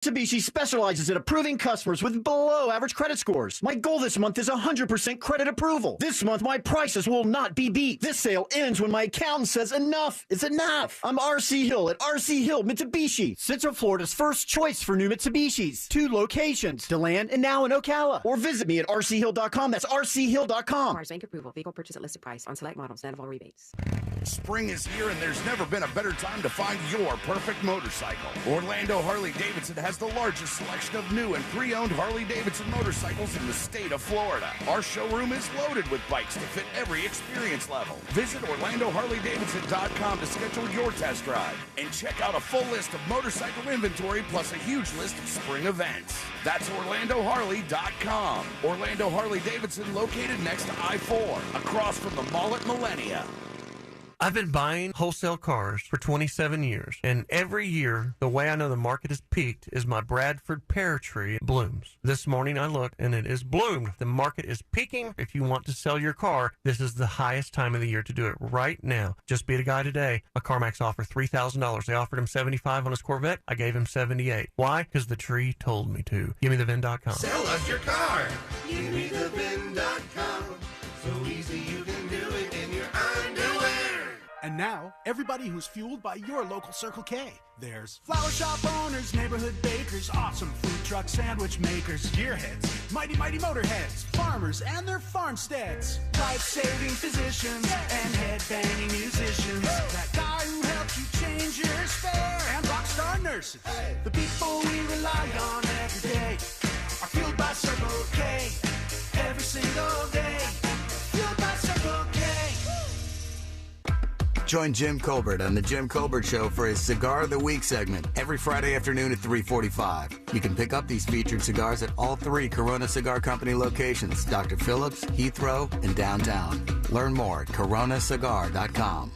Mitsubishi specializes in approving customers with below-average credit scores. My goal this month is 100% credit approval. This month, my prices will not be beat. This sale ends when my accountant says enough is enough. I'm R.C. Hill at R.C. Hill Mitsubishi, Central Florida's first choice for new Mitsubishis. 2 locations, DeLand and now in Ocala. Or visit me at rchill.com. That's rchill.com. Requires bank approval. Vehicle purchase at listed price on select models. Net of all rebates. Spring is here, and there's never been a better time to find your perfect motorcycle. Orlando Harley-Davidson has the largest selection of new and pre-owned Harley-Davidson motorcycles in the state of Florida. Our showroom is loaded with bikes to fit every experience level. Visit OrlandoHarleyDavidson.com to schedule your test drive and check out a full list of motorcycle inventory plus a huge list of spring events. That's OrlandoHarley.com. Orlando Harley-Davidson, located next to I-4, across from the mall at Millennia. I've been buying wholesale cars for 27 years, and every year, the way I know the market is peaked is my Bradford pear tree blooms. This morning I looked, and it is bloomed. The market is peaking. If you want to sell your car, this is the highest time of the year to do it right now. Just beat a guy today. A CarMax offer $3,000. They offered him $75 on his Corvette. I gave him $78. Why? Because the tree told me to. Give me the VIN.com. Sell us your car. Give me the VIN.com. So easy you can do it in your underwear. And now, everybody who's fueled by your local Circle K. There's flower shop owners, neighborhood bakers, awesome food truck sandwich makers, gearheads, mighty motorheads, farmers and their farmsteads, life-saving physicians and head-banging musicians, that guy who helped you change your spare, and rock star nurses. Hey. The people we rely on every day are fueled by Circle K. Every single day, fueled by Circle K. Join Jim Colbert on The Jim Colbert Show for his Cigar of the Week segment every Friday afternoon at 3:45. You can pick up these featured cigars at all 3 Corona Cigar Company locations, Dr. Phillips, Heathrow, and downtown. Learn more at coronacigar.com.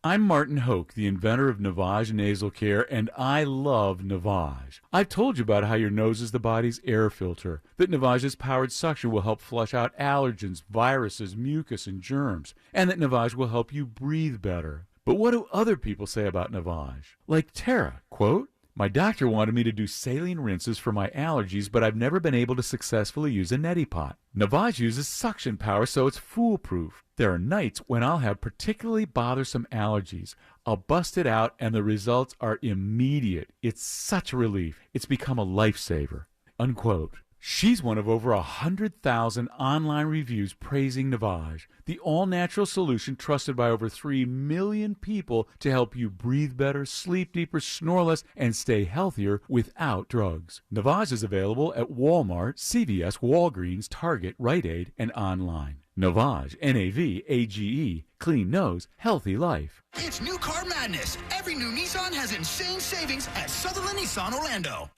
I'm Martin Hoke, the inventor of Navage Nasal Care, and I love Navage. I've told you about how your nose is the body's air filter, that Navage's powered suction will help flush out allergens, viruses, mucus, and germs, and that Navage will help you breathe better. But what do other people say about Navage? Like Tara, quote, "My doctor wanted me to do saline rinses for my allergies, but I've never been able to successfully use a neti pot. Navage uses suction power, so it's foolproof. There are nights when I'll have particularly bothersome allergies. I'll bust it out, and the results are immediate. It's such a relief. It's become a lifesaver." Unquote. She's one of over 100,000 online reviews praising Navage, the all-natural solution trusted by over 3 million people to help you breathe better, sleep deeper, snore less, and stay healthier without drugs. Navage is available at Walmart, CVS, Walgreens, Target, Rite Aid, and online. Navage, N-A-V-A-G-E, clean nose, healthy life. It's new car madness. Every new Nissan has insane savings at Sutherland Nissan Orlando.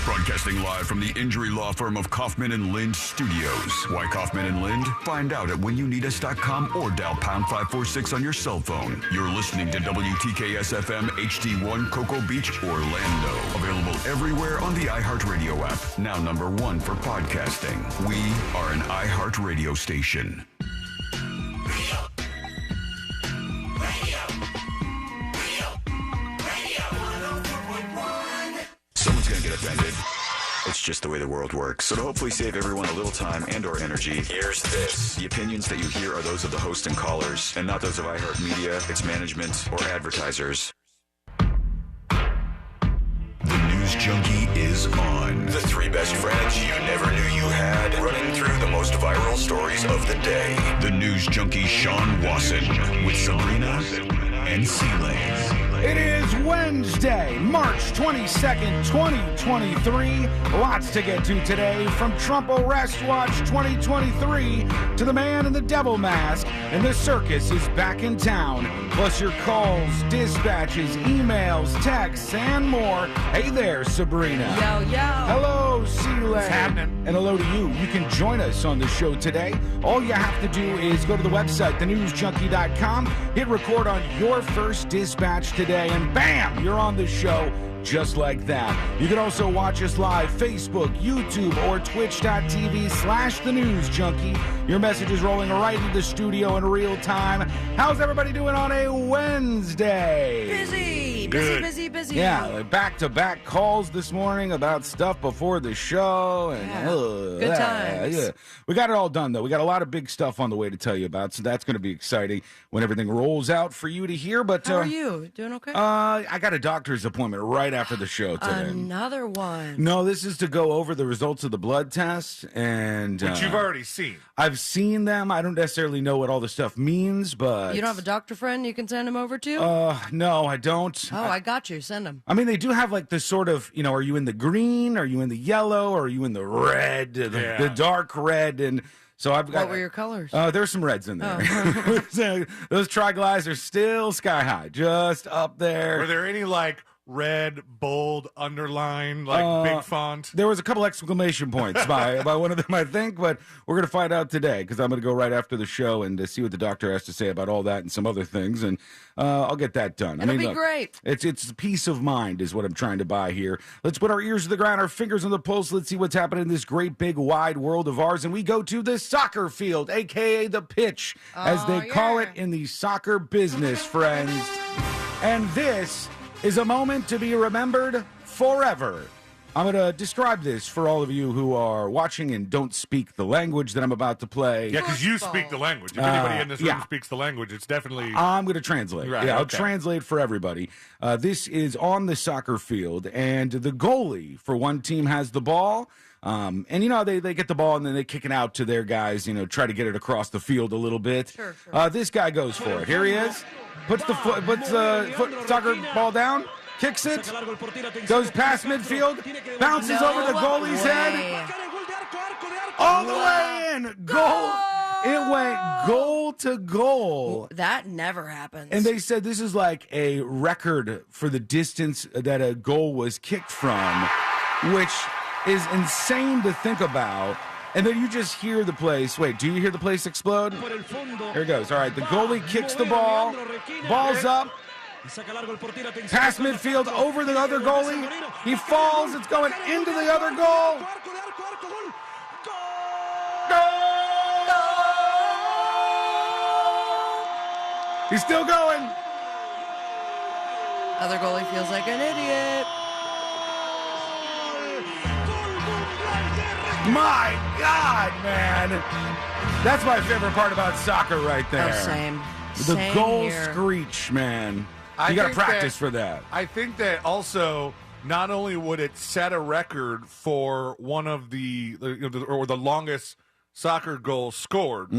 Broadcasting live from the injury law firm of Kaufman and Lind Studios. Why Kaufman and Lind? Find out at whenyounneedus.com or dial pound 546 on your cell phone. You're listening to WTKS-FM HD1 Cocoa Beach, Orlando. Available everywhere on the iHeartRadio app. Now number 1 for podcasting. We are an iHeartRadio station. Someone's going to get offended. It's just the way the world works. So to hopefully save everyone a little time and or energy, here's this. The opinions that you hear are those of the host and callers, and not those of iHeartMedia, its management, or advertisers. The News Junkie is on. The 3 best friends you never knew you had, running through the most viral stories of the day. The News Junkie Sean Wasson with Sabrina and C-Lane. It is Wednesday, March 22nd, 2023. Lots to get to today, from Trump Arrest Watch 2023 to the man in the devil mask, and the circus is back in town. Plus your calls, dispatches, emails, texts, and more. Hey there, Sabrina. Yo, yo. Hello, C-Lane. What's happening? And hello to you. You can join us on the show today. All you have to do is go to the website, thenewsjunkie.com, hit record on your first dispatch today, and bam, you're on the show just like that. You can also watch us live, Facebook, YouTube, or twitch.tv/thenewsjunkie. Your message is rolling right into the studio in real time. How's everybody doing on a Wednesday? Busy, Good. busy, busy, busy. Yeah, like back-to-back calls this morning about stuff before the show. And Good times. Yeah. We got it all done, though. We got a lot of big stuff on the way to tell you about, so that's going to be exciting when everything rolls out for you to hear. But how are you? Doing okay? I got a doctor's appointment right after the show today. Another one. No, this is to go over the results of the blood test. And which you've already seen. I've seen them. I don't necessarily know what all the stuff means, but... You don't have a doctor friend you can send him over to? No, I don't. Oh, I got you. Send him. I mean, they do have like this sort of, are you in the green? Are you in the yellow? Or are you in the red? The dark red? And so I've got... What were your colors? There's some reds in there. So those triglycerides are still sky high, just up there. Were there any like red, bold, underline, like big font? There was a couple exclamation points by one of them, I think, but we're going to find out today because I'm going to go right after the show and see what the doctor has to say about all that and some other things, and I'll get that done. It'll be look, great. It's peace of mind is what I'm trying to buy here. Let's put our ears to the ground, our fingers on the pulse. Let's see what's happening in this great, big, wide world of ours, and we go to the soccer field, a.k.a. the pitch, as they call it in the soccer business, friends. And this is a moment to be remembered forever. I'm going to describe this for all of you who are watching and don't speak the language that I'm about to play. Yeah, because you speak the language. If anybody in this room speaks the language, it's definitely... I'm going to translate. Right, I'll translate for everybody. This is on the soccer field, and the goalie for one team has the ball. And, they get the ball, and then they kick it out to their guys, try to get it across the field a little bit. Sure. This guy goes for it. Here he is. Puts the soccer ball down, kicks it, goes past midfield, bounces over the goalie's head, all the way in. Goal. It went goal to goal. That never happens. And they said this is like a record for the distance that a goal was kicked from, which is insane to think about. And then you just hear the place. Wait, do you hear the place explode? Here it goes. All right, the goalie kicks the ball. Ball's up. Past midfield, over the other goalie. He falls. It's going into the other goal. Goal! He's still going. Other goalie feels like an idiot. My God, man. That's my favorite part about soccer right there. Oh, same. The Same goal here. Screech, man. You got to practice for that. I think that also not only would it set a record for one of the longest soccer goals scored,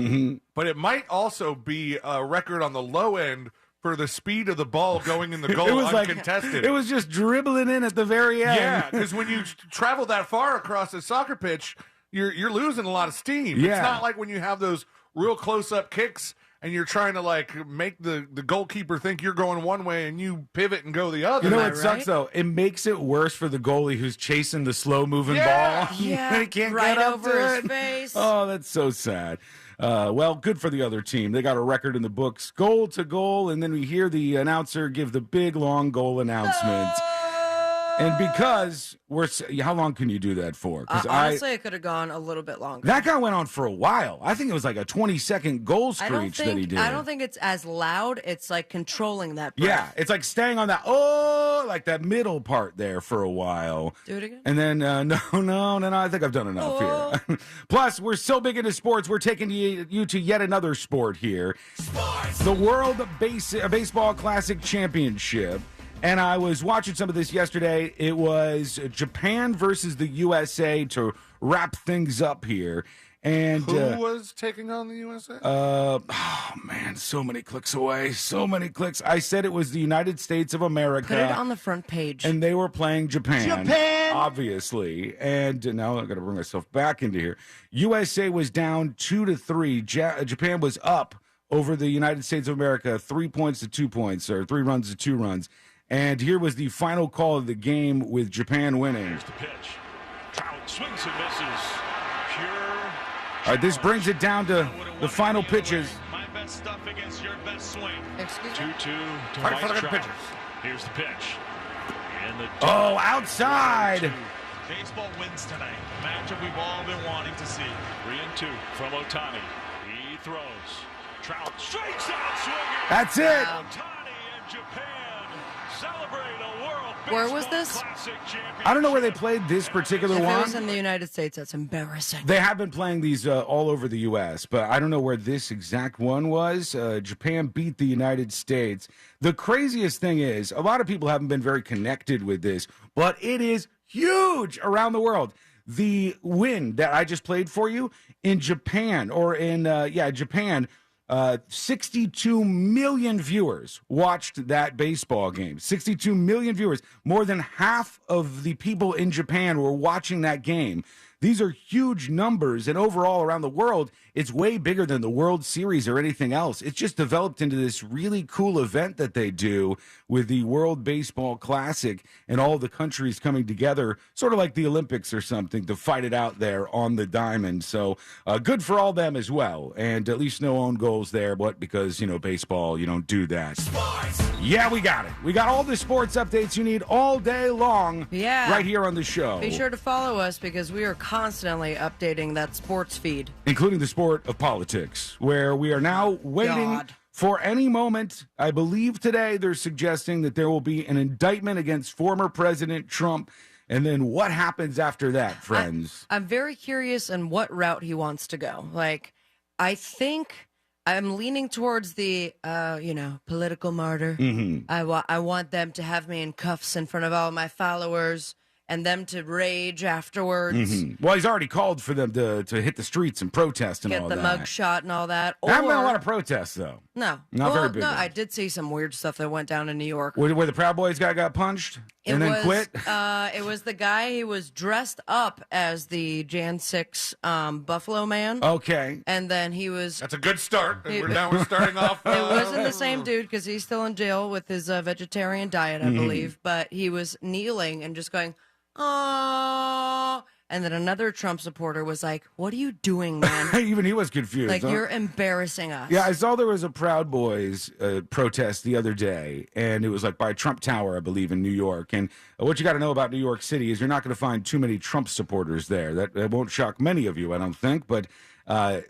but it might also be a record on the low end for the speed of the ball going in the goal uncontested. It was just dribbling in at the very end. Yeah, because when you travel that far across a soccer pitch, you're losing a lot of steam. Yeah. It's not like when you have those real close-up kicks and you're trying to make the goalkeeper think you're going one way and you pivot and go the other. You know what sucks though? It makes it worse for the goalie who's chasing the slow-moving ball. Yeah, he can't right get up over to his it. face. Oh, that's so sad. Well, good for the other team. They got a record in the books, goal to goal, and then we hear the announcer give the big, long goal announcement. And because how long can you do that for? Honestly, it could have gone a little bit longer. That guy went on for a while. I think it was like a 20-second goal screech that he did. I don't think it's as loud. It's like controlling that breath. Yeah, it's like staying on that, like that middle part there for a while. Do it again? And then, no, I think I've done enough here. Plus, we're so big into sports, we're taking you to yet another sport here. Sports! The World Baseball Classic Championship. And I was watching some of this yesterday. It was Japan versus the USA to wrap things up here. And who was taking on the USA? Oh man, so many clicks away. So many clicks. I said it was the United States of America. Put it on the front page. And they were playing Japan. Obviously. And now I've got to bring myself back into here. USA was down 2-3. Japan was up over the United States of America 3 points to 2 points, or 3 runs to 2 runs. And here was the final call of the game with Japan winning. Here's the pitch. Trout swings and misses. Pure. All right, this brings it down to the final pitches. My best stuff against your best swing. Excuse me? 2-2 to Right for the Trout. pitches. Here's the pitch. In the outside. Baseball wins tonight. Matchup we've all been wanting to see. 3-2 from Ohtani. He throws. Trout strikes out swinging. That's it. Ohtani and Japan celebrate a World Where was Baseball this? Classic championship. I don't know where they played this particular If it one. was in the United States, that's embarrassing. They have been playing these all over the U.S., but I don't know where this exact one was. Japan beat the United States. The craziest thing is, a lot of people haven't been very connected with this, but it is huge around the world. The win that I just played for you in Japan, Japan, 62 million viewers watched that baseball game. 62 million viewers. More than half of the people in Japan were watching that game. These are huge numbers, and overall around the world, it's way bigger than the World Series or anything else. It's just developed into this really cool event that they do with the World Baseball Classic and all the countries coming together, sort of like the Olympics or something, to fight it out there on the diamond. So good for all them as well, and at least no own goals there, but because, baseball, you don't do that. Sports. Yeah, we got it. We got all the sports updates you need all day long right here on the show. Be sure to follow us because we are constantly updating that sports feed. Including the sport of politics, where we are now waiting for any moment. I believe today they're suggesting that there will be an indictment against former President Trump. And then what happens after that, friends? I'm very curious on what route he wants to go. I think I'm leaning towards the, political martyr. Mm-hmm. I want them to have me in cuffs in front of all my followers and them to rage afterwards. Mm-hmm. Well, he's already called for them to hit the streets and protest and all that. Get the mug shot and all that. There haven't been a lot of protests, though. No. Not very big. No, I did see some weird stuff that went down in New York. Where the Proud Boys guy got punched and then quit? It was the guy, he was dressed up as the Jan 6 Buffalo Man. Okay. And then he was... That's a good start. We're starting off... It wasn't the same dude because he's still in jail with his vegetarian diet, I believe. But he was kneeling and just going, oh, and then another Trump supporter was like, what are you doing, man? Even he was confused. Like, you're embarrassing us. Yeah, I saw there was a Proud Boys protest the other day, and it was like by Trump Tower, I believe, in New York. And what you got to know about New York City is you're not going to find too many Trump supporters there. That won't shock many of you, I don't think, but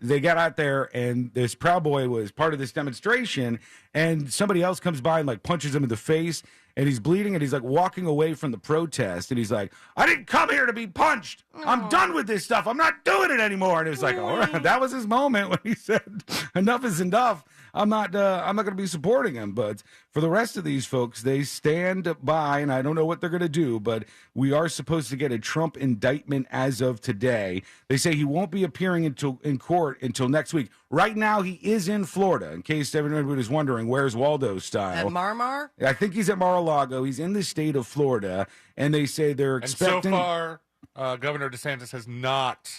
they got out there, and this Proud Boy was part of this demonstration, and somebody else comes by and punches him in the face, and he's bleeding, and he's walking away from the protest, and he's like, I didn't come here to be punched. I'm done with this stuff. I'm not doing it anymore. And it was like, all right, that was his moment when he said, enough is enough. I'm not going to be supporting him. But for the rest of these folks, they stand by, and I don't know what they're going to do, but we are supposed to get a Trump indictment as of today. They say he won't be appearing in court until next week. Right now, he is in Florida, in case everyone was wondering, where's Waldo style? At Mar-a-Lago? I think he's at Mar-a-Lago. He's in the state of Florida, and they say they're expecting... And so far... Governor DeSantis has not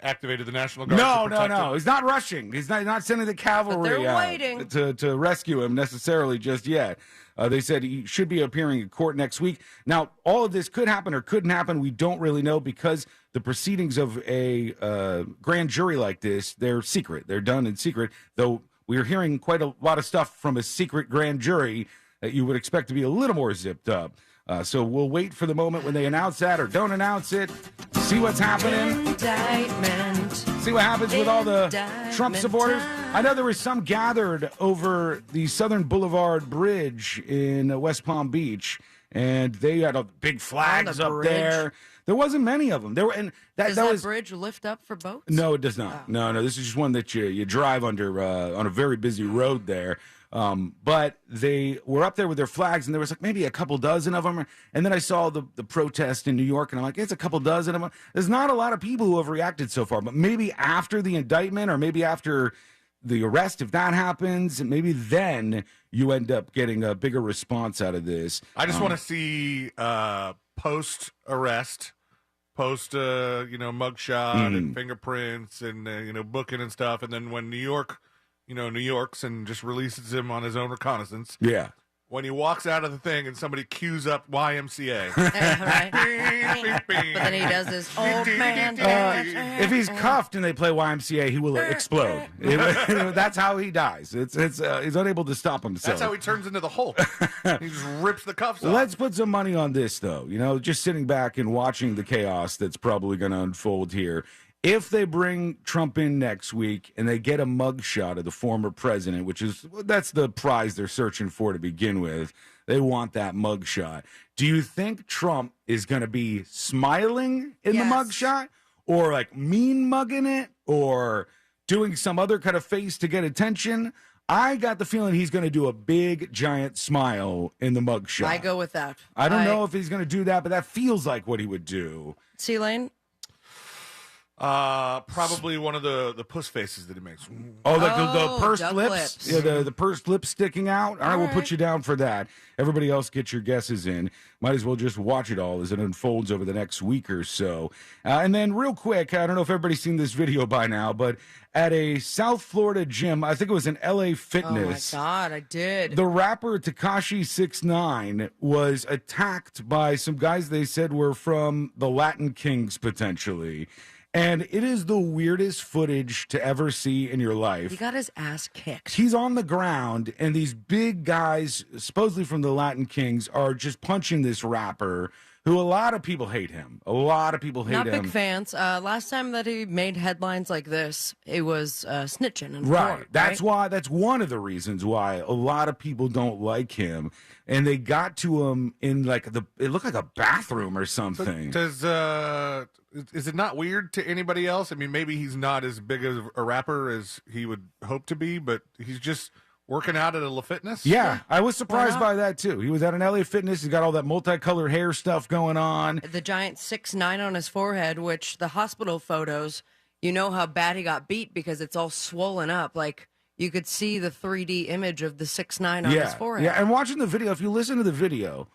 activated the National Guard. No. He's not rushing. He's not sending the cavalry waiting to rescue him necessarily just yet. They said he should be appearing in court next week. Now, all of this could happen or couldn't happen. We don't really know because the proceedings of a grand jury like this, they're secret. They're done in secret, though we're hearing quite a lot of stuff from a secret grand jury that you would expect to be a little more zipped up. So we'll wait for the moment when they announce that or don't announce it. See what's happening. Indictment. See what happens with all the Trump supporters. I know there was some gathered over the Southern Boulevard Bridge in West Palm Beach, and they had big flags up there. There wasn't many of them. Does that bridge lift up for boats? No, it does not. Oh. No. This is just one that you drive under on a very busy road there. But they were up there with their flags, and there was maybe a couple dozen of them. And then I saw the protest in New York, and I'm like, it's a couple dozen of them. There's not a lot of people who have reacted so far, but maybe after the indictment or maybe after the arrest, if that happens, maybe then you end up getting a bigger response out of this. I just want to see post-arrest, mugshot and fingerprints and, booking and stuff. And then when New York's and just releases him on his own reconnaissance. Yeah. When he walks out of the thing and somebody cues up YMCA. Right. But then he does this old man. If he's cuffed and they play YMCA, he will explode. That's how he dies. He's unable to stop himself. That's how he turns into the Hulk. He just rips the cuffs off. Let's put some money on this, though. Just sitting back and watching the chaos that's probably going to unfold here. If they bring Trump in next week and they get a mugshot of the former president, that's the prize they're searching for to begin with. They want that mugshot. Do you think Trump is going to be smiling in the mugshot, or like mean mugging it, or doing some other kind of face to get attention? I got the feeling he's going to do a big, giant smile in the mugshot. I go with that. I don't know if he's going to do that, but that feels like what he would do. C-Lane? Probably one of the puss faces that he makes. Oh, like the pursed lips. Yeah, the pursed lips sticking out. All right, we'll put you down for that. Everybody else, get your guesses in. Might as well just watch it all as it unfolds over the next week or so. And then real quick, I don't know if everybody's seen this video by now, but at a South Florida gym, I think it was in LA Fitness. Oh, my God, I did. The rapper Tekashi 6ix9ine was attacked by some guys they said were from the Latin Kings, potentially. And it is the weirdest footage to ever see in your life. He got his ass kicked. He's on the ground, and these big guys, supposedly from the Latin Kings, are just punching this rapper, who a lot of people hate him. A lot of people hate him. Not big fans. Last time that he made headlines like this, it was snitching in Right. court. That's why. That's one of the reasons why a lot of people don't like him. And they got to him in like it looked like a bathroom or something. Is it not weird to anybody else? I mean, maybe he's not as big of a rapper as he would hope to be, but he's just working out at a La Fitness. Yeah, I was surprised by that too. He was at an LA Fitness. He's got all that multicolored hair stuff going on. The giant 6ix9ine on his forehead, which the hospital photos, you know how bad he got beat because it's all swollen up. Like you could see the 3D image of the 6ix9ine on his forehead. Yeah, and watching the video, if you listen to the video,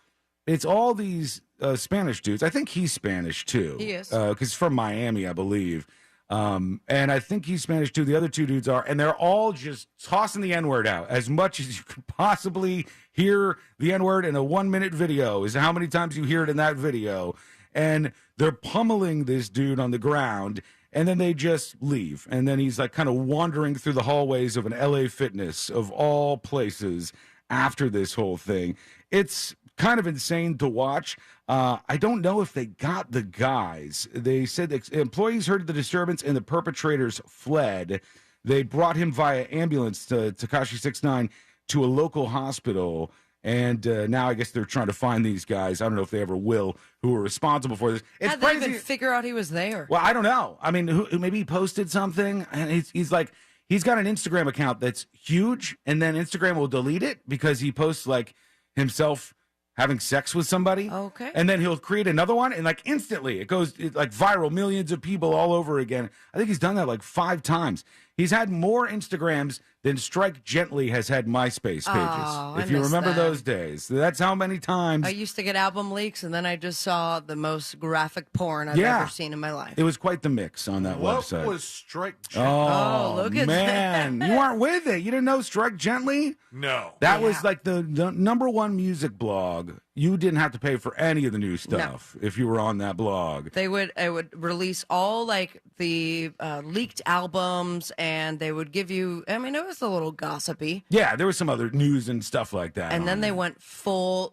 it's all these Spanish dudes. I think he's Spanish too. He is. Because he's from Miami, I believe. And I think he's Spanish too. The other two dudes are. And they're all just tossing the N-word out as much as you could possibly hear the N-word in a 1-minute video is how many times you hear it in that video. And they're pummeling this dude on the ground. And then they just leave. And then he's like kind of wandering through the hallways of an LA Fitness of all places after this whole thing. It's kind of insane to watch. I don't know if they got the guys. They said employees heard the disturbance and the perpetrators fled. They brought him via ambulance to Tekashi 6ix9ine to a local hospital. And now I guess they're trying to find these guys. I don't know if they ever will, who were responsible for this. It's How'd they crazy. even figure out he was there? Well, I don't know. I mean, maybe he posted something, and he's like, he's got an Instagram account that's huge, and then Instagram will delete it because he posts like himself having sex with somebody. Okay. And then he'll create another one, and like instantly it goes like viral, millions of people all over again. I think he's done that like 5 times. He's had more Instagrams than Strike Gently has had MySpace pages. Oh, if I you miss remember that. those days. That's how many times. I used to get album leaks, and then I just saw the most graphic porn I've ever seen in my life. It was quite the mix on that What website. was Strike Gently? Oh, look at man. that. You weren't with it. You didn't know Strike Gently? No. That was like the #1 music blog. You didn't have to pay for any of the new stuff if you were on that blog. It would release all like the leaked albums, and they would give you. I mean, it was a little gossipy. Yeah, there was some other news and stuff like that. And on then they there. went full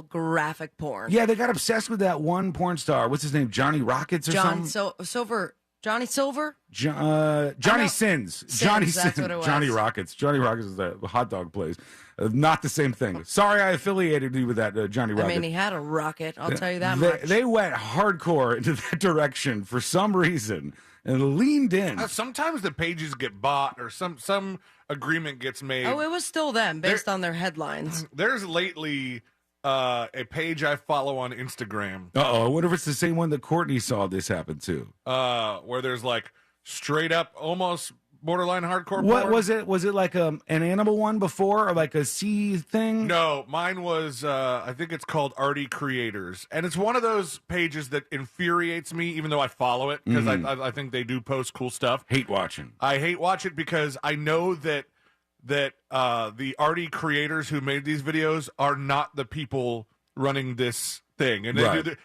graphic porn. Yeah, they got obsessed with that one porn star. What's his name? Johnny Rockets or something? Johnny Silver. Johnny Sins. Johnny that's Sins. what it was. Johnny Rockets. Johnny Rockets is a hot dog place. Not the same thing. Sorry, I affiliated you with that Johnny Rocket. I mean, he had a rocket. I'll tell you that much. They went hardcore into that direction for some reason and leaned in. Sometimes the pages get bought or some agreement gets made. Oh, it was still them based on their headlines. There's lately a page I follow on Instagram. I wonder if it's the same one that Courtney saw this happen to. Where there's like straight up almost borderline hardcore What porn. was it? Was it like an animal one before or like a sea thing? No, mine was, I think it's called Arty Creators. And it's one of those pages that infuriates me, even though I follow it, because I think they do post cool stuff. Hate watching. I hate watch it because I know that the Arty Creators who made these videos are not the people running this thing. And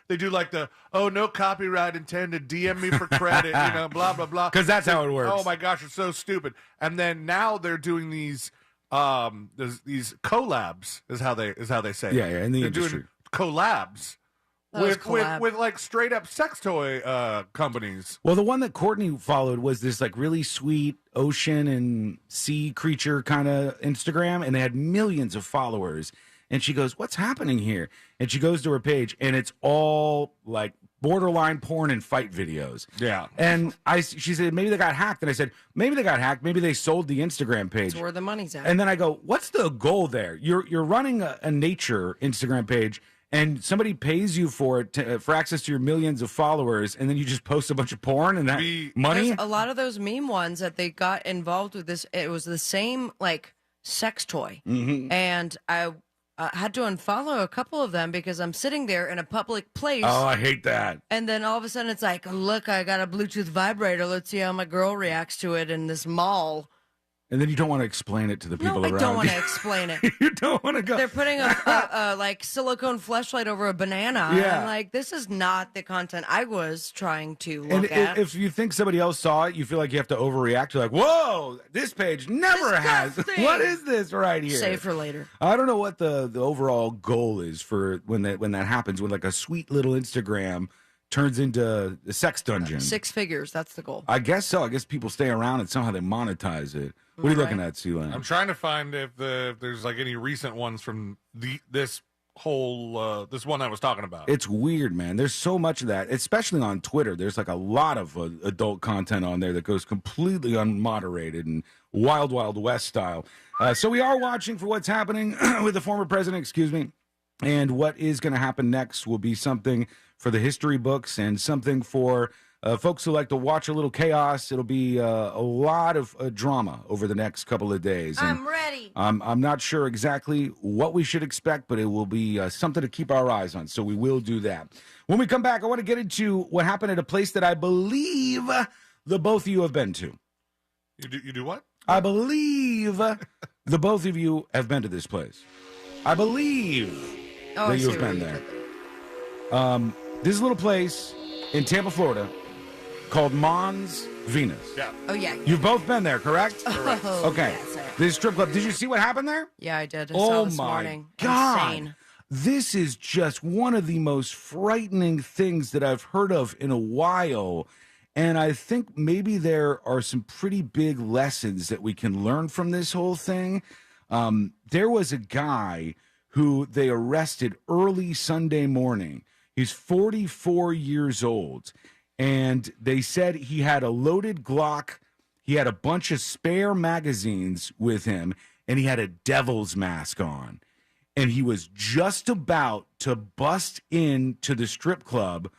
they do like no copyright intended, DM me for credit, blah, blah, blah. Because that's how it works. Oh my gosh, it's so stupid. And then now they're doing these collabs is how they say. Yeah, in the they're industry. doing collabs with like straight up sex toy companies. Well, the one that Courtney followed was this like really sweet ocean and sea creature kind of Instagram, and they had millions of followers. And she goes, "What's happening here?" And she goes to her page, and it's all like borderline porn and fight videos. Yeah. And she said, maybe they got hacked. And I said, maybe they got hacked. Maybe they sold the Instagram page. That's where the money's at. And then I go, what's the goal there? You're running a nature Instagram page, and somebody pays you for it for access to your millions of followers, and then you just post a bunch of porn and that money? There's a lot of those meme ones that they got involved with this. It was the same like sex toy. Mm-hmm. And I had to unfollow a couple of them because I'm sitting there in a public place. Oh, I hate that. And then all of a sudden it's like, look, I got a Bluetooth vibrator. Let's see how my girl reacts to it in this mall. And then you don't want to explain it to the people around. I don't want to explain it. You don't want to go. They're putting a like silicone fleshlight over a banana. Yeah. I'm like, this is not the content I was trying to look And at. if you think somebody else saw it, you feel like you have to overreact. You're like, whoa, this page never has. What is this right here? Save for later. I don't know what the overall goal is for when that happens, when like a sweet little Instagram turns into a sex dungeon. 6 figures, that's the goal. I guess so. I guess people stay around and somehow they monetize it. What are you looking at, Sealand? I'm trying to find if there's like any recent ones from this whole this one I was talking about. It's weird, man. There's so much of that, especially on Twitter. There's like a lot of adult content on there that goes completely unmoderated and wild, wild west style. So we are watching for what's happening with the former president, and what is going to happen next will be something for the history books and something for folks who like to watch a little chaos. It'll be a lot of drama over the next couple of days. And I'm ready. I'm not sure exactly what we should expect, but it will be something to keep our eyes on. So we will do that. When we come back, I want to get into what happened at a place that I believe the both of you have been to. You do what? I believe the both of you have been to this place. I believe that you have been there. This is a little place in Tampa, Florida, called Mons Venus. Yeah. Oh, yeah. You've both been there, correct? Correct. Okay. This strip club. Did you see what happened there? Yeah, I did. I saw this my morning. God. Insane. This is just one of the most frightening things that I've heard of in a while. And I think maybe there are some pretty big lessons that we can learn from this whole thing. There was a guy who they arrested early Sunday morning. He's 44 years old. And they said he had a loaded Glock. He had a bunch of spare magazines with him. And he had a devil's mask on. And he was just about to bust into the strip club.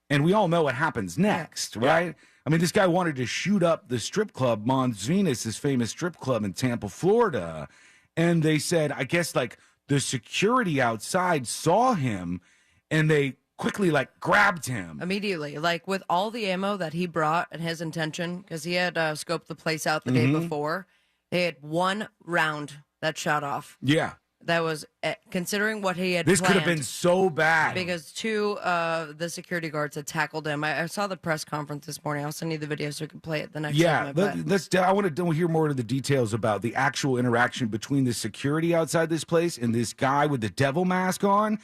And we all know what happens next, right? Yeah. I mean, this guy wanted to shoot up the strip club, Mons Venus, this famous strip club in Tampa, Florida. And they said, I guess, like, the security outside saw him, and they quickly, like, grabbed him. Immediately. Like, with all the ammo that he brought and his intention, because he had scoped the place out the day before, they had one round that shot off. Yeah. That was, considering what he had This planned, could have been so bad. because 2 of the security guards had tackled him. I saw the press conference this morning. I'll send you the video so you can play it the next Yeah, segment. I want to hear more of the details about the actual interaction between the security outside this place and this guy with the devil mask on,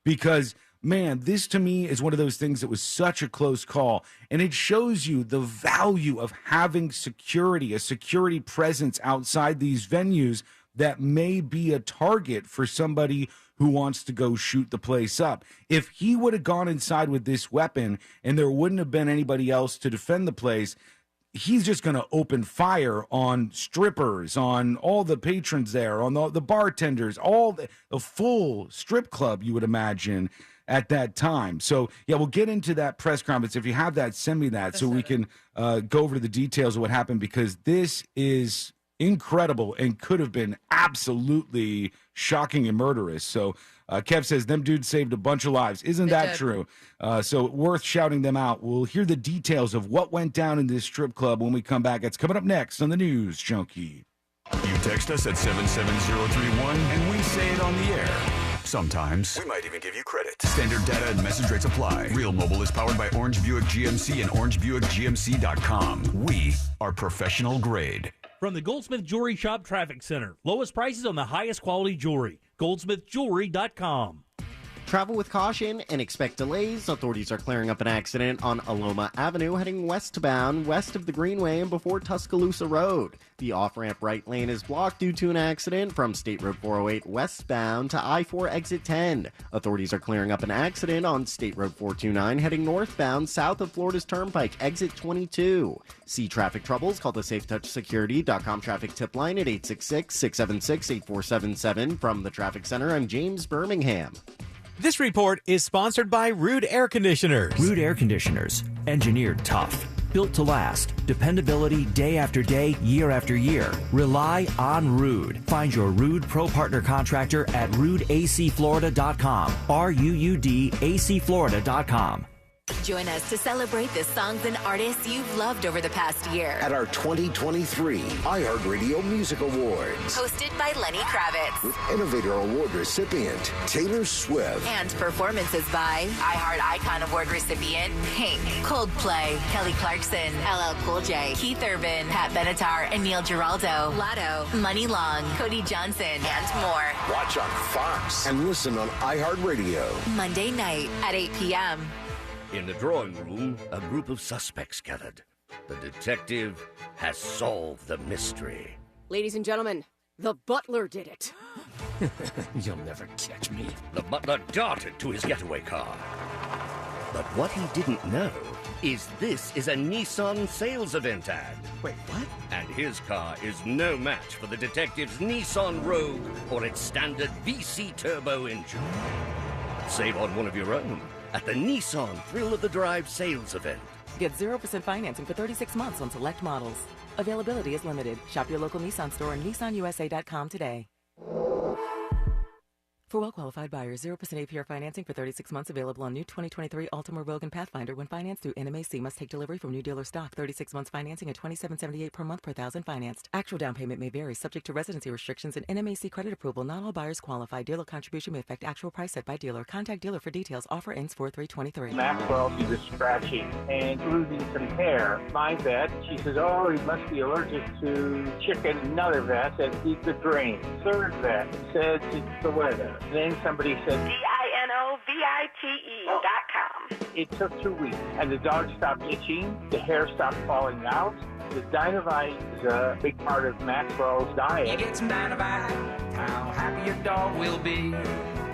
because, man, this to me is one of those things that was such a close call, and it shows you the value of having security, a security presence outside these venues that may be a target for somebody who wants to go shoot the place up. If he would have gone inside with this weapon and there wouldn't have been anybody else to defend the place, he's just going to open fire on strippers, on all the patrons there, on the bartenders, all the full strip club, you would imagine, at that time. So, yeah, we'll get into that press conference. If you have that, send me that so we can go over the details of what happened, because this is incredible and could have been absolutely shocking and murderous. So Kev says, them dudes saved a bunch of lives. Isn't that true? So worth shouting them out. We'll hear the details of what went down in this strip club when we come back. It's coming up next on the News Junkie. You text us at 77031 and we say it on the air. Sometimes. We might even give you credit. Standard data and message rates apply. Real Mobile is powered by Orange Buick GMC and OrangeBuickGMC.com. We are professional grade. From the Goldsmith Jewelry Shop Traffic Center. Lowest prices on the highest quality jewelry. GoldsmithJewelry.com. Travel with caution and expect delays. Authorities are clearing up an accident on Aloma Avenue heading westbound west of the Greenway and before Tuscaloosa Road. The off-ramp right lane is blocked due to an accident from State Road 408 westbound to I-4 exit 10. Authorities are clearing up an accident on State Road 429 heading northbound south of Florida's Turnpike exit 22. See traffic troubles? Call the SafeTouchSecurity.com traffic tip line at 866-676-8477. From the Traffic Center, I'm James Birmingham. This report is sponsored by Rude Air Conditioners. Rude Air Conditioners, engineered tough, built to last, dependability day after day, year after year. Rely on Rude. Find your Rude Pro Partner contractor at RudeACFlorida.com. RuudACFlorida.com. Join us to celebrate the songs and artists you've loved over the past year. At our 2023 iHeartRadio Music Awards. Hosted by Lenny Kravitz. With Innovator Award recipient Taylor Swift. And performances by iHeart Icon Award recipient Pink, Coldplay, Kelly Clarkson, LL Cool J, Keith Urban, Pat Benatar, and Neil Giraldo, Lotto, Money Long, Cody Johnson, and more. Watch on Fox and listen on iHeartRadio. Monday night at 8 p.m. In the drawing room, a group of suspects gathered. The detective has solved the mystery. Ladies and gentlemen, the butler did it. You'll never catch me. The butler darted to his getaway car. But what he didn't know is this is a Nissan sales event ad. Wait, what? And his car is no match for the detective's Nissan Rogue or its standard VC turbo engine. Save on one of your own at the Nissan Thrill of the Drive sales event. Get 0% financing for 36 months on select models. Availability is limited. Shop your local Nissan store and nissanusa.com today. For well-qualified buyers, 0% APR financing for 36 months available on new 2023 Altima Rogue and Pathfinder when financed through NMAC. Must take delivery from new dealer stock. 36 months financing at $27.78 per month per thousand financed. Actual down payment may vary, subject to residency restrictions and NMAC credit approval. Not all buyers qualify. Dealer contribution may affect actual price set by dealer. Contact dealer for details. Offer ends 4/3/23. Maxwell, she was scratching and losing some hair. My vet, she says, oh, he must be allergic to chicken. Another vet said, eat the drain. Third vet said, it's the weather. Then somebody said, DINOVITE.com. It took 2 weeks, and the dog stopped itching, the hair stopped falling out. The Dinovite is a big part of Maxwell's diet. You get some Dinovite, how happy your dog will be.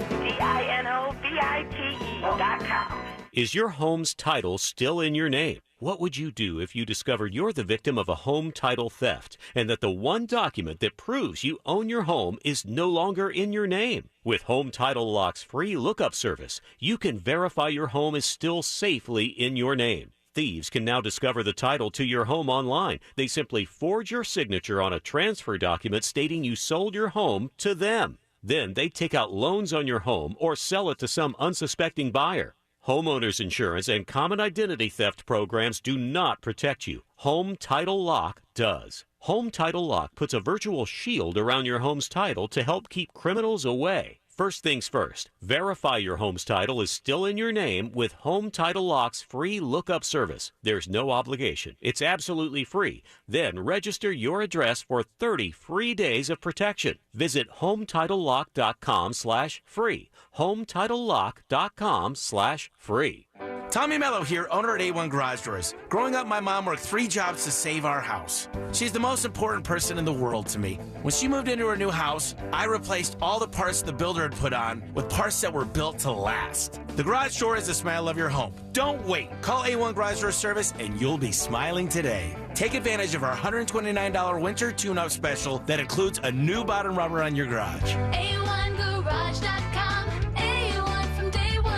DINOVITE.com. Is your home's title still in your name? What would you do if you discovered you're the victim of a home title theft and that the one document that proves you own your home is no longer in your name? With Home Title Lock's free lookup service, you can verify your home is still safely in your name. Thieves can now discover the title to your home online. They simply forge your signature on a transfer document stating you sold your home to them. Then they take out loans on your home or sell it to some unsuspecting buyer. Homeowners insurance and common identity theft programs do not protect you. Home Title Lock does. Home Title Lock puts a virtual shield around your home's title to help keep criminals away. First things first, verify your home's title is still in your name with Home Title Lock's free lookup service. There's no obligation. It's absolutely free. Then register your address for 30 free days of protection. Visit HomeTitleLock.com/free. HomeTitleLock.com/free. Tommy Mello here, owner at A1 Garage Doors. Growing up, my mom worked 3 jobs to save our house. She's the most important person in the world to me. When she moved into her new house, I replaced all the parts the builder had put on with parts that were built to last. The garage door is the smile of your home. Don't wait. Call A1 Garage Door Service and you'll be smiling today. Take advantage of our $129 winter tune-up special that includes a new bottom rubber on your garage. A1Garage.com. A1 from day one.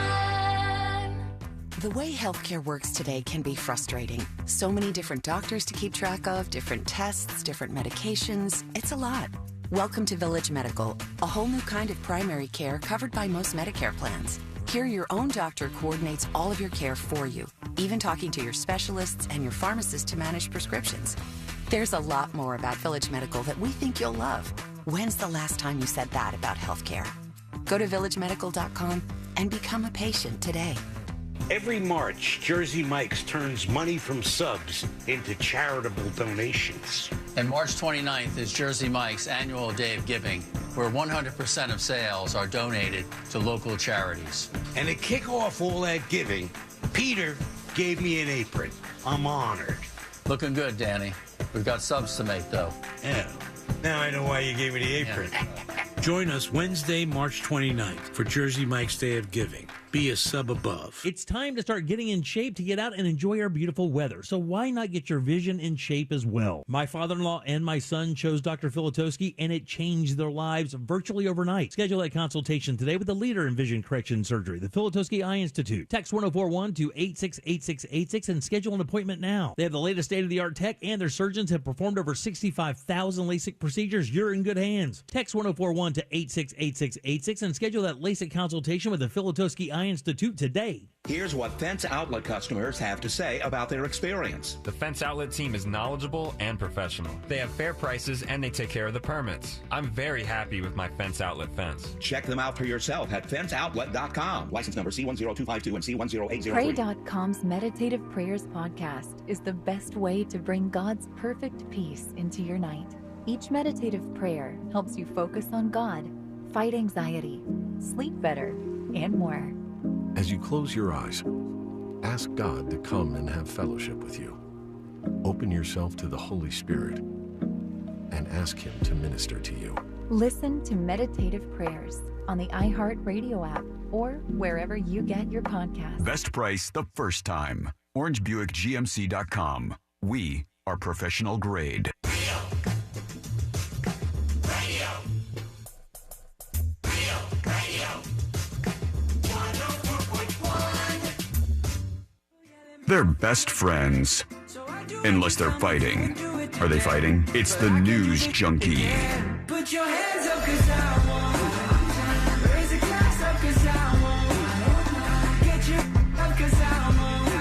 The way healthcare works today can be frustrating. So many different doctors to keep track of, different tests, different medications. It's a lot. Welcome to Village Medical, a whole new kind of primary care covered by most Medicare plans. Here, your own doctor coordinates all of your care for you, even talking to your specialists and your pharmacist to manage prescriptions. There's a lot more about Village Medical that we think you'll love. When's the last time you said that about healthcare? Go to villagemedical.com and become a patient today. Every March, Jersey Mike's turns money from subs into charitable donations. And March 29th is Jersey Mike's annual Day of Giving, where 100% of sales are donated to local charities. And to kick off all that giving, Peter gave me an apron. I'm honored. Looking good, Danny. We've got subs to make, though. Yeah. Now I know why you gave me the apron. Join us Wednesday, March 29th for Jersey Mike's Day of Giving. Be a sub above. It's time to start getting in shape to get out and enjoy our beautiful weather. So why not get your vision in shape as well? My father-in-law and my son chose Dr. Filatowski, and it changed their lives virtually overnight. Schedule a consultation today with the leader in vision correction surgery, the Filatowski Eye Institute. Text 1041 to 868686 and schedule an appointment now. They have the latest state-of-the-art tech, and their surgeons have performed over 65,000 LASIK procedures. You're in good hands. Text 1041 to 868686 and schedule that LASIK consultation with the Filatowski Eye Institute today. Here's what Fence Outlet customers have to say about their experience. The Fence Outlet team is knowledgeable and professional. They have fair prices and they take care of the permits. I'm very happy with my Fence Outlet fence. Check them out for yourself at fenceoutlet.com. License number C10252 and C10803. Pray.com's Meditative Prayers podcast is the best way to bring God's perfect peace into your night. Each meditative prayer helps you focus on God, fight anxiety, sleep better, and more. As you close your eyes, ask God to come and have fellowship with you. Open yourself to the Holy Spirit and ask Him to minister to you. Listen to Meditative Prayers on the iHeartRadio app or wherever you get your podcasts. Best price the first time. OrangeBuickGMC.com. We are professional grade. They're best friends. Unless they're fighting. Are they fighting? It's the News Junkie. Put your hands up 'cause I won't. Raise a glass up 'cause I won't. Get you up 'cause I won't. I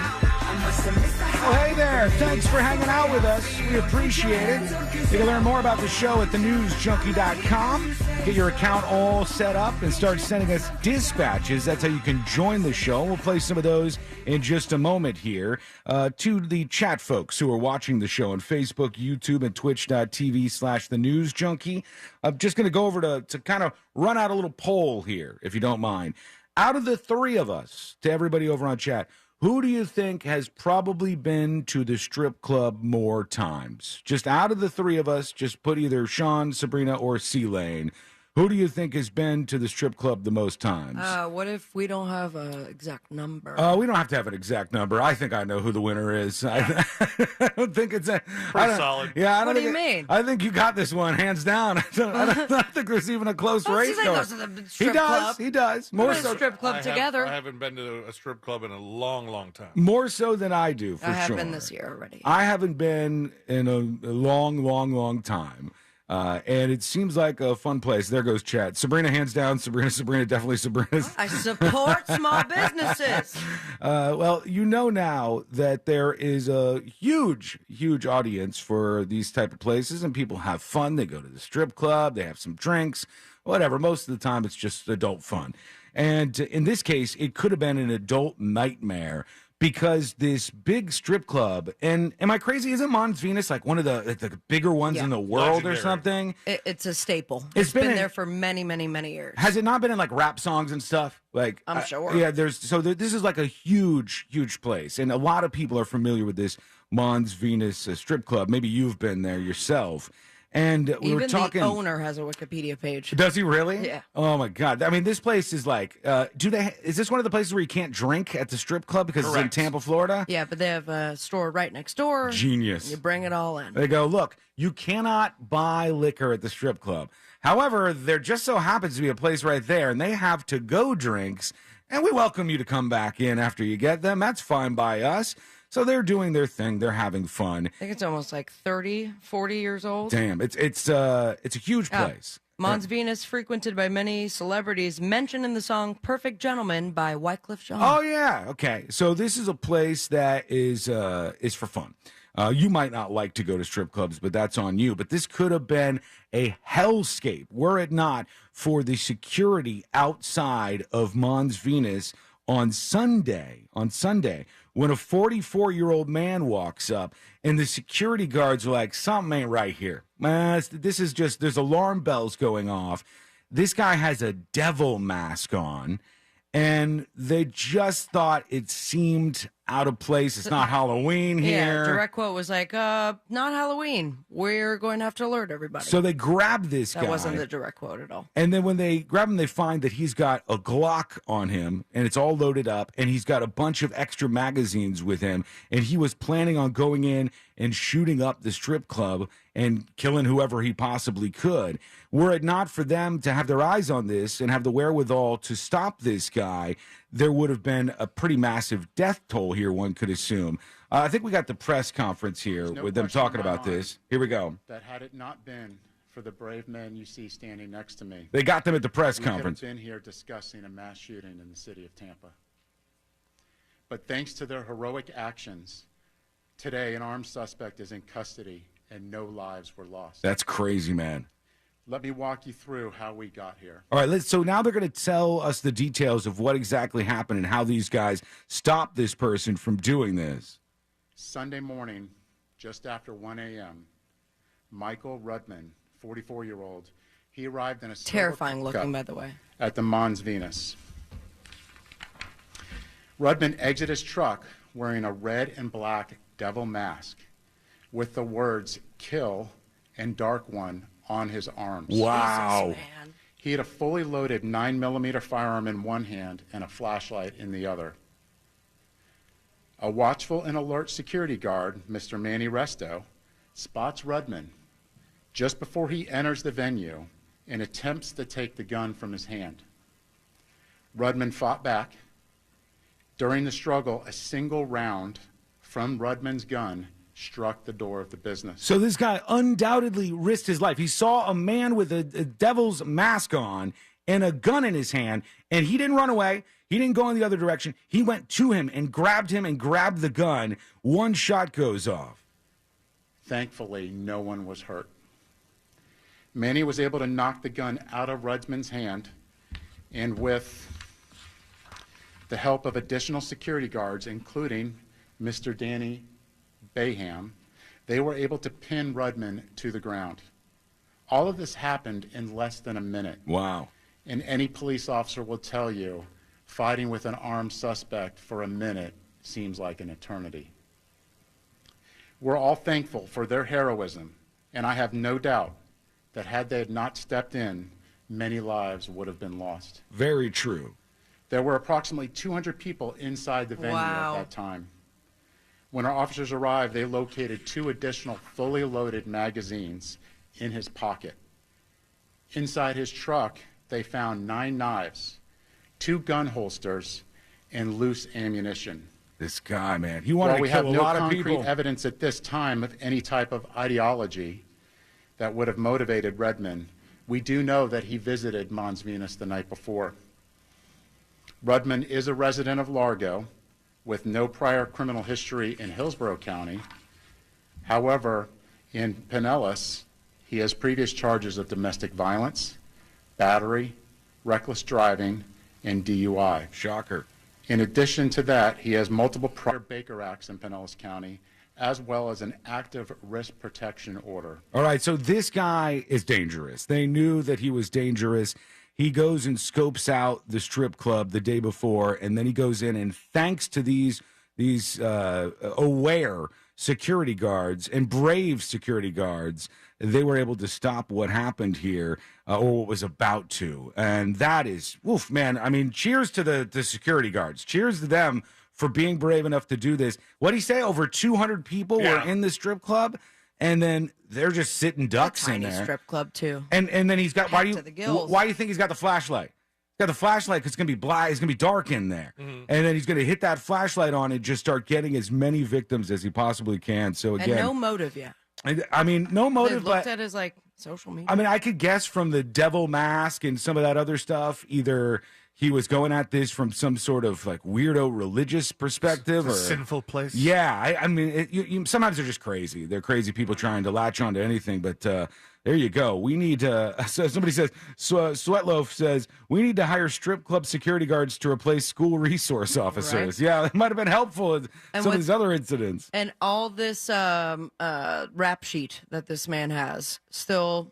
must have missed the Oh, hey there. Thanks for hanging out with us. We appreciate it. You can learn more about the show at thenewsjunkie.com. Get your account all set up and start sending us dispatches. That's how you can join the show. We'll play some of those in just a moment here. To the chat folks who are watching the show on Facebook, YouTube, and twitch.tv/thenewsjunkie. I'm just going to go over to kind of run out a little poll here, if you don't mind. Out of the three of us, to everybody over on chat, who do you think has probably been to the strip club more times? Just out of the three of us, just put either Sean, Sabrina, or C-Lane. Who do you think has been to the strip club the most times? What if we don't have an exact number? We don't have to have an exact number. I think I know who the winner is. I don't think it's a... Pretty solid. Yeah, I don't What do you think mean? I think you got this one, hands down. I don't think there's even a close race C-Lane going. goes to the strip He does. club. He does. More so, strip club together. I haven't been to a strip club in a long, long time. more so than I do, for I have sure. been this year already. I haven't been in a long, long, long time. And it seems like a fun place. There goes Chad. Sabrina, hands down. Sabrina, definitely Sabrina's. I support small businesses. Well, you know now that there is a huge, huge audience for these type of places, and people have fun. They go to the strip club. They have some drinks, whatever. Most of the time, it's just adult fun. And in this case, it could have been an adult nightmare because this big strip club, and am I crazy? Isn't Mons Venus like one of the bigger ones in the world or something? It's a staple. It's been there for many, many, many years. Has it not been in like rap songs and stuff? Like I'm sure. Yeah, this is like a huge, huge place, and a lot of people are familiar with this Mons Venus strip club. Maybe you've been there yourself. And we Even were talking. the owner has a Wikipedia page. Does he really? Yeah. Oh my God! I mean, this place is like. Is this one of the places where you can't drink at the strip club because it's in Tampa, Florida? Yeah, but they have a store right next door. Genius. You bring it all in. They go, look, you cannot buy liquor at the strip club. However, there just so happens to be a place right there, and they have to-go drinks, and we welcome you to come back in after you get them. That's fine by us. So they're doing their thing. They're having fun. I think it's almost like 30, 40 years old. Damn, it's a huge place. Mons Venus, frequented by many celebrities, mentioned in the song "Perfect Gentleman" by Wyclef Jean. Oh yeah, okay. So this is a place that is for fun. You might not like to go to strip clubs, but that's on you. But this could have been a hellscape were it not for the security outside of Mons Venus on Sunday, when a 44-year-old man walks up and the security guards are like, something ain't right here. This is just, there's alarm bells going off. This guy has a devil mask on, and they just thought it seemed out of place. It's not Halloween here. Yeah, direct quote was like, not Halloween. We're going to have to alert everybody. So they grab this guy. That wasn't the direct quote at all. And then when they grab him, they find that he's got a Glock on him, and it's all loaded up, and he's got a bunch of extra magazines with him, and he was planning on going in and shooting up the strip club and killing whoever he possibly could. Were it not for them to have their eyes on this and have the wherewithal to stop this guy, there would have been a pretty massive death toll here, one could assume. I think we got the press conference here with them talking about this. Here we go. That had it not been for the brave men you see standing next to me, They got them at the press we conference. could have been here discussing a mass shooting in the city of Tampa. But thanks to their heroic actions, today an armed suspect is in custody and no lives were lost. That's crazy, man. Let me walk you through how we got here. All right, so now they're going to tell us the details of what exactly happened and how these guys stopped this person from doing this. Sunday morning, just after 1 a.m., Michael Rudman, 44-year-old, he arrived in a Terrifying looking, by the way. At the Mons Venus. Rudman exited his truck wearing a red and black devil mask with the words "Kill" and "Dark One" on his arms. Wow. Jesus, man. He had a fully loaded 9mm firearm in one hand and a flashlight in the other. A watchful and alert security guard, Mr. Manny Resto, spots Rudman just before he enters the venue and attempts to take the gun from his hand. Rudman fought back. During the struggle, a single round from Rudman's gun struck the door of the business. So this guy undoubtedly risked his life. He saw a man with a devil's mask on and a gun in his hand, and he didn't run away. He didn't go in the other direction. He went to him and grabbed the gun. One shot goes off. Thankfully, no one was hurt. Manny was able to knock the gun out of Rudman's hand, and with the help of additional security guards, including Mr. Danny Baham, they were able to pin Rudman to the ground. All of this happened in less than a minute. Wow. And any police officer will tell you, fighting with an armed suspect for a minute seems like an eternity. We're all thankful for their heroism, and I have no doubt that had they not stepped in, many lives would have been lost. Very true. There were approximately 200 people inside the venue at that time. When our officers arrived, they located 2 additional fully loaded magazines in his pocket. Inside his truck, they found 9 knives, 2 gun holsters, and loose ammunition. This guy, man, he wanted While to kill a lot of we have no people. concrete evidence at this time of any type of ideology that would have motivated Rudman, we do know that he visited Mons Venus the night before. Rudman is a resident of Largo with no prior criminal history in Hillsborough County. However, in Pinellas, he has previous charges of domestic violence, battery, reckless driving, and DUI. Shocker. In addition to that, he has multiple prior Baker Acts in Pinellas County, as well as an active risk protection order. All right, so this guy is dangerous. They knew that he was dangerous. He goes and scopes out the strip club the day before, and then he goes in and thanks to these aware security guards and brave security guards, they were able to stop what happened here or what was about to. And that is, woof, man. I mean, cheers to the security guards. Cheers to them for being brave enough to do this. What did he say? Over 200 people were in the strip club, and then they're just sitting ducks in there. Strip club too. And then he's got. Why do to the gills. you think he's got the flashlight? He's got the flashlight because it's gonna be black. It's gonna be dark in there, and then he's gonna hit that flashlight on and just start getting as many victims as he possibly can. So again, And no motive yet. I mean, no motive. They looked but at as like social media. I mean, I could guess from the devil mask and some of that other stuff. Either he was going at this from some sort of like weirdo religious perspective or sinful place. Yeah, I mean, sometimes they're just crazy. They're crazy people trying to latch on to anything. But there you go. We need so somebody says, Sweatloaf says, we need to hire strip club security guards to replace school resource officers. Right. Yeah, that might have been helpful in some of these other incidents. And all this rap sheet that this man has still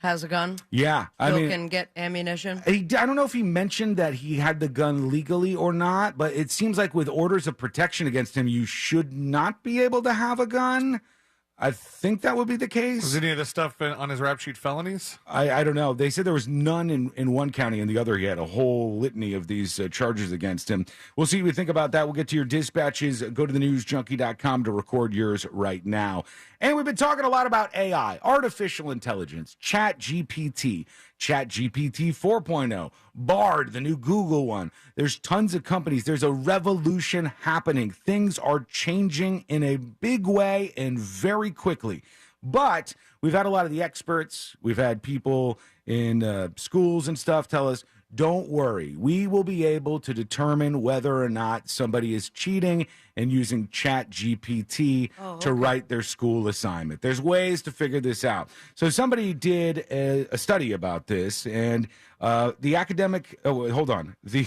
has a gun. Yeah, I mean, can get ammunition. I don't know if he mentioned that he had the gun legally or not, but it seems like with orders of protection against him, you should not be able to have a gun. I think that would be the case. Was any of this stuff on his rap sheet felonies? I don't know. They said there was none in one county, and the other he had a whole litany of these charges against him. We'll see what we think about that. We'll get to your dispatches. Go to thenewsjunkie.com to record yours right now. And we've been talking a lot about AI, artificial intelligence, ChatGPT 4.0, Bard, the new Google one. There's tons of companies. There's a revolution happening. Things are changing in a big way and very quickly. But we've had a lot of the experts. We've had people in schools and stuff tell us, don't worry. We will be able to determine whether or not somebody is cheating and using ChatGPT to write their school assignment. There's ways to figure this out. So somebody did a study about this, and the academic hold on. The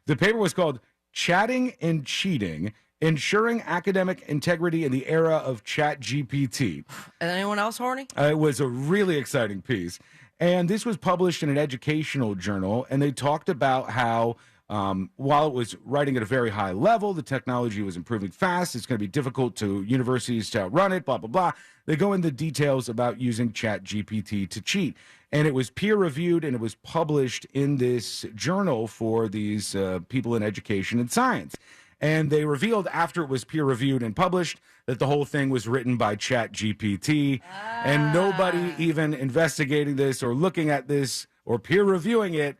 paper was called Chatting and Cheating: Ensuring Academic Integrity in the Era of ChatGPT. And anyone else horny? It was a really exciting piece. And this was published in an educational journal, and they talked about how while it was writing at a very high level, the technology was improving fast. It's going to be difficult to universities to outrun it, blah, blah, blah. They go into details about using ChatGPT to cheat. And it was peer-reviewed, and it was published in this journal for these people in education and science. And they revealed after it was peer-reviewed and published that the whole thing was written by ChatGPT, and nobody even investigating this or looking at this or peer-reviewing it,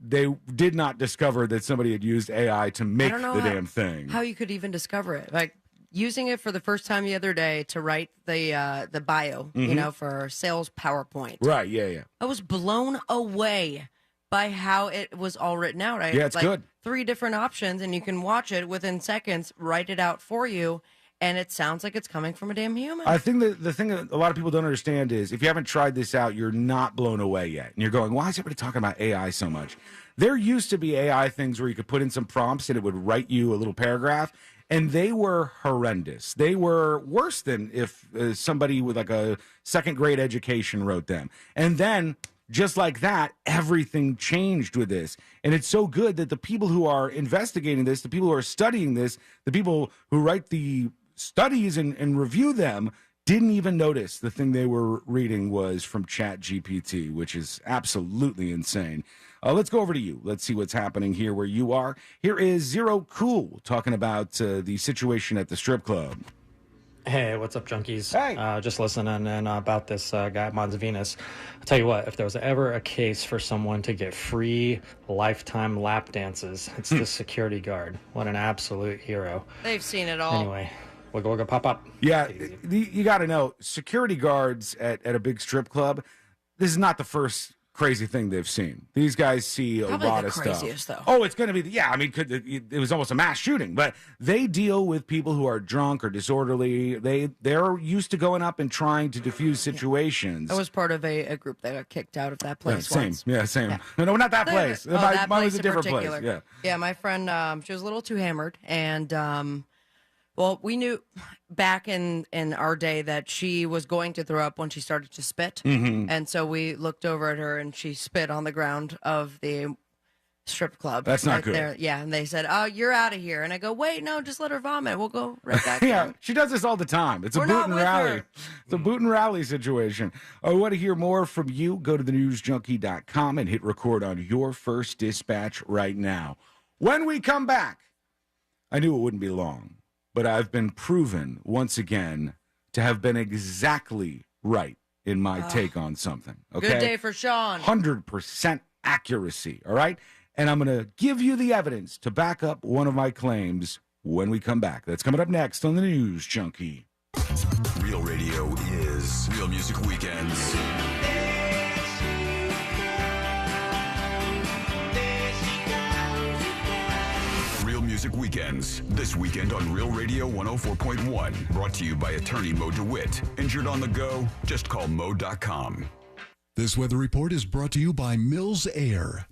they did not discover that somebody had used AI to make the damn thing. How you could even discover it. Like, using it for the first time the other day to write the bio, you know, for sales PowerPoint. Right, yeah. I was blown away by how it was all written out. Yeah, it's good. 3 different options, and you can watch it within seconds, write it out for you, and it sounds like it's coming from a damn human. I think the thing that a lot of people don't understand is if you haven't tried this out, you're not blown away yet. And you're going, why is everybody talking about AI so much? There used to be AI things where you could put in some prompts and it would write you a little paragraph, and they were horrendous. They were worse than if somebody with like a second-grade education wrote them. And then just like that, everything changed with this. And it's so good that the people who are investigating this, the people who are studying this, the people who write the studies and review them didn't even notice the thing they were reading was from ChatGPT, which is absolutely insane. Let's go over to you. Let's see what's happening here where you are. Here is Zero Cool talking about the situation at the strip club. Hey, what's up, junkies? Hey. Just listening and about this guy, Mons Venus. I'll tell you what, if there was ever a case for someone to get free lifetime lap dances, it's this security guard. What an absolute hero. They've seen it all. Anyway, we'll go pop up. Yeah, you got to know, security guards at a big strip club, this is not the first crazy thing they've seen. These guys see a lot of stuff. Craziest, though. Oh, it's going to be, I mean, it was almost a mass shooting, but they deal with people who are drunk or disorderly. They're used to going up and trying to diffuse situations. I was part of a group that got kicked out of that place once. Same. No, not that place. That mine place was a in different particular. place. Yeah, my friend, she was a little too hammered, and well, we knew back in our day that she was going to throw up when she started to spit. And so we looked over at her and she spit on the ground of the strip club. That's not right good. there. Yeah, and they said, "Oh, you're out of here." And I go, "Wait, no, just let her vomit. We'll go right back." Yeah, she does this all the time. It's a boot and rally. It's a boot and rally situation. I want to hear more from you. Go to thenewsjunkie.com and hit record on your first dispatch right now. When we come back, I knew it wouldn't be long, but I've been proven once again to have been exactly right in my take on something. Okay? Good day for Sean. 100% accuracy, all right? And I'm going to give you the evidence to back up one of my claims when we come back. That's coming up next on the News Junkie. Real radio is Real Music Weekends. Music Weekends. This weekend on Real Radio 104.1. Brought to you by attorney Mo DeWitt. Injured on the go? Just call Mo.com. This weather report is brought to you by Mills Air.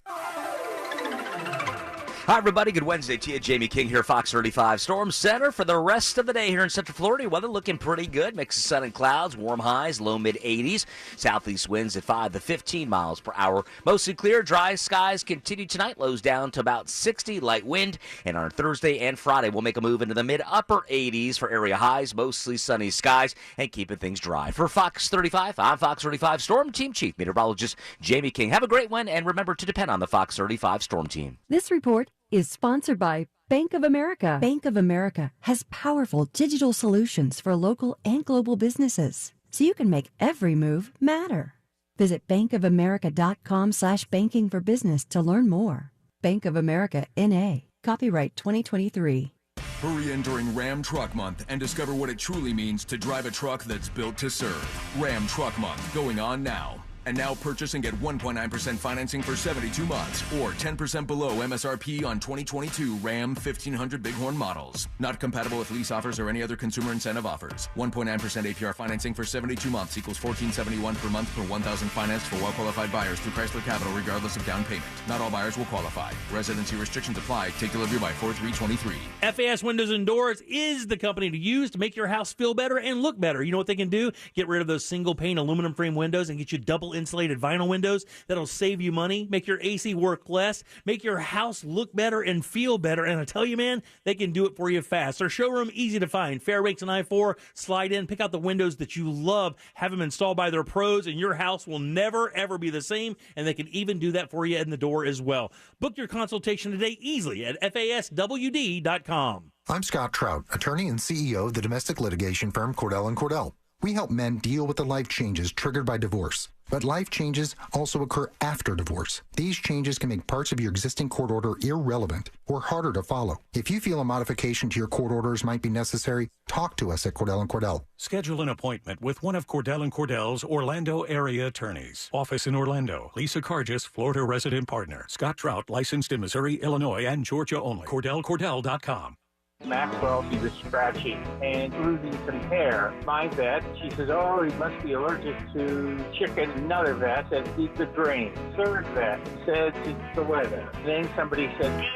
Hi, everybody. Good Wednesday to you. Jamie King here, Fox 35 Storm Center. For the rest of the day here in Central Florida, weather looking pretty good. Mix of sun and clouds, warm highs, low mid-80s. Southeast winds at 5 to 15 miles per hour. Mostly clear, dry skies continue tonight. Lows down to about 60, light wind. And on Thursday and Friday, we'll make a move into the mid-upper 80s for area highs. Mostly sunny skies and keeping things dry. For Fox 35, I'm Fox 35 Storm Team Chief Meteorologist Jamie King. Have a great one, and remember to depend on the Fox 35 Storm Team. This report is sponsored by Bank of America. Bank of America has powerful digital solutions for local and global businesses, so you can make every move matter. Visit bankofamerica.com/banking for business to learn more. Bank of America, N.A. Copyright 2023. Hurry in during Ram Truck Month and discover what it truly means to drive a truck that's built to serve. Ram Truck Month going on now. And now purchase and get 1.9% financing for 72 months or 10% below MSRP on 2022 Ram 1500 Bighorn models. Not compatible with lease offers or any other consumer incentive offers. 1.9% APR financing for 72 months equals $14.71 per month per 1,000 financed for well-qualified buyers through Chrysler Capital regardless of down payment. Not all buyers will qualify. Residency restrictions apply. Take delivery by 4/3/23. FAS Windows and Doors is the company to use to make your house feel better and look better. You know what they can do? Get rid of those single-pane aluminum frame windows and get you double insulated vinyl windows. That'll save you money, make your AC work less, make your house look better and feel better. And I tell you, man, they can do it for you fast. Their showroom, easy to find. Fairbanks and I-4, slide in, pick out the windows that you love, have them installed by their pros, and your house will never, ever be the same. And they can even do that for you in the door as well. Book your consultation today easily at faswd.com. I'm Scott Trout, attorney and CEO of the domestic litigation firm Cordell & Cordell. We help men deal with the life changes triggered by divorce. But life changes also occur after divorce. These changes can make parts of your existing court order irrelevant or harder to follow. If you feel a modification to your court orders might be necessary, talk to us at Cordell & Cordell. Schedule an appointment with one of Cordell & Cordell's Orlando area attorneys. Office in Orlando. Lisa Cargis, Florida resident partner. Scott Trout, licensed in Missouri, Illinois, and Georgia only. CordellCordell.com. Maxwell, she was scratching and losing some hair. My vet, she says, oh, he must be allergic to chicken. Another vet said, eat the drain. Third vet said, it's the weather. Then somebody said, DINOVITE.com.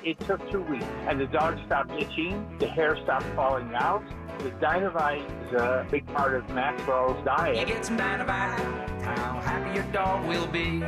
It took 2 weeks, and the dog stopped itching, the hair stopped falling out. The Dinovite is a big part of Maxwell's diet. You get some Dinovite, how happy your dog will be.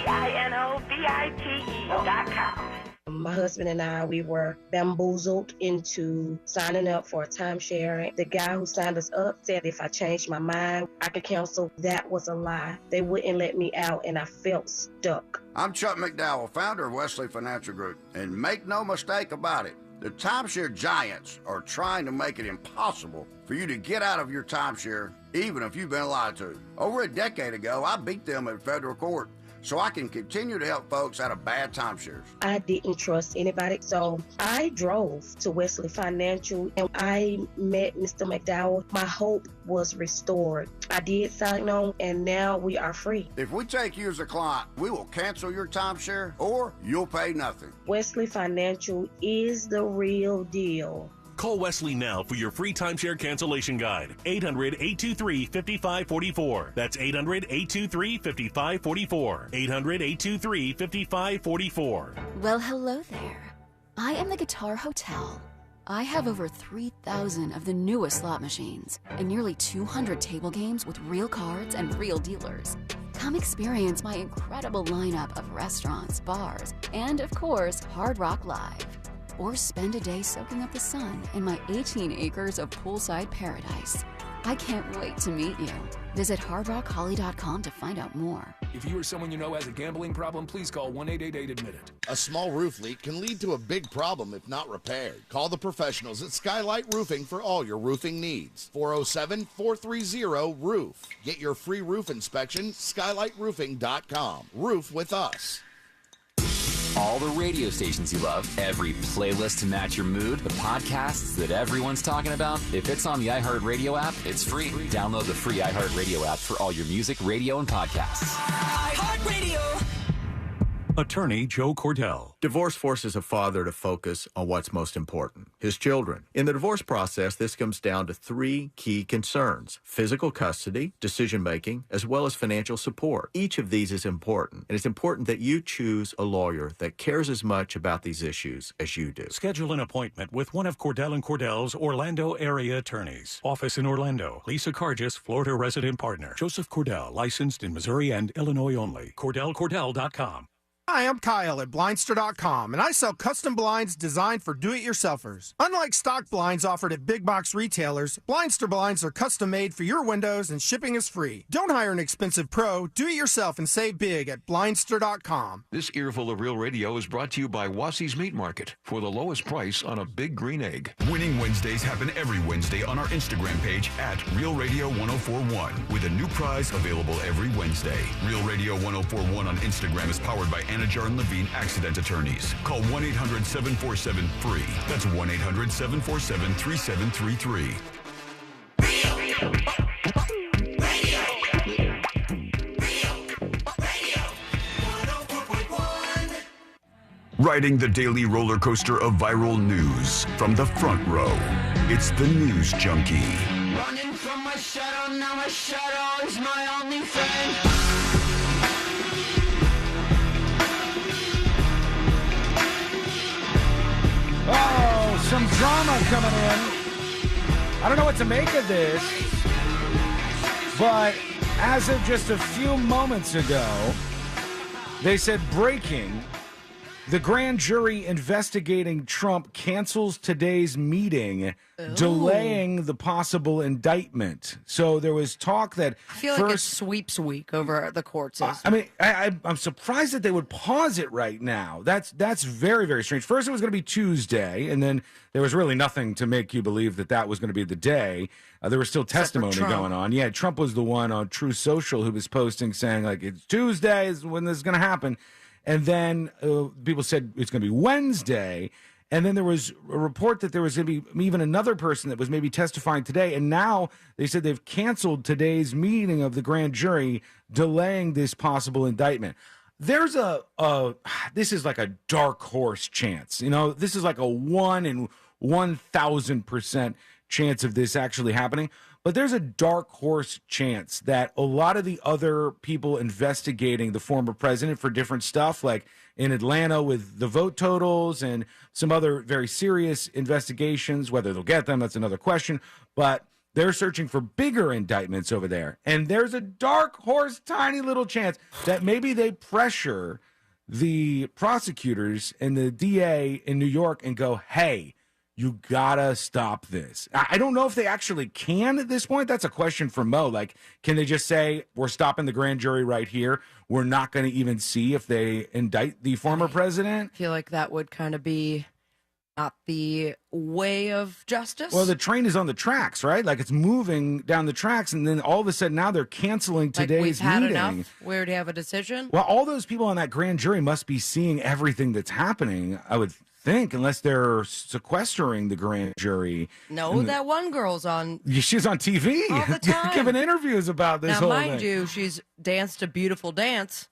DINOVITE.com. My husband and I, we were bamboozled into signing up for a timeshare. The guy who signed us up said if I changed my mind, I could cancel. That was a lie. They wouldn't let me out, and I felt stuck. I'm Chuck McDowell, founder of Wesley Financial Group, and make no mistake about it, the timeshare giants are trying to make it impossible for you to get out of your timeshare, even if you've been lied to. Over a decade ago, I beat them in federal court, so I can continue to help folks out of bad timeshares. I didn't trust anybody, so I drove to Wesley Financial and I met Mr. McDowell. My hope was restored. I did sign on, and now we are free. If we take you as a client, we will cancel your timeshare or you'll pay nothing. Wesley Financial is the real deal. Call Wesley now for your free timeshare cancellation guide. 800-823-5544. That's 800-823-5544. 800-823-5544. Well, hello there. I am the Guitar Hotel. I have over 3,000 of the newest slot machines and nearly 200 table games with real cards and real dealers. Come experience my incredible lineup of restaurants, bars, and of course, Hard Rock Live. Or spend a day soaking up the sun in my 18 acres of poolside paradise. I can't wait to meet you. Visit hardrockholly.com to find out more. If you or someone you know has a gambling problem, please call 1-888-ADMIT-IT. A small roof leak can lead to a big problem if not repaired. Call the professionals at Skylight Roofing for all your roofing needs. 407-430-ROOF. Get your free roof inspection, skylightroofing.com. Roof with us. All the radio stations you love, every playlist to match your mood, the podcasts that everyone's talking about. If it's on the iHeartRadio app, it's free. Download the free iHeartRadio app for all your music, radio, and podcasts. iHeartRadio. Attorney Joe Cordell. Divorce forces a father to focus on what's most important, his children. In the divorce process, this comes down to three key concerns: physical custody, decision-making, as well as financial support. Each of these is important, and it's important that you choose a lawyer that cares as much about these issues as you do. Schedule an appointment with one of Cordell & Cordell's Orlando area attorneys. Office in Orlando. Lisa Cargis, Florida resident partner. Joseph Cordell, licensed in Missouri and Illinois only. CordellCordell.com. Hi, I'm Kyle at Blindster.com, and I sell custom blinds designed for do-it-yourselfers. Unlike stock blinds offered at big box retailers, Blindster blinds are custom made for your windows and shipping is free. Don't hire an expensive pro. Do it yourself and save big at Blindster.com. This earful of Real Radio is brought to you by Wassey's Meat Market for the lowest price on a big green egg. Winning Wednesdays happen every Wednesday on our Instagram page at Real Radio 1041 with a new prize available every Wednesday. Real Radio 1041 on Instagram is powered by Anajar and Levine Accident Attorneys. Call 1-800-747-FREE. That's 1-800-747-3733. Riding the daily roller coaster of viral news from the front row, it's the News Junkie. Running from my shadow, now my shadow is my only friend. Oh, some drama coming in. I don't know what to make of this, but as of just a few moments ago, they said breaking. The grand jury investigating Trump cancels today's meeting, delaying the possible indictment. So there was talk that I feel like it's sweeps week over the court system. I mean, I'm surprised that they would pause it right now. That's very, very strange. First, it was going to be Tuesday, and then there was really nothing to make you believe that was going to be the day. There was still testimony going on. Yeah, Trump was the one on True Social who was posting saying, like, it's Tuesday is when this is going to happen. And then people said it's going to be Wednesday. And then there was a report that there was going to be even another person that was maybe testifying today. And now they said they've canceled today's meeting of the grand jury, delaying this possible indictment. There's this is like a dark horse chance. You know, this is like a 1 in 1,000% chance of this actually happening. But there's a dark horse chance that a lot of the other people investigating the former president for different stuff, like in Atlanta with the vote totals and some other very serious investigations, whether they'll get them, that's another question. But they're searching for bigger indictments over there. And there's a dark horse, tiny little chance that maybe they pressure the prosecutors and the DA in New York and go, hey, you gotta stop this. I don't know if they actually can at this point. That's a question for Mo. Like, can they just say, we're stopping the grand jury right here? We're not going to even see if they indict the former president? I feel like that would kind of be not the way of justice. Well, the train is on the tracks, right? Like, it's moving down the tracks, and then all of a sudden now they're canceling today's we've had meeting. enough? We already have a decision? Well, all those people on that grand jury must be seeing everything that's happening, I would think, unless they're sequestering the grand jury. No, that one girl's on. She's on TV all the time, giving interviews about this whole thing. Now, mind you, she's danced a beautiful dance.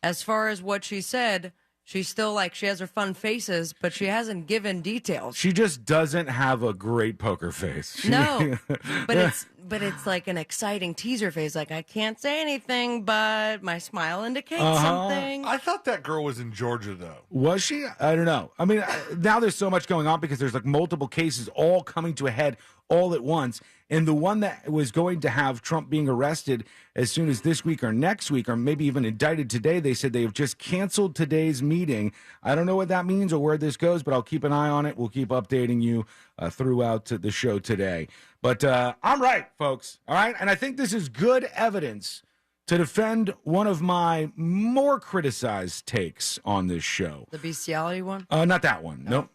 As far as what she said, she's still like, she has her fun faces, but she hasn't given details. She just doesn't have a great poker face. No, but it's like an exciting teaser face. Like, I can't say anything, but my smile indicates something. I thought that girl was in Georgia, though. Was she? I don't know. I mean, now there's so much going on because there's like multiple cases all coming to a head all at once. And the one that was going to have Trump being arrested as soon as this week or next week, or maybe even indicted today, they said they have just canceled today's meeting. I don't know what that means or where this goes, but I'll keep an eye on it. We'll keep updating you throughout the show today. But I'm right, folks. All right. And I think this is good evidence to defend one of my more criticized takes on this show. The bestiality one? Not that one. No.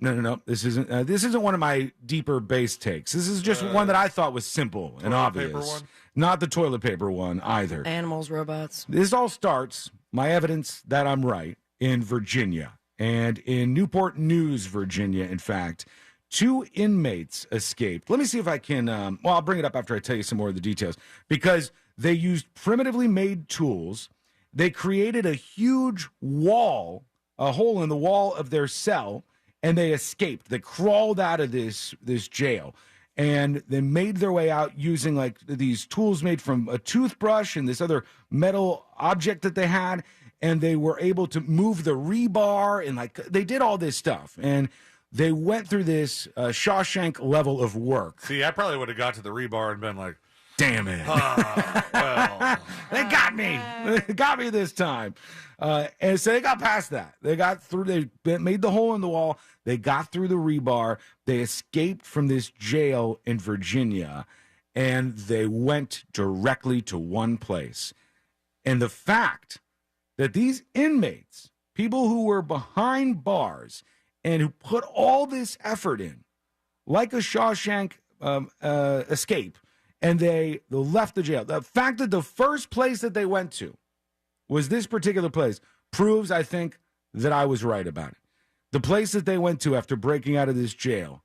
This isn't one of my deeper base takes. This is just one that I thought was simple and obvious. Paper one? Not the toilet paper one either. Animals, robots. This all starts, my evidence that I'm right, in Virginia. And in Newport News, Virginia, in fact, 2 inmates escaped. Let me see if I can, I'll bring it up after I tell you some more of the details. Because they used primitively made tools they created a huge wall, a hole in the wall of their cell, and they escaped. They crawled out of this jail, and they made their way out using like these tools made from a toothbrush and this other metal object that they had, and they were able to move the rebar, and like they did all this stuff, and they went through this Shawshank level of work. See, I probably would have got to the rebar and been like, damn it. Well. They got me. They got me this time. And so they got past that. They got through. They made the hole in the wall. They got through the rebar. They escaped from this jail in Virginia, and they went directly to one place. And the fact that these inmates, people who were behind bars and who put all this effort in, like a Shawshank escape, and they left the jail. The fact that the first place that they went to was this particular place proves, I think, that I was right about it. The place that they went to after breaking out of this jail,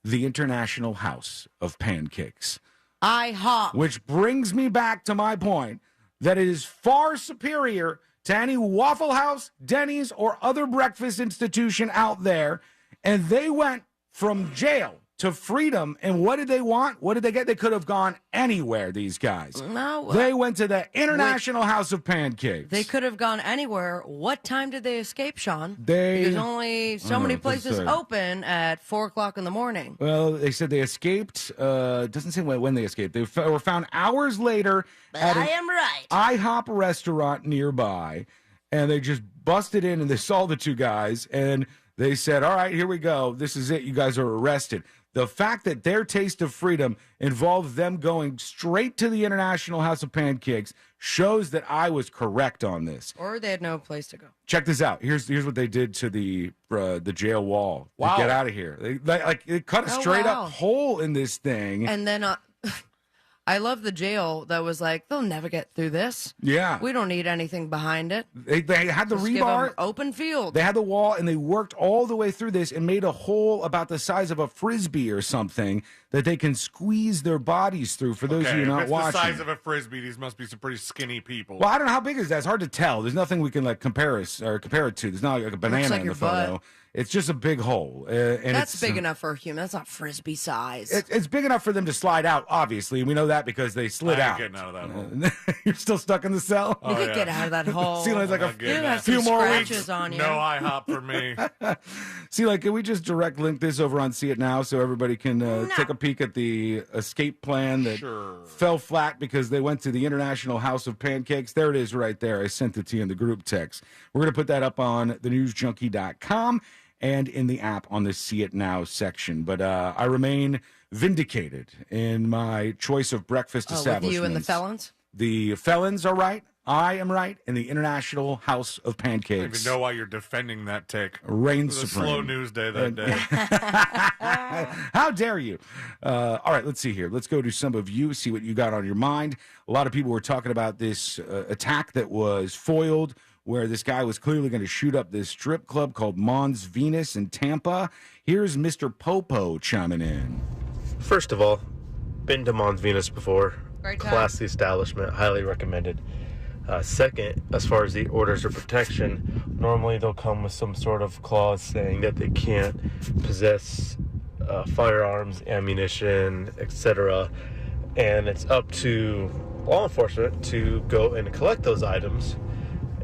the International House of Pancakes. IHOP. Which brings me back to my point that it is far superior to any Waffle House, Denny's, or other breakfast institution out there. And they went from jail to freedom. And what did they want? What did they get? They could have gone anywhere, these guys. No. They went to the International House of Pancakes. They could have gone anywhere. What time did they escape, Sean? There's only so many places open at 4 o'clock in the morning. Well, they said they escaped. It doesn't say when they escaped. They were found hours later at I am right. IHOP restaurant nearby, and they just busted in and they saw the two guys, and they said, all right, here we go. This is it. You guys are arrested. The fact that their taste of freedom involved them going straight to the International House of Pancakes shows that I was correct on this. Or they had no place to go. Check this out. Here's what they did to the jail wall. Wow. To get out of here. They cut a straight up hole in this thing. And then I love the jail that was like, they'll never get through this. Yeah. We don't need anything behind it. They had the Just give 'em rebar. open field. They had the wall, and they worked all the way through this and made a hole about the size of a Frisbee or something that they can squeeze their bodies through, for those of you if not it's watching. the size of a Frisbee, these must be some pretty skinny people. Well, I don't know how big is that. It's hard to tell. There's nothing we can like compare it to. There's not like a banana like in your the photo. butt. It's just a big hole. And That's it's big enough for a human. That's not Frisbee size. It's big enough for them to slide out, obviously. We know that because they slid I ain't out. getting out of that hole. You're still stuck in the cell? You could get out of that hole. See, like a You have few some more scratches weeks. on you. No IHOP for me. See, like, can we just direct link this over on See It Now so everybody can take a peek at the escape plan that fell flat because they went to the International House of Pancakes? There it is right there. I sent it to you in the group text. We're going to put that up on thenewsjunkie.com and in the app on the See It Now section. But I remain vindicated in my choice of breakfast establishments. With you and the felons? The felons are right. I am right. And the International House of Pancakes. I don't even know why you're defending that take. Reigns It was supreme. a slow news day that day. How dare you? All right, let's see here. Let's go to some of you, see what you got on your mind. A lot of people were talking about this attack that was foiled, where this guy was clearly going to shoot up this strip club called Mons Venus in Tampa. Here's Mr. Popo chiming in. First of all, been to Mons Venus before. Great time. Classy establishment, highly recommended. Second, as far as the orders of protection, normally they'll come with some sort of clause saying that they can't possess firearms, ammunition, etc. And it's up to law enforcement to go and collect those items.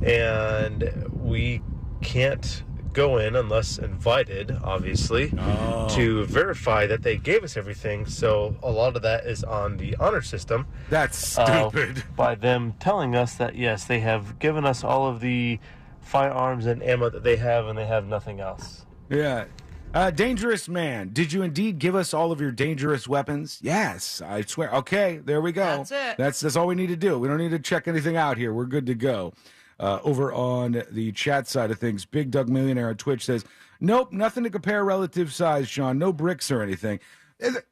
And we can't go in unless invited, obviously, to verify that they gave us everything. So a lot of that is on the honor system. That's stupid. By them telling us that, yes, they have given us all of the firearms and ammo that they have, and they have nothing else. Yeah. Dangerous man, did you indeed give us all of your dangerous weapons? Yes, I swear. Okay, there we go. That's it. That's all we need to do. We don't need to check anything out here. We're good to go. Over on the chat side of things, Big Doug Millionaire on Twitch says, nope, nothing to compare relative size, Sean. No bricks or anything.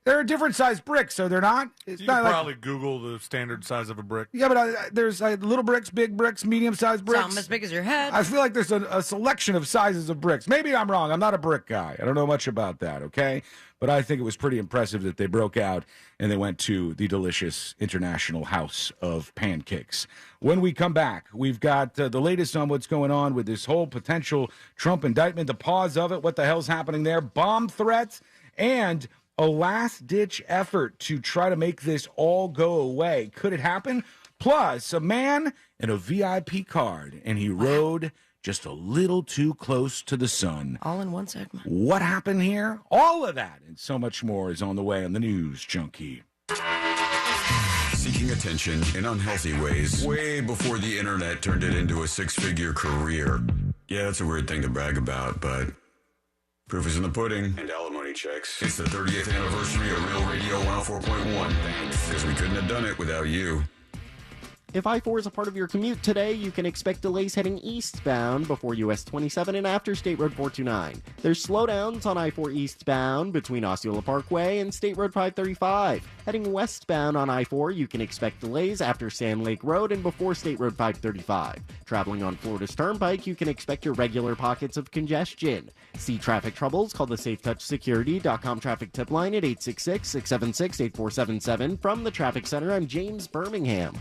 They're a different size brick, so they're not. It's You not could like, probably Google the standard size of a brick. yeah, but there's little bricks, big bricks, medium-sized bricks. Some as big as your head. I feel like there's a selection of sizes of bricks. Maybe I'm wrong. I'm not a brick guy. I don't know much about that, okay? But I think it was pretty impressive that they broke out and they went to the delicious International House of Pancakes. When we come back, we've got the latest on what's going on with this whole potential Trump indictment, the pause of it, what the hell's happening there, bomb threats, and a last-ditch effort to try to make this all go away. Could it happen? Plus, a man in a VIP card, and he rode just a little too close to the sun. All in one segment. What happened here? All of that and so much more is on the way on the News Junkie. Seeking attention in unhealthy ways way before the internet turned it into a six-figure career. Yeah, that's a weird thing to brag about, but proof is in the pudding. And alimony checks. It's the 30th anniversary of Real Radio 104.1. Thanks. Because we couldn't have done it without you. If I-4 is a part of your commute today, you can expect delays heading eastbound before US 27 and after State Road 429. There's slowdowns on I-4 eastbound between Osceola Parkway and State Road 535. Heading westbound on I-4, you can expect delays after Sand Lake Road and before State Road 535. Traveling on Florida's Turnpike, you can expect your regular pockets of congestion. See traffic troubles? Call the SafeTouchSecurity.com traffic tip line at 866-676-8477. From the Traffic Center, I'm James Birmingham.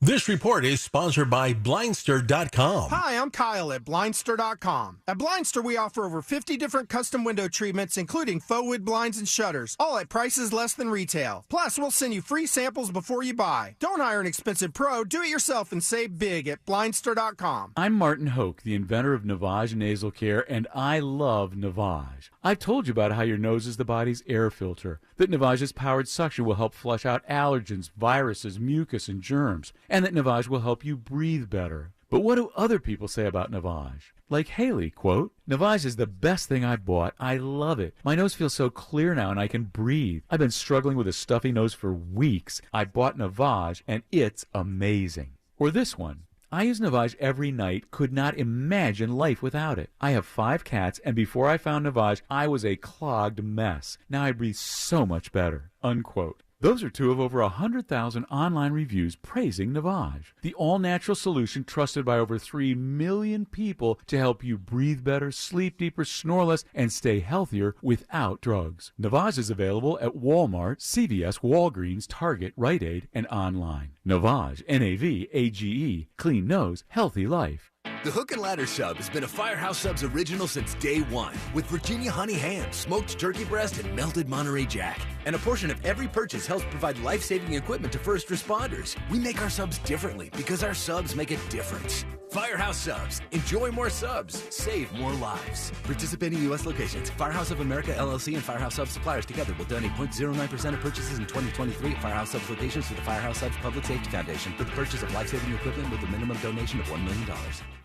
This report is sponsored by Blindster.com. Hi, I'm Kyle at Blindster.com. At Blindster, we offer over 50 different custom window treatments, including faux wood blinds and shutters, all at prices less than retail. Plus, we'll send you free samples before you buy. Don't hire an expensive pro. Do it yourself and save big at Blindster.com. I'm Martin Hoke, the inventor of Navage Nasal Care, and I love Navage. I've told you about how your nose is the body's air filter, that Navage's powered suction will help flush out allergens, viruses, mucus, and germs, and that Navage will help you breathe better. But what do other people say about Navage? Like Haley, quote, Navage is the best thing I've bought. I love it. My nose feels so clear now and I can breathe. I've been struggling with a stuffy nose for weeks. I bought Navage and it's amazing. Or this one. I use Navage every night, could not imagine life without it. I have 5 cats, and before I found Navage, I was a clogged mess. Now I breathe so much better, unquote. Those are 2 of over 100,000 online reviews praising Navage, the all-natural solution trusted by over 3 million people to help you breathe better, sleep deeper, snore less, and stay healthier without drugs. Navage is available at Walmart, CVS, Walgreens, Target, Rite Aid, and online. Navage, N-A-V-A-G-E, clean nose, healthy life. The Hook and Ladder Sub has been a Firehouse Subs original since day one, with Virginia honey ham, smoked turkey breast, and melted Monterey Jack. And a portion of every purchase helps provide life-saving equipment to first responders. We make our subs differently because our subs make a difference. Firehouse Subs. Enjoy more subs. Save more lives. Participating U.S. locations. Firehouse of America, LLC, and Firehouse Subs suppliers together will donate 0.09% of purchases in 2023 at Firehouse Subs locations to the Firehouse Subs Public Safety Foundation for the purchase of life-saving equipment with a minimum donation of $1 million.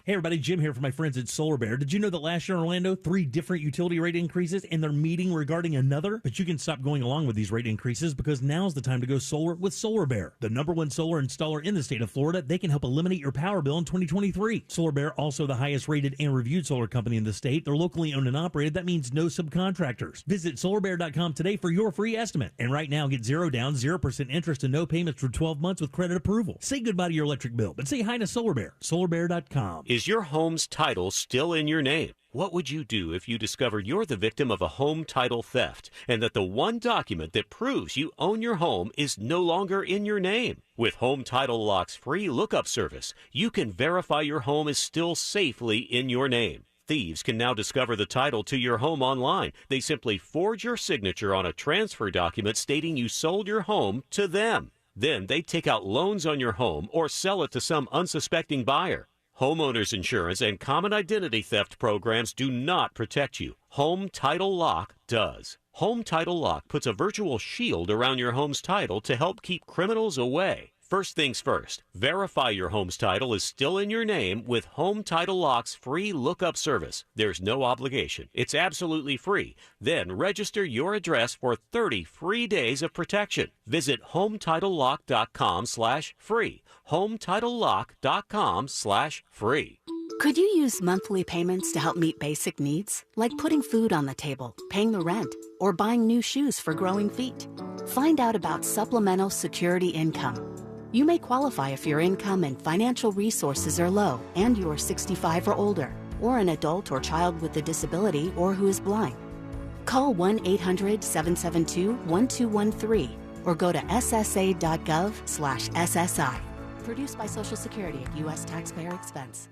Hey everybody, Jim here for my friends at Solar Bear. Did you know that last year in Orlando, 3 different utility rate increases and they're meeting regarding another? But you can stop going along with these rate increases because now's the time to go solar with Solar Bear. The #1 solar installer in the state of Florida, they can help eliminate your power bill in 2023. Solar Bear, also the highest rated and reviewed solar company in the state. They're locally owned and operated. That means no subcontractors. Visit solarbear.com today for your free estimate. And right now, get 0 down, 0% interest and no payments for 12 months with credit approval. Say goodbye to your electric bill, but say hi to Solar Bear. Solarbear.com. Is your home's title still in your name? What would you do if you discovered you're the victim of a home title theft and that the one document that proves you own your home is no longer in your name? With Home Title Lock's free lookup service, you can verify your home is still safely in your name. Thieves can now discover the title to your home online. They simply forge your signature on a transfer document stating you sold your home to them. Then they take out loans on your home or sell it to some unsuspecting buyer. Homeowners insurance and common identity theft programs do not protect you. Home Title Lock does. Home Title Lock puts a virtual shield around your home's title to help keep criminals away. First things first, verify your home's title is still in your name with Home Title Lock's free lookup service. There's no obligation. It's absolutely free. Then register your address for 30 free days of protection. Visit HometitleLock.com/free. HometitleLock.com/free. Could you use monthly payments to help meet basic needs, like putting food on the table, paying the rent, or buying new shoes for growing feet? Find out about supplemental security income. You may qualify if your income and financial resources are low and you are 65 or older, or an adult or child with a disability or who is blind. Call 1-800-772-1213 or go to ssa.gov/SSI. Produced by Social Security at U.S. taxpayer expense.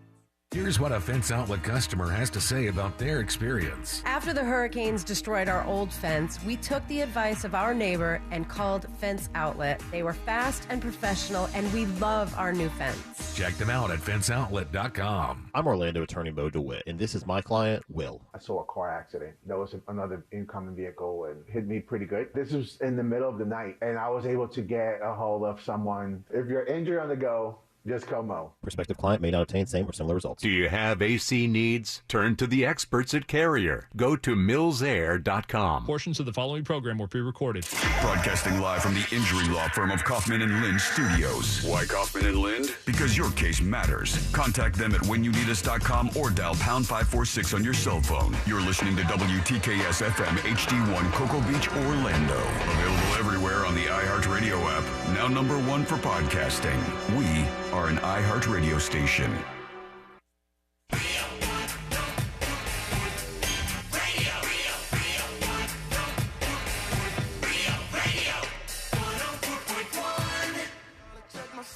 Here's what a Fence Outlet customer has to say about their experience. After the hurricanes destroyed our old fence, we took the advice of our neighbor and called Fence Outlet. They were fast and professional, and we love our new fence. Check them out at fenceoutlet.com. I'm Orlando attorney Mo DeWitt, and this is my client, Will. I saw a car accident. There was another incoming vehicle and hit me pretty good. This was in the middle of the night, and I was able to get a hold of someone. If you're injured on the go, just call Mo. Prospective client may not obtain same or similar results. Do you have AC needs? Turn to the experts at Carrier. Go to millsair.com. Portions of the following program were pre-recorded. Broadcasting live from the injury law firm of Kaufman and Lind Studios. Why Kaufman and Lind? Because your case matters. Contact them at whenyouneedus.com or dial pound 546 on your cell phone. You're listening to WTKS FM HD1 Cocoa Beach, Orlando. Available everywhere on the iHeartRadio app. Now #1 for podcasting. We are an iHeartRadio station.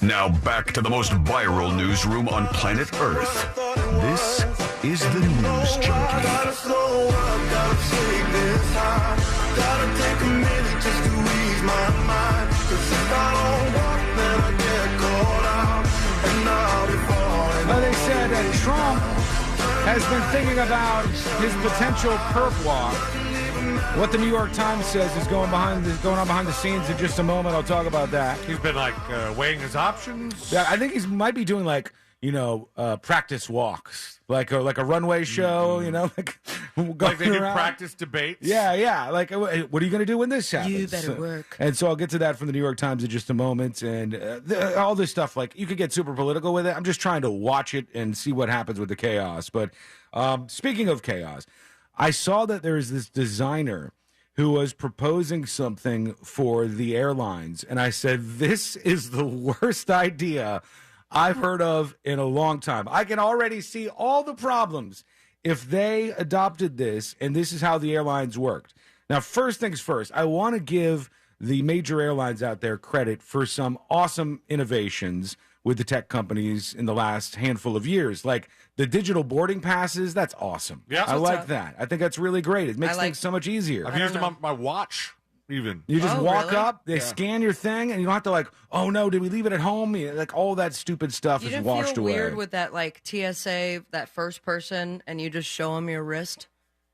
Now back to the most viral newsroom on planet Earth. This is the News Junkie. Gotta slow up, gotta take this high. Gotta take a minute just to ease my mind. 'Cause if I don't walk, then I get caught out. And I'll be falling. Well, they said that Trump has been thinking about his potential perp walk. What the New York Times says is going on behind the scenes in just a moment. I'll talk about that. He's been weighing his options. Yeah, I think he might be doing practice walks, like a runway show. Like they do practice debates. Yeah. Like, what are you going to do when this happens? You better work. And so I'll get to that from the New York Times in just a moment. And all this stuff, like, you could get super political with it. I'm just trying to watch it and see what happens with the chaos. But speaking of chaos, I saw that there is this designer who was proposing something for the airlines. And I said, this is the worst idea I've heard of in a long time. I can already see all the problems if they adopted this, and this is how the airlines worked. Now, first things first, I want to give the major airlines out there credit for some awesome innovations with the tech companies in the last handful of years. Like the digital boarding passes, that's awesome. Yeah, I like that. I think that's really great. It makes things so much easier. I've used them on my watch. Even you just walk up, they scan your thing, and you don't have to oh no, did we leave it at home? Like all that stupid stuff is washed away. You didn't feel weird with that TSA, that first person, and you just show them your wrist?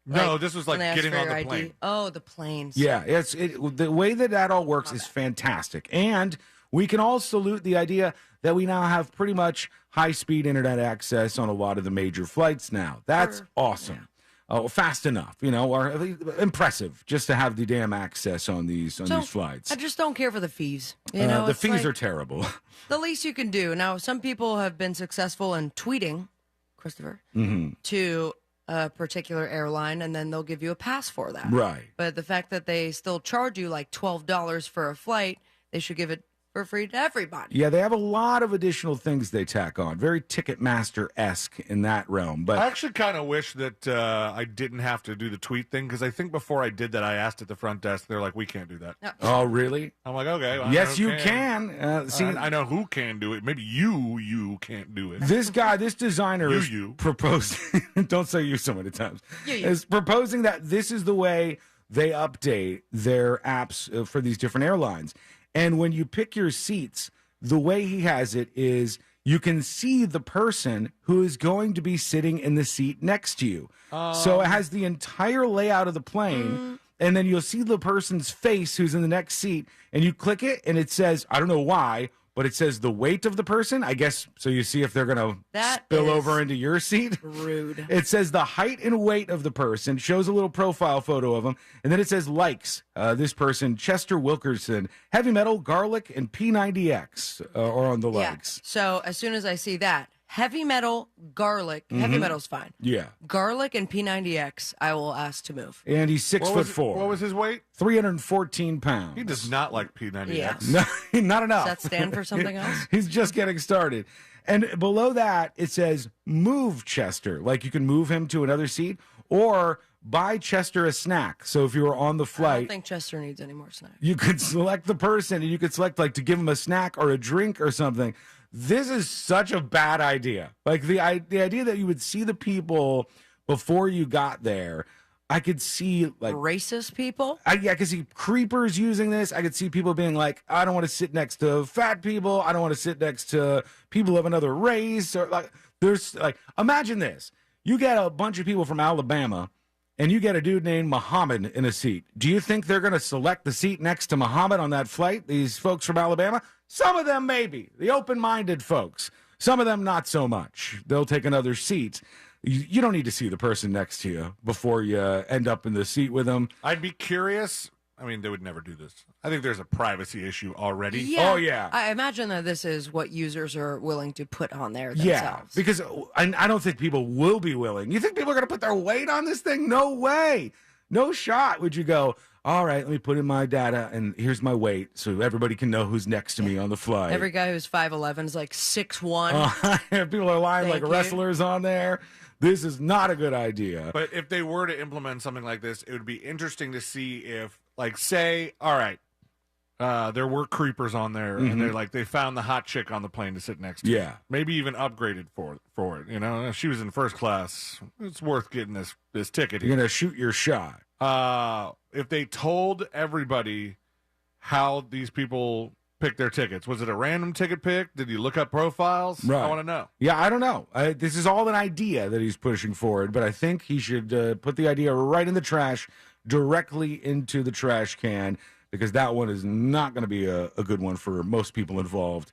No, this was getting on the plane. Oh, the planes. Yeah, the way that all works is fantastic, and we can all salute the idea that we now have pretty much high-speed internet access on a lot of the major flights now. That's awesome. Yeah. Oh, fast enough, or impressive just to have the damn access on these flights. I just don't care for the fees. The fees are terrible. The least you can do. Now, some people have been successful in tweeting, Christopher, to a particular airline, and then they'll give you a pass for that. Right. But the fact that they still charge you $12 for a flight, they should give it for free to everybody. Yeah, they have a lot of additional things they tack on. Very Ticketmaster-esque in that realm. But I actually kind of wish that I didn't have to do the tweet thing, because I think before I did that, I asked at the front desk. They're like, we can't do that. No. Oh, really? I'm like, okay. Well, yes, you can. See, I know who can do it. Maybe you can't do it. This guy, this designer is proposing, don't say you so many times, is proposing that this is the way they update their apps for these different airlines. And when you pick your seats, the way he has it is you can see the person who is going to be sitting in the seat next to you. So it has the entire layout of the plane, and then you'll see the person's face who's in the next seat, and you click it, and it says, I don't know why, but it says the weight of the person, I guess, so you see if they're going to spill over into your seat. Rude. It says the height and weight of the person, shows a little profile photo of them, and then it says likes. This person, Chester Wilkerson, heavy metal, garlic, and P90X are on the likes. So as soon as I see that, Heavy metal, garlic. Heavy metal's fine. Yeah. Garlic and P90X, I will ask to move. And he's 6'4". What was his weight? 314 pounds. He does not like P90X. Yeah. No, not enough. Does that stand for something else? He's just getting started. And below that, it says move Chester. Like you can move him to another seat or buy Chester a snack. So if you were on the I flight, don't think Chester needs any more snacks. you could select the person and you could select like to give him a snack or a drink or something. This is such a bad idea. Like the idea that you would see the people before you got there. I could see like racist people. I could see creepers using this. I could see people being like, I don't want to sit next to fat people. I don't want to sit next to people of another race. Or like, there's like, imagine this. You get a bunch of people from Alabama and you get a dude named Muhammad in a seat. Do you think they're going to select the seat next to Muhammad on that flight? These folks from Alabama? Some of them maybe. The open-minded folks. Some of them not so much. They'll take another seat. You don't need to see the person next to you before you end up in the seat with them. I'd be curious. I mean, they would never do this. I think there's a privacy issue already. Yeah. Oh, yeah. I imagine that this is what users are willing to put on there themselves. Yeah, because I don't think people will be willing. You think people are going to put their weight on this thing? No way. No shot would you go, all right, let me put in my data, and here's my weight so everybody can know who's next to me on the flight. Every guy who's 5'11" is like 6'1". People are lying Thank like you. wrestlers on there. This is not a good idea. But if they were to implement something like this, it would be interesting to see if, like, say, all right, there were creepers on there, and they're like, they found the hot chick on the plane to sit next to. Yeah. Maybe even upgraded for it. You know, if she was in first class, it's worth getting this ticket. You're going to shoot your shot. If they told everybody how these people pick their tickets, was it a random ticket pick? Did you look up profiles? Right. I want to know. Yeah, I don't know. This is all an idea that he's pushing forward, but I think he should put the idea right in the trash, directly into the trash can, because that one is not going to be a good one for most people involved.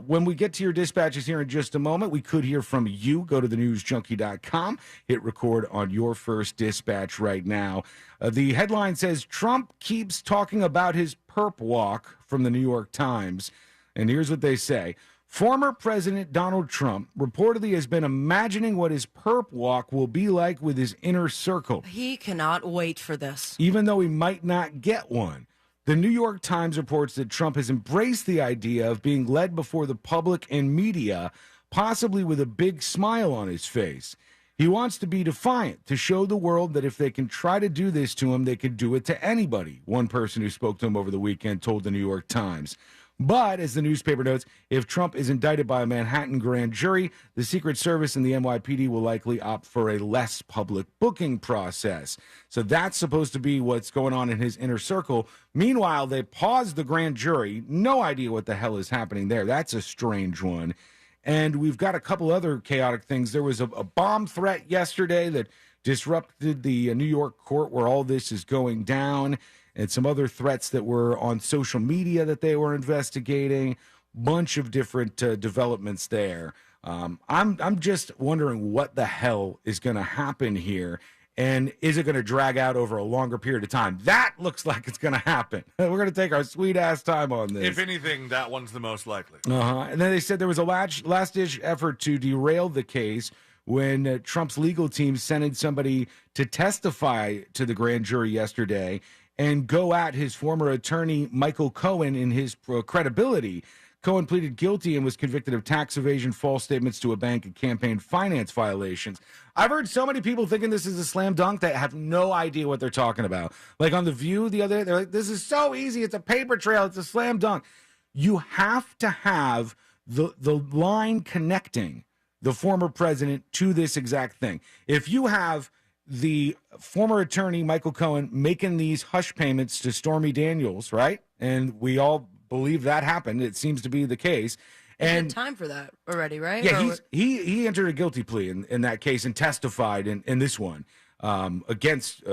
When we get to your dispatches here in just a moment, we could hear from you. Go to thenewsjunkie.com, hit record on your first dispatch right now. The headline says, Trump keeps talking about his perp walk from the New York Times. And here's what they say. Former President Donald Trump reportedly has been imagining what his perp walk will be like with his inner circle, He cannot wait for this. even though he might not get one. The New York Times reports that Trump has embraced the idea of being led before the public and media, possibly with a big smile on his face. He wants to be defiant, to show the world that if they can try to do this to him, they can do it to anybody, one person who spoke to him over the weekend told the New York Times. But, as the newspaper notes, if Trump is indicted by a Manhattan grand jury, the Secret Service and the NYPD will likely opt for a less public booking process. So that's supposed to be what's going on in his inner circle. Meanwhile, they paused the grand jury. No idea what the hell is happening there. That's a strange one. And we've got a couple other chaotic things. There was a bomb threat yesterday that disrupted the New York court where all this is going down, and some other threats that were on social media that they were investigating. Bunch of different developments there. I'm just wondering what the hell is going to happen here, and is it going to drag out over a longer period of time? That looks like it's going to happen. We're going to take our sweet ass time on this. If anything, that one's the most likely. And then they said there was a last-ditch effort to derail the case when Trump's legal team sent in somebody to testify to the grand jury yesterday and go at his former attorney, Michael Cohen, in his credibility. Cohen pleaded guilty and was convicted of tax evasion, false statements to a bank, and campaign finance violations. I've heard so many people thinking this is a slam dunk that have no idea what they're talking about. Like on The View the other day, they're like, this is so easy. It's a paper trail. It's a slam dunk. You have to have the line connecting the former president to this exact thing. If you have the former attorney, Michael Cohen, making these hush payments to Stormy Daniels, right? And we all believe that happened. It seems to be the case. He had And time for that already, right? yeah, Or- he entered a guilty plea in that case and testified in this one against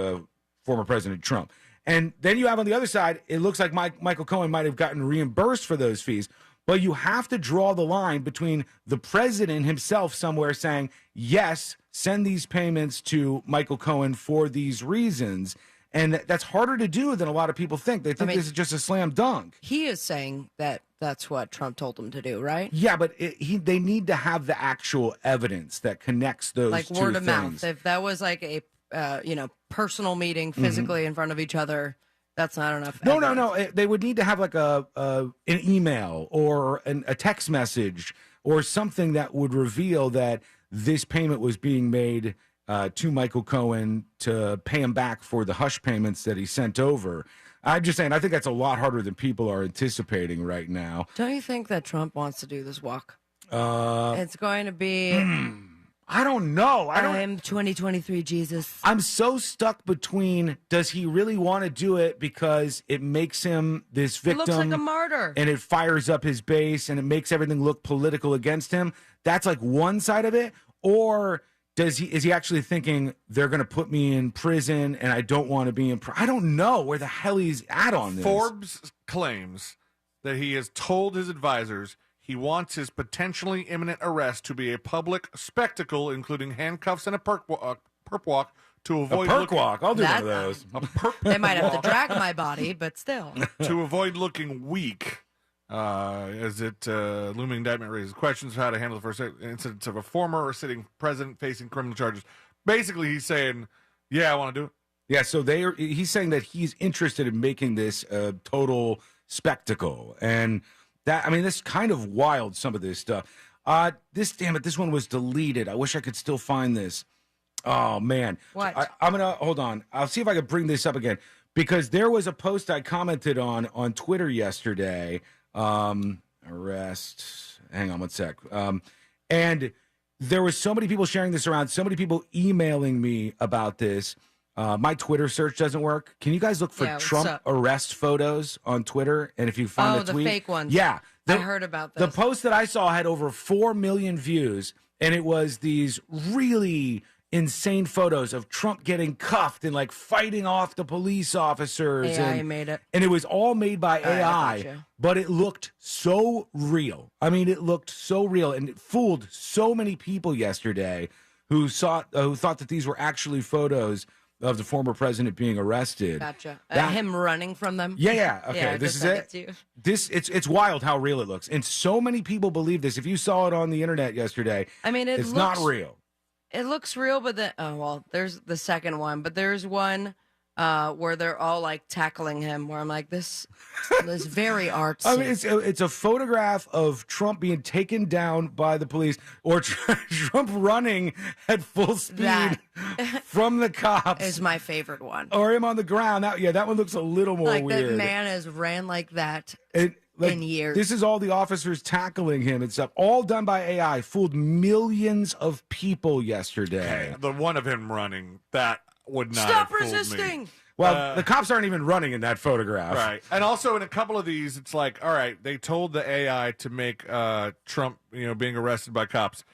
former President Trump. And then you have on the other side, it looks like Michael Cohen might have gotten reimbursed for those fees. But you have to draw the line between the president himself somewhere saying, yes, send these payments to Michael Cohen for these reasons. And that's harder to do than a lot of people think. They think this is just a slam dunk. He is saying that that's what Trump told him to do, right? Yeah, but they need to have the actual evidence that connects those Like two word of things. mouth. If that was like a personal meeting physically in front of each other, that's not enough. No. They would need to have like an email or a text message or something that would reveal that this payment was being made to Michael Cohen to pay him back for the hush payments that he sent over. I'm just saying, I think that's a lot harder than people are anticipating right now. Don't you think that Trump wants to do this walk? Uh, It's going to be. I don't know. I'm 2023 Jesus. I'm so stuck between, does he really want to do it because it makes him this He victim? looks like a martyr. And it fires up his base and it makes everything look political against him. That's like one side of it. Or is he actually thinking they're going to put me in prison and I don't want to be in prison? I don't know where the hell he's at on this. Forbes claims that he has told his advisors he wants his potentially imminent arrest to be a public spectacle, including handcuffs and a perp walk to avoid a perk walk. I'll do one of those. A perp They might have to walk. drag my body, but still. To avoid looking weak, as it looming indictment raises questions of how to handle the first incidents of a former or sitting president facing criminal charges. Basically, he's saying, "Yeah, I want to do it." Yeah, so he's saying that he's interested in making this a total spectacle, and that, I mean, this is kind of wild. Some of this stuff. This one was deleted. I wish I could still find this. Oh man, what? I'm gonna hold on. I'll see if I can bring this up again because there was a post I commented on Twitter yesterday. Arrest. Hang on one sec. And there was so many people sharing this around. So many people emailing me about this. My Twitter search doesn't work. Can you guys look for Trump arrest photos on Twitter? And if you find a tweet, the fake ones. yeah, I heard about this. The post that I saw had over 4 million views, and it was these really insane photos of Trump getting cuffed and like fighting off the police officers. AI made it. And it was all made by I AI, gotcha. but it looked so real. I mean, it looked so real, and it fooled so many people yesterday who thought that these were actually photos of the former president being arrested. Gotcha. That- Him running from them. Yeah. Okay, Yeah, I this just is sent it. to you. This it's wild how real it looks, and so many people believe this. If you saw it on the internet yesterday, I mean, it's looks, not real. It looks real, but then there's the second one, but there's one where they're all like tackling him, where I'm like, this is very artsy. I mean, it's a photograph of Trump being taken down by the police, or Trump running at full speed That from the cops. is my favorite one. Or him on the ground. That one looks a little more Like weird. that man has ran like that Like, in years. This is all the officers tackling him and stuff, all done by AI. Fooled millions of people yesterday. The one of him running, that would not Stop have fooled resisting! me. Well, the cops aren't even running in that photograph. Right. And also in a couple of these, it's like, all right, they told the AI to make Trump, being arrested by cops.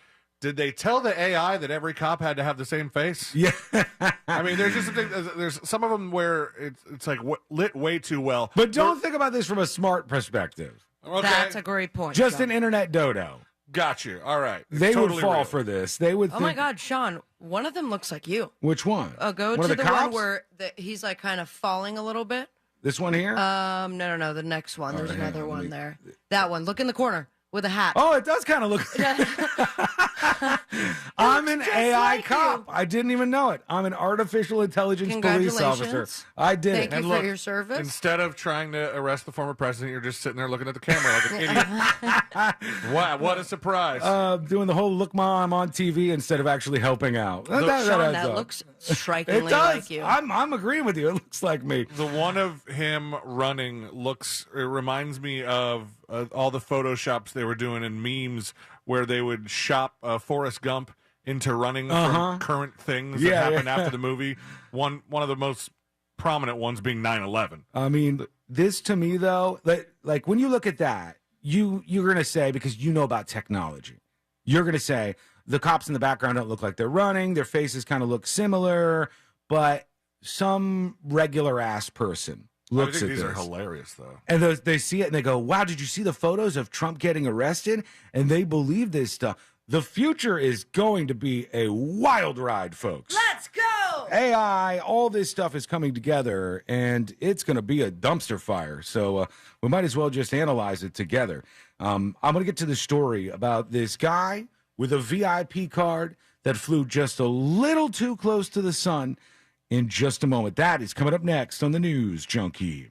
Did they tell the AI that every cop had to have the same face? Yeah. I mean, there's just there's some of them where it's like lit way too well. But don't think about this from a smart perspective. Okay. That's a great point. Just Sean. an internet dodo. Got you. All right. It's They totally would fall real. for this. They would Oh think, my God, Sean! One of them looks like you. Which one? Go One to of the cops? one where he's like kind of falling a little bit. This one here? No, the next one. All There's right, hang another on, let one me- there. That one. Look in the corner with a hat. Oh, it does kind of look. I'm an just AI like cop. you. I didn't even know it. I'm an artificial intelligence police officer. Congratulations. I did Thank it. you And for look, your service. Instead of trying to arrest the former president, you're just sitting there looking at the camera like an idiot. Wow, what a surprise. Doing the whole look, Ma, I'm on TV instead of actually helping out. Sean, adds that up. looks It strikingly does. like you. I'm agreeing with you. It looks like me. The one of him running it reminds me of all the photoshops they were doing in memes where they would shop Forrest Gump into running from current things that happened after the movie. One of the most prominent ones being 9/11. I mean, this to me though, like when you look at that, you're gonna say, because you know about technology, you're gonna say the cops in the background don't look like they're running. Their faces kind of look similar, but some regular ass person looks I think at these this. are hilarious though. And they see it and they go, wow, did you see the photos of Trump getting arrested? And they believe this stuff. The future is going to be a wild ride, folks. Let's go. AI, all this stuff is coming together, and it's going to be a dumpster fire. So we might as well just analyze it together. I'm going to get to the story about this guy with a VIP card that flew just a little too close to the sun in just a moment. That is coming up next on the News Junkie.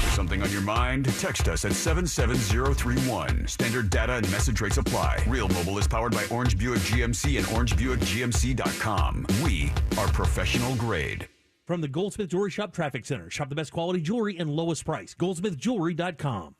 Something on your mind? Text us at 77031. Standard data and message rates apply. Real Mobile is powered by Orange Buick GMC and OrangeBuickGMC.com. We are professional grade. From the Goldsmith Jewelry Shop Traffic Center. Shop the best quality jewelry and lowest price. GoldsmithJewelry.com.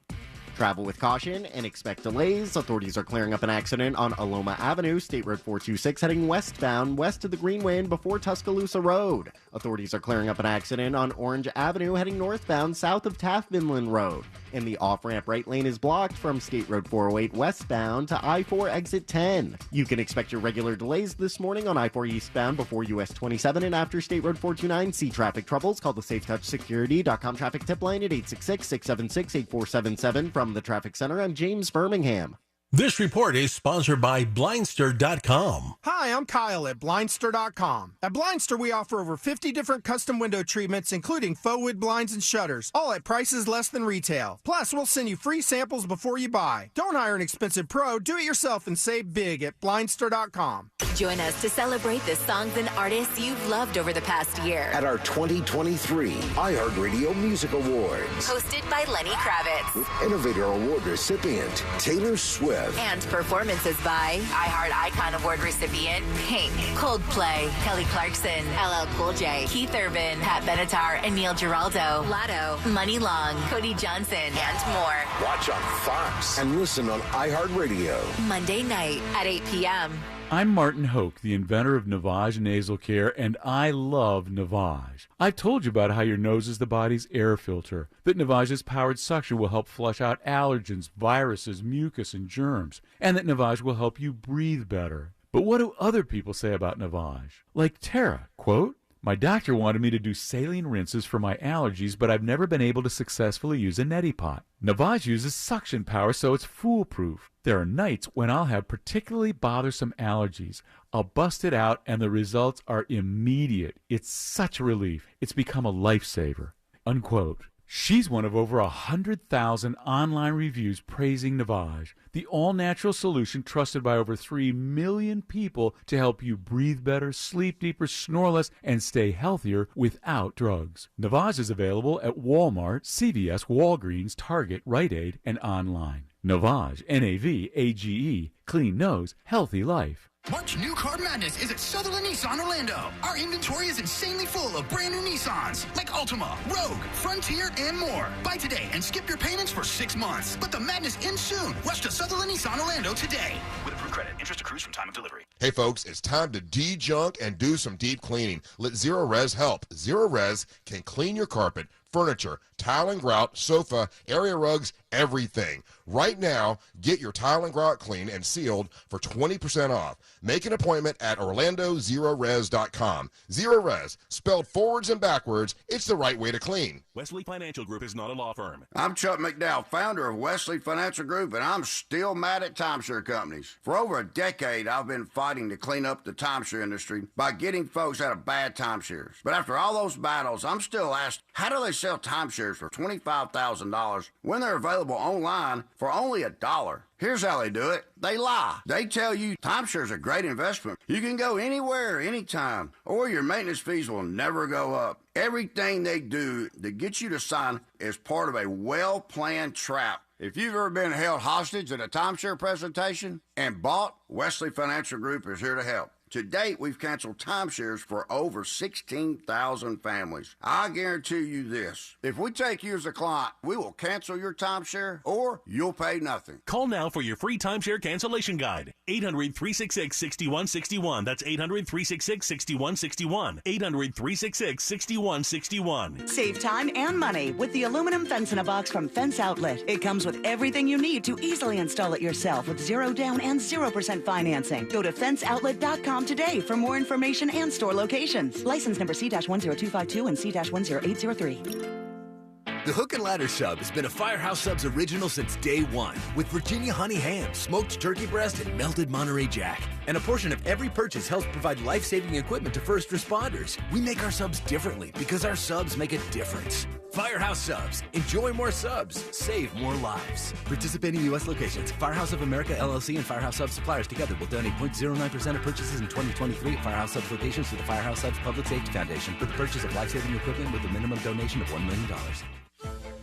Travel with caution and expect delays. Authorities are clearing up an accident on Aloma Avenue, State Road 426, heading westbound west of the Greenway and before Tuscaloosa Road. Authorities are clearing up an accident on Orange Avenue, heading northbound south of Taft Vinland Road. And the off-ramp right lane is blocked from State Road 408 westbound to I-4 exit 10. You can expect your regular delays this morning on I-4 eastbound before US 27 and after State Road 429. See traffic troubles. Call the SafeTouchSecurity.com traffic tip line at 866-676-8477. From the Traffic Center, I'm James Birmingham. This report is sponsored by Blindster.com. Hi, I'm Kyle at Blindster.com. At Blindster, we offer over 50 different custom window treatments, including faux wood blinds and shutters, all at prices less than retail. Plus, we'll send you free samples before you buy. Don't hire an expensive pro. Do it yourself and save big at Blindster.com. Join us to celebrate the songs and artists you've loved over the past year. At our 2023 iHeartRadio Music Awards. Hosted by Lenny Kravitz. With Innovator Award recipient Taylor Swift. And performances by iHeart Icon Award recipient Pink, Coldplay, Kelly Clarkson, LL Cool J, Keith Urban, Pat Benatar, and Neil Giraldo, Lotto, Money Long, Cody Johnson, and more. Watch on Fox and listen on iHeartRadio. Monday night at 8 p.m. I'm Martin Hoke, the inventor of Navage Nasal Care, and I love Navage. I've told you about how your nose is the body's air filter, that Navage's powered suction will help flush out allergens, viruses, mucus, and germs, and that Navage will help you breathe better. But what do other people say about Navage? Like Tara, quote, "My doctor wanted me to do saline rinses for my allergies, but I've never been able to successfully use a neti pot. Navage uses suction power, so it's foolproof. There are nights when I'll have particularly bothersome allergies. I'll bust it out, and the results are immediate. It's such a relief. It's become a lifesaver." Unquote. She's one of over 100,000 online reviews praising Navage, the all-natural solution trusted by over 3 million people to help you breathe better, sleep deeper, snore less, and stay healthier without drugs. Navage is available at Walmart, CVS, Walgreens, Target, Rite Aid, and online. Navage, N-A-V-A-G-E, clean nose, healthy life. March New Car Madness is at Sutherland Nissan Orlando. Our inventory is insanely full of brand new Nissans like Altima, Rogue, Frontier, and more. Buy today and skip your payments for 6 months. But the madness ends soon. Rush to Sutherland Nissan Orlando today. With approved credit, interest accrues from time of delivery. Hey folks, it's time to de-junk and do some deep cleaning. Let Zero Res help. Zero Res can clean your carpet, furniture, tile and grout, sofa, area rugs, everything. Right now, get your tile and grout clean and sealed for 20% off. Make an appointment at OrlandoZeroRes.com. Zero Res, spelled forwards and backwards, it's the right way to clean. Wesley Financial Group is not a law firm. I'm Chuck McDowell, founder of Wesley Financial Group, and I'm still mad at timeshare companies. For over a decade, I've been fighting to clean up the timeshare industry by getting folks out of bad timeshares. But after all those battles, I'm still asked, how do they sell timeshares for $25,000 when they're available online for only $1? Here's how they do it. They lie. They tell you timeshares are a great investment. You can go anywhere, anytime, or your maintenance fees will never go up. Everything they do to get you to sign is part of a well-planned trap. If you've ever been held hostage at a timeshare presentation and bought, Wesley Financial Group is here to help. To date, we've canceled timeshares for over 16,000 families. I guarantee you this. If we take you as a client, we will cancel your timeshare or you'll pay nothing. Call now for your free timeshare cancellation guide. 800-366-6161. That's 800-366-6161. 800-366-6161. Save time and money with the aluminum fence in a box from Fence Outlet. It comes with everything you need to easily install it yourself with 0 down and 0% financing. Go to fenceoutlet.com today for more information and store locations. License number C-10252 and C-10803. The Hook and Ladder Sub has been a Firehouse Subs original since day one, with Virginia honey ham, smoked turkey breast, and melted Monterey Jack. And a portion of every purchase helps provide life-saving equipment to first responders. We make our subs differently because our subs make a difference. Firehouse Subs. Enjoy more subs. Save more lives. Participating U.S. locations. Firehouse of America, LLC, and Firehouse Subs suppliers together will donate 0.09% of purchases in 2023 at Firehouse Subs locations to the Firehouse Subs Public Safety Foundation for the purchase of life-saving equipment with a minimum donation of $1 million.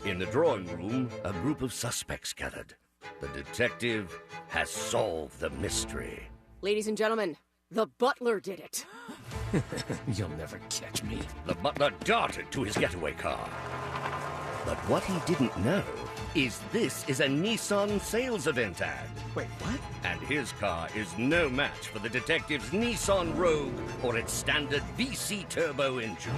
In the drawing room, a group of suspects gathered. The detective has solved the mystery. Ladies and gentlemen, the butler did it. You'll never catch me. The butler darted to his getaway car. But what he didn't know is this is a Nissan sales event ad. Wait, what? And his car is no match for the detective's Nissan Rogue or its standard VC turbo engine.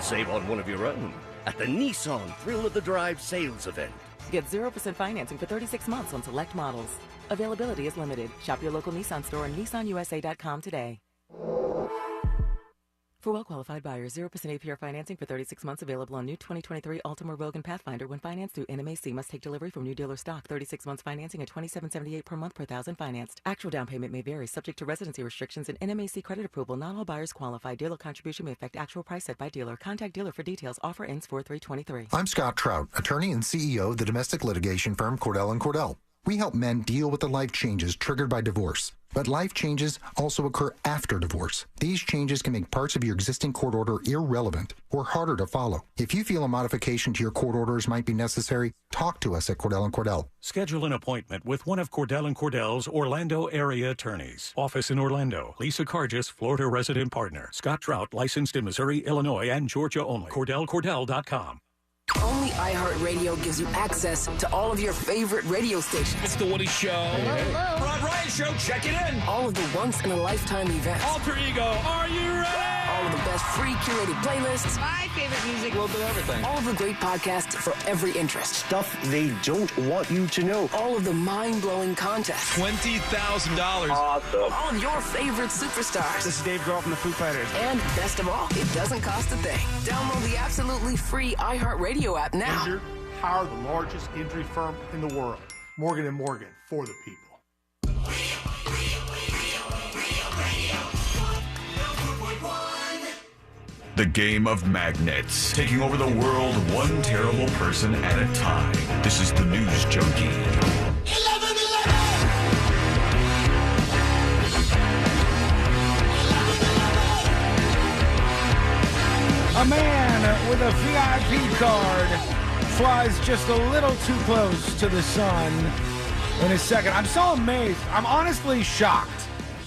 Save on one of your own at the Nissan Thrill of the Drive sales event. Get 0% financing for 36 months on select models. Availability is limited. Shop your local Nissan store and nissanusa.com today. For well-qualified buyers, 0% APR financing for 36 months available on new 2023 Altima, Rogue, and Pathfinder when financed through NMAC. Must take delivery from new dealer stock. 36 months financing at $27.78 per month per thousand financed. Actual down payment may vary, subject to residency restrictions and NMAC credit approval. Not all buyers qualify. Dealer contribution may affect actual price set by dealer. Contact dealer for details. Offer ends 4/3/23. I'm Scott Trout, attorney and CEO of the domestic litigation firm Cordell & Cordell. We help men deal with the life changes triggered by divorce. But life changes also occur after divorce. These changes can make parts of your existing court order irrelevant or harder to follow. If you feel a modification to your court orders might be necessary, talk to us at Cordell & Cordell. Schedule an appointment with one of Cordell & Cordell's Orlando area attorneys. Office in Orlando. Lisa Cargis, Florida resident partner. Scott Trout, licensed in Missouri, Illinois, and Georgia only. CordellCordell.com. Only iHeartRadio gives you access to all of your favorite radio stations. It's the Woody Show. Hello. Rod Ryan Show, check it in. All of the once-in-a-lifetime events. Alter Ego, are you ready? All of the best free curated playlists. My favorite music. A little bit of everything. All of the great podcasts for every interest. Stuff they don't want you to know. All of the mind-blowing contests. $20,000. Awesome. All of your favorite superstars. This is Dave Grohl from the Foo Fighters. And best of all, it doesn't cost a thing. Download the absolutely free iHeartRadio app now. Injured, hire the largest injury firm in the world. Morgan & Morgan, for the people. The game of magnets, taking over the world one terrible person at a time. This is the News Junkie. A man with a VIP card flies just a little too close to the sun in a second. I'm so amazed. I'm honestly shocked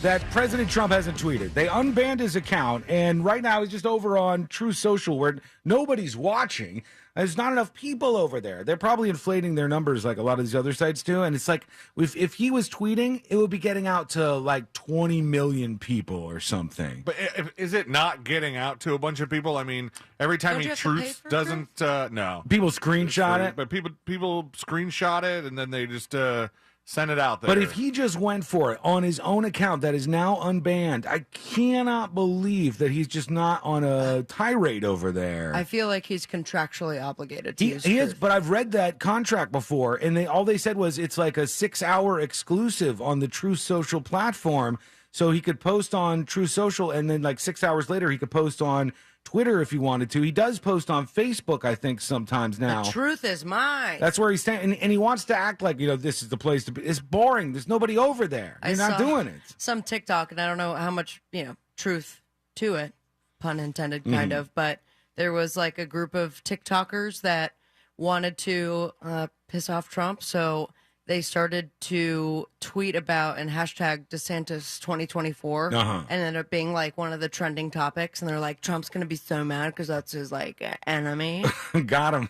that President Trump hasn't tweeted. They unbanned his account, and right now he's just over on True Social where nobody's watching. There's not enough people over there. They're probably inflating their numbers like a lot of these other sites do. And it's like, if he was tweeting, it would be getting out to like 20 million people or something. But is it not getting out to a bunch of people? I mean, every time he truths doesn't, no. People screenshot it? But people screenshot it, and then they just send it out there. But if he just went for it on his own account that is now unbanned, I cannot believe that he's just not on a tirade over there. I feel like he's contractually obligated to use He is, truth. but I've read that contract before, and all they said was it's like a 6-hour exclusive on the True Social platform. So he could post on True Social, and then like 6 hours later, he could post on Twitter if he wanted to. He does post on Facebook, I think, sometimes now. The truth is mine. That's where he's standing, and he wants to act like, this is the place to be. It's boring. There's nobody over there. You're not doing it. Some TikTok, and I don't know how much, truth to it, pun intended, kind of, but there was like a group of TikTokers that wanted to piss off Trump, so they started to tweet about and hashtag DeSantis 2024 and ended up being like one of the trending topics. And they're like, Trump's going to be so mad because that's his like enemy. Got him.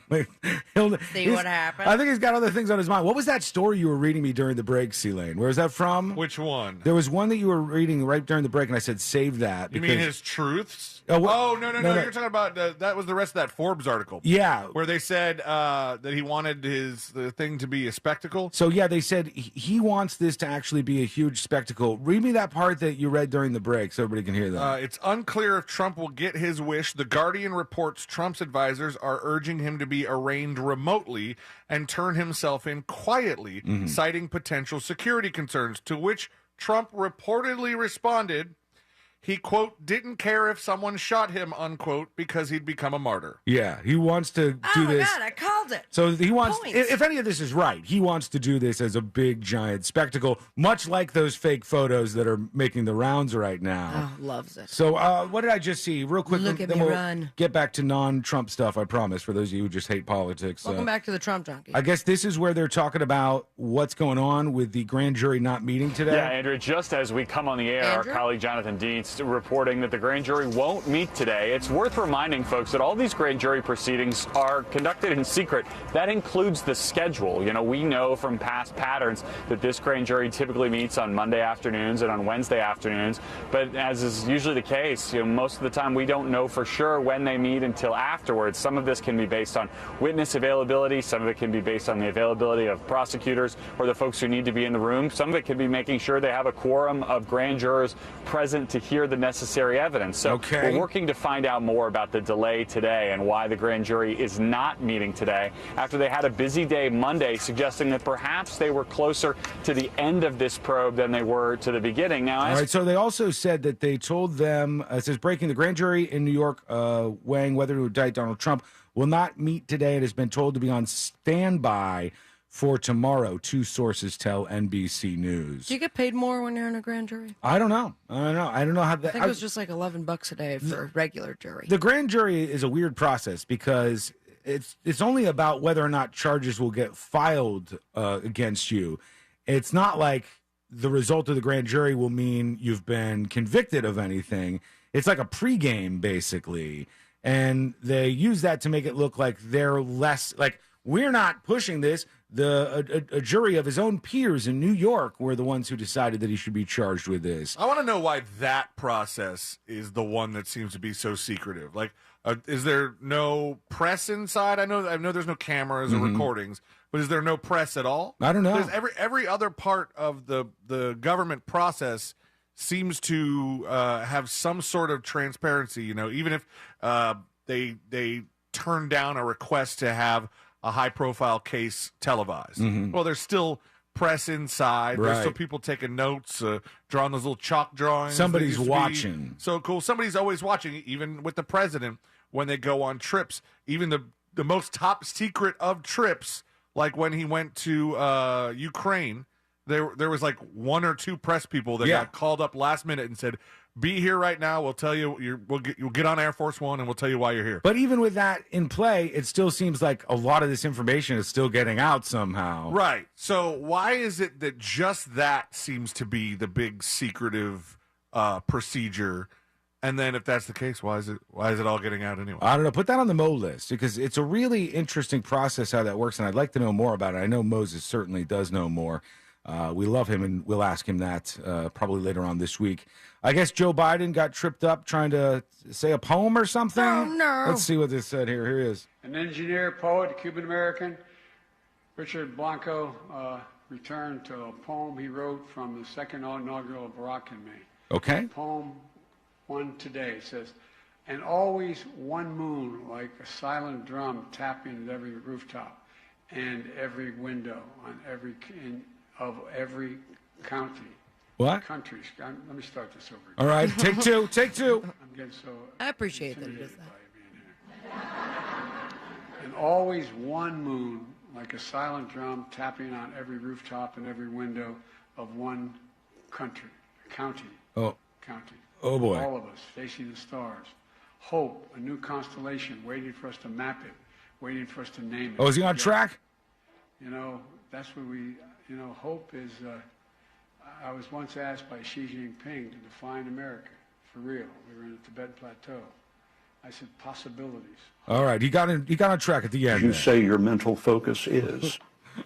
See what happens. I think he's got other things on his mind. What was that story you were reading me during the break, C-Lane? Where is that from? Which one? There was one that you were reading right during the break, and I said, save that. You mean his truths? No. You're talking about that was the rest of that Forbes article. Yeah. Where they said that he wanted the thing to be a spectacle. So yeah, they said he wants this to actually be a huge spectacle. Read me that part that you read during the break so everybody can hear that. It's unclear if Trump will get his wish. The Guardian reports Trump's advisors are urging him to be arraigned remotely and turn himself in quietly, citing potential security concerns, to which Trump reportedly responded, he, quote, didn't care if someone shot him, unquote, because he'd become a martyr. Yeah, he wants to do this. Oh, my God, I called it. So he wants, Points. if any of this is right, he wants to do this as a big, giant spectacle, much like those fake photos that are making the rounds right now. Oh, loves it. So what did I just see? Real quick, Look at then me we'll run. get back to non-Trump stuff, I promise, for those of you who just hate politics. Welcome back to the Trump Junkie. I guess this is where they're talking about what's going on with the grand jury not meeting today. Yeah, Andrew, just as we come on the air, our colleague Jonathan Dietz reporting that the grand jury won't meet today. It's worth reminding folks that all these grand jury proceedings are conducted in secret. That includes the schedule. You know, we know from past patterns that this grand jury typically meets on Monday afternoons and on Wednesday afternoons. But as is usually the case, most of the time we don't know for sure when they meet until afterwards. Some of this can be based on witness availability. Some of it can be based on the availability of prosecutors or the folks who need to be in the room. Some of it can be making sure they have a quorum of grand jurors present to hear the necessary evidence. So we're working to find out more about the delay today and why the grand jury is not meeting today after they had a busy day Monday, suggesting that perhaps they were closer to the end of this probe than they were to the beginning. Now, All right, so they also said that they told them, it says breaking, the grand jury in New York weighing whether to indict Donald Trump will not meet today. It has been told to be on standby for tomorrow, two sources tell NBC News. Do you get paid more when you're in a grand jury? I don't know how that. I think it was just like $11 a day for a regular jury. The grand jury is a weird process because it's only about whether or not charges will get filed against you. It's not like the result of the grand jury will mean you've been convicted of anything. It's like a pregame, basically. And they use that to make it look like they're less, like, we're not pushing this. A jury of his own peers in New York were the ones who decided that he should be charged with this. I want to know why that process is the one that seems to be so secretive. Like, is there no press inside? I know there's no cameras or recordings, but is there no press at all? I don't know. Because every other part of the government process seems to have some sort of transparency. Even if they turn down a request to have a high-profile case televised. Well, there's still press inside. Right. There's still people taking notes, drawing those little chalk drawings. Somebody's that used to be watching. So cool. Somebody's always watching, even with the president when they go on trips. Even the most top secret of trips, like when he went to Ukraine, there was like one or two press people that got called up last minute and said, be here right now. We'll tell you. You'll get on Air Force One, and we'll tell you why you're here. But even with that in play, it still seems like a lot of this information is still getting out somehow. Right. So why is it that just that seems to be the big secretive procedure? And then, if that's the case, why is it all getting out anyway? I don't know. Put that on the Mo list because it's a really interesting process how that works, and I'd like to know more about it. I know Moses certainly does know more. We love him, and we'll ask him that probably later on this week. I guess Joe Biden got tripped up trying to say a poem or something. Oh, no. Let's see what this said here. Here he is. An engineer, poet, Cuban-American, Richard Blanco, returned to a poem he wrote from the second inaugural of Barack and me. Okay. Poem one today says, and always one moon like a silent drum tapping at every rooftop and every window on every of every county. What? Countries. Let me start this over again. All right, take two. Take two. I'm getting so. I appreciate that he does that. And always one moon, like a silent drum, tapping on every rooftop and every window of one county. Oh. County. Oh boy. All of us facing the stars. Hope, a new constellation, waiting for us to map it, waiting for us to name it. Oh, is he on track? That's what we. Hope is. I was once asked by Xi Jinping to define America for real. We were in the Tibetan Plateau. I said possibilities. All right, he got on track at the end. You say your mental focus is?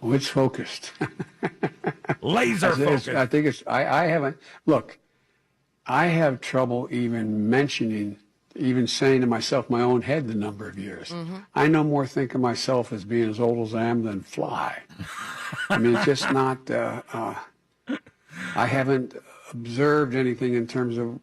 Oh, it's focused. Laser focused. I think it's. I haven't. Look, I have trouble even mentioning even saying to myself, my own head, the number of years. I no more think of myself as being as old as I am than fly. I mean, it's just not, I haven't observed anything in terms of,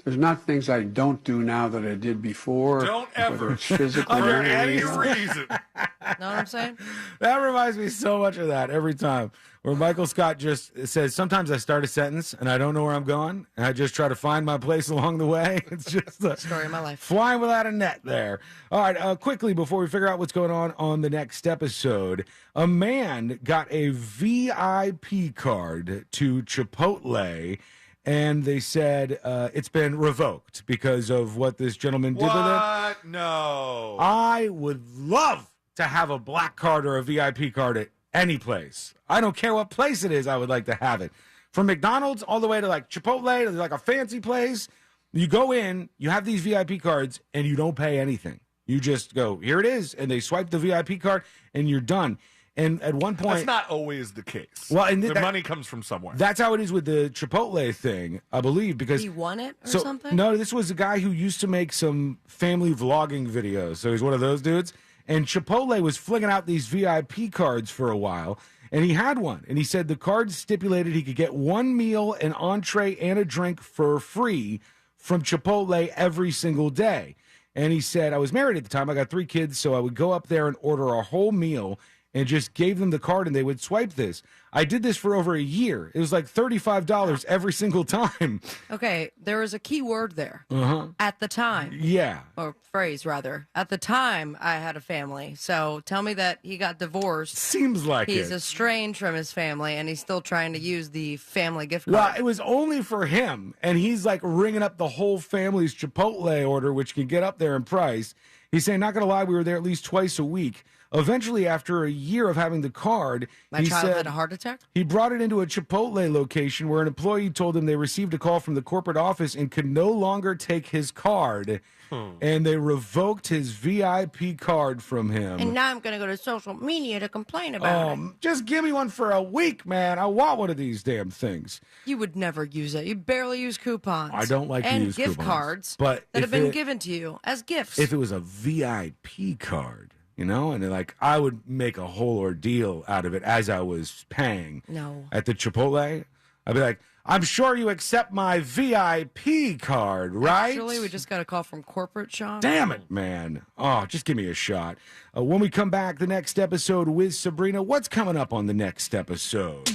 there's not things I don't do now that I did before. Don't ever. Whether it's physically Under or any anything. reason. Know what I'm saying? That reminds me so much of that every time. Where Michael Scott just says, sometimes I start a sentence and I don't know where I'm going, and I just try to find my place along the way. It's just the Story of my life. Flying without a net there. All right, quickly, before we figure out what's going on the next episode, a man got a VIP card to Chipotle, and they said it's been revoked because of what this gentleman did with it. What? No. I would love to have a black card or a VIP card at any place. I don't care what place it is, I would like to have it. From McDonald's all the way to like Chipotle, to like a fancy place. You go in, you have these VIP cards, and you don't pay anything. You just go, here it is, and they swipe the VIP card, and you're done. And at one point... That's not always the case. Well, and the money comes from somewhere. That's how it is with the Chipotle thing, I believe, because... He won it or so, something? No, this was a guy who used to make some family vlogging videos. So he's one of those dudes. And Chipotle was flinging out these VIP cards for a while, and he had one. And he said the card stipulated he could get one meal, an entree, and a drink for free from Chipotle every single day. And he said, I was married at the time. I got 3 kids, so I would go up there and order a whole meal and just gave them the card, and they would swipe this. I did this for over a year. It was like $35 every single time. Okay, there was a key word there. Uh-huh. At the time. Yeah. Or phrase, rather. At the time, I had a family. So tell me that he got divorced. Seems like he's it. estranged from his family, and he's still trying to use the family gift card. Well, it was only for him, and he's like ringing up the whole family's Chipotle order, which can get up there in price. He's saying, not going to lie, we were there at least twice a week. Eventually, after a year of having the card, My child had a heart attack? He brought it into a Chipotle location where an employee told him they received a call from the corporate office and could no longer take his card. And they revoked his VIP card from him. And now I'm going to go to social media to complain about it. Just give me one for a week, man. I want one of these damn things. You would never use it. You barely use coupons. I don't like to and use gift coupons, cards but that if have been it- given to you as gifts. If it was a VIP card, you know, and like I would make a whole ordeal out of it as I was paying. No. At the Chipotle, I'd be like, I'm sure you accept my VIP card, right? Actually, we just got a call from corporate Sean. Damn it, man. Oh, just give me a shot. When we come back, the next episode with Sabrina, what's coming up on the next episode?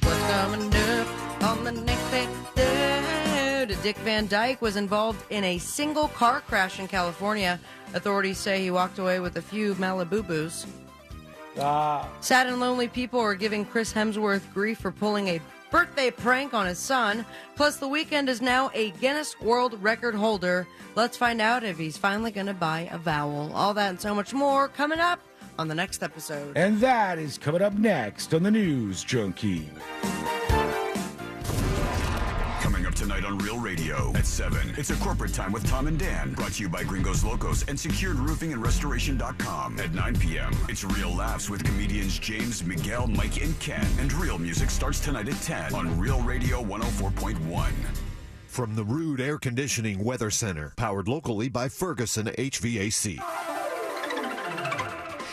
What's coming up on the next episode? Dick Van Dyke was involved in a single car crash in California. Authorities say he walked away with a few Malibu-boos. Sad and lonely people are giving Chris Hemsworth grief for pulling a birthday prank on his son. Plus, The Weeknd is now a Guinness World Record holder. Let's find out if he's finally going to buy a vowel. All that and so much more coming up on the next episode. And that is coming up next on the News Junkie. Coming up tonight on Real Radio at 7. It's a corporate time with Tom and Dan, brought to you by Gringos Locos and SecuredRoofingAndRestoration.com. At 9 p.m., it's Real Laughs with comedians James, Miguel, Mike, and Ken. And Real Music starts tonight at 10 on Real Radio 104.1. From the Rude Air Conditioning Weather Center, powered locally by Ferguson HVAC.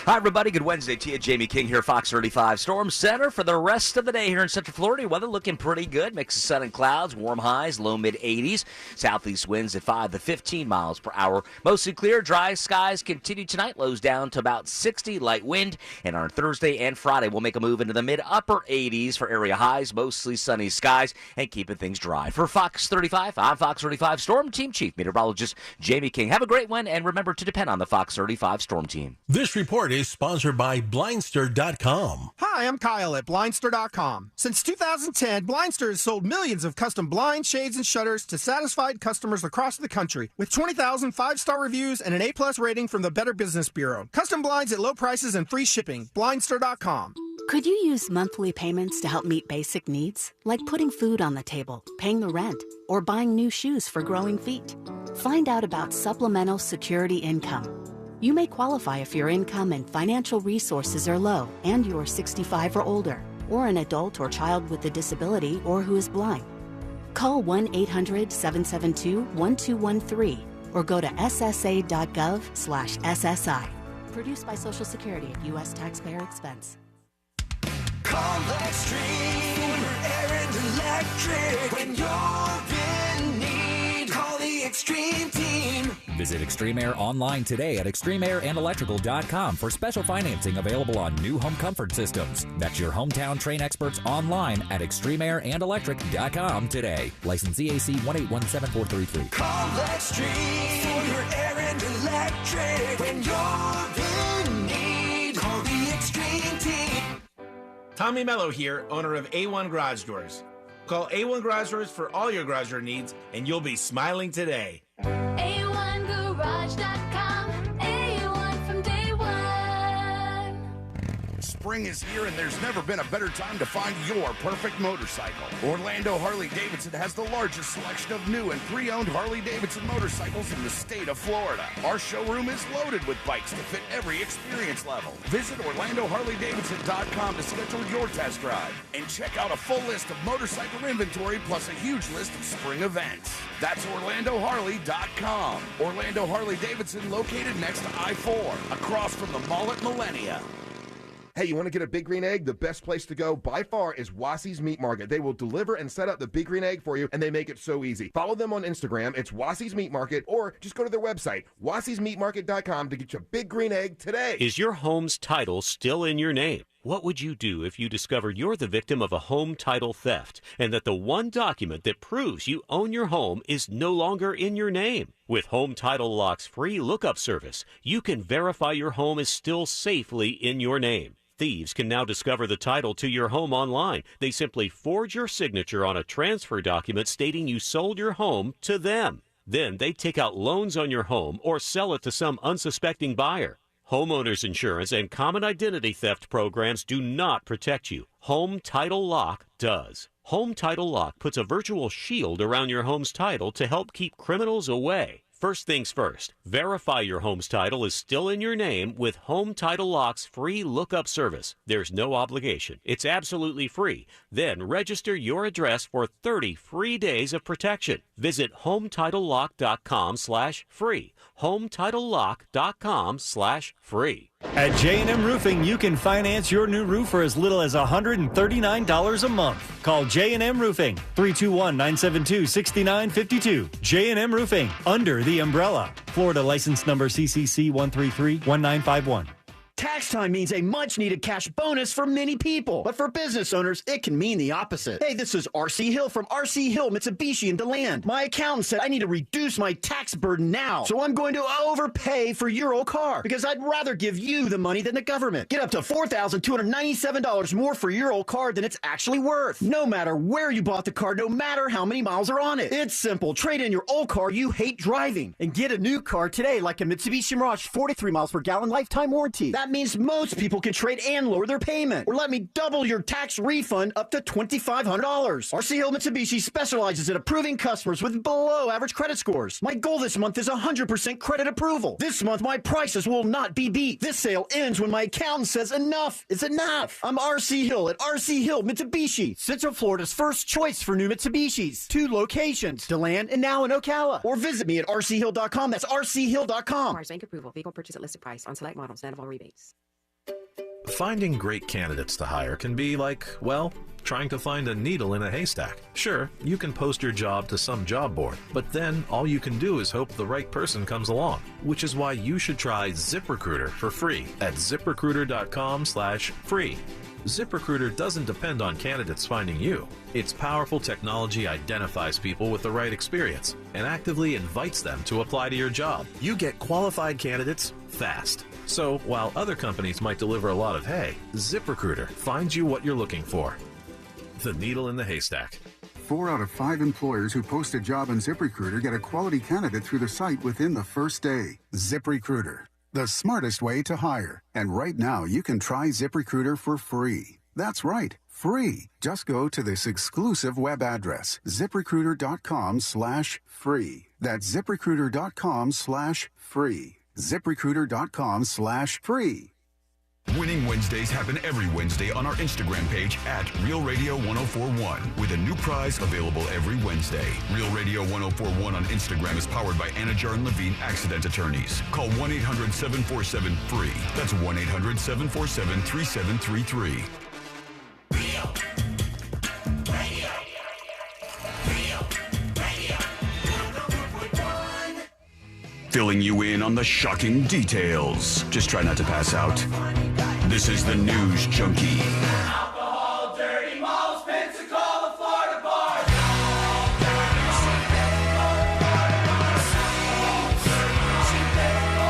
Hi, everybody. Good Wednesday to you. Jamie King here, Fox 35 Storm Center. For the rest of the day here in Central Florida, weather looking pretty good. Mix of sun and clouds, warm highs, low mid-80s. Southeast winds at 5 to 15 miles per hour. Mostly clear, dry skies continue tonight. Lows down to about 60, light wind. And on Thursday and Friday, we'll make a move into the mid-upper 80s for area highs. Mostly sunny skies and keeping things dry. For Fox 35, I'm Fox 35 Storm Team Chief Meteorologist Jamie King. Have a great one, and remember to depend on the Fox 35 Storm Team. This report is sponsored by Blindster.com. Hi, I'm Kyle at Blindster.com. Since 2010, Blindster has sold millions of custom blinds, shades, and shutters to satisfied customers across the country with 20,000 5-star reviews and an A-plus rating from the Better Business Bureau. Custom blinds at low prices and free shipping. Blindster.com. Could you use monthly payments to help meet basic needs, like putting food on the table, paying the rent, or buying new shoes for growing feet? Find out about Supplemental Security Income. You may qualify if your income and financial resources are low and you're 65 or older, or an adult or child with a disability or who is blind. Call 1-800-772-1213 or go to ssa.gov/SSI. Produced by Social Security at U.S. taxpayer expense. Call Extreme Air and Electric. When you're in need, call the Extreme Team. Visit Extreme Air online today at extremeairandelectrical.com for special financing available on new home comfort systems. That's your hometown Train experts online at extremeairandelectric.com today. License EAC 1817433. Call Extreme for your air and electric. When you're in need, call the Extreme Team. Tommy Mello here, owner of A1 Garage Doors. Call A1 Garage Doors for all your garage door needs, and you'll be smiling today. A1Garage.com. A1 from day one. Spring is here, and there's never been a better time to find your perfect motorcycle. Orlando Harley-Davidson has the largest selection of new and pre-owned Harley-Davidson motorcycles in the state of Florida. Our showroom is loaded with bikes to fit every experience level. Visit OrlandoHarley-Davidson.com to schedule your test drive and check out a full list of motorcycle inventory plus a huge list of spring events. That's OrlandoHarley.com. Orlando Harley-Davidson, located next to I-4, across from the mall at Millennia. Hey, you want to get a Big Green Egg? The best place to go by far is Wassey's Meat Market. They will deliver and set up the Big Green Egg for you, and they make it so easy. Follow them on Instagram. It's Wassey's Meat Market, or just go to their website, wasseysmeatmarket.com, to get your Big Green Egg today. Is your home's title still in your name? What would you do if you discovered you're the victim of a home title theft and that the one document that proves you own your home is no longer in your name? With Home Title Lock's free lookup service, you can verify your home is still safely in your name. Thieves can now discover the title to your home online. They simply forge your signature on a transfer document stating you sold your home to them. Then they take out loans on your home or sell it to some unsuspecting buyer. Homeowners insurance and common identity theft programs do not protect you. Home Title Lock does. Home Title Lock puts a virtual shield around your home's title to help keep criminals away. First things first, verify your home's title is still in your name with Home Title Lock's free lookup service. There's no obligation. It's absolutely free. Then register your address for 30 free days of protection. Visit HomeTitleLock.com/free. HomeTitleLock.com/free. At J&M Roofing, you can finance your new roof for as little as $139 a month. Call J&M Roofing, 321-972-6952. J&M Roofing, under the umbrella. Florida license number CCC 1331951. Tax time means a much-needed cash bonus for many people. But for business owners, it can mean the opposite. Hey, this is R.C. Hill from R.C. Hill, Mitsubishi in DeLand. My accountant said I need to reduce my tax burden now. So I'm going to overpay for your old car because I'd rather give you the money than the government. Get up to $4,297 more for your old car than it's actually worth. No matter where you bought the car, no matter how many miles are on it. It's simple. Trade in your old car you hate driving and get a new car today like a Mitsubishi Mirage 43 miles per gallon lifetime warranty. That means most people can trade and lower their payment. Or let me double your tax refund up to $2,500. RC Hill Mitsubishi specializes in approving customers with below average credit scores. My goal this month is 100% credit approval. This month, my prices will not be beat. This sale ends when my accountant says enough is enough. I'm RC Hill at RC Hill Mitsubishi, Central Florida's first choice for new Mitsubishis. 2 locations, DeLand and now in Ocala. Or visit me at rchill.com. That's rchill.com. Requires bank approval. Vehicle purchase at listed price on select models. Net of all rebates. Finding great candidates to hire can be like, well, trying to find a needle in a haystack. Sure, you can post your job to some job board, but then all you can do is hope the right person comes along, which is why you should try ZipRecruiter for free at ZipRecruiter.com/free. ZipRecruiter doesn't depend on candidates finding you. Its powerful technology identifies people with the right experience and actively invites them to apply to your job. You get qualified candidates fast. So while other companies might deliver a lot of hay, ZipRecruiter finds you what you're looking for. The needle in the haystack. 4 out of 5 employers who post a job on ZipRecruiter get a quality candidate through the site within the first day. ZipRecruiter, the smartest way to hire. And right now, you can try ZipRecruiter for free. That's right, free. Just go to this exclusive web address, ZipRecruiter.com/free. That's ZipRecruiter.com/free. ZipRecruiter.com/free. Winning Wednesdays happen every Wednesday on our Instagram page at Real Radio 1041 with a new prize available every Wednesday. Real Radio 1041 on Instagram is powered by Anajar and Levine Accident Attorneys. Call 1-800-747-FREE. That's 1-800-747-3733. Filling you in on the shocking details. Just try not to pass out. This is the News Junkie. Alcohol, dirty malls, Pensacola, Florida bars.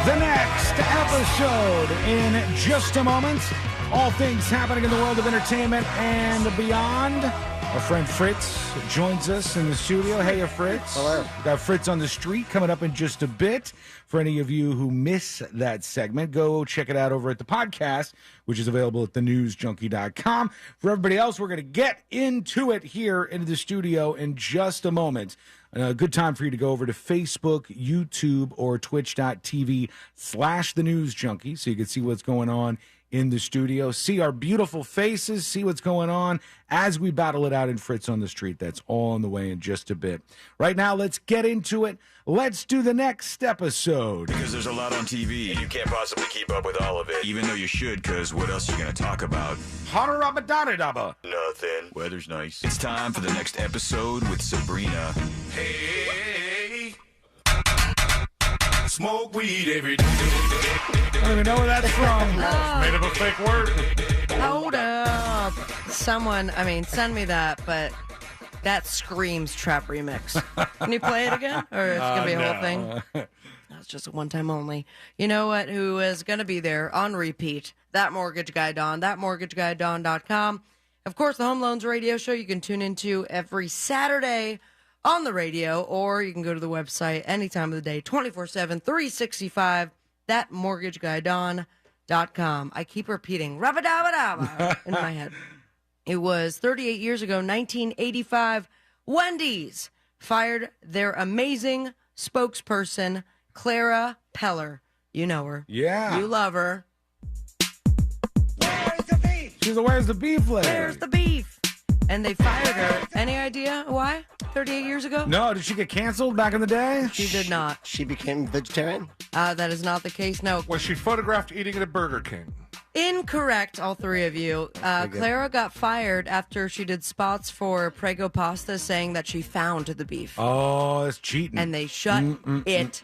The next episode in just a moment. All things happening in the world of entertainment and beyond. Our friend Fritz joins us in the studio. Hey, Fritz. Hello. We got Fritz on the street coming up in just a bit. For any of you who miss that segment, go check it out over at the podcast, which is available at thenewsjunkie.com. For everybody else, we're going to get into it here into the studio in just a moment. A good time for you to go over to Facebook, YouTube, or twitch.tv/thenewsjunkie so you can see what's going on in the studio, see our beautiful faces, see what's going on as we battle it out in Fritz on the Street. That's all on the way in just a bit. Right now, let's get into it. Let's do the next episode. Because there's a lot on TV, and you can't possibly keep up with all of it. Even though you should, because what else are you going to talk about? Nothing. Weather's nice. It's time for the next episode with Sabrina. Hey, smoke weed every day. I don't even know where that's from. Made up a fake word. Hold up. Someone, send me that, but that screams trap remix. Can you play it again? Or it's going to be a whole thing? That's just a one-time only. You know what? Who is going to be there on repeat? That Mortgage Guy Don. ThatMortgageGuyDon.com. Of course, the Home Loans Radio Show you can tune into every Saturday on the radio, or you can go to the website any time of the day, 24/7, 365. ThatMortgageGuyDon.com. I keep repeating "rabba-dabba-dabba" in my head. It was 38 years ago, 1985. Wendy's fired their amazing spokesperson, Clara Peller. You know her. Yeah. You love her. She's a Where's the Beef lady. Where's the beef? And they fired her. Any idea why? 38 years ago? No, did she get canceled back in the day? She did not. She became vegetarian? That is not the case, no. Was she photographed eating at a Burger King? Incorrect, all three of you. Clara got fired after she did spots for Prego Pasta saying that she found the beef. Oh, that's cheating. And they shut it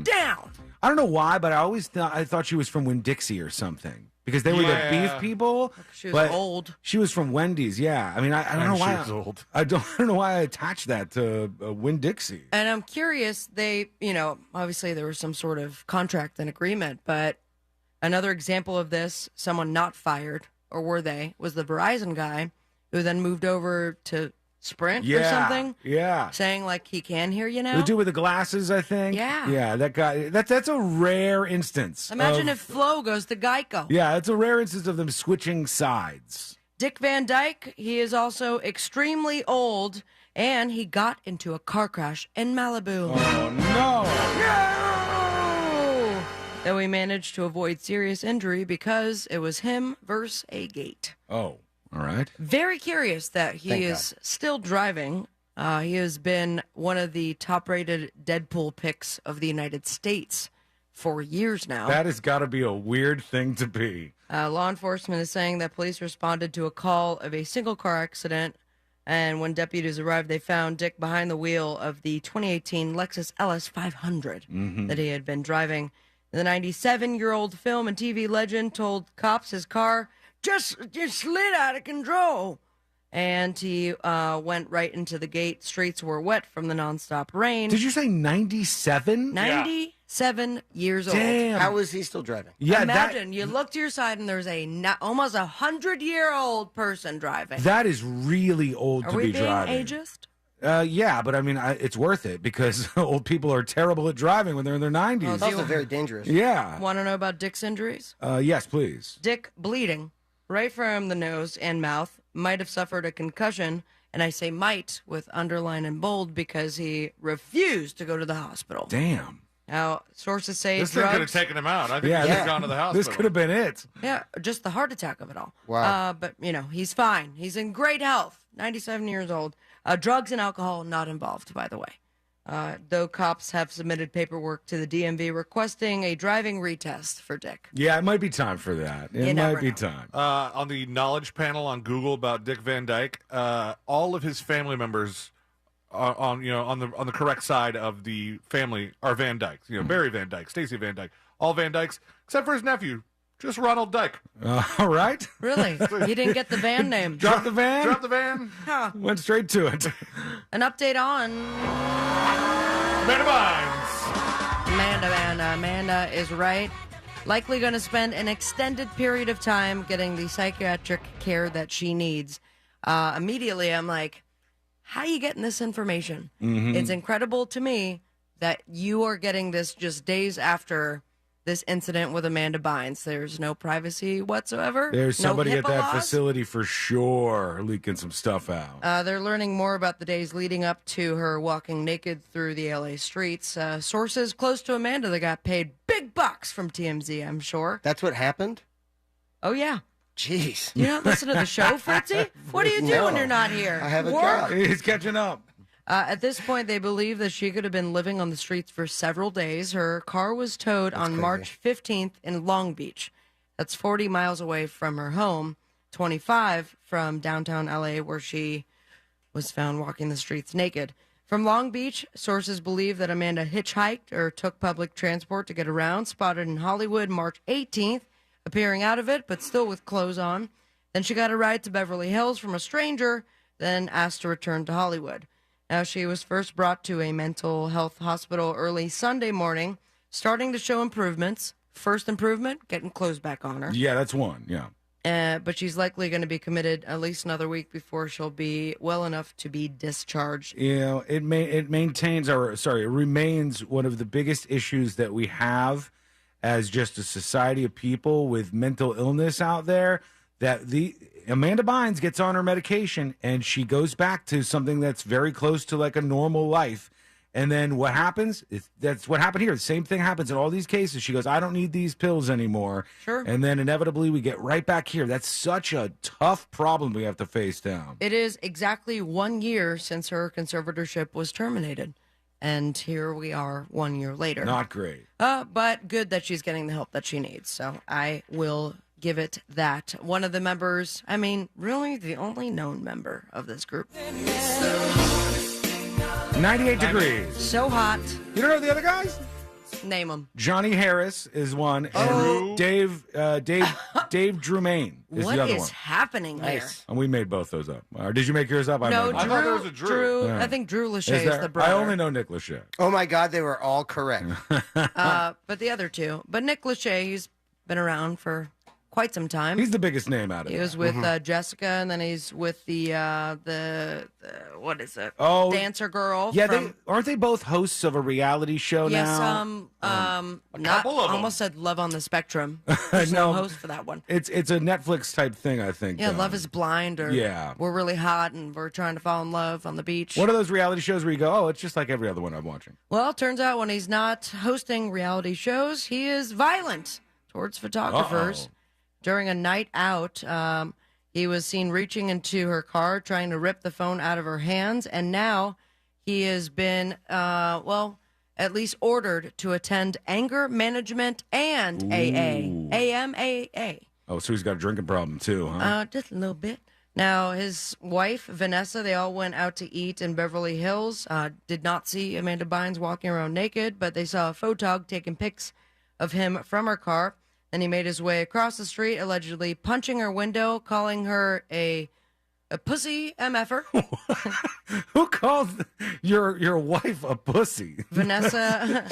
down. I don't know why, but I thought she was from Winn-Dixie or something. Because they were the beef people. She was old. She was from Wendy's, yeah. I don't know why. She was old. I don't know why I attached that to Winn-Dixie. And I'm curious, they, obviously there was some sort of contract and agreement, but another example of this, someone not fired, or were they, was the Verizon guy who then moved over to Sprint or something. Yeah. Saying like he can hear you now. The dude with the glasses, I think. Yeah. Yeah, that guy. That's a rare instance. Imagine if Flo goes to Geico. Yeah, it's a rare instance of them switching sides. Dick Van Dyke, he is also extremely old, and he got into a car crash in Malibu. Oh, no. No! Though he managed to avoid serious injury because it was him versus a gate. Oh. All right. Very curious that he Thank is God. still driving. He has been one of the top-rated Deadpool picks of the United States for years now. That has got to be a weird thing to be. Law enforcement is saying that police responded to a call of a single-car accident, and when deputies arrived, they found Dick behind the wheel of the 2018 Lexus LS 500 that he had been driving. The 97-year-old film and TV legend told cops his car just slid out of control. And he went right into the gate. Streets were wet from the nonstop rain. Did you say 97? 97 years old. Damn. How is he still driving? Yeah, Imagine you look to your side and there's almost 100-year-old person driving. That is really old Are to we be being driving. ageist? Yeah, but it's worth it because old people are terrible at driving when they're in their 90s. It's also very dangerous. Yeah. Want to know about Dick's injuries? Yes, please. Dick bleeding right from the nose and mouth, might have suffered a concussion, and I say might with underline and bold because he refused to go to the hospital. Damn. Now, sources say This thing could have taken him out. I think he should have gone to the hospital. This could have been it. Yeah, just the heart attack of it all. Wow. But, he's fine. He's in great health. 97 years old. Drugs and alcohol not involved, by the way. Though cops have submitted paperwork to the DMV requesting a driving retest for Dick. Yeah, it might be time for that. It might be time. On the knowledge panel on Google about Dick Van Dyke, all of his family members on the correct side of the family are Van Dykes. Barry Van Dyke, Stacy Van Dyke, all Van Dykes except for his nephew, just Ronald Dyke. All right. Really? He didn't get the van name. Drop the van. Drop the van. Huh. Went straight to it. An update on Amanda Bynes. Amanda is right. Likely going to spend an extended period of time getting the psychiatric care that she needs. Immediately, I'm like, how are you getting this information? Mm-hmm. It's incredible to me that you are getting this just days after this incident with Amanda Bynes. There's no privacy whatsoever. There's somebody no at HIPAA that laws. facility for sure leaking some stuff out. They're learning more about the days leading up to her walking naked through the LA streets. Sources close to Amanda that got paid big bucks from TMZ, I'm sure. That's what happened? Oh, yeah. Jeez. You don't listen to the show, Fritzy? What do you do when you're not here? I haven't Work? got. He's catching up. At this point, they believe that she could have been living on the streets for several days. Her car was towed on crazy. March 15th in Long Beach. That's 40 miles away from her home, 25 from downtown LA, where she was found walking the streets naked. From Long Beach, sources believe that Amanda hitchhiked or took public transport to get around, spotted in Hollywood March 18th, appearing out of it, but still with clothes on. Then she got a ride to Beverly Hills from a stranger, then asked to return to Hollywood. Now, she was first brought to a mental health hospital early Sunday morning, starting to show improvements. First improvement, getting clothes back on her. Yeah, that's one. Yeah. But she's likely going to be committed at least another week before she'll be well enough to be discharged. It remains one of the biggest issues that we have as just a society of people with mental illness out there, that Amanda Bynes gets on her medication and she goes back to something that's very close to like a normal life. And then what happens? That's what happened here. The same thing happens in all these cases. She goes, I don't need these pills anymore. Sure. And then inevitably we get right back here. That's such a tough problem we have to face down. It is exactly 1 year since her conservatorship was terminated. And here we are 1 year later. Not great. But good that she's getting the help that she needs. So I will give it that. One of the members, really the only known member of this group. 98 degrees. So hot. You don't know the other guys? Name them. Johnny Harris is one, and Dave Drumaine is What the other is one. happening here? And we made both those up. Or did you make yours up? No, made mine. I thought there was a Drew. Yeah. I think Drew Lachey is there? the brother. I only know Nick Lachey. Oh my God, they were all correct. But the other two. But Nick Lachey, he's been around for quite some time. He's the biggest name out of He that. was with Jessica, and then he's with the what is it? Oh, Dancer girl. Yeah, from, aren't they both hosts of a reality show yes, now? not couple of 'em. almost said Love on the Spectrum. There's no host for that one. It's a Netflix type thing, I think. Yeah, Love is Blind, or Yeah. We're really hot and we're trying to fall in love on the beach. One of those reality shows where you go, oh, it's just like every other one I'm watching. Well, it turns out when he's not hosting reality shows, he is violent towards photographers. Uh-oh. During a night out, he was seen reaching into her car, trying to rip the phone out of her hands, and now he has been, at least ordered to attend anger management and AA. AMAA. Oh, so he's got a drinking problem too, huh? Just a little bit. Now, his wife, Vanessa, they all went out to eat in Beverly Hills. Did not see Amanda Bynes walking around naked, but they saw a photog taking pics of him from her car. Then he made his way across the street, allegedly punching her window, calling her a pussy MFer. Who called your wife a pussy? Vanessa.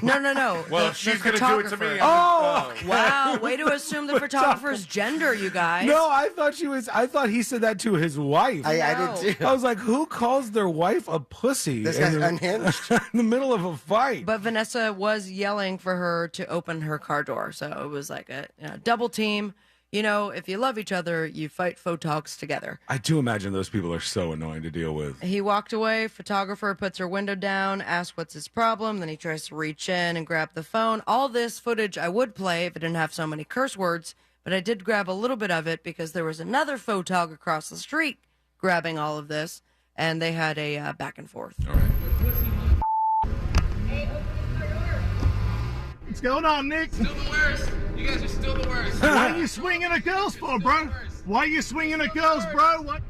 No. Well, she's going to do it to me. Oh, Wow, way to assume the photographer's gender, you guys. No, I thought he said that to his wife. I did too. I was like, who calls their wife a pussy? This guy's unhinged. In the middle of a fight. But Vanessa was yelling for her to open her car door. So it was like a double team. You know, if you love each other, you fight photogs together. I do imagine those people are so annoying to deal with. He walked away. Photographer puts her window down, asks what's his problem. Then he tries to reach in and grab the phone. All this footage I would play if it didn't have so many curse words, but I did grab a little bit of it because there was another photog across the street grabbing all of this, and they had a back and forth. All right. What's going on, Nick? Still the worst. You guys are still the worst. What are you swinging at girls for, bro? Why are you swinging at girls, bro? What?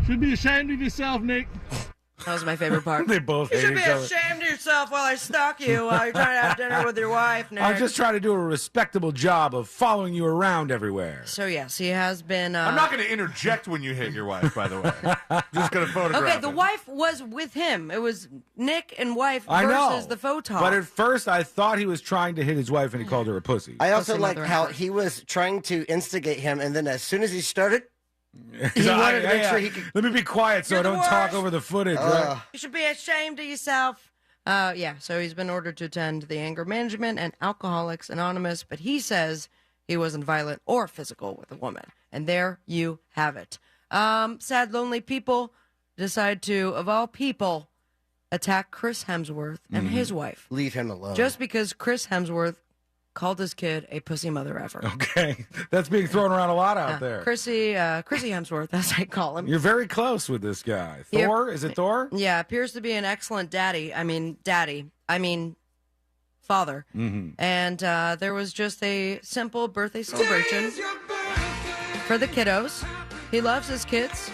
Should be ashamed of yourself, Nick. That was my favorite part. They both You hate should be each other. ashamed of yourself while I stalk you while you're trying to have dinner with your wife, Nick. I'm just trying to do a respectable job of following you around everywhere. So, yes, he has been... I'm not going to interject when you hit your wife, by the way. I'm just going to photograph Okay, the it. wife was with him. It was Nick and wife I know. versus the photog. But at first, I thought he was trying to hit his wife and he called her a pussy. I also Pussy like mother how effer. he was trying to instigate him, and then as soon as he started, he So wanted to make sure he could. Let me be quiet so You're I the don't talk worst. over the footage, right? You should be ashamed of yourself. Yeah, so he's been ordered to attend the Anger Management and Alcoholics Anonymous, but he says he wasn't violent or physical with a woman. And there you have it. Sad, lonely people decide to, of all people, attack Chris Hemsworth and his wife. Leave him alone. Just because Chris Hemsworth called his kid a pussy mother effer. Okay. That's being thrown around a lot out there. Chrissy Hemsworth, as I call him. You're very close with this guy. Yep. Thor? Is it Thor? Yeah, appears to be an excellent father. Mm-hmm. And there was just a simple birthday celebration for the kiddos. He loves his kids.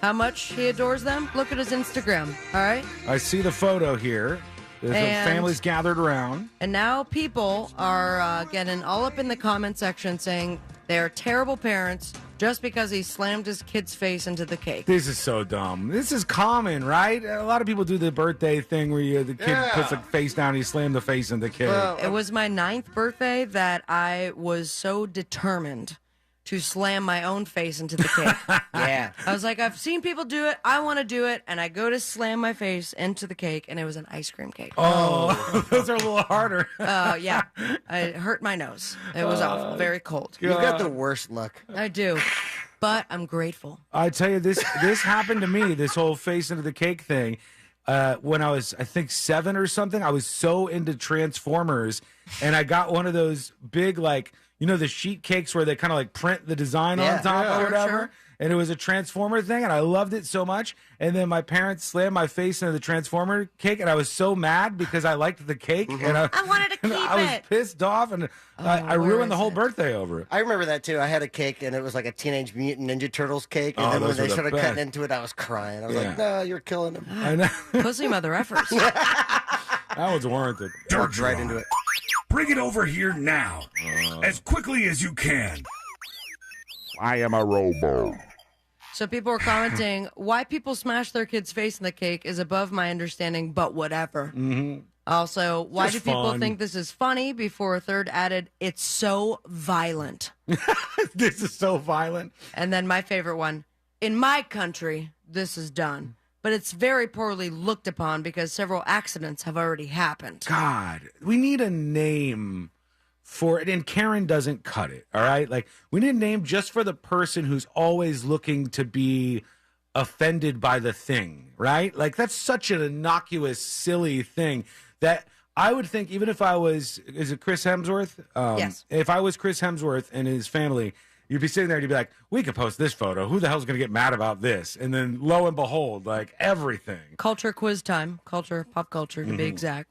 How much he adores them? Look at his Instagram, all right? I see the photo here. There's And- families gathered around. And now people are getting all up in the comment section saying they're terrible parents just because he slammed his kid's face into the cake. This is so dumb. This is common, right? A lot of people do the birthday thing where the kid puts the face down and you slam the face in the cake. It was my 9th birthday that I was so determined to slam my own face into the cake. Yeah. I was like, I've seen people do it. I want to do it. And I go to slam my face into the cake, and it was an ice cream cake. Oh, those are a little harder. Yeah. I hurt my nose. It was awful. Very cold. You've got the worst luck. I do. But I'm grateful. I tell you, this happened to me, this whole face into the cake thing. When I was, I think, 7 or something, I was so into Transformers, and I got one of those big, like, you know, the sheet cakes where they kind of like print the design on top or whatever. Sure. And it was a Transformer thing, and I loved it so much. And then my parents slammed my face into the Transformer cake, and I was so mad because I liked the cake, and I wanted to keep I was it. pissed off, and I where ruined the is whole it? birthday over it. I remember that too. I had a cake, and it was like a Teenage Mutant Ninja Turtles cake. And Oh, then when those they were the started best. cutting into it, I was crying. I was like, no, you're killing him. I know. Pussy mother effers. That was warranted. Jumped right into it. Bring it over here now, as quickly as you can. I am a robo. So people are commenting, why people smash their kid's face in the cake is above my understanding, but whatever. Mm-hmm. Also, why Just do people fun. think this is funny? Before a third added, it's so violent. This is so violent. And then my favorite one, in my country, this is done. But it's very poorly looked upon because several accidents have already happened. God, we need a name for it, and Karen doesn't cut it, all right? Like, we need a name just for the person who's always looking to be offended by the thing, right? Like, that's such an innocuous, silly thing that I would think, even if I was, is it Chris Hemsworth? Yes. If I was Chris Hemsworth and his family, you'd be sitting there and you'd be like, we could post this photo. Who the hell's going to get mad about this? And then lo and behold, like, everything. Culture quiz time. Pop culture to be exact.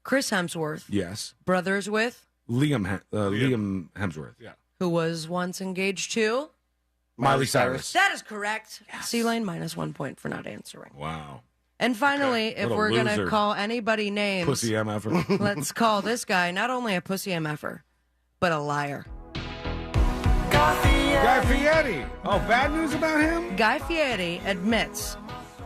Chris Hemsworth, Yes. brothers with, Liam Hemsworth. Yeah. who was once engaged to. Miley Cyrus. That is correct. C-Lane minus 1 point for not answering. Wow. And finally, if What a we're going to loser. call anybody names, Pussy MFer. let's call this guy not only a pussy MFer, but a liar. Guy Fieri. Oh, bad news about him? Guy Fieri admits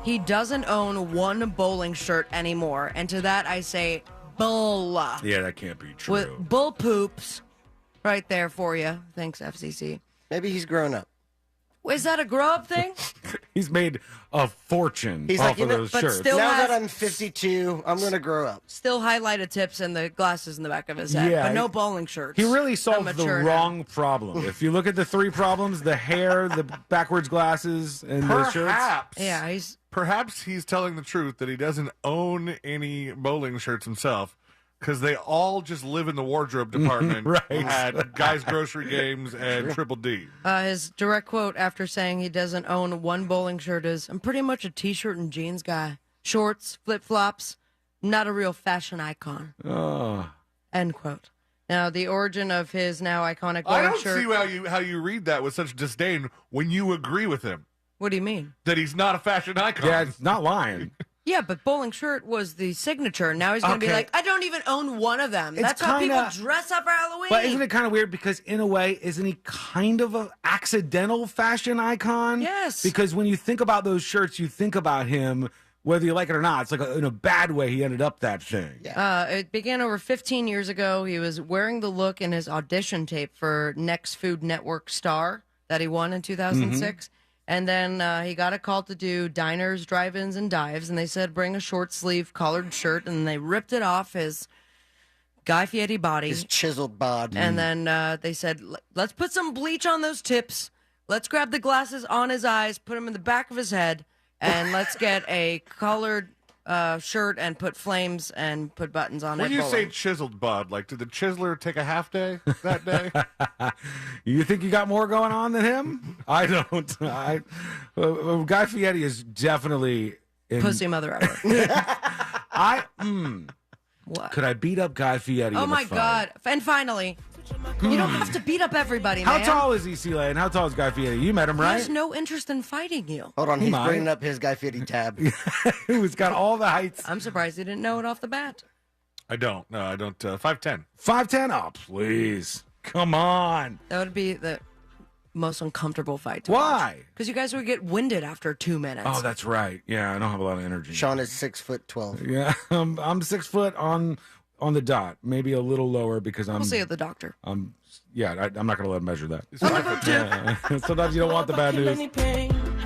he doesn't own one bowling shirt anymore. And to that I say, bull. Yeah, that can't be true. With bull poops right there for you. Thanks, FCC. Maybe he's grown up. Is that a grow up thing? He's made a fortune He's off like, you of know, those but shirts. still now has- that I'm 52, I'm going to grow up. Still highlighted tips and the glasses in the back of his head, Yeah, but no bowling shirts. He really I'm solved the mature now. wrong problem. If you look at the 3 problems, the hair, the backwards glasses, and the shirts. Perhaps. Yeah, Perhaps he's telling the truth that he doesn't own any bowling shirts himself because they all just live in the wardrobe department Right. at Guys Grocery Games and Triple D. His direct quote after saying he doesn't own one bowling shirt is, "I'm pretty much a t-shirt and jeans guy. Shorts, flip-flops, not a real fashion icon." Oh. End quote. Now, the origin of his now iconic I bowling don't shirt... see how you read that with such disdain when you agree with him What do you mean? that he's not a fashion icon. Yeah, it's not lying. Yeah, but bowling shirt was the signature. And now he's going to be Okay. like, I don't even own one of them. It's That's how people kinda- dress up for Halloween. But isn't it kind of weird because in a way, isn't he kind of an accidental fashion icon? Yes. Because when you think about those shirts, you think about him, whether you like it or not. It's like in a bad way, he ended up that thing. It began over 15 years ago. He was wearing the look in his audition tape for Next Food Network Star that he won in 2006. And then he got a call to do diners, drive-ins, and dives. And they said, bring a short-sleeve collared shirt. And they ripped it off his Guy Fieri body. His chiseled bod. And then they said, let's put some bleach on those tips. Let's grab the glasses on his eyes, put them in the back of his head, and let's get a colored shirt and put flames and put buttons on it. When you say bowling. chiseled bod, like did the chiseler take a half day that day? You think you got more going on than him? I don't. Guy Fieri is definitely in, Pussy mother ever. What? Could I beat up Guy Fieri? Oh in a my fight? God. And finally, you don't have to beat up everybody, How man. tall is he, C-Lay? And how tall is Guy Fieri? You met him, He right? has no interest in fighting you. Hold on, He he's might. bringing up his Guy Fieri tab. He's got all the heights. I'm surprised he didn't know it off the bat. I don't. No, I don't. 5'10". 5'10"? Oh, please. Come on. That would be the most uncomfortable fight to Why? Because you guys would get winded after 2 minutes. Oh, that's right. Yeah, I don't have a lot of energy. Sean is 6'12". Yeah, I'm 6 foot on the dot, maybe a little lower because I'm. We'll see at the doctor. I'm not going to let him measure that. On the boob tip. Yeah. Sometimes you don't want the bad news.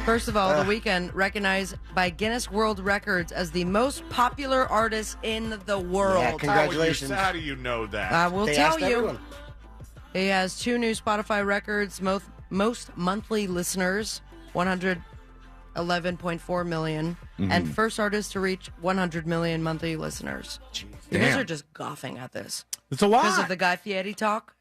First of all, The Weeknd recognized by Guinness World Records as the most popular artist in the world. Yeah, congratulations. How do you know that? I will They tell asked you. everyone. He has 2 new Spotify records, most monthly listeners, 111.4 million, and first artist to reach 100 million monthly listeners. You guys Damn. are just goffing at this. It's a lot. Because of the Guy Fieri talk?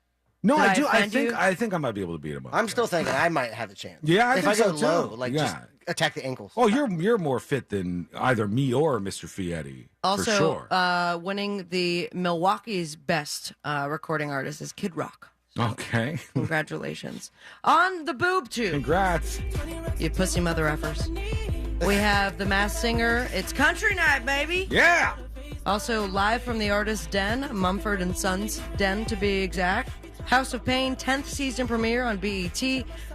No, Did I do. I offend you? think I might be able to beat him up. I'm still thinking I might have a chance. Yeah, I if think I go so, too. low, like Yeah. just attack the ankles. Oh, you're more fit than either me or Mr. Fieri. Also, for sure. Winning the Milwaukee's best recording artist is Kid Rock. Okay. Congratulations. On the boob tube. Congrats. You pussy mother effers. We have the Masked Singer. It's country night, baby. Yeah. Also, live from the artist's den, Mumford and Sons Den to be exact. House of Pain, 10th season premiere on BET.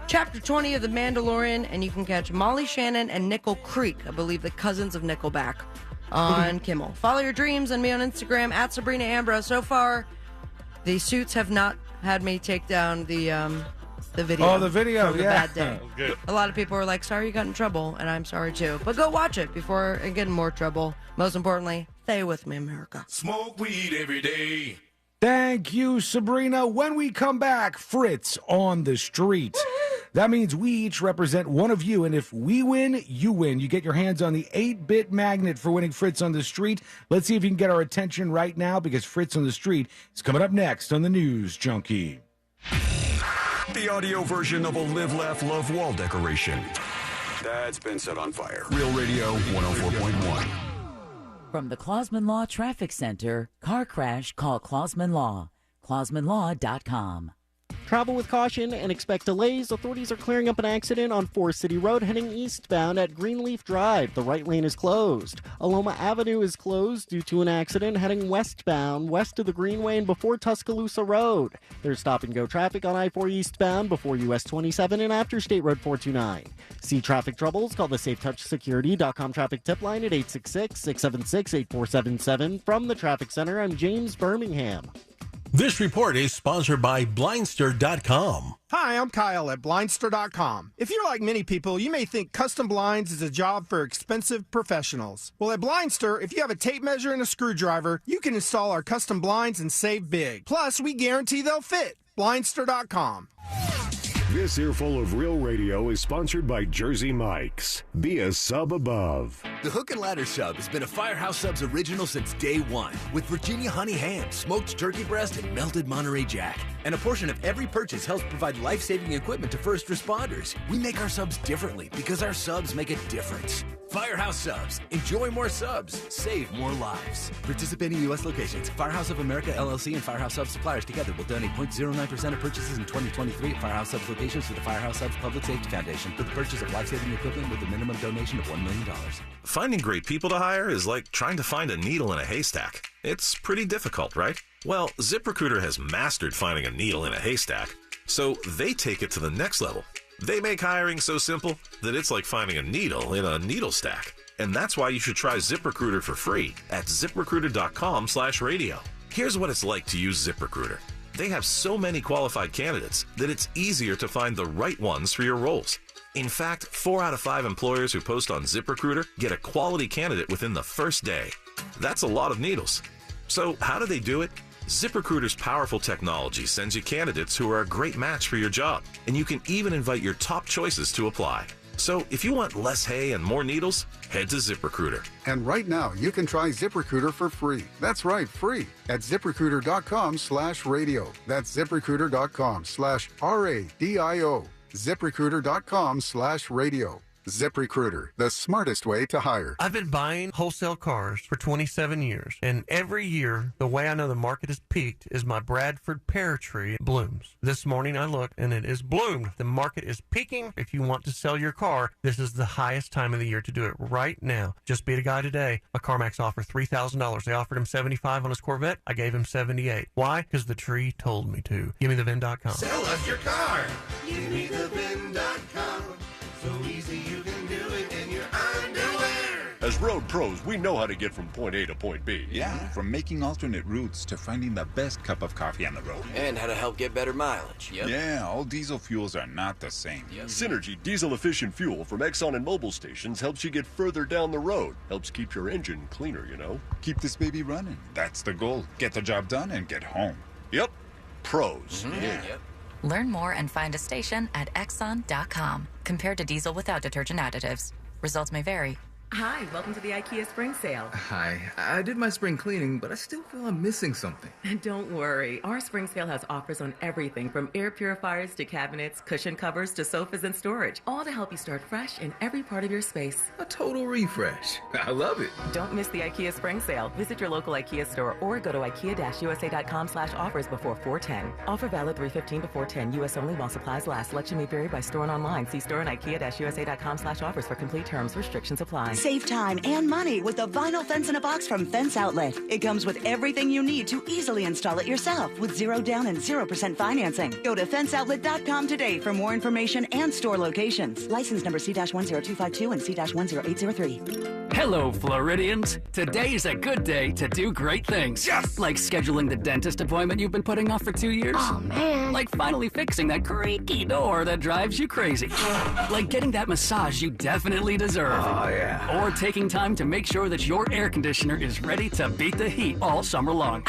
Chapter 20 of The Mandalorian, and you can catch Molly Shannon and Nickel Creek, I believe the cousins of Nickelback, on Kimmel. Follow your dreams and me on Instagram at Sabrina Ambra. So far, the suits have not had me take down the video. Oh, the video, from the yeah. Bad Day. Good. A lot of people were like, sorry you got in trouble, and I'm sorry too. But go watch it before I get in more trouble. Most importantly, stay with me, America. Smoke weed every day. Thank you, Sabrina. When we come back, Fritz on the street. That means we each represent one of you, and if we win, you win. You get your hands on the 8-bit magnet for winning Fritz on the street. Let's see if you can get our attention right now, because Fritz on the street is coming up next on the News Junkie. The audio version of a Live, Laugh, Love wall decoration that's been set on fire. Real Radio 104.1. From the Clausman Law Traffic Center, car crash, call Clausman Law. ClausmanLaw.com. Travel with caution and expect delays. Authorities are clearing up an accident on Forest City Road heading eastbound at Greenleaf Drive. The right lane is closed. Aloma Avenue is closed due to an accident heading westbound west of the Greenway and before Tuscaloosa Road. There's stop-and-go traffic on I-4 eastbound before US 27 and after State Road 429. See traffic troubles? Call the SafeTouchSecurity.com traffic tip line at 866-676-8477. From the Traffic Center, I'm James Birmingham. This report is sponsored by Blindster.com. Hi, I'm Kyle at Blindster.com. If you're like many people, you may think custom blinds is a job for expensive professionals. Well, at Blindster, if you have a tape measure and a screwdriver, you can install our custom blinds and save big. Plus, we guarantee they'll fit. Blindster.com. This earful of real radio is sponsored by Jersey Mike's. Be a sub above. The Hook and Ladder Sub has been a Firehouse Subs original since day one, with Virginia honey ham, smoked turkey breast, and melted Monterey Jack. And a portion of every purchase helps provide life-saving equipment to first responders. We make our subs differently because our subs make a difference. Firehouse Subs. Enjoy more subs. Save more lives. Participating U.S. locations. Firehouse of America, LLC, and Firehouse Subs suppliers together will donate 0.09% of purchases in 2023 at Firehouse Subs locations to the Firehouse Subs Public Safety Foundation for the purchase of life-saving equipment with a minimum donation of $1 million. Finding great people to hire is like trying to find a needle in a haystack. It's pretty difficult, right? Well, ZipRecruiter has mastered finding a needle in a haystack, so they take it to the next level. They make hiring so simple that it's like finding a needle in a needle stack. And that's why you should try ZipRecruiter for free at ZipRecruiter.com/radio. Here's what it's like to use ZipRecruiter. They have so many qualified candidates that it's easier to find the right ones for your roles. In fact, 4 out of 5 employers who post on ZipRecruiter get a quality candidate within the first day. That's a lot of needles. So how do they do it? ZipRecruiter's powerful technology sends you candidates who are a great match for your job, and you can even invite your top choices to apply. So if you want less hay and more needles, head to ZipRecruiter. And right now, you can try ZipRecruiter for free. That's right, free at ZipRecruiter.com/radio. That's ZipRecruiter.com/RADIO. ZipRecruiter.com/radio. ZipRecruiter, the smartest way to hire. I've been buying wholesale cars for 27 years, and every year, the way I know the market has peaked is my Bradford pear tree blooms. This morning I looked, and it is bloomed. The market is peaking. If you want to sell your car, this is the highest time of the year to do it right now. Just beat a guy today. A CarMax offer $3,000. They offered him $75 on his Corvette. I gave him $78. Why? Because the tree told me to. GiveMeTheVin.com. Sell us your car. GiveMeTheVin.com. So easy you can do it in your underwear. As road pros, we know how to get from point A to point B. Yeah, from making alternate routes to finding the best cup of coffee on the road. And how to help get better mileage. Yep. Yeah, all diesel fuels are not the same. Yep. Synergy diesel-efficient fuel from Exxon and Mobil stations helps you get further down the road. Helps keep your engine cleaner, you know. Keep this baby running. That's the goal. Get the job done and get home. Yep. Pros. Mm-hmm. Yeah. Yep. Learn more and find a station at Exxon.com. Compared to diesel without detergent additives. Results may vary. Hi, welcome to the IKEA spring sale. Hi, I did my spring cleaning, but I still feel I'm missing something. And don't worry, our spring sale has offers on everything from air purifiers to cabinets, cushion covers to sofas and storage, all to help you start fresh in every part of your space. A total refresh. I love it. Don't miss the IKEA spring sale. Visit your local IKEA store or go to IKEA-USA.com/offers before 4/10. Offer valid 3/15 to 4/10. U.S. only while supplies last. Selection may vary by store and online. See store and IKEA-USA.com/offers for complete terms. Restrictions apply. Save time and money with the vinyl fence in a box from Fence Outlet. It comes with everything you need to easily install it yourself with 0 down and 0% financing. Go to fenceoutlet.com today for more information and store locations. License number C-10252 and C-10803. Hello, Floridians. Today's a good day to do great things. Yes! Like scheduling the dentist appointment you've been putting off for 2 years. Oh, man. Like finally fixing that creaky door that drives you crazy. Like getting that massage you definitely deserve. Oh, yeah. Or taking time to make sure that your air conditioner is ready to beat the heat all summer long.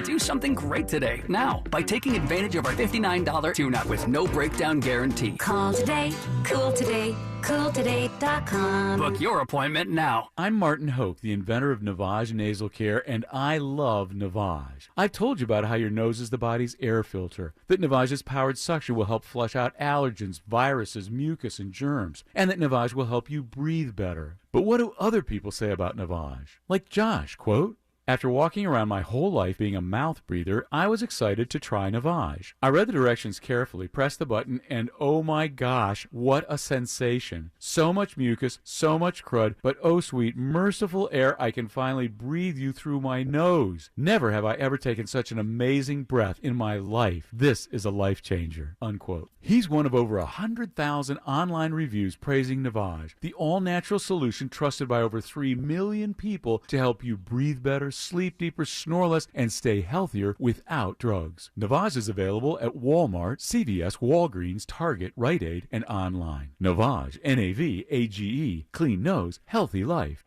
Do something great today, now, by taking advantage of our $59 tune-up with no breakdown guarantee. Call today, cool today, cooltoday.com. Book your appointment now. I'm Martin Hoke, the inventor of Navage Nasal Care, and I love Navage. I've told you about how your nose is the body's air filter, that Navage's powered suction will help flush out allergens, viruses, mucus, and germs, and that Navage will help you breathe better. But what do other people say about Navage? Like Josh, quote, "After walking around my whole life being a mouth breather, I was excited to try Navage. I read the directions carefully, pressed the button, and oh my gosh, what a sensation. So much mucus, so much crud, but oh sweet, merciful air, I can finally breathe you through my nose. Never have I ever taken such an amazing breath in my life. This is a life changer," unquote. He's one of over 100,000 online reviews praising Navage, the all-natural solution trusted by over 3 million people to help you breathe better, sleep deeper, snore less, and stay healthier without drugs. Navage is available at Walmart, CVS, Walgreens, Target, Rite Aid, and online. Navage, N-A-V-A-G-E, clean nose, healthy life.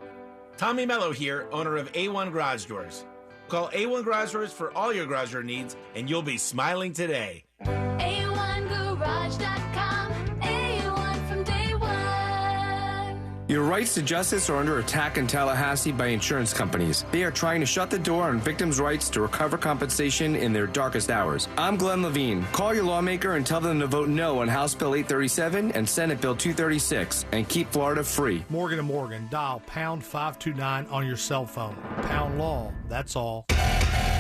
Tommy Mello here, owner of A1 Garage Doors. Call A1 Garage Doors for all your garage door needs, and you'll be smiling today. A1Garage.com, A1 from day one. Your rights to justice are under attack in Tallahassee by insurance companies. They are trying to shut the door on victims' rights to recover compensation in their darkest hours. I'm Glenn Levine. Call your lawmaker and tell them to vote no on House Bill 837 and Senate Bill 236 and keep Florida free. Morgan & Morgan. Dial pound 529 on your cell phone. Pound law. That's all.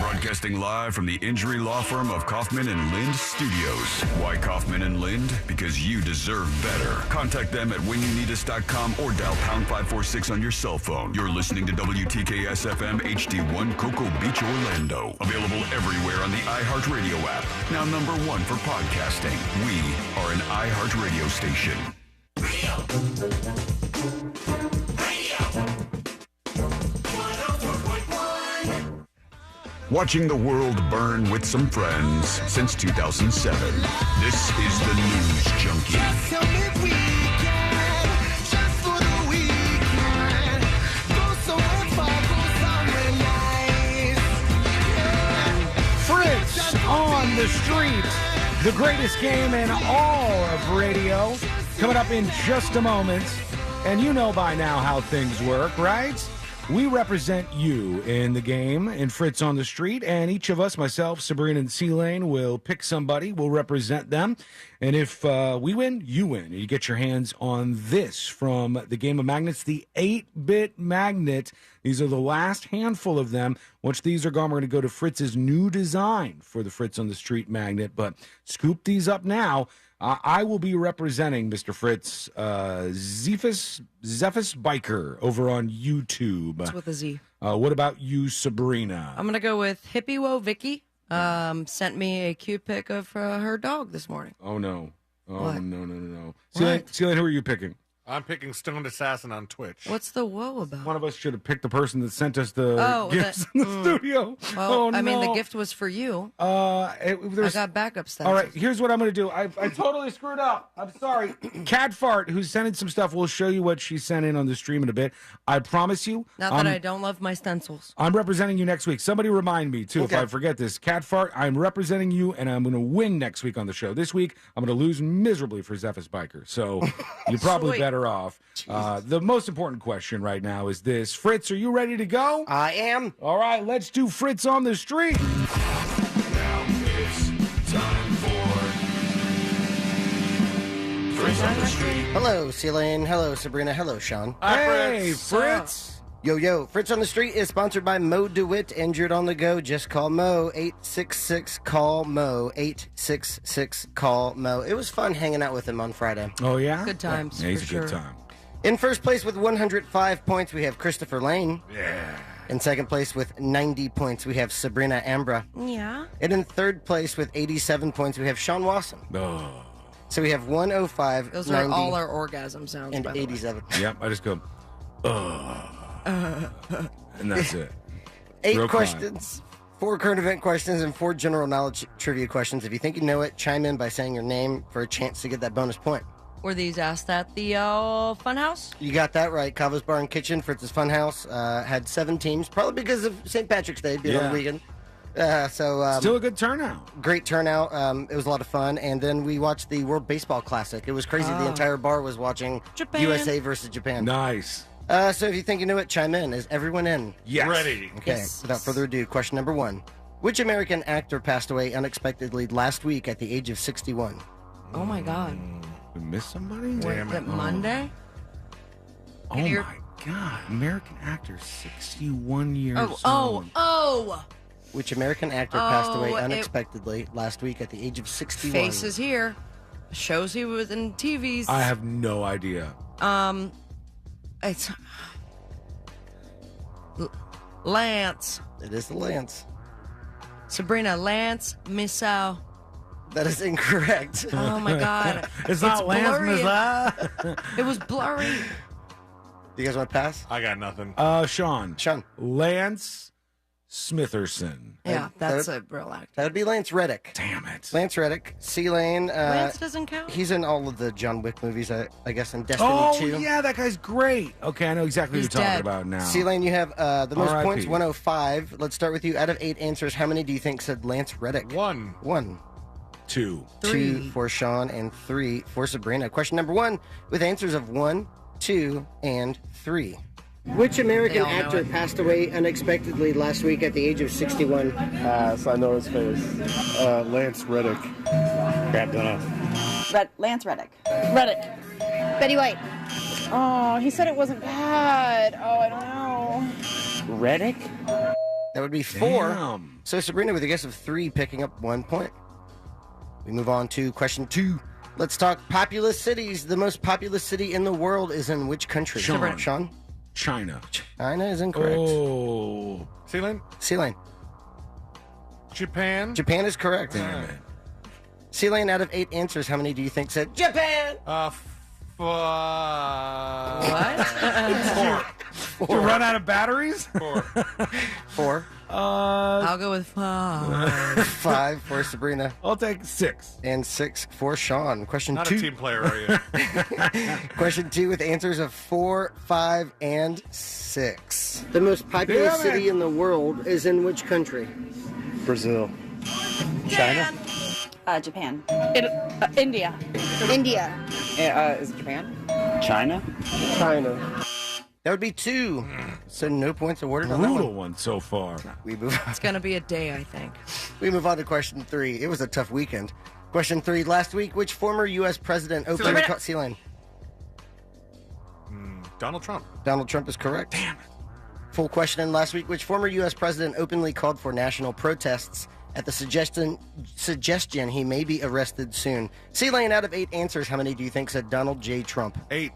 Broadcasting live from the injury law firm of Kaufman and Lind Studios. Why Kaufman and Lind? Because you deserve better. Contact them at whenyouneedus.com or dial pound 546 on your cell phone. You're listening to WTKS FM HD1 Cocoa Beach, Orlando. Available everywhere on the iHeartRadio app. Now number 1 for podcasting. We are an iHeartRadio station. Watching the world burn with some friends since 2007. This is the News Junkie. Just tell me we can, just for the weekend. Go somewhere far, go somewhere nice. Fritz on the street. The greatest game in all of radio. Coming up in just a moment. And you know by now how things work, right? We represent you in the game in Fritz on the Street, and each of us, myself, Sabrina, and C-Lane, will pick somebody. We'll represent them. And if we win, you win. You get your hands on this from the Game of Magnets, the 8-bit magnet. These are the last handful of them. Once these are gone, we're going to go to Fritz's new design for the Fritz on the Street magnet. But scoop these up now. I will be representing Mr. Fritz, Zephus Biker over on YouTube. It's with a Z. What about you, Sabrina? I'm going to go with Hippie Wo Vicky. Sent me a cute pic of her dog this morning. Oh, no. Oh, What? no. What? Celine, who are you picking? I'm picking Stoned Assassin on Twitch. What's the whoa about? One of us should have picked the person that sent us the gifts in the studio. Well, Oh, I mean, the no. gift was for you. I got backup stencils. All right, here's what I'm going to do. I totally screwed up. I'm sorry. Cat Fart, who's sending some stuff, will show you what she sent in on the stream in a bit. I promise you. Not that I don't love my stencils. I'm representing you next week. Somebody remind me, too, if I forget this. Cat Fart, I'm representing you, and I'm going to win next week on the show. This week, I'm going to lose miserably for Zephus Biker. So you're probably Sweet. better off. The most important question right now is this. Fritz, are you ready to go? I am. All right, let's do Fritz on the Street. Now it's time for Fritz on the Street. Hello, Celine. Hello, Sabrina. Hello, Sean. Hey, Fritz. Yo. Fritz on the Street is sponsored by Mo DeWitt. Injured on the go, just call Mo. 866-CALL-MO. 866-CALL-MO. It was fun hanging out with him on Friday. Oh, yeah? Good times, Yeah, he's for a good sure. time. In first place with 105 points, we have Christopher Lane. Yeah. In second place with 90 points, we have Sabrina Ambra. Yeah. And in third place with 87 points, we have Sean Wasson. Oh. So we have 105, Those 90, are all our orgasm sounds, and by the way. 87. Yep, I just go, and that's it. 8 Real questions, 4 current event questions, and 4 general knowledge trivia questions. If you think you know it, chime in by saying your name for a chance to get that bonus point. Were these asked at the Funhouse? You got that right. Cava's Bar and Kitchen, Fritz's Funhouse, had 7 teams, probably because of St. Patrick's Day being on the weekend. Still a good turnout. Great turnout. It was a lot of fun. And then we watched the World Baseball Classic. It was crazy. The entire bar was watching Japan. USA versus Japan. Nice. So if you think you know it, chime in. Is everyone in? Yes. Ready. Okay, Yes. without further ado, question number 1. Which American actor passed away unexpectedly last week at the age of 61? Oh, my God. We missed somebody? Was it Monday? Oh, my God. American actor, 61 years Oh. Which American actor passed away Oh, it- unexpectedly last week at the age of 61? Face is here. Shows he was in TVs. I have no idea. It's Lance. It is the Lance. Sabrina, Lance Missile. That is incorrect. Oh my God! It's not Lance blurry. Missile. It was blurry. Do you guys want to pass? I got nothing. Sean. Sean. Lance Smitherson. Yeah, that's a real actor. That would be Lance Reddick. Damn it. Lance Reddick. C-Lane. Lance doesn't count? He's in all of the John Wick movies, I guess, in Destiny Oh, 2. yeah, that guy's great. Okay, I know exactly He's what you're dead. talking about now. C-Lane, you have the most R.I.P. points, 105. Let's start with you. Out of 8 answers, how many do you think said Lance Reddick? 1. 2. 2 for Sean and 3 for Sabrina. Question number 1 with answers of 1, 2, and 3. Which American actor passed away unexpectedly last week at the age of 61? So I know his face. Lance Reddick. Crap, don't know. Lance Reddick. Reddick. Betty White. Oh, he said it wasn't bad. Oh, I don't know. Reddick? That would be 4. Damn. So Sabrina with a guess of 3, picking up 1 point. We move on to question 2. Let's talk populous cities. The most populous city in the world is in which country? Sean. Sean? China. China is incorrect. Oh. C-Lane? C-Lane. Japan? Japan is correct. Damn it. C-Lane, out of 8 answers, how many do you think said Japan? To run out of batteries? 4. I'll go with 5. 5 for Sabrina. I'll take 6. And 6 for Sean. Question Not 2. a team player, are you? Question 2 with answers of 4, 5, and 6. The most populous city in the world is in which country? Brazil. China? Japan. India. India. Is it Japan? China? China. That would be 2. So no points awarded on that Brutal one. one so far. We move on. It's going to be a day, I think. We move on to question 3. It was a tough weekend. Question 3. Last week, which former U.S. president openly called C-Lane? Donald Trump. Donald Trump is correct. Damn it. Full question. Last week, which former U.S. president openly called for national protests at the suggestion he may be arrested soon? C-Lane, out of 8 answers, how many do you think said Donald J. Trump? 8.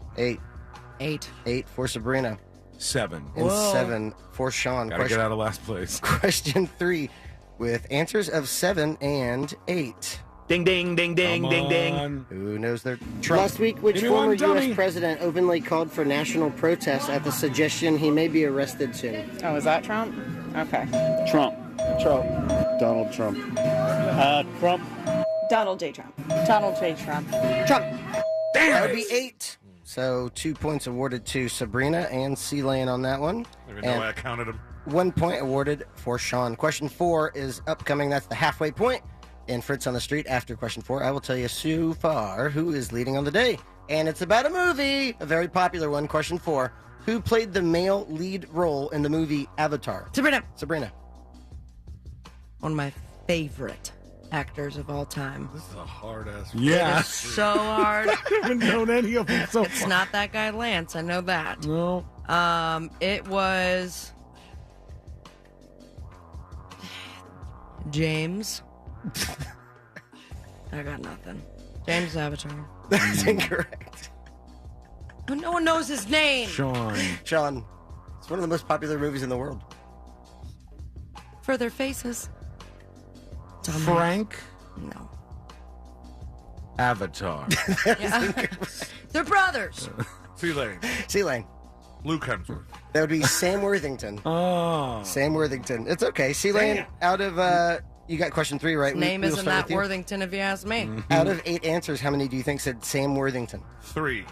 8 for Sabrina. 7. And 7 for Sean. Gotta get out of last place. Question 3 with answers of 7 and 8. Ding, ding, ding, ding, Come ding, ding. on. Who knows their Trump? Last week, which Give me former one, dummy. U.S. president openly called for national protests at the suggestion he may be arrested soon? Oh, is that Trump? Okay. Trump. Donald Trump. Trump. Donald J. Trump. Donald J. Trump. Trump. Damn, that would be 8. So 2 points awarded to Sabrina and C-Lane on that one. I don't even know why I counted him. 1 point awarded for Sean. Question 4 is upcoming. That's the halfway point. And Fritz on the Street, after question 4, I will tell you so far who is leading on the day. And it's about a movie, a very popular one. Question 4. Who played the male lead role in the movie Avatar? Sabrina. One of my favorite actors of all time. This is a hard-ass... Yeah. It is so hard. I haven't known any of them so It's far. not that guy Lance, I know that. No. It was James. I got nothing. James Avatar. That's incorrect. But no one knows his name. Sean. It's one of the most popular movies in the world. For their faces. Frank. No. Avatar. Yeah. They're brothers. C-Lane. C-Lane. Luke Hemsworth. That would be Sam Worthington. Oh. Sam Worthington. It's okay. C-Lane, out of... you got question 3, right? Name We'll isn't start that with you. Worthington, if you ask me. Out of 8 answers, how many do you think said Sam Worthington? 3.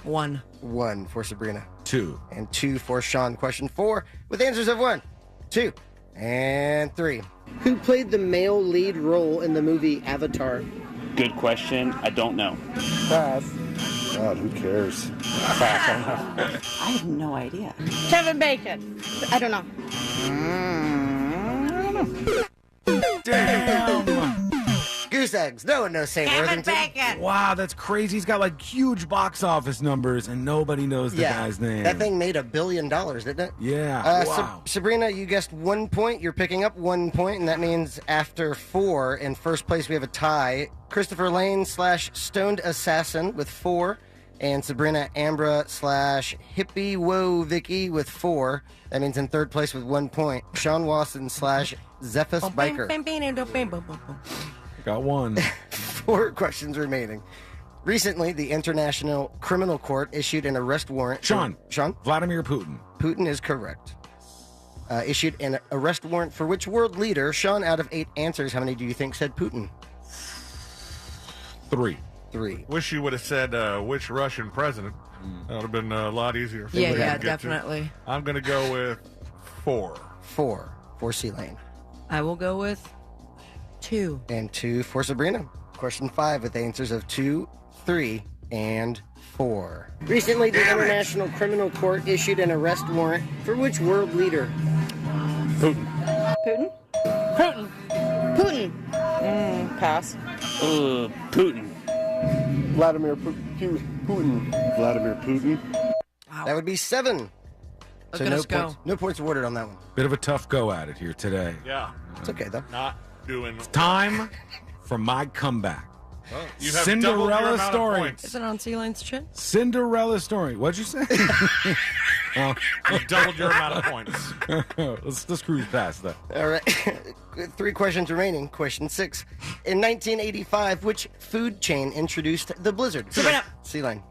1. 1 for Sabrina. 2. And 2 for Sean. Question 4 with answers of 1, 2, and 3. Who played the male lead role in the movie Avatar? Good question. I don't know. Pass. God, who cares? Pass, I don't know. I have no idea. Kevin Bacon. I don't know. Damn. Goose eggs. No one knows Sam Worthington. Wow, that's crazy. He's got like huge box office numbers, and nobody knows the guy's name. That thing made $1 billion, didn't it? Yeah. Wow. Sabrina, you guessed 1 point. You're picking up 1 point, and that means after 4, in first place we have a tie. Christopher Lane / Stoned Assassin with 4, and Sabrina Ambra / Hippie Woe Vicky with 4. That means in third place with 1 point. Sean Wasson / Zephys Biker. Got 1. 4 questions remaining. Recently, the International Criminal Court issued an arrest warrant. Sean. Sean? Vladimir Putin. Putin is correct. issued an arrest warrant for which world leader? Sean, out of 8 answers, how many do you think said Putin? 3. 3. Wish you would have said which Russian president. That would have been a lot easier. For Yeah, me to yeah, get to. definitely. I'm going to go with 4. 4 for C-Lane. I will go with 2. And 2 for Sabrina. Question 5 with answers of 2, 3, and 4. Recently, the International Criminal Court issued an arrest warrant for which world leader? Putin. Putin? Putin. Putin. Pass. Putin. Vladimir Putin. Vladimir Putin. That would be 7. Look at us go. No points awarded on that one. Bit of a tough go at it here today. Yeah. It's okay, though. Not doing... Time for my comeback. Well, you have doubled your Cinderella amount of story. points. Is it on C-Lane's chin? Cinderella story. What'd you say? Oh. You doubled your amount of points. Let's cruise past that. All right. 3 questions remaining. Question 6. In 1985, which food chain introduced the blizzard? Sabrina. C-Lane.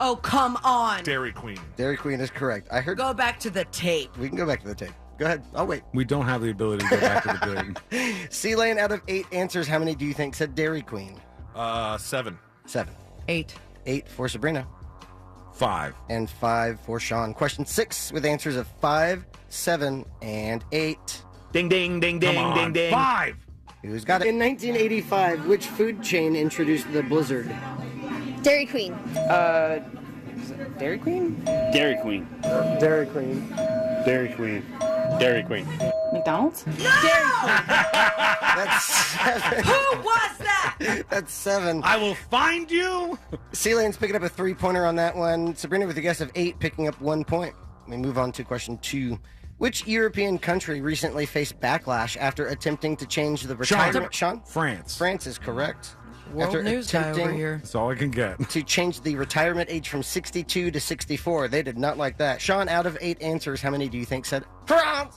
Oh, come on. Dairy Queen. Dairy Queen is correct. I heard. Go back to the tape. We can go back to the tape. Go ahead. I'll wait. We don't have the ability to go back to the tape. C-Lane, out of 8 answers, how many do you think said Dairy Queen? 7. 7. 8. 8 for Sabrina. 5. And 5 for Sean. Question 6 with answers of 5, 7, and 8. Ding, ding, ding, ding, Come on, ding, ding. 5. Who's got it? In 1985, which food chain introduced the blizzard? Dairy Queen. Is it Dairy Queen? Dairy Queen. Dairy Queen. Dairy Queen. Dairy Queen. McDonald's? Dairy Queen. That's 7. Who was that? That's 7. I will find you. C-Lane's picking up a 3-pointer on that one. Sabrina with a guess of 8, picking up 1 point. We move on to question 2. Which European country recently faced backlash after attempting to change the retirement? Sean? France. France is correct. World After news guy over attempting here. That's all I can get. to change the retirement age from 62 to 64. They did not like that. Sean, out of 8 answers, how many do you think said France?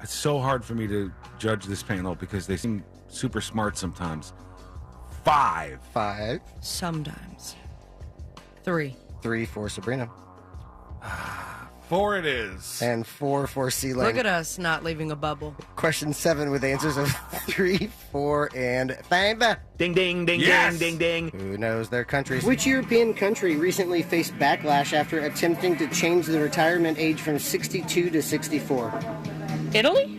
It's so hard for me to judge this panel because they seem super smart sometimes. 5. 5. Sometimes. 3. 3 for Sabrina. 4 it is. And 4 for C-Lane. Look at us not leaving a bubble. Question 7 with answers of 3, 4, and 5. Ding, ding, ding, Yes. ding, ding, ding. Who knows their countries? Which European country recently faced backlash after attempting to change the retirement age from 62 to 64? Italy?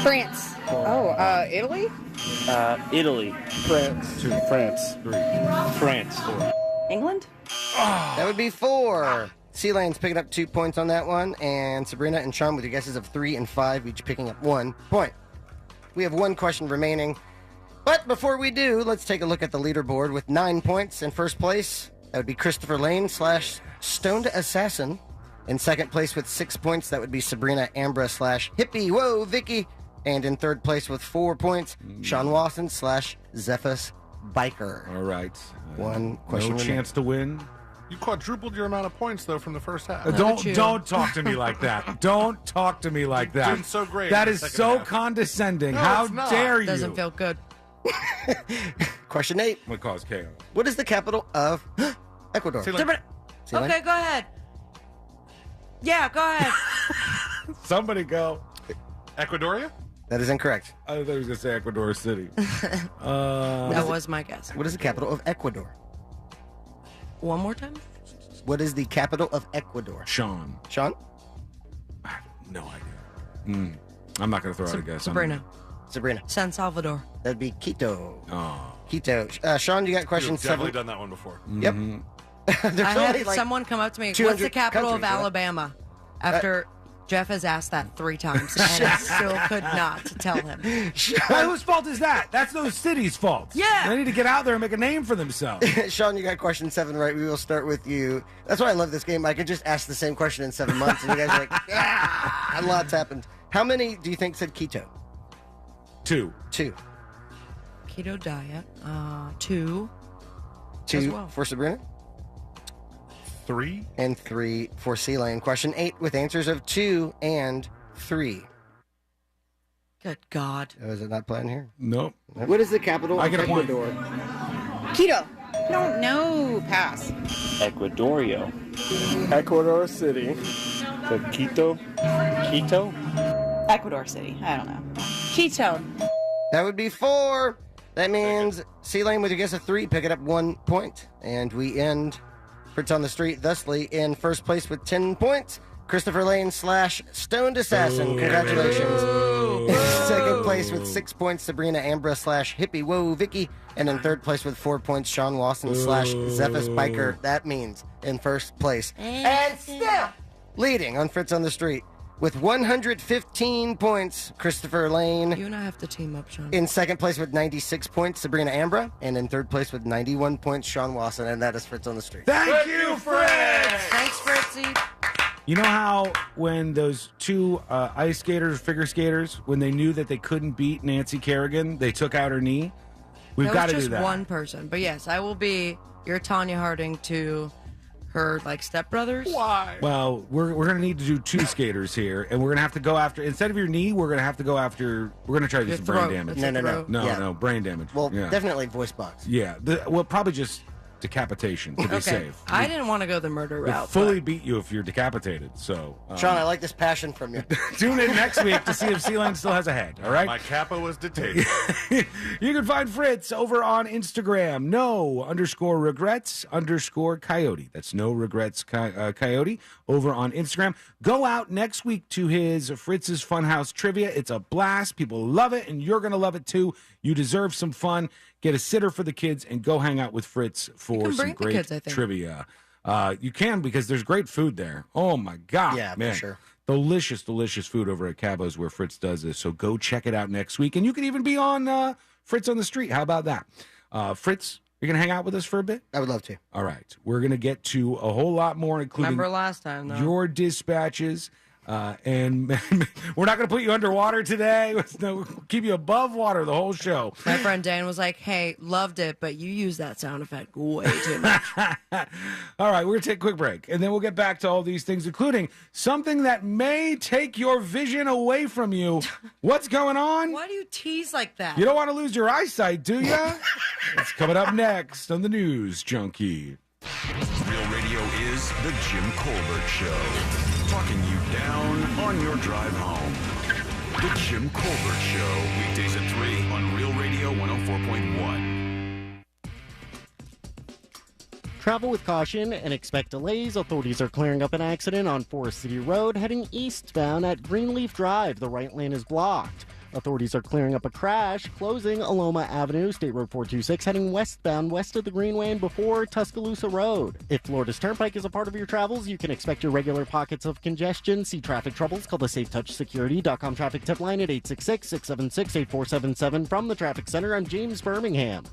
France. Oh, Italy? Italy. France. 2. France. 3. France. 4. England? That would be 4. C-Lane's picking up 2 points on that one, and Sabrina and Sean with your guesses of 3 and 5, each picking up 1 point. We have 1 question remaining, but before we do, let's take a look at the leaderboard with 9 points in first place. That would be Christopher Lane / Stoned Assassin. In second place with 6 points, that would be Sabrina Ambra / Hippie Whoa Vicky. And in third place with 4 points, Sean Wasson / Zephus Biker. All right. 1 question No remaining. chance to win. You quadrupled your amount of points, though, from the first half. Don't talk to me like that. Don't talk to me like that. Doing so great That in is the second so half. condescending. No, How it's not. dare you? Doesn't feel good. Question 8. Would cause chaos. What is the capital of Ecuador? See, like- C-Lane? Okay, go ahead. Yeah, go ahead. Somebody go. Ecuadoria? That is incorrect. I thought he was going to say Ecuador City. That was my guess. What is the capital of Ecuador? One more time? What is the capital of Ecuador? Sean. Sean? I have no idea. I'm not going to throw out a guess. Sabrina. Sabrina. San Salvador. That'd be Quito. Oh. Quito. Sean, you got question You've definitely 7. done that one before. Yep. There's I only had like someone come up to me. What's 200 the capital of countries, right? Alabama? After Jeff has asked that 3 times, and I still could not tell him. Well, whose fault is that? That's those cities' fault. Yeah. They need to get out there and make a name for themselves. Sean, you got question 7 right. We will start with you. That's why I love this game. I can just ask the same question in 7 months, and you guys are like, a lot's happened. How many do you think said Quito? 2. 2. Keto diet. 2. 2 As well. for Sabrina. 3. And 3 for C-Lane. Question 8 with answers of 2 and 3. Good God. Oh, is it not playing here? Nope. What is the capital I of get a point. Ecuador? Quito. No, pass. Ecuadorio. Ecuador City. So Quito. Quito? Ecuador City. I don't know. Keystone. That would be 4. That means C-Lane with your guess of 3, pick it up 1 point. And we end Fritz on the Street, thusly in first place with 10 points. Christopher Lane / Stoned Assassin. Congratulations. In second place with 6 points, Sabrina Ambra / Hippie Whoa Vicky. And in third place with 4 points, Sean Lawson / Zephys Biker. That means in first place. And still leading on Fritz on the Street with 115 points, Christopher Lane. You and I have to team up, Sean. In second place with 96 points, Sabrina Ambra. And in third place with 91 points, Sean Lawson. And that is Fritz on the Street. Thank you, Fritz! Thanks, Fritzy. You know how when those two ice skaters, figure skaters, when they knew that they couldn't beat Nancy Kerrigan, they took out her knee? We've got to do that. Just one person. But yes, I will be your Tanya Harding to her, stepbrothers. Why? Well, we're going to need to do 2 skaters here, and we're going to have to go after, instead of your knee, we're going to have to go after, we're going to try to do some brain damage. No, brain damage. Well, definitely voice box. Yeah, probably just decapitation to be safe. I didn't want to go the murder route. We'll fully beat you if you're decapitated. So, Sean, I like this passion from you. Tune in next week to see if C-Lane still has a head. All right. My kappa was detained. You can find Fritz over on Instagram. No_regrets_coyote. That's no regrets coyote over on Instagram. Go out next week to his Fritz's Funhouse Trivia. It's a blast. People love it, and you're going to love it too. You deserve some fun. Get a sitter for the kids and go hang out with Fritz for some great kids, trivia. You can, because there's great food there. Oh, my God. Yeah, man. for sure. Delicious, delicious food over at Cabo's where Fritz does this. So go check it out next week. And you can even be on Fritz on the Street. How about that? Fritz, you're going to hang out with us for a bit? I would love to. All right. We're going to get to a whole lot more, including Remember last time, though. your dispatches. And we're not going to put you underwater today. We'll keep you above water the whole show. My friend Dan was like, hey, loved it, but you use that sound effect way too much. All right, we're going to take a quick break, and then we'll get back to all these things, including something that may take your vision away from you. What's going on? Why do you tease like that? You don't want to lose your eyesight, do you? It's coming up next on the News Junkie. Real Radio is the Jim Colbert Show. Talking you down on your drive home. The Jim Colbert Show. Weekdays at 3 on Real Radio 104.1. Travel with caution and expect delays. Authorities are clearing up an accident on Forest City Road heading eastbound at Greenleaf Drive. The right lane is blocked. Authorities are clearing up a crash, closing Aloma Avenue, State Road 426, heading westbound west of the Greenway and before Tuscaloosa Road. If Florida's Turnpike is a part of your travels, you can expect your regular pockets of congestion. See traffic troubles, call the SafeTouchSecurity.com traffic tip line at 866-676-8477. From the Traffic Center, I'm James Birmingham.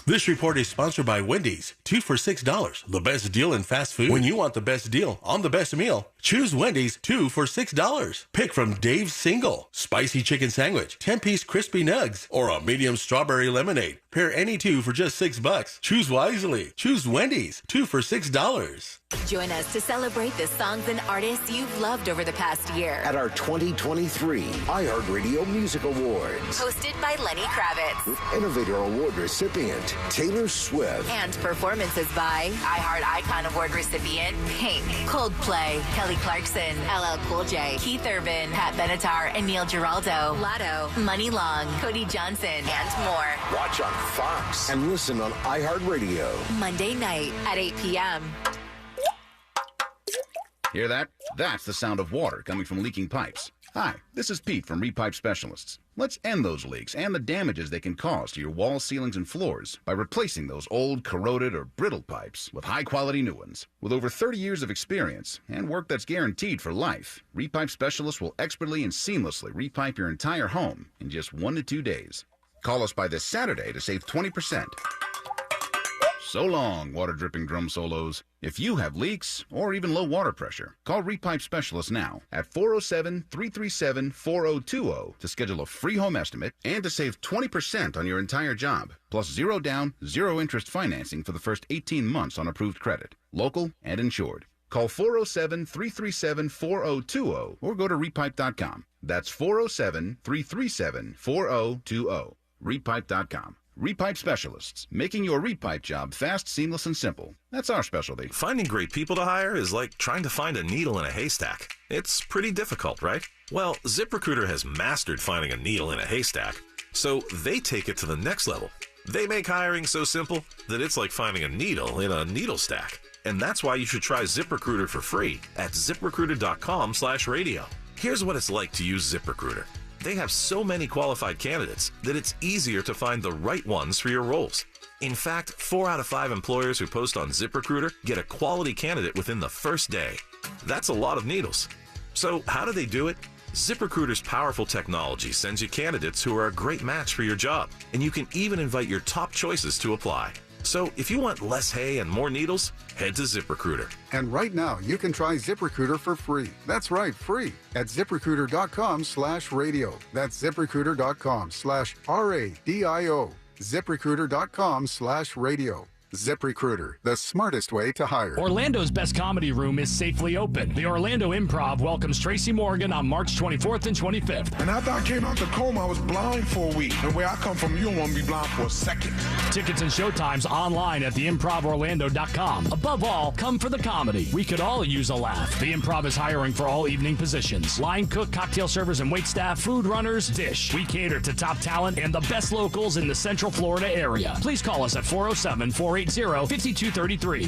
This report is sponsored by Wendy's. 2 for $6. The best deal in fast food. When you want the best deal on the best meal, choose Wendy's 2 for $6. Pick from Dave's Single, Spicy Chicken Sandwich, 10-piece Crispy Nugs, or a medium strawberry lemonade. Pair any 2 for just $6. Choose wisely. Choose Wendy's 2 for $6. Join us to celebrate the songs and artists you've loved over the past year. At our 2023 iHeartRadio Music Awards. Hosted by Lenny Kravitz. With Innovator Award recipient Taylor Swift. And performances by iHeart Icon Award recipient Pink, Coldplay, Kelly Clarkson, LL Cool J, Keith Urban, Pat Benatar, and Neil Giraldo, Lotto, Money Long, Cody Johnson, and more. Watch on Fox and listen on iHeartRadio. Monday night at 8 p.m. Hear that? That's the sound of water coming from leaking pipes. Hi, this is Pete from Repipe Specialists. Let's end those leaks and the damages they can cause to your walls, ceilings, and floors by replacing those old, corroded, or brittle pipes with high-quality new ones. With over 30 years of experience and work that's guaranteed for life, Repipe Specialists will expertly and seamlessly repipe your entire home in just 1 to 2 days. Call us by this Saturday to save 20%. So long, water-dripping drum solos. If you have leaks or even low water pressure, call Repipe Specialists now at 407-337-4020 to schedule a free home estimate and to save 20% on your entire job, plus zero down, zero interest financing for the first 18 months on approved credit, local and insured. Call 407-337-4020 or go to repipe.com. That's 407-337-4020. Repipe.com. Repipe Specialists, making your repipe job fast, seamless, and simple. That's our specialty. Finding great people to hire is like trying to find a needle in a haystack. It's pretty difficult, right? Well, ZipRecruiter has mastered finding a needle in a haystack, so they take it to the next level. They make hiring so simple that it's like finding a needle in a needle stack. And that's why you should try ZipRecruiter for free at ZipRecruiter.com/radio. Here's what it's like to use ZipRecruiter. They have so many qualified candidates that it's easier to find the right ones for your roles. In fact, 4 out of 5 employers who post on ZipRecruiter get a quality candidate within the first day. That's a lot of needles. So how do they do it? ZipRecruiter's powerful technology sends you candidates who are a great match for your job, and you can even invite your top choices to apply. So if you want less hay and more needles, head to ZipRecruiter. And right now, you can try ZipRecruiter for free. That's right, free at ZipRecruiter.com/radio. That's ZipRecruiter.com/RADIO. ZipRecruiter.com/radio. ZipRecruiter, the smartest way to hire. Orlando's best comedy room is safely open. The Orlando Improv welcomes Tracy Morgan on March 24th and 25th. And after I came out the coma, I was blind for a week. And where I come from, you don't want to be blind for a second. Tickets and showtimes online at theimprovorlando.com. Above all, come for the comedy. We could all use a laugh. The Improv is hiring for all evening positions. Line cook, cocktail servers and waitstaff, food runners, dish. We cater to top talent and the best locals in the Central Florida area. Please call us at 407-480-5233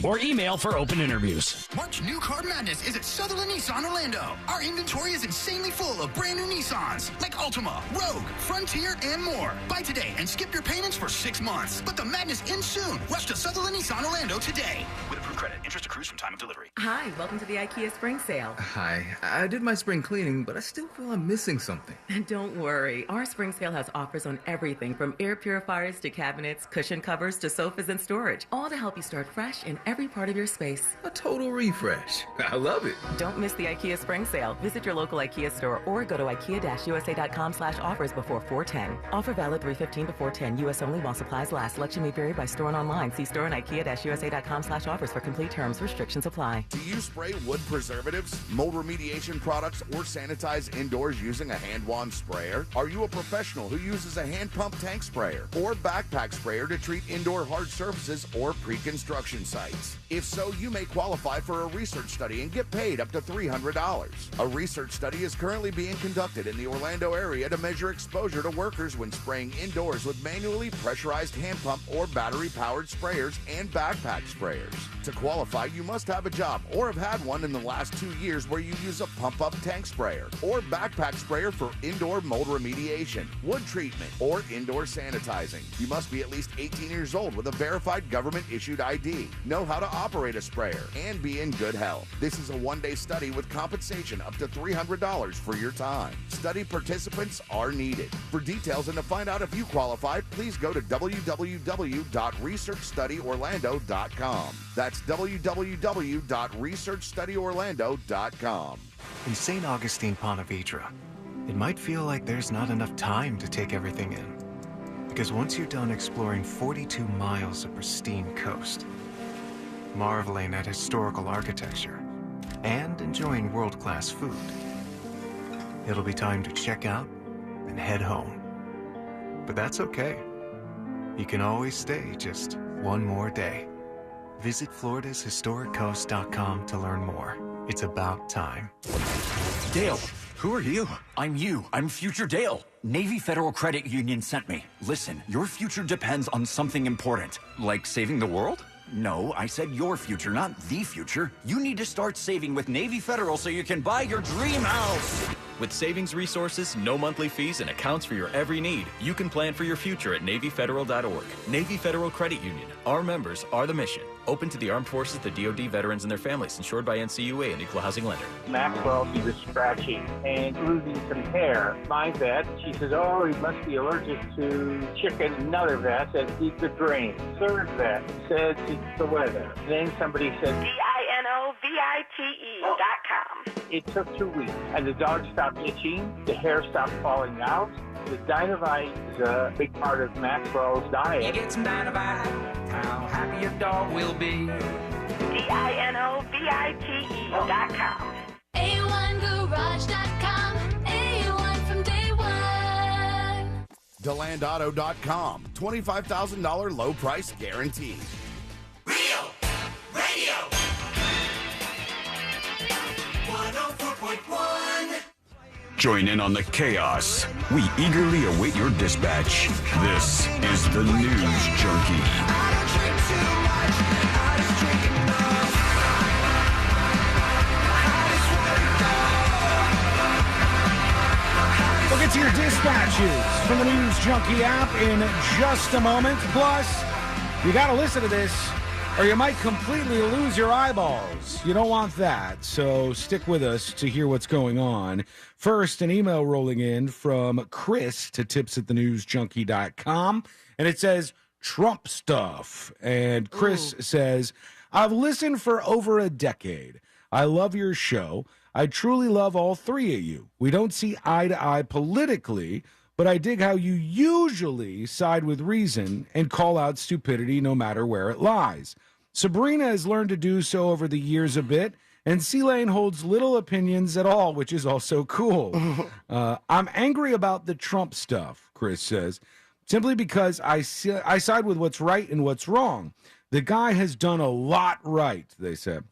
or email for open interviews. March New Car Madness is at Sutherland Nissan Orlando. Our inventory is insanely full of brand new Nissans like Altima, Rogue, Frontier, and more. Buy today and skip your payments for 6 months. But the madness ends soon. Rush to Sutherland Nissan Orlando today. With approved credit, interest accrues from time of delivery. Hi, welcome to the IKEA Spring Sale. Hi, I did my spring cleaning, but I still feel I'm missing something. Don't worry, our spring sale has offers on everything from air purifiers to cabinets, cushion covers to sofas and storage, all to help you start fresh in every part of your space. A total refresh. I love it. Don't miss the IKEA Spring Sale. Visit your local IKEA store or go to IKEA-USA.com/offers before 4/10. Offer valid 3/15 to 4/10. U.S. only while supplies last. Selection may vary by store and online. See store and IKEA-USA.com/offers for complete terms. Restrictions apply. Do you spray wood preservatives, mold remediation products, or sanitize indoors using a hand wand sprayer? Are you a professional who uses a hand pump tank sprayer or backpack sprayer to treat indoor hard surfaces or pre-construction sites? If so, you may qualify for a research study and get paid up to $300. A research study is currently being conducted in the Orlando area to measure exposure to workers when spraying indoors with manually pressurized hand pump or battery-powered sprayers and backpack sprayers. To qualify, you must have a job or have had one in the last 2 years where you use a pump-up tank sprayer or backpack sprayer for indoor mold remediation, wood treatment, or indoor sanitizing. You must be at least 18 years old with a verified government-issued ID, know how to operate a sprayer, and be in good health. This is a one-day study with compensation up to $300 for your time. Study participants are needed. For details and to find out if you qualify, please go to www.researchstudyorlando.com. That's www.researchstudyorlando.com. In St. Augustine, Ponte Vedra, it might feel like there's not enough time to take everything in. Because once you're done exploring 42 miles of pristine coast, marveling at historical architecture, and enjoying world-class food, it'll be time to check out and head home. But that's okay. You can always stay just one more day. Visit FloridasHistoricCoast.com to learn more. It's about time. Dale, who are you? I'm you. I'm Future Dale. Navy Federal Credit Union sent me. Listen, your future depends on something important. Like saving the world? No, I said your future, not the future. You need to start saving with Navy Federal so you can buy your dream house. With savings resources, no monthly fees, and accounts for your every need, you can plan for your future at NavyFederal.org. Navy Federal Credit Union. Our members are the mission. Open to the armed forces, the DoD, veterans, and their families. Insured by NCUA, an equal housing lender. Maxwell, he was scratching and losing some hair. My vet, she says, oh, he must be allergic to chicken. Another vet said, eat the drain. Third vet said, it's the weather. Then somebody said, DINOVITE.com. It took 2 weeks, and the dog stopped itching, the hair stopped falling out. The Dinovite is a big part of Maxwell's diet. You get some Dinovite, how happy your dog will be. DINOVITE.com. A1Garage.com. A1 from day one. DeLandAuto.com. $25,000 low price guarantee. Radio. 104.1. Join in on the chaos. We eagerly await your dispatch. This is the News Junkie. We'll get to your dispatches from the News Junkie app in just a moment. Plus, you got to listen to this or you might completely lose your eyeballs. You don't want that, so stick with us to hear what's going on. First, an email rolling in from Chris to tips@thenewsjunkie.com, and it says, Trump stuff. And Chris says, I've listened for over a decade. I love your show. I truly love all three of you. We don't see eye to eye politically, but I dig how you usually side with reason and call out stupidity no matter where it lies. Sabrina has learned to do so over the years a bit, and C-Lane holds little opinions at all, which is also cool. I'm angry about the Trump stuff, Chris says, simply because I side with what's right and what's wrong. The guy has done a lot right, they said.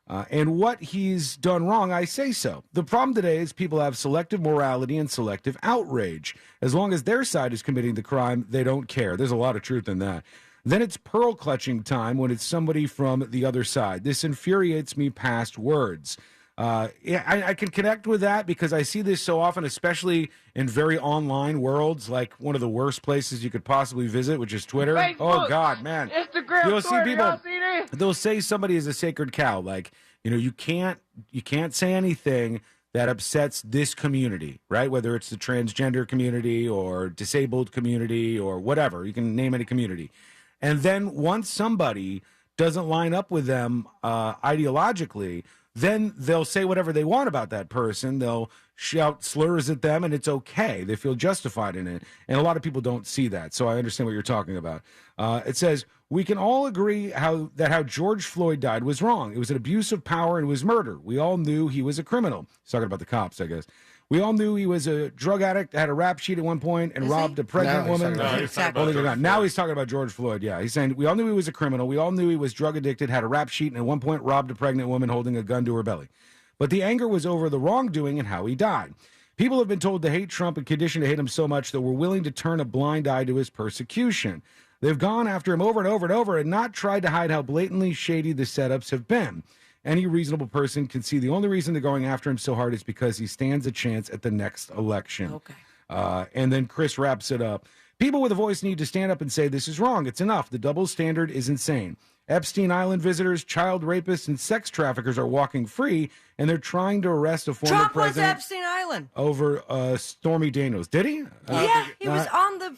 And what he's done wrong, I say so. The problem today is people have selective morality and selective outrage. As long as their side is committing the crime, they don't care. There's a lot of truth in that. Then it's pearl clutching time when it's somebody from the other side. This infuriates me past words. I can connect with that because I see this so often, especially in very online worlds, like one of the worst places you could possibly visit, which is Twitter. Facebook, oh, God, man. Instagram, You'll see Twitter, people, y'all see this? they'll say somebody is a sacred cow. Like, you can't say anything that upsets this community, right? Whether it's the transgender community or disabled community or whatever. You can name any community. And then once somebody doesn't line up with them ideologically, then they'll say whatever they want about that person. They'll shout slurs at them, and it's okay. They feel justified in it. And a lot of people don't see that, so I understand what you're talking about. It says, we can all agree how George Floyd died was wrong. It was an abuse of power and it was murder. We all knew he was a criminal. He's talking about the cops, I guess. We all knew he was a drug addict, had a rap sheet at one point, and robbed a pregnant woman. Now he's talking about George Floyd. Yeah, he's saying we all knew he was a criminal. We all knew he was drug addicted, had a rap sheet, and at one point robbed a pregnant woman holding a gun to her belly. But the anger was over the wrongdoing and how he died. People have been told to hate Trump and conditioned to hate him so much that we're willing to turn a blind eye to his persecution. They've gone after him over and over and over and not tried to hide how blatantly shady the setups have been. Any reasonable person can see the only reason they're going after him so hard is because he stands a chance at the next election. Okay. And then Chris wraps it up. People with a voice need to stand up and say, this is wrong. It's enough. The double standard is insane. Epstein Island visitors, child rapists, and sex traffickers are walking free, and they're trying to arrest a former Trump went to president Epstein Island. over Stormy Daniels. Did he? Yeah, he was on the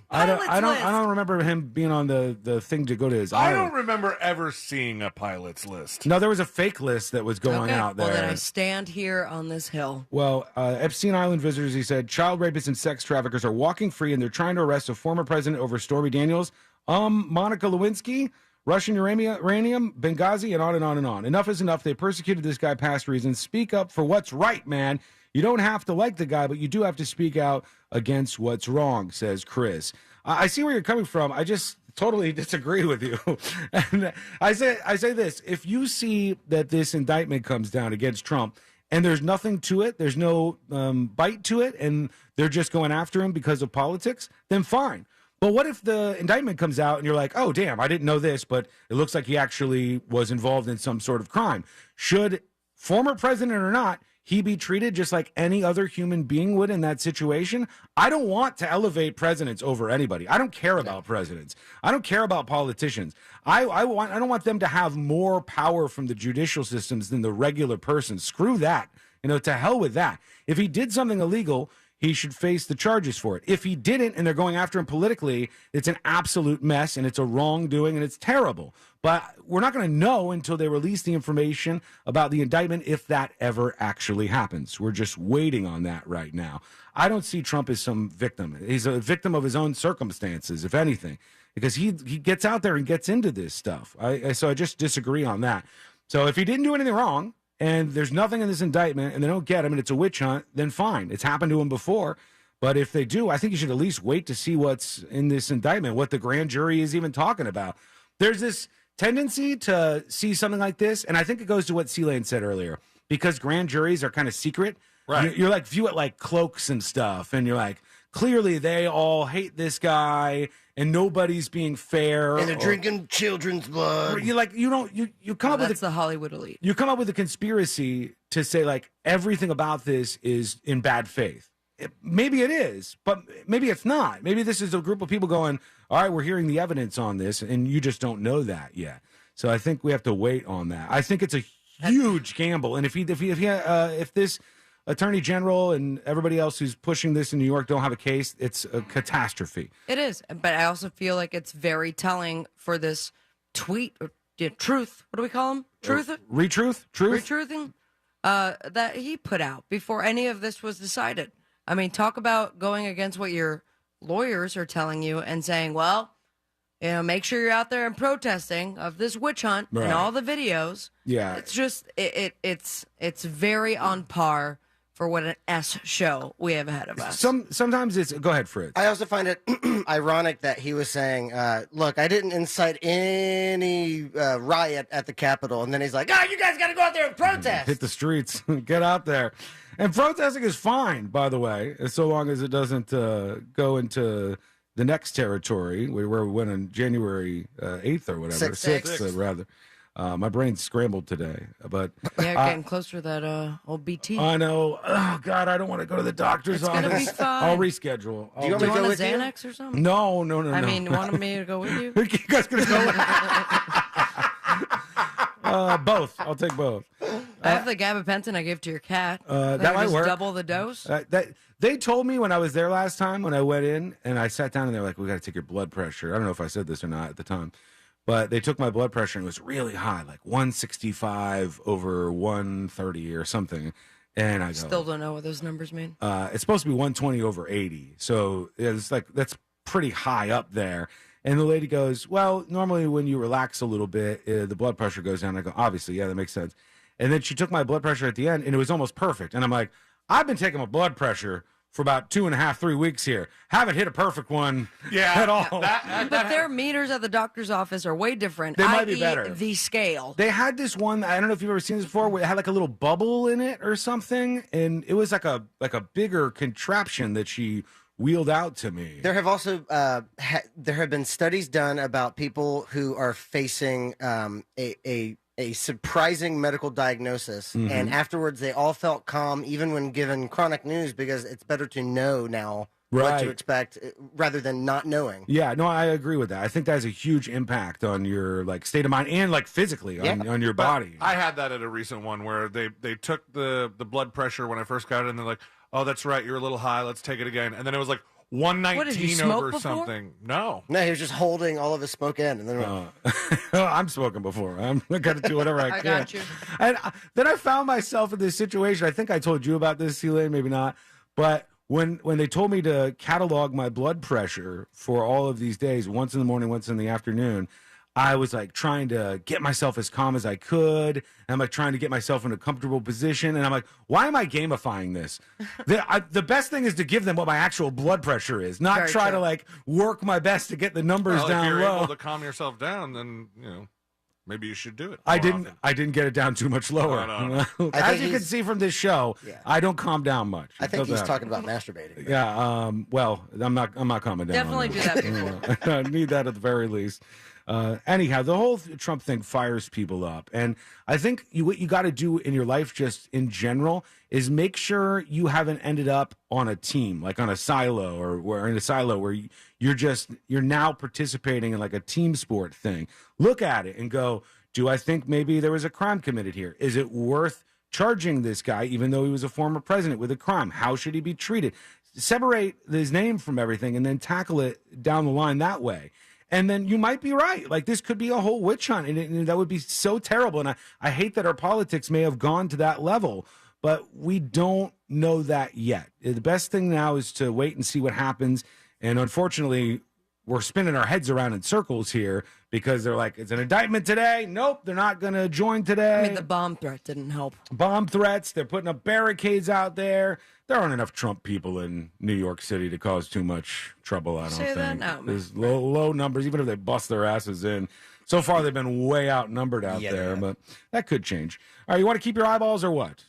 I pilot's list. don't remember him being on the thing to go to his I island. don't remember ever seeing a pilot's list. No, there was a fake list that was going out there. Well, then I stand here on this hill. Well, Epstein Island visitors, he said, child rapists and sex traffickers are walking free, and they're trying to arrest a former president over Stormy Daniels, Monica Lewinsky, Russian uranium, Benghazi, and on and on and on. Enough is enough. They persecuted this guy past reason. Speak up for what's right, man. You don't have to like the guy, but you do have to speak out against what's wrong, says Chris. I see where you're coming from. I just totally disagree with you. And I say this. If you see that this indictment comes down against Trump and there's nothing to it, there's no bite to it, and they're just going after him because of politics, then fine. But what if the indictment comes out and you're like, oh, damn, I didn't know this, but it looks like he actually was involved in some sort of crime. Should, former president or not, he be treated just like any other human being would in that situation? I don't want to elevate presidents over anybody. I don't care about presidents. I don't care about politicians. I don't want them to have more power from the judicial systems than the regular person. Screw that. To hell with that. If he did something illegal, he should face the charges for it. If he didn't and they're going after him politically, it's an absolute mess and it's a wrongdoing and it's terrible. But we're not going to know until they release the information about the indictment if that ever actually happens. We're just waiting on that right now. I don't see Trump as some victim. He's a victim of his own circumstances, if anything, because he gets out there and gets into this stuff. So I just disagree on that. So if he didn't do anything wrong, and there's nothing in this indictment, and they don't get him, and it's a witch hunt, then fine. It's happened to him before. But if they do, I think you should at least wait to see what's in this indictment, what the grand jury is even talking about. There's this tendency to see something like this, and I think it goes to what C-Lane said earlier. Because grand juries are kind of secret, Right. You're like, view it like cloaks and stuff. And you're like, clearly they all hate this guy and nobody's being fair. And they're drinking children's blood. You like, you come up with That's the Hollywood elite. You come up with a conspiracy to say like everything about this is in bad faith. Maybe it is, but maybe it's not. Maybe this is a group of people going, all right, we're hearing the evidence on this, and you just don't know that yet. So I think we have to wait on that. I think it's a huge gamble, and if this attorney general and everybody else who's pushing this in New York don't have a case, it's a catastrophe. It is, but I also feel like it's very telling for this tweet or truth. What do we call him? Truth? Retruthing that he put out before any of this was decided. I mean, talk about going against what your lawyers are telling you and saying, well, make sure you're out there and protesting of this witch hunt and all the videos. Yeah. It's just, it's very on par for what an S show we have ahead of us. Sometimes it's, go ahead, Fritz. I also find it ironic that he was saying, look, I didn't incite any riot at the Capitol. And then he's like, you guys got to go out there and protest. Hit the streets. Get out there. And protesting is fine, by the way, so long as it doesn't go into the next territory where we went on January 8th or whatever. 6th, rather. My brain's scrambled today. But getting closer to that old BT. I know. Oh, God, I don't want to go to the doctor's office. It's going to be fine. I'll reschedule. Do you want a Xanax or something? No. I mean, you want me to go with you? You guys going to go with both. I'll take both. I have the gabapentin I gave to your cat. That might just work. double the dose. They told me when I was there last time, when I went in and I sat down and they're like, we got to take your blood pressure. I don't know if I said this or not at the time, but they took my blood pressure and it was really high, like 165 over 130 or something. And I go, Still don't know what those numbers mean. it's supposed to be 120 over 80. So it's like, that's pretty high up there. And the lady goes, well, normally when you relax a little bit, the blood pressure goes down. I go, obviously, yeah, that makes sense. And then she took my blood pressure at the end, and it was almost perfect. And I'm like, I've been taking my blood pressure for about 2.5, 3 weeks here. Haven't hit a perfect one at all. But their meters at the doctor's office are way different. They might be better. The scale. They had this one, I don't know if you've ever seen this before, where it had like a little bubble in it or something. And it was like a bigger contraption that she wheeled out to me. There have also there have been studies done about people who are facing a surprising medical diagnosis, and afterwards they all felt calm, even when given chronic news, because it's better to know now what to expect rather than not knowing. Yeah, no, I agree with that. I think that has a huge impact on your like state of mind and like physically on your body. I had that at a recent one where they took the blood pressure when I first got it, and they're like, oh, that's right, you're a little high, let's take it again. And then it was like 119 over something. No, he was just holding all of his smoke in, and then I'm smoking before. I'm got to do whatever I can. I got you. And then I found myself in this situation. I think I told you about this, Elaine, maybe not. But when they told me to catalog my blood pressure for all of these days, once in the morning, once in the afternoon, I was like trying to get myself as calm as I could. And I'm like trying to get myself in a comfortable position. And I'm like, why am I gamifying this? The best thing is to give them what my actual blood pressure is, not Very try true. to like work my best to get the numbers down if you're low. able to calm yourself down, then maybe you should do it. I more didn't get it down too much lower. No. As you can see from this show, I don't calm down much. I think he's Doesn't talking about masturbating. Yeah. Well, I'm not calming down. Definitely do that before. I need that at the very least. Anyhow, the whole Trump thing fires people up, and I think what you got to do in your life, just in general, is make sure you haven't ended up on a team, like on a silo, or in a silo where you're now participating in like a team sport thing. Look at it and go, do I think maybe there was a crime committed here? Is it worth charging this guy, even though he was a former president, with a crime? How should he be treated? Separate his name from everything and then tackle it down the line that way. And then you might be right. Like, this could be a whole witch hunt, and that would be so terrible. And I hate that our politics may have gone to that level, but we don't know that yet. The best thing now is to wait and see what happens. And unfortunately, we're spinning our heads around in circles here because they're like, it's an indictment today. Nope, they're not going to join today. I mean, the bomb threat didn't help. Bomb threats. They're putting up barricades out there. There aren't enough Trump people in New York City to cause too much trouble, I don't Say think. that now, man. There's low numbers, even if they bust their asses in. So far, they've been way outnumbered out there, but that could change. All right, you want to keep your eyeballs or what?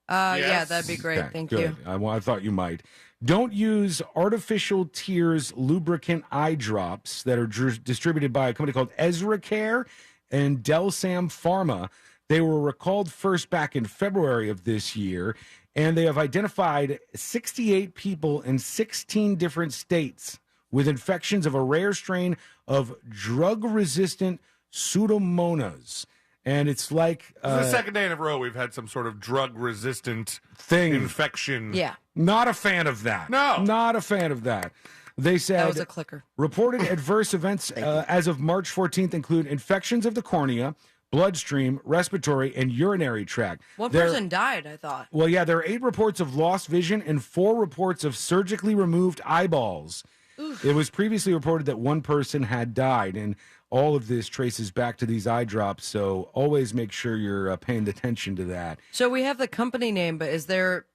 Yeah, that'd be great. Okay, Thank good. you. I thought you might. Don't use artificial tears lubricant eye drops that are distributed by a company called Ezra Care and Delsam Pharma. They were recalled first back in February of this year, and they have identified 68 people in 16 different states with infections of a rare strain of drug-resistant Pseudomonas. And it's like... This is the second day in a row we've had some sort of drug-resistant thing. infection. Yeah. Not a fan of that. No. Not a fan of that. They said... That was a clicker. Reported adverse events as of March 14th include infections of the cornea, bloodstream, respiratory, and urinary tract. One person died, I thought. Well, yeah, there are 8 reports of lost vision and 4 reports of surgically removed eyeballs. Oof. It was previously reported that 1 person had died, and all of this traces back to these eye drops, so always make sure you're paying attention to that. So we have the company name, but is that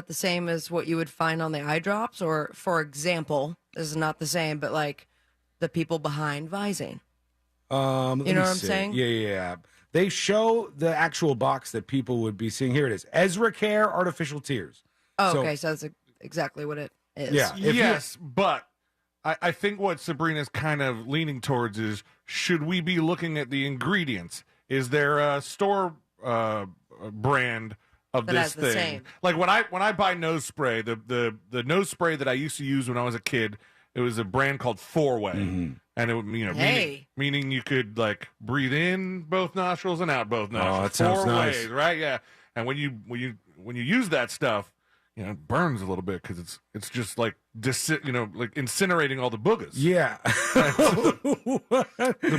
the same as what you would find on the eye drops? Or, for example, this is not the same, but like the people behind Visine. You know what I'm saying? Yeah. They show the actual box that people would be seeing. Here it is. Ezra Care Artificial Tears. Oh, okay, so that's exactly what it is. Yeah. Yes, but I think what Sabrina's kind of leaning towards is, should we be looking at the ingredients? Is there a store brand of That this has the thing? same. Like when I buy nose spray, the nose spray that I used to use when I was a kid, it was a brand called 4-Way. Mm-hmm. And it would, Hey. meaning you could like breathe in both nostrils and out both nostrils. that sounds 4 nice. ways, right? Yeah. And when you use that stuff, it burns a little bit because it's just like like incinerating all the boogers. Yeah. The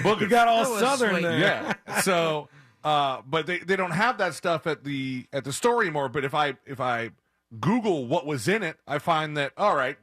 boogers. You got all That was southern sweet. there. Yeah. So, but they don't have that stuff at the store anymore. But if I Google what was in it, I find that all right,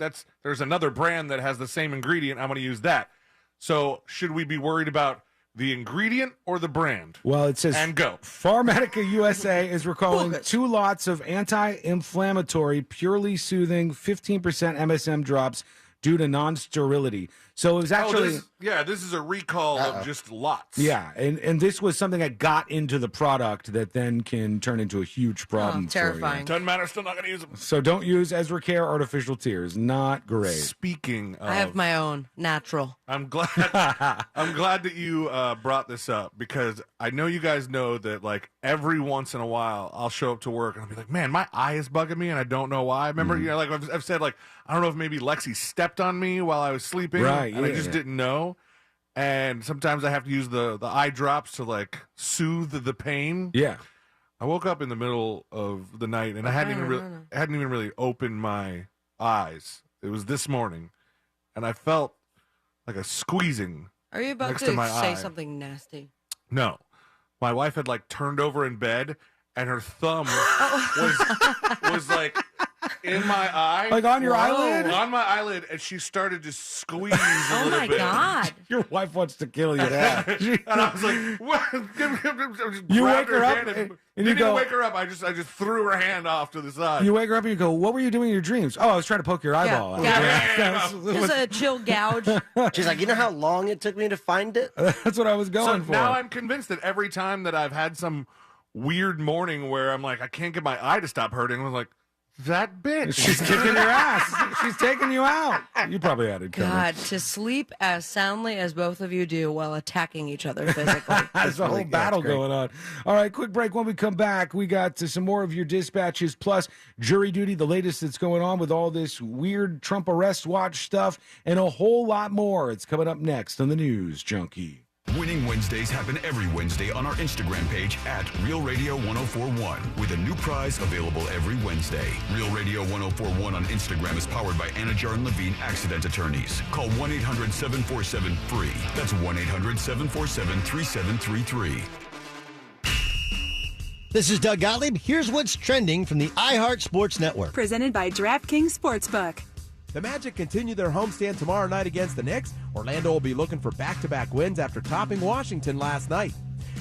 there's another brand that has the same ingredient. I'm going to use that. So, should we be worried about the ingredient or the brand? Well, it says And go. Pharmatica USA is recalling 2 lots of anti-inflammatory, purely soothing 15% MSM drops due to non-sterility. So it was actually... this is a recall of just lots. Yeah, and this was something that got into the product that then can turn into a huge problem. terrifying. Doesn't matter, still not going to use them. So don't use Ezra Care artificial tears. Not great. Speaking of... I have my own natural. I'm glad that you brought this up, because I know you guys know that like every once in a while I'll show up to work and I'll be like, man, my eye is bugging me and I don't know why. Remember, like I've said, like, I don't know if maybe Lexi stepped on me while I was sleeping, Right, and I yeah, just yeah. didn't know. And sometimes I have to use the eye drops to like soothe the pain. Yeah. I woke up in the middle of the night and I hadn't even really opened my eyes. It was this morning, and I felt like a squeezing. Are you about next to my say eye. something nasty? No, my wife had like turned over in bed, and her thumb was like in my eye, Like on your eyelid? on my eyelid, and she started to squeeze a Oh little my bit. God. Your wife wants to kill you. And I was like, "What?" You Grabbed wake her up hand and you didn't go- even wake her up. I just threw her hand off to the side. You wake her up and you go, what were you doing in your dreams? Oh, I was trying to poke your eyeball out. Just a chill gouge. She's like, you know how long it took me to find it? That's what I was going So for. now I'm convinced that every time that I've had some weird morning where I'm like, I can't get my eye to stop hurting, I'm like, that bitch. She's kicking your ass. She's taking you out. You probably had it coming. God, to sleep as soundly as both of you do while attacking each other physically. There's a whole battle going on. All right, quick break. When we come back, we got some more of your dispatches, plus jury duty, the latest that's going on with all this weird Trump arrest watch stuff, and a whole lot more. It's coming up next on the News Junkie. Winning Wednesdays happen every Wednesday on our Instagram page at Real Radio 1041, with a new prize available every Wednesday. Real Radio 1041 on Instagram is powered by Anajar and Levine Accident Attorneys. Call 1-800-747-FREE. That's 1-800-747-3733. This is Doug Gottlieb. Here's what's trending from the iHeart Sports Network. Presented by DraftKings Sportsbook. The Magic continue their homestand tomorrow night against the Knicks. Orlando will be looking for back-to-back wins after topping Washington last night.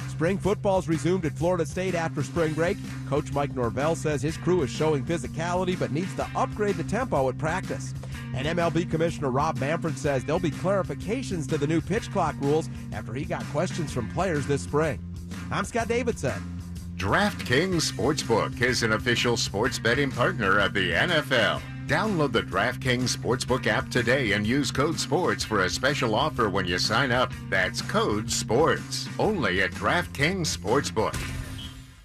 Spring football's resumed at Florida State after spring break. Coach Mike Norvell says his crew is showing physicality but needs to upgrade the tempo at practice. And MLB Commissioner Rob Manfred says there'll be clarifications to the new pitch clock rules after he got questions from players this spring. I'm Scott Davidson. DraftKings Sportsbook is an official sports betting partner of the NFL. Download the DraftKings Sportsbook app today and use code SPORTS for a special offer when you sign up. That's code SPORTS. Only at DraftKings Sportsbook.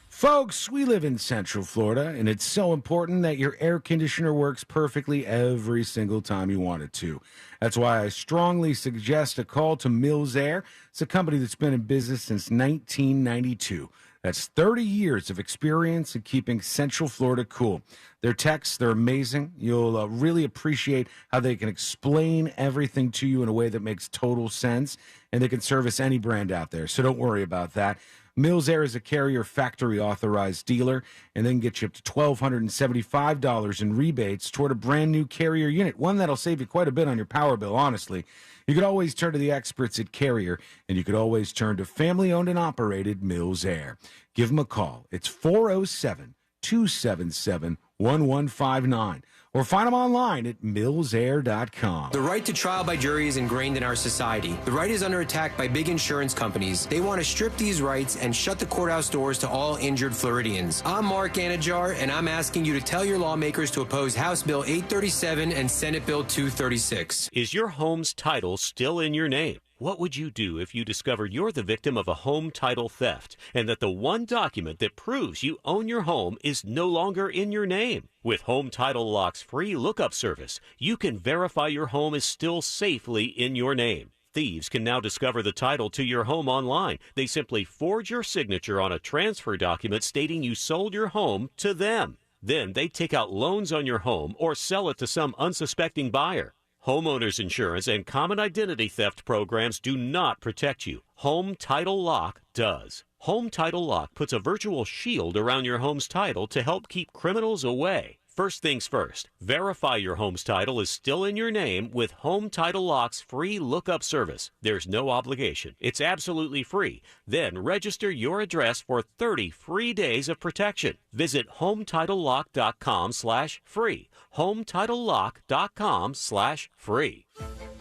Folks, we live in Central Florida, and it's so important that your air conditioner works perfectly every single time you want it to. That's why I strongly suggest a call to Mills Air. It's a company that's been in business since 1992. That's 30 years of experience in keeping Central Florida cool. Their techs, they're amazing. You'll really appreciate how they can explain everything to you in a way that makes total sense, and they can service any brand out there, so don't worry about that. Mills Air is a Carrier factory authorized dealer, and they can get you up to $1,275 in rebates toward a brand new Carrier unit, one that'll save you quite a bit on your power bill, honestly. You could always turn to the experts at Carrier, and you could always turn to family-owned and operated Mills Air. Give them a call. It's 407-277-1159. Or find them online at millsair.com. The right to trial by jury is ingrained in our society. The right is under attack by big insurance companies. They want to strip these rights and shut the courthouse doors to all injured Floridians. I'm Mark Anajar, and I'm asking you to tell your lawmakers to oppose House Bill 837 and Senate Bill 236. Is your home's title still in your name? What would you do if you discovered you're the victim of a home title theft and that the one document that proves you own your home is no longer in your name? With Home Title Lock's free lookup service, you can verify your home is still safely in your name. Thieves can now discover the title to your home online. They simply forge your signature on a transfer document stating you sold your home to them. Then they take out loans on your home or sell it to some unsuspecting buyer. Homeowners insurance and common identity theft programs do not protect you. Home Title Lock does. Home Title Lock puts a virtual shield around your home's title to help keep criminals away. First things first, verify your home's title is still in your name with Home Title Lock's free lookup service. There's no obligation. It's absolutely free. Then register your address for 30 free days of protection. Visit HometitleLock.com/free. HometitleLock.com/free.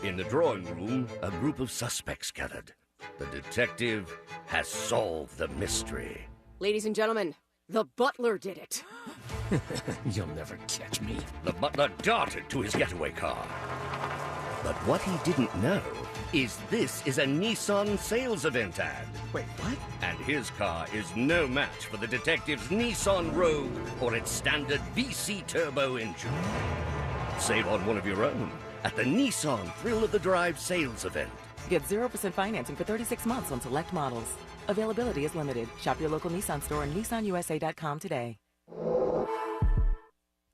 In the drawing room, a group of suspects gathered. The detective has solved the mystery. Ladies and gentlemen, the butler did it. You'll never catch me. The butler darted to his getaway car. But what he didn't know is this is a Nissan sales event ad. Wait, what? And his car is no match for the detective's Nissan Rogue or its standard VC turbo engine. Save on one of your own at the Nissan Thrill of the Drive sales event. Get 0% financing for 36 months on select models. Availability is limited. Shop your local Nissan store and nissanusa.com today.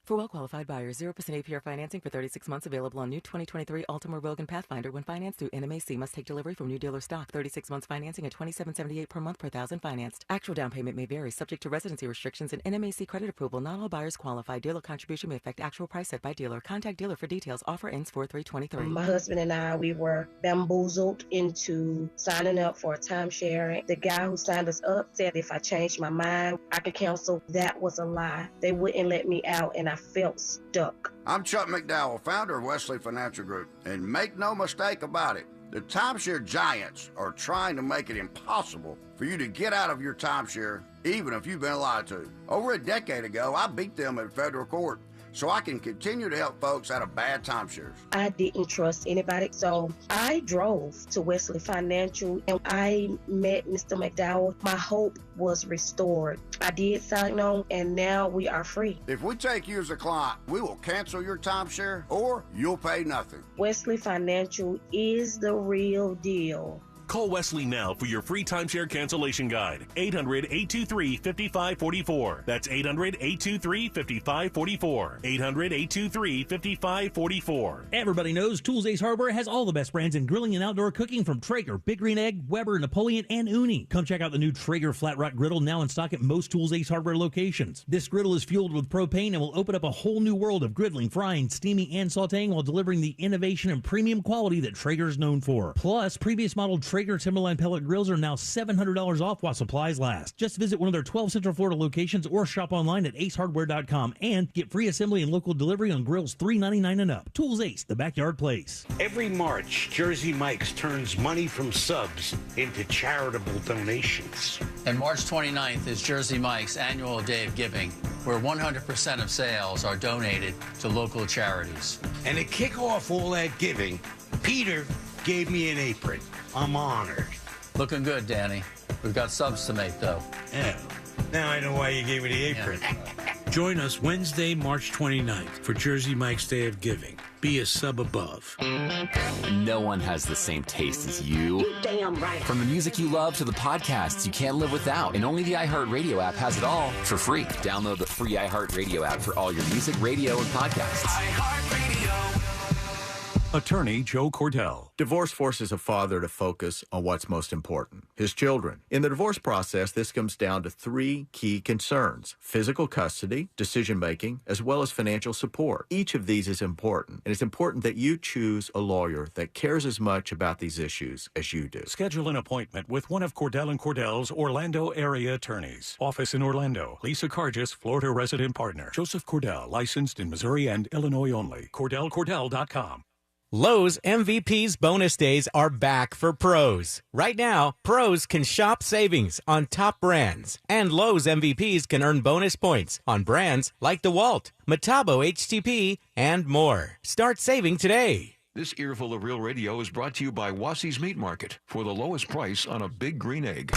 For well-qualified buyers, 0% APR financing for 36 months available on new 2023 Altima Rogue and Pathfinder when financed through NMAC. Must take delivery from new dealer stock. 36 months financing at $27.78 per month per thousand financed. Actual down payment may vary, subject to residency restrictions and NMAC credit approval. Not all buyers qualify. Dealer contribution may affect actual price set by dealer. Contact dealer for details. Offer ends 4/3/23. My husband and I, we were bamboozled into signing up for a timeshare. The guy who signed us up said if I changed my mind, I could cancel. That was a lie. They wouldn't let me out, and I felt stuck. I'm Chuck McDowell, founder of Wesley Financial Group, and make no mistake about it, the timeshare giants are trying to make it impossible for you to get out of your timeshare, even if you've been lied to. Over a decade ago, I beat them in federal court, so I can continue to help folks out of bad timeshares. I didn't trust anybody, so I drove to Wesley Financial and I met Mr. McDowell. My hope was restored. I did sign on, and now we are free. If we take you as a client, we will cancel your timeshare or you'll pay nothing. Wesley Financial is the real deal. Call Wesley now for your free timeshare cancellation guide. 800-823-5544. That's 800-823-5544. 800-823-5544. Everybody knows Tools Ace Hardware has all the best brands in grilling and outdoor cooking from Traeger, Big Green Egg, Weber, Napoleon, and Uni. Come check out the new Traeger Flat Rock Griddle now in stock at most Tools Ace Hardware locations. This griddle is fueled with propane and will open up a whole new world of griddling, frying, steaming, and sauteing while delivering the innovation and premium quality that Traeger is known for. Plus, previous model Traeger Timberline pellet grills are now $700 off while supplies last. Just visit one of their 12 Central Florida locations or shop online at acehardware.com and get free assembly and local delivery on grills $3.99 and up. Tools Ace, the backyard place. Every March, Jersey Mike's turns money from subs into charitable donations. And March 29th is Jersey Mike's annual Day of Giving, where 100% of sales are donated to local charities. And to kick off all that giving, Peter gave me an apron. I'm honored. Looking good, Danny. We've got subs to make, though. Yeah. Now I know why you gave me the apron. Join us Wednesday, March 29th for Jersey Mike's Day of Giving. Be a sub above. No one has the same taste as you. You damn right. From the music you love to the podcasts you can't live without. And only the iHeartRadio app has it all for free. Download the free iHeartRadio app for all your music, radio, and podcasts. Attorney Joe Cordell. Divorce forces a father to focus on what's most important, his children. In the divorce process, this comes down to three key concerns: physical custody, decision-making, as well as financial support. Each of these is important, and it's important that you choose a lawyer that cares as much about these issues as you do. Schedule an appointment with one of Cordell & Cordell's Orlando area attorneys. Office in Orlando. Lisa Cargis, Florida resident partner. Joseph Cordell, licensed in Missouri and Illinois only. CordellCordell.com. Lowe's MVP's bonus days are back for pros. Right now, pros can shop savings on top brands, and Lowe's MVPs can earn bonus points on brands like DeWalt, Metabo HTP, and more. Start saving today. This earful of Real Radio is brought to you by Wassey's Meat Market for the lowest price on a big green egg.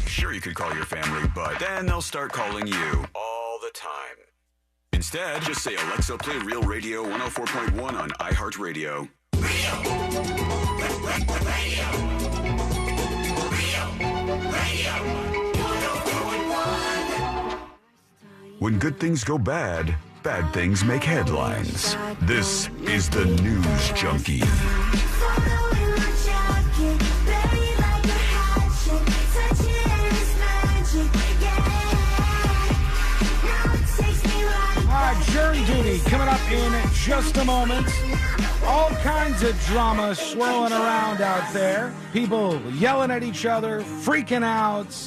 Sure, you could call your family, but then they'll start calling you all the time. Instead, just say, Alexa, play Real Radio 104.1 on iHeartRadio. When good things go bad, bad things make headlines. This is the News Junkie. Jury duty coming up in just a moment. All kinds of drama swirling around out there. People yelling at each other, freaking out.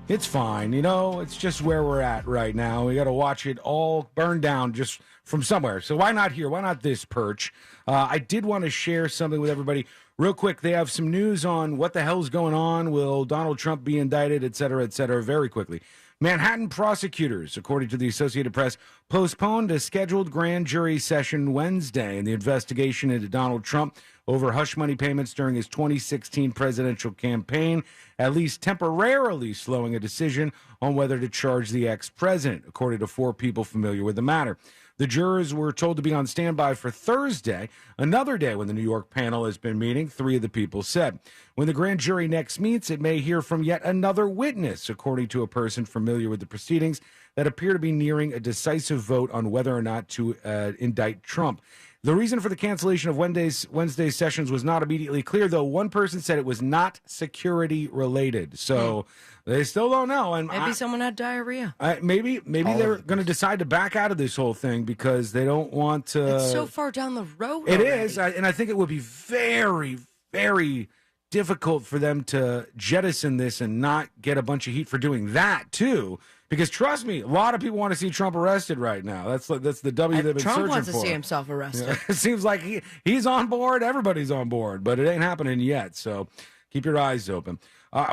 It's fine. You know, it's just where we're at right now. We got to watch it all burn down just from somewhere. So why not here? Why not this perch? I did want to share something with everybody real quick. They have some news on what the hell's going on. Will Donald Trump be indicted, et cetera, very quickly. Manhattan prosecutors, according to the Associated Press, postponed a scheduled grand jury session Wednesday in the investigation into Donald Trump over hush money payments during his 2016 presidential campaign, at least temporarily slowing a decision on whether to charge the ex-president, according to four people familiar with the matter. The jurors were told to be on standby for Thursday, another day when the New York panel has been meeting, three of the people said. When the grand jury next meets, it may hear from yet another witness, according to a person familiar with the proceedings, that appear to be nearing a decisive vote on whether or not to indict Trump. The reason for the cancellation of Wednesday's sessions was not immediately clear, though one person said it was not security related. So they still don't know. And maybe someone had diarrhea. Maybe they're going to decide to back out of this whole thing because they don't want to. It's so far down the road. It already. is, and I think it would be very, very difficult for them to jettison this and not get a bunch of heat for doing that too. Because trust me, a lot of people want to see Trump arrested right now. That's the W they've been Trump searching for. wants to see himself arrested. Yeah, it seems like he's on board. Everybody's on board, but it ain't happening yet. So keep your eyes open.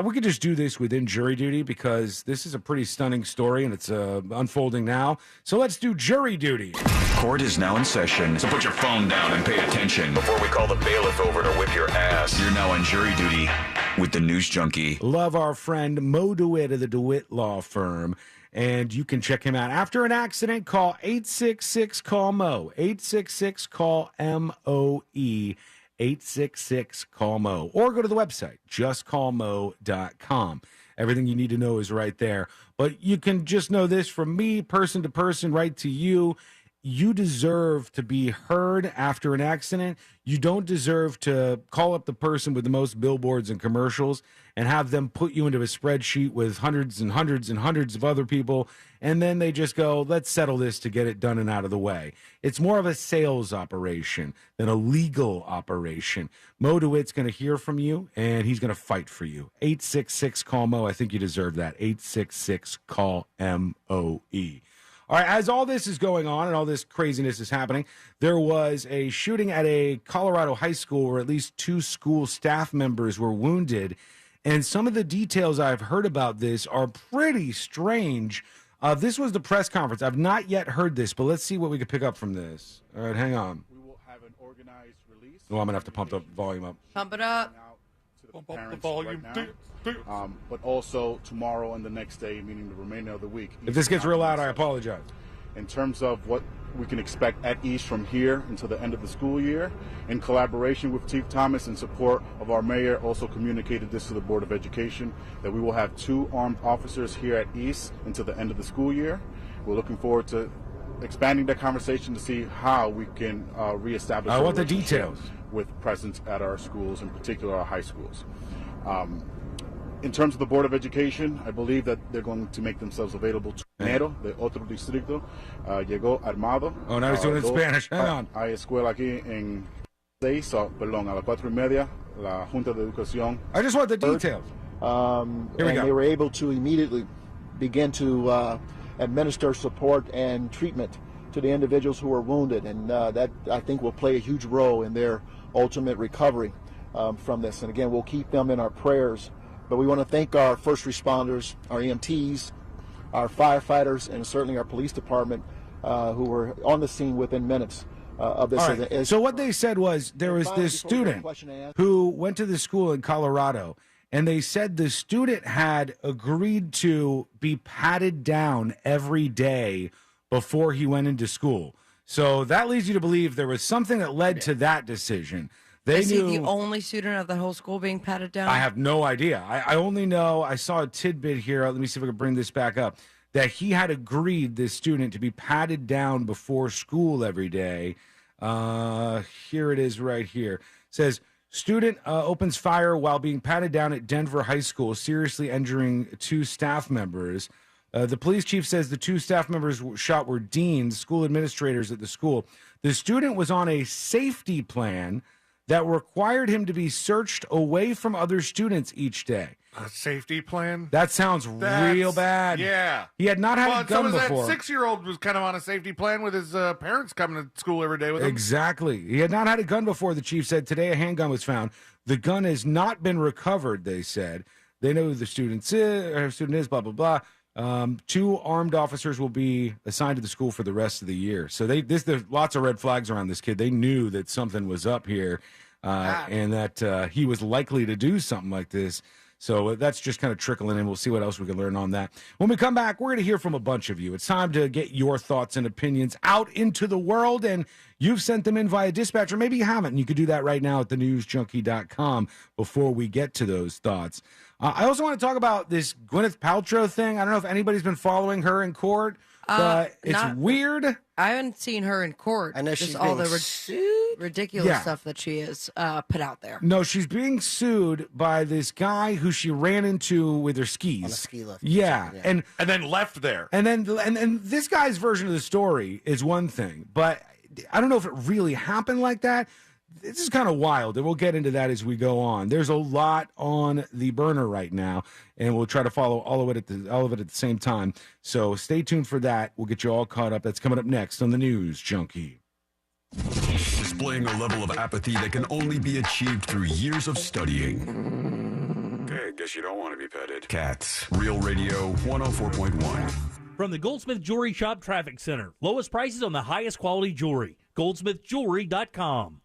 We could just do this within jury duty because this is a pretty stunning story and it's unfolding now. So let's do jury duty. Court is now in session, so put your phone down and pay attention before we call the bailiff over to whip your ass. You're now on jury duty with the News Junkie. Love our friend Mo DeWitt of the DeWitt Law Firm. And you can check him out. After an accident, call 866-CALL-MO. 866-CALL-MOE. 866-CALL-MO. Or go to the website, justcallmo.com. Everything you need to know is right there. But you can just know this from me, person to person, right to you. You deserve to be heard after an accident. You don't deserve to call up the person with the most billboards and commercials and have them put you into a spreadsheet with hundreds and hundreds and hundreds of other people, and then they just go, let's settle this to get it done and out of the way. It's more of a sales operation than a legal operation. Mo DeWitt's going to hear from you, and he's going to fight for you. 866-CALL-MO. I think you deserve that. 866-CALL-MOE. All right, as all this is going on and all this craziness is happening, there was a shooting at a Colorado high school where at least two school staff members were wounded. And some of the details I've heard about this are pretty strange. This was the press conference. I've not yet heard this, but let's see what we can pick up from this. All right, hang on. We will have an organized release. Oh, I'm going to have to pump the volume up. Pump it up. Pump up the volume. But also tomorrow and the next day, meaning the remainder of the week. If this gets real loud, I apologize. In terms of what we can expect at East from here until the end of the school year, in collaboration with Chief Thomas and support of our mayor, also communicated this to the Board of Education, that we will have 2 armed officers here at East until the end of the school year. We're looking forward to expanding that conversation to see how we can reestablish. I want the details. With presence at our schools, in particular our high schools. In terms of the Board of Education, I believe that they're going to make themselves available to enero de otro distrito. Llegó armado. Oh, now he's doing it in Spanish. Hang on. Hay escuela aquí en 6, perdón, a las 4:30, la Junta de Educación. I just want the details. Here we go. They were able to immediately begin to administer support and treatment to the individuals who were wounded, and that, I think, will play a huge role in their ultimate recovery from this. And again, we'll keep them in our prayers. But we want to thank our first responders, our EMTs, our firefighters, and certainly our police department who were on the scene within minutes of this. All right. So what they said was there was this student who went to the school in Colorado, and they said the student had agreed to be patted down every day before he went into school. So that leads you to believe there was something that led to that decision. Is he the only student of the whole school being patted down? I have no idea. I only know, I saw a tidbit here. Let me see if I can bring this back up. That he had agreed, this student, to be patted down before school every day. Here it is right here. It says, student opens fire while being patted down at Denver High School, seriously injuring 2 staff members. The police chief says the 2 staff members shot were deans, school administrators at the school. The student was on a safety plan that required him to be searched away from other students each day. A safety plan? That sounds real bad. Yeah. He had not had a gun before. That 6-year-old was kind of on a safety plan with his parents coming to school every day with him. Exactly. He had not had a gun before, the chief said. Today a handgun was found. The gun has not been recovered, they said. They know who the student is, blah, blah, blah. 2 armed officers will be assigned to the school for the rest of the year. So there's lots of red flags around this kid. They knew that something was up here and that he was likely to do something like this. So that's just kind of trickling in. We'll see what else we can learn on that. When we come back, we're going to hear from a bunch of you. It's time to get your thoughts and opinions out into the world, and you've sent them in via dispatch, or maybe you haven't, and you can do that right now at thenewsjunkie.com before we get to those thoughts. I also want to talk about this Gwyneth Paltrow thing. I don't know if anybody's been following her in court, but it's weird. I haven't seen her in court. I know Just she's all being the ridiculous stuff that she has put out there. No, she's being sued by this guy who she ran into with her skis. On a ski lift. Yeah. And then left there. And then and this guy's version of the story is one thing, but I don't know if it really happened like that. This is kind of wild, and we'll get into that as we go on. There's a lot on the burner right now, and we'll try to follow all of it at the same time. So stay tuned for that. We'll get you all caught up. That's coming up next on the News Junkie. Displaying a level of apathy that can only be achieved through years of studying. Okay, guess you don't want to be petted. Cats. Real Radio 104.1. From the Goldsmith Jewelry Shop Traffic Center. Lowest prices on the highest quality jewelry. GoldsmithJewelry.com.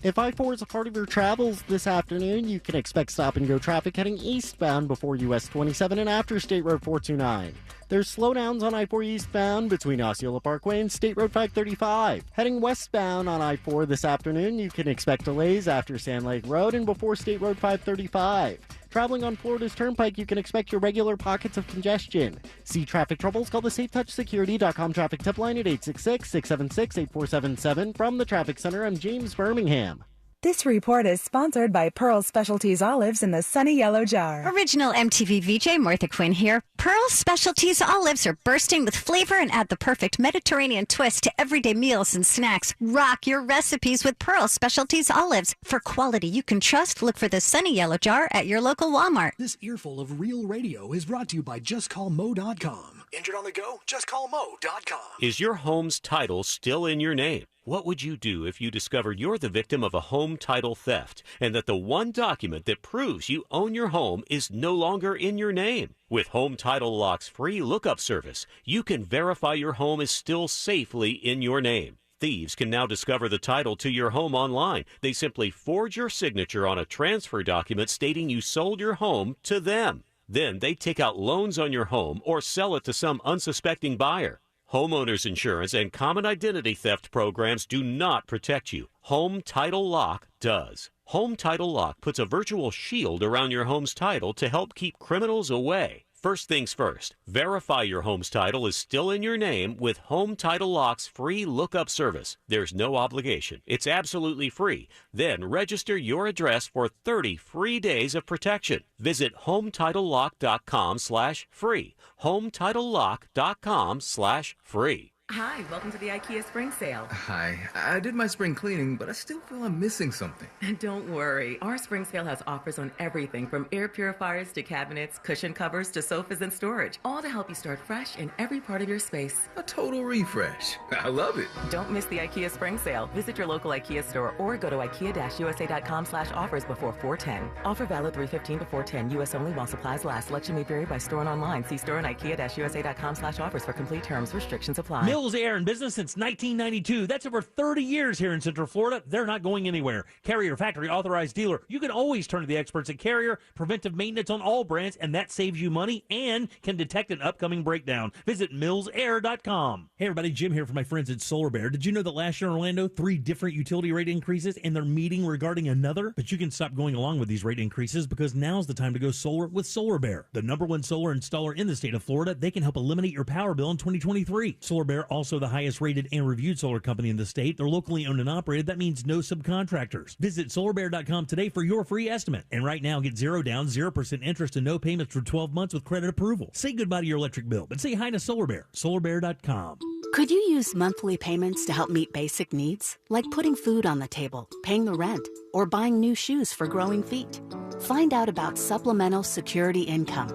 If I-4 is a part of your travels this afternoon, you can expect stop-and-go traffic heading eastbound before US 27 and after State Road 429. There's slowdowns on I-4 eastbound between Osceola Parkway and State Road 535. Heading westbound on I-4 this afternoon, you can expect delays after Sand Lake Road and before State Road 535. Traveling on Florida's Turnpike, you can expect your regular pockets of congestion. See traffic troubles? Call the SafeTouchSecurity.com traffic tip line at 866-676-8477. From the Traffic Center, I'm James Birmingham. This report is sponsored by Pearl Specialties Olives in the Sunny Yellow Jar. Original MTV VJ Martha Quinn here. Pearl Specialties Olives are bursting with flavor and add the perfect Mediterranean twist to everyday meals and snacks. Rock your recipes with Pearl Specialties Olives. For quality you can trust, look for the Sunny Yellow Jar at your local Walmart. This earful of real radio is brought to you by JustCallMo.com. Injured on the go? JustCallMo.com. Is your home's title still in your name? What would you do if you discovered you're the victim of a home title theft and that the one document that proves you own your home is no longer in your name? With Home Title Lock's free lookup service, you can verify your home is still safely in your name. Thieves can now discover the title to your home online. They simply forge your signature on a transfer document stating you sold your home to them. Then they take out loans on your home or sell it to some unsuspecting buyer. Homeowners insurance and common identity theft programs do not protect you. Home Title Lock does. Home Title Lock puts a virtual shield around your home's title to help keep criminals away. First things first, verify your home's title is still in your name with Home Title Lock's free lookup service. There's no obligation. It's absolutely free. Then register your address for 30 free days of protection. Visit HometitleLock.com/free. HometitleLock.com/free. Hi, welcome to the IKEA Spring Sale. Hi, I did my spring cleaning, but I still feel I'm missing something. Don't worry, our Spring Sale has offers on everything from air purifiers to cabinets, cushion covers to sofas and storage, all to help you start fresh in every part of your space. A total refresh. I love it. Don't miss the IKEA Spring Sale. Visit your local IKEA store or go to IKEA-USA.com/offers before 4/10. Offer valid 3/15 to 4/10. U.S. only while supplies last. Selection may vary by store and online. See store and IKEA-USA.com/offers for complete terms. Restrictions apply. Mills Air in business since 1992. That's over 30 years here in Central Florida. They're not going anywhere. Carrier factory authorized dealer. You can always turn to the experts at Carrier. Preventive maintenance on all brands, and that saves you money and can detect an upcoming breakdown. Visit millsair.com. Hey everybody, Jim here for my friends at Solar Bear. Did you know that last year in Orlando, 3 different utility rate increases and they're meeting regarding another? But you can stop going along with these rate increases because now's the time to go solar with Solar Bear. The #1 solar installer in the state of Florida. They can help eliminate your power bill in 2023. Solar Bear also the highest rated and reviewed solar company in the state. They're locally owned and operated. That means no subcontractors. Visit solarbear.com today for your free estimate. And right now, get 0 down, 0% interest and no payments for 12 months with credit approval. Say goodbye to your electric bill, but say hi to Solar Bear. Solarbear.com. Could you use monthly payments to help meet basic needs? Like putting food on the table, paying the rent, or buying new shoes for growing feet? Find out about Supplemental Security Income.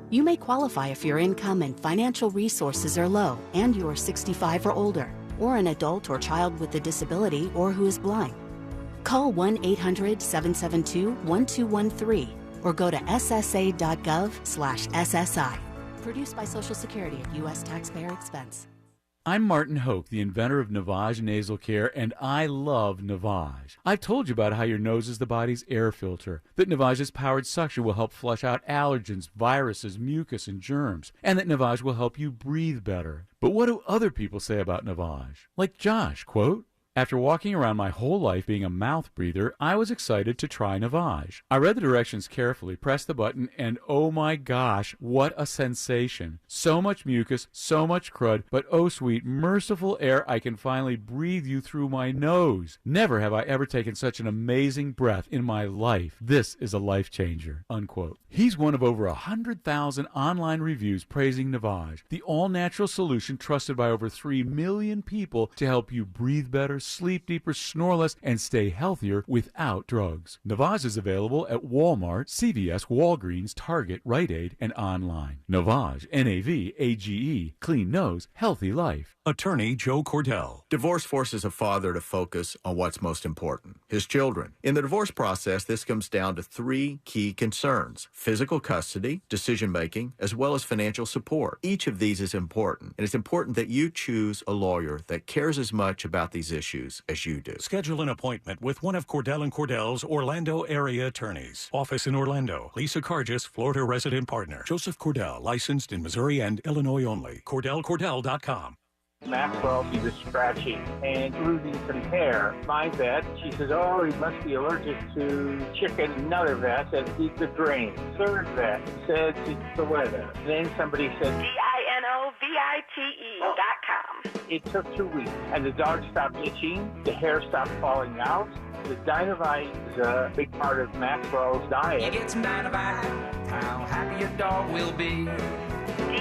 You may qualify if your income and financial resources are low and you are 65 or older, or an adult or child with a disability or who is blind. Call 1-800-772-1213 or go to ssa.gov/SSI. Produced by Social Security at U.S. taxpayer expense. I'm Martin Hoke, the inventor of Navage Nasal Care, and I love Navage. I've told you about how your nose is the body's air filter, that Navage's powered suction will help flush out allergens, viruses, mucus, and germs, and that Navage will help you breathe better. But what do other people say about Navage? Like Josh, quote, "After walking around my whole life being a mouth breather, I was excited to try Navage. I read the directions carefully, pressed the button, and oh my gosh, what a sensation. So much mucus, so much crud, but oh sweet, merciful air, I can finally breathe you through my nose. Never have I ever taken such an amazing breath in my life. This is a life changer," unquote. He's one of over 100,000 online reviews praising Navage, the all-natural solution trusted by over 3 million people to help you breathe better, sleep deeper, snore less, and stay healthier without drugs. Navage is available at Walmart, CVS, Walgreens, Target, Rite Aid, and online. Navage, Navage, clean nose, healthy life. Attorney Joe Cordell. Divorce forces a father to focus on what's most important, his children. In the divorce process, this comes down to 3 key concerns: physical custody, decision-making, as well as financial support. Each of these is important, and it's important that you choose a lawyer that cares as much about these issues as you do. Schedule an appointment with one of Cordell & Cordell's Orlando area attorneys. Office in Orlando. Lisa Cargis, Florida resident partner. Joseph Cordell, licensed in Missouri and Illinois only. CordellCordell.com. Maxwell, he was scratching and losing some hair. My vet, she says, oh, he must be allergic to chicken. Another vet said, he's the drain. Third vet said, it's the weather. Then somebody said, DINOVITE.com. It took 2 weeks, and the dog stopped itching, the hair stopped falling out. The Dinovite is a big part of Maxwell's diet. You get some Dinovite, how happy your dog will be.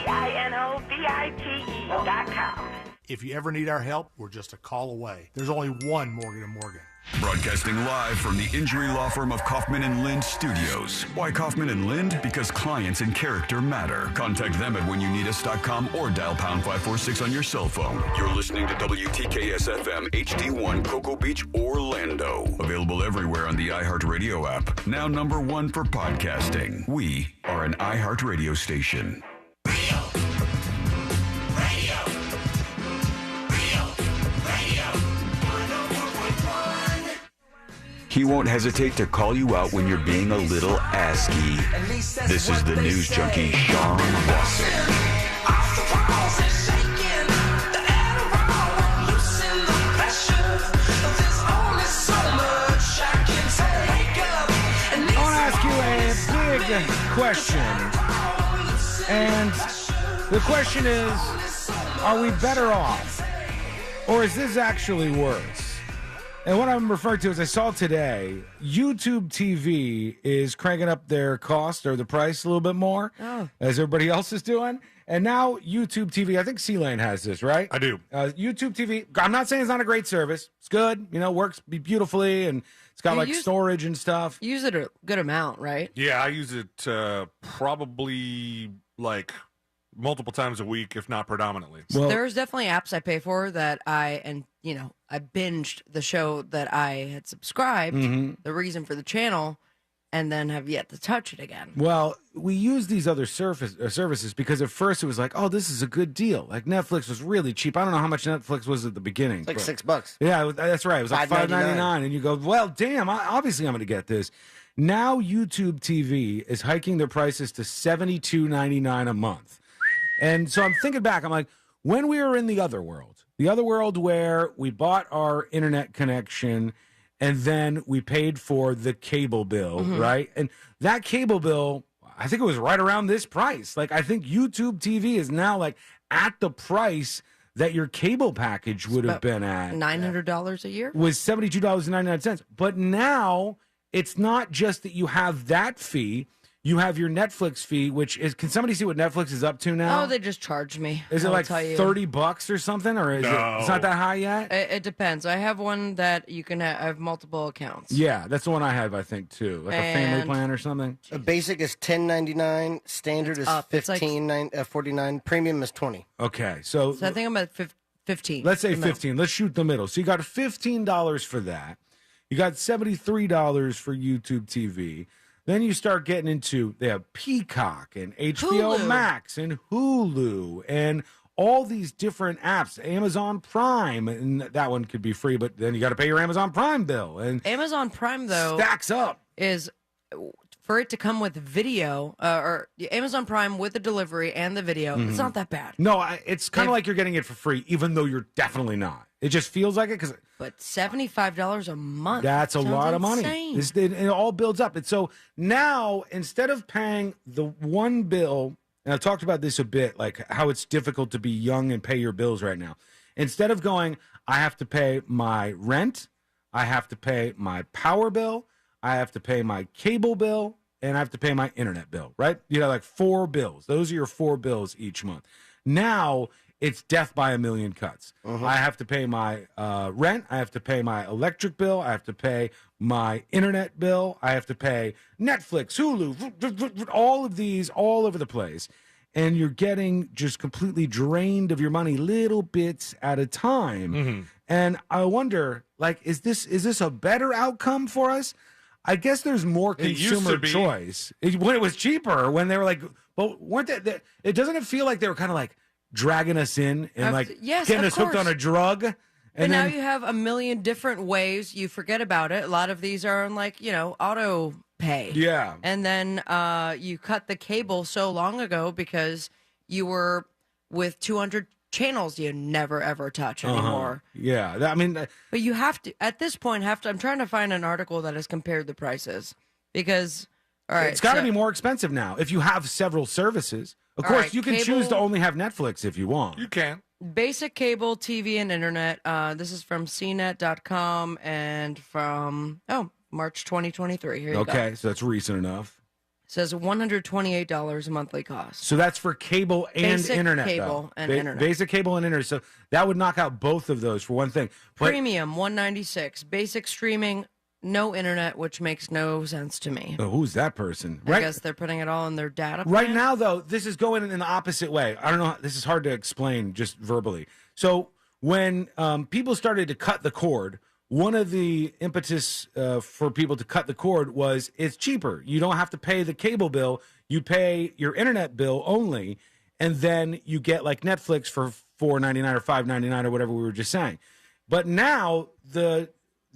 DINOVITE.com. If you ever need our help, we're just a call away. There's only one Morgan & Morgan. Broadcasting live from the injury law firm of Kaufman and Lind Studios. Why Kaufman and Lind? Because clients and character matter. Contact them at whenyounneedus.com or dial pound 546 on your cell phone. You're listening to WTKS-FM HD1 Cocoa Beach, Orlando. Available everywhere on the iHeartRadio app. Now number 1 for podcasting. We are an iHeartRadio station. He won't hesitate to call you out when you're being a little ASCII. This is the news junkie, Sean Watson. I want to ask you a big question. And the question is, are we better off? Or is this actually worse? And what I'm referring to is I saw today, YouTube TV is cranking up their cost or the price a little bit more, as everybody else is doing. And now YouTube TV, I think C-Lane has this, right? I do. YouTube TV, I'm not saying it's not a great service. It's good, works beautifully, and it's got storage and stuff. You use it a good amount, right? Yeah, I use it probably multiple times a week, if not predominantly. Well, there's definitely apps I pay for that I binged the show that I had subscribed, the reason for the channel, and then have yet to touch it again. Well, we use these other services because at first it was like, oh, this is a good deal. Like Netflix was really cheap. I don't know how much Netflix was at the beginning. It's like $6. Yeah, that's right. It was like $5.99. And you go, well, damn, obviously I'm going to get this. Now YouTube TV is hiking their prices to $72.99 a month. And so I'm thinking back, I'm like, when we were in the other world where we bought our internet connection and then we paid for the cable bill, right? And that cable bill, I think it was right around this price. Like, I think YouTube TV is now at the price that your cable package would have been at. $900 a year? Was $72.99. But now it's not just that you have that fee. You have your Netflix fee, which is, can somebody see what Netflix is up to now? Oh, they just charged me. Is it like $30 or something? Or is it's not that high yet? It depends. I have one that you can have multiple accounts. Yeah, that's the one I have, I think, too. Like a family plan or something. A basic is $10.99, standard is $15.49, premium is $20. Okay, so I think I'm at 15. Let's say 15. Let's shoot the middle. So you got $15 for that. You got $73 for YouTube TV. Then you start getting into, they have Peacock and HBO Max and Hulu and all these different apps, Amazon Prime, and that one could be free, but then you got to pay your Amazon Prime bill. And Amazon Prime, though, stacks up. Is for it to come with video, or Amazon Prime with the delivery and the video, it's not that bad. No, it's kind of like you're getting it for free, even though you're definitely not. It just feels like it But $75 a month. That's a lot of money. Insane. It all builds up. And so now, instead of paying the one bill, and I talked about this a bit, like how it's difficult to be young and pay your bills right now. Instead of going, I have to pay my rent, I have to pay my power bill, I have to pay my cable bill, and I have to pay my internet bill, right? You know, like 4 bills. Those are your 4 bills each month. Now, it's death by a million cuts. I have to pay my rent. I have to pay my electric bill. I have to pay my internet bill. I have to pay Netflix, Hulu, all of these all over the place. And you're getting just completely drained of your money, little bits at a time. And I wonder, like, is this a better outcome for us? I guess there's more consumer choice. When it was cheaper, when they were like, but weren't they, it doesn't it feel like they were kind of like dragging us in and getting us hooked on a drug? And now you have a million different ways. You forget about it. A lot of these are on auto pay. Yeah. And then you cut the cable so long ago because you were with 200 channels you never ever touch anymore. Yeah. But you have to, at this point, I'm trying to find an article that has compared the prices because, all right. It's got to be more expensive now if you have several services. Of course, you can choose to only have Netflix if you want. You can. Basic cable, TV, and internet. This is from CNET.com and from, March 2023. Here you go. Okay, so that's recent enough. says $128 a monthly cost. So that's for cable and Basic internet. cable though. and internet. Basic cable and internet. So that would knock out both of those for one thing. But Premium $196. Basic streaming, no internet, which makes no sense to me. oh, who's that person? I guess they're putting it all in their data plan. Right now, though, this is going in the opposite way. I don't know. This is hard to explain just verbally. So when people started to cut the cord, one of the impetus for people to cut the cord was it's cheaper. You don't have to pay the cable bill. You pay your internet bill only, and then you get like Netflix for $4.99 or $5.99 or whatever we were just saying. But now the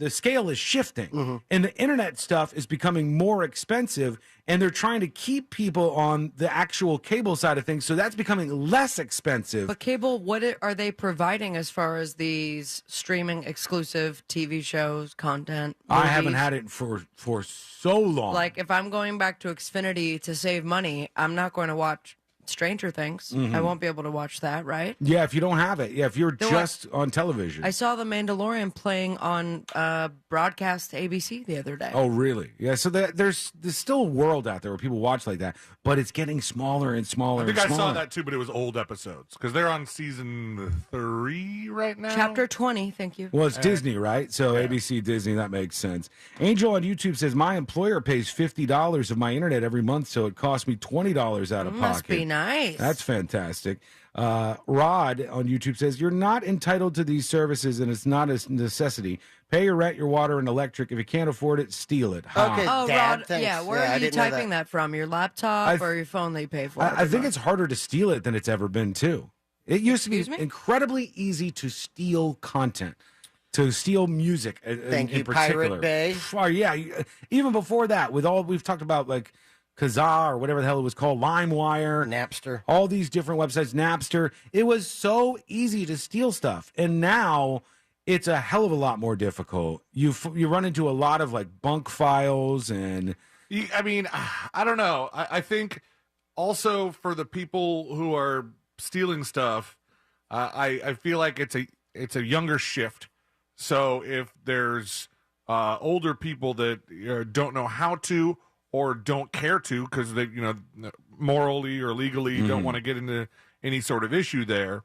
scale is shifting, and the internet stuff is becoming more expensive, and they're trying to keep people on the actual cable side of things, so that's becoming less expensive. But cable, what are they providing as far as these streaming exclusive TV shows, content? I movies? haven't had it for so long. Like, if I'm going back to Xfinity to save money, I'm not going to watch Stranger Things. Mhm. I won't be able to watch that, right? Yeah, if you don't have it. Yeah, if you're Though just on television. I saw The Mandalorian playing on broadcast ABC the other day. Oh, really? Yeah, so there's still a world out there where people watch like that, but it's getting smaller and smaller I think and I smaller. saw that too, but it was old episodes because they're on season 3 right now. Chapter 20, thank you. Well, it's Disney, right? So ABC, Disney, that makes sense. Angel on YouTube says, my employer pays $50 of my internet every month, so it costs me $20 out of pocket. Must be nice. That's fantastic. Rod on YouTube says, you're not entitled to these services, and it's not a necessity. Pay your rent, your water, and electric. If you can't afford it, steal it. Ha. Okay, Oh, Dad, Rod, thanks. yeah, where I are you didn't know typing that from? Your laptop or your phone that you pay for? I think it's harder to steal it than it's ever been, too. It used to be incredibly easy to steal content, to steal music Thank in you, particular. Pirate Bay. Oh, yeah, even before that, with all we've talked about, like Kazaa or whatever the hell it was called, LimeWire, Napster, all these different websites, Napster. It was so easy to steal stuff, and now it's a hell of a lot more difficult. You run into a lot of like bunk files and. I mean, I don't know. I think also for the people who are stealing stuff, I feel like it's a younger shift. So if there's older people that don't know how to or don't care to because they morally or legally don't want to get into any sort of issue there,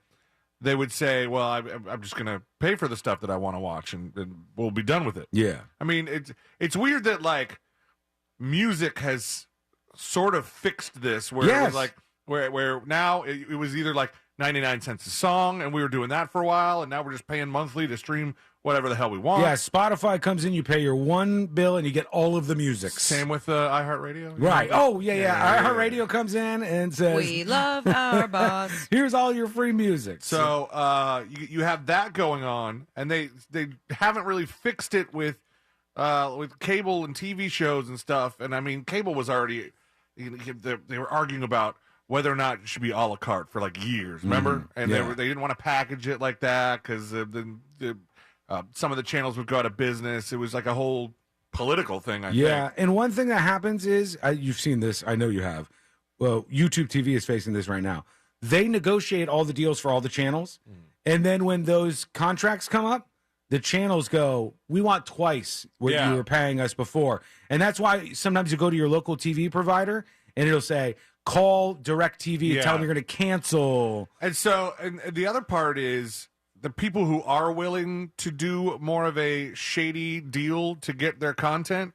they would say, well, I'm just going to pay for the stuff that I want to watch and we'll be done with it. Yeah. I mean, it's weird that like music has sort of fixed this where it was like where now it was either like 99 cents a song and we were doing that for a while and now we're just paying monthly to stream whatever the hell we want. Yeah, Spotify comes in, you pay your one bill and you get all of the music. Same with iHeartRadio. Right. Oh, yeah. iHeartRadio comes in and says, we love our boss. Here's all your free music. So you have that going on, and they haven't really fixed it with cable and TV shows and stuff. And I mean, cable was already they were arguing about whether or not it should be a la carte for like years. Remember? And they didn't want to package it like that because some of the channels would go out of business. It was like a whole political thing. I think. And one thing that happens is you've seen this. I know you have. Well, YouTube TV is facing this right now. They negotiate all the deals for all the channels, and then when those contracts come up, the channels go, we want twice what you were paying us before. And that's why sometimes you go to your local TV provider, and it'll say, call DirecTV and tell them you're going to cancel. And so, and the other part is the people who are willing to do more of a shady deal to get their content,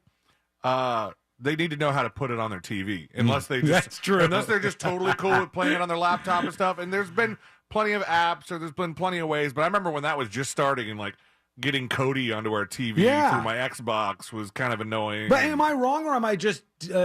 they need to know how to put it on their TV. Unless they just, That's true. Unless they're just totally cool with playing it on their laptop and stuff. And there's been plenty of apps or there's been plenty of ways. But I remember when that was just starting and like getting Kodi onto our TV through my Xbox was kind of annoying. But am I wrong or am I just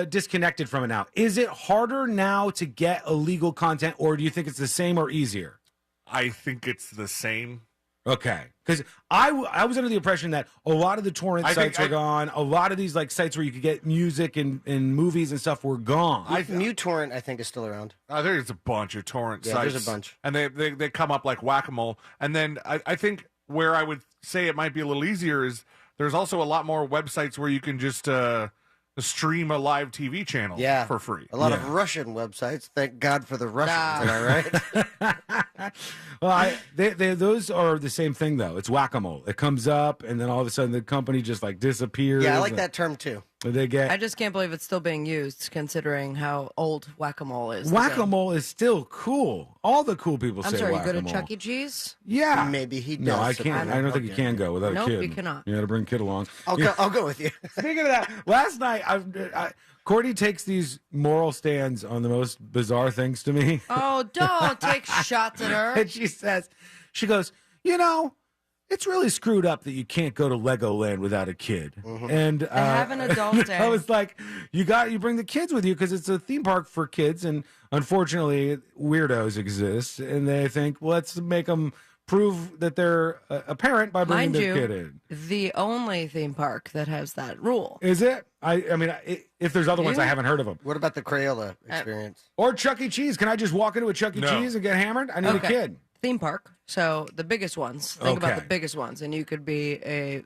disconnected from it now? Is it harder now to get illegal content, or do you think it's the same or easier? I think it's the same. Okay. Because I was under the impression that a lot of the torrent sites were gone. A lot of these like sites where you could get music and movies and stuff were gone. MuTorrent, I think, is still around. There's a bunch of torrent sites. There's a bunch. And they come up like whack-a-mole. And then I think where I would say it might be a little easier is there's also a lot more websites where you can just stream a live TV channel for free. A lot of Russian websites. Thank God for the Russians. Am I right? Well, those are the same thing, though. It's whack-a-mole. It comes up, and then all of a sudden the company just like disappears. Yeah, I like that term too. I just can't believe it's still being used, considering how old whack-a-mole is. Whack-a-mole is still cool. All the cool people I'm say sorry, whack-a-mole. you go to Chuck E. Cheese? Yeah. Maybe he does. No, I can't. I don't think you can go without a kid. Nope, you cannot. You got to bring a kid along. I'll go with you. Speaking of that, last night, Courtney takes these moral stands on the most bizarre things to me. Oh, don't take shots at her. And she goes, it's really screwed up that you can't go to Legoland without a kid. And have an adult day. I was like, you bring the kids with you because it's a theme park for kids, and unfortunately, weirdos exist, and they think, well, let's make them prove that they're a parent by bringing their kid in. The only theme park that has that rule. Is it? I mean, if there's other ones, I haven't heard of them. What about the Crayola experience? Or Chuck E. Cheese? Can I just walk into a Chuck E. Cheese and get hammered? I need a kid. Theme park. So the biggest ones. Think about the biggest ones, and you could be a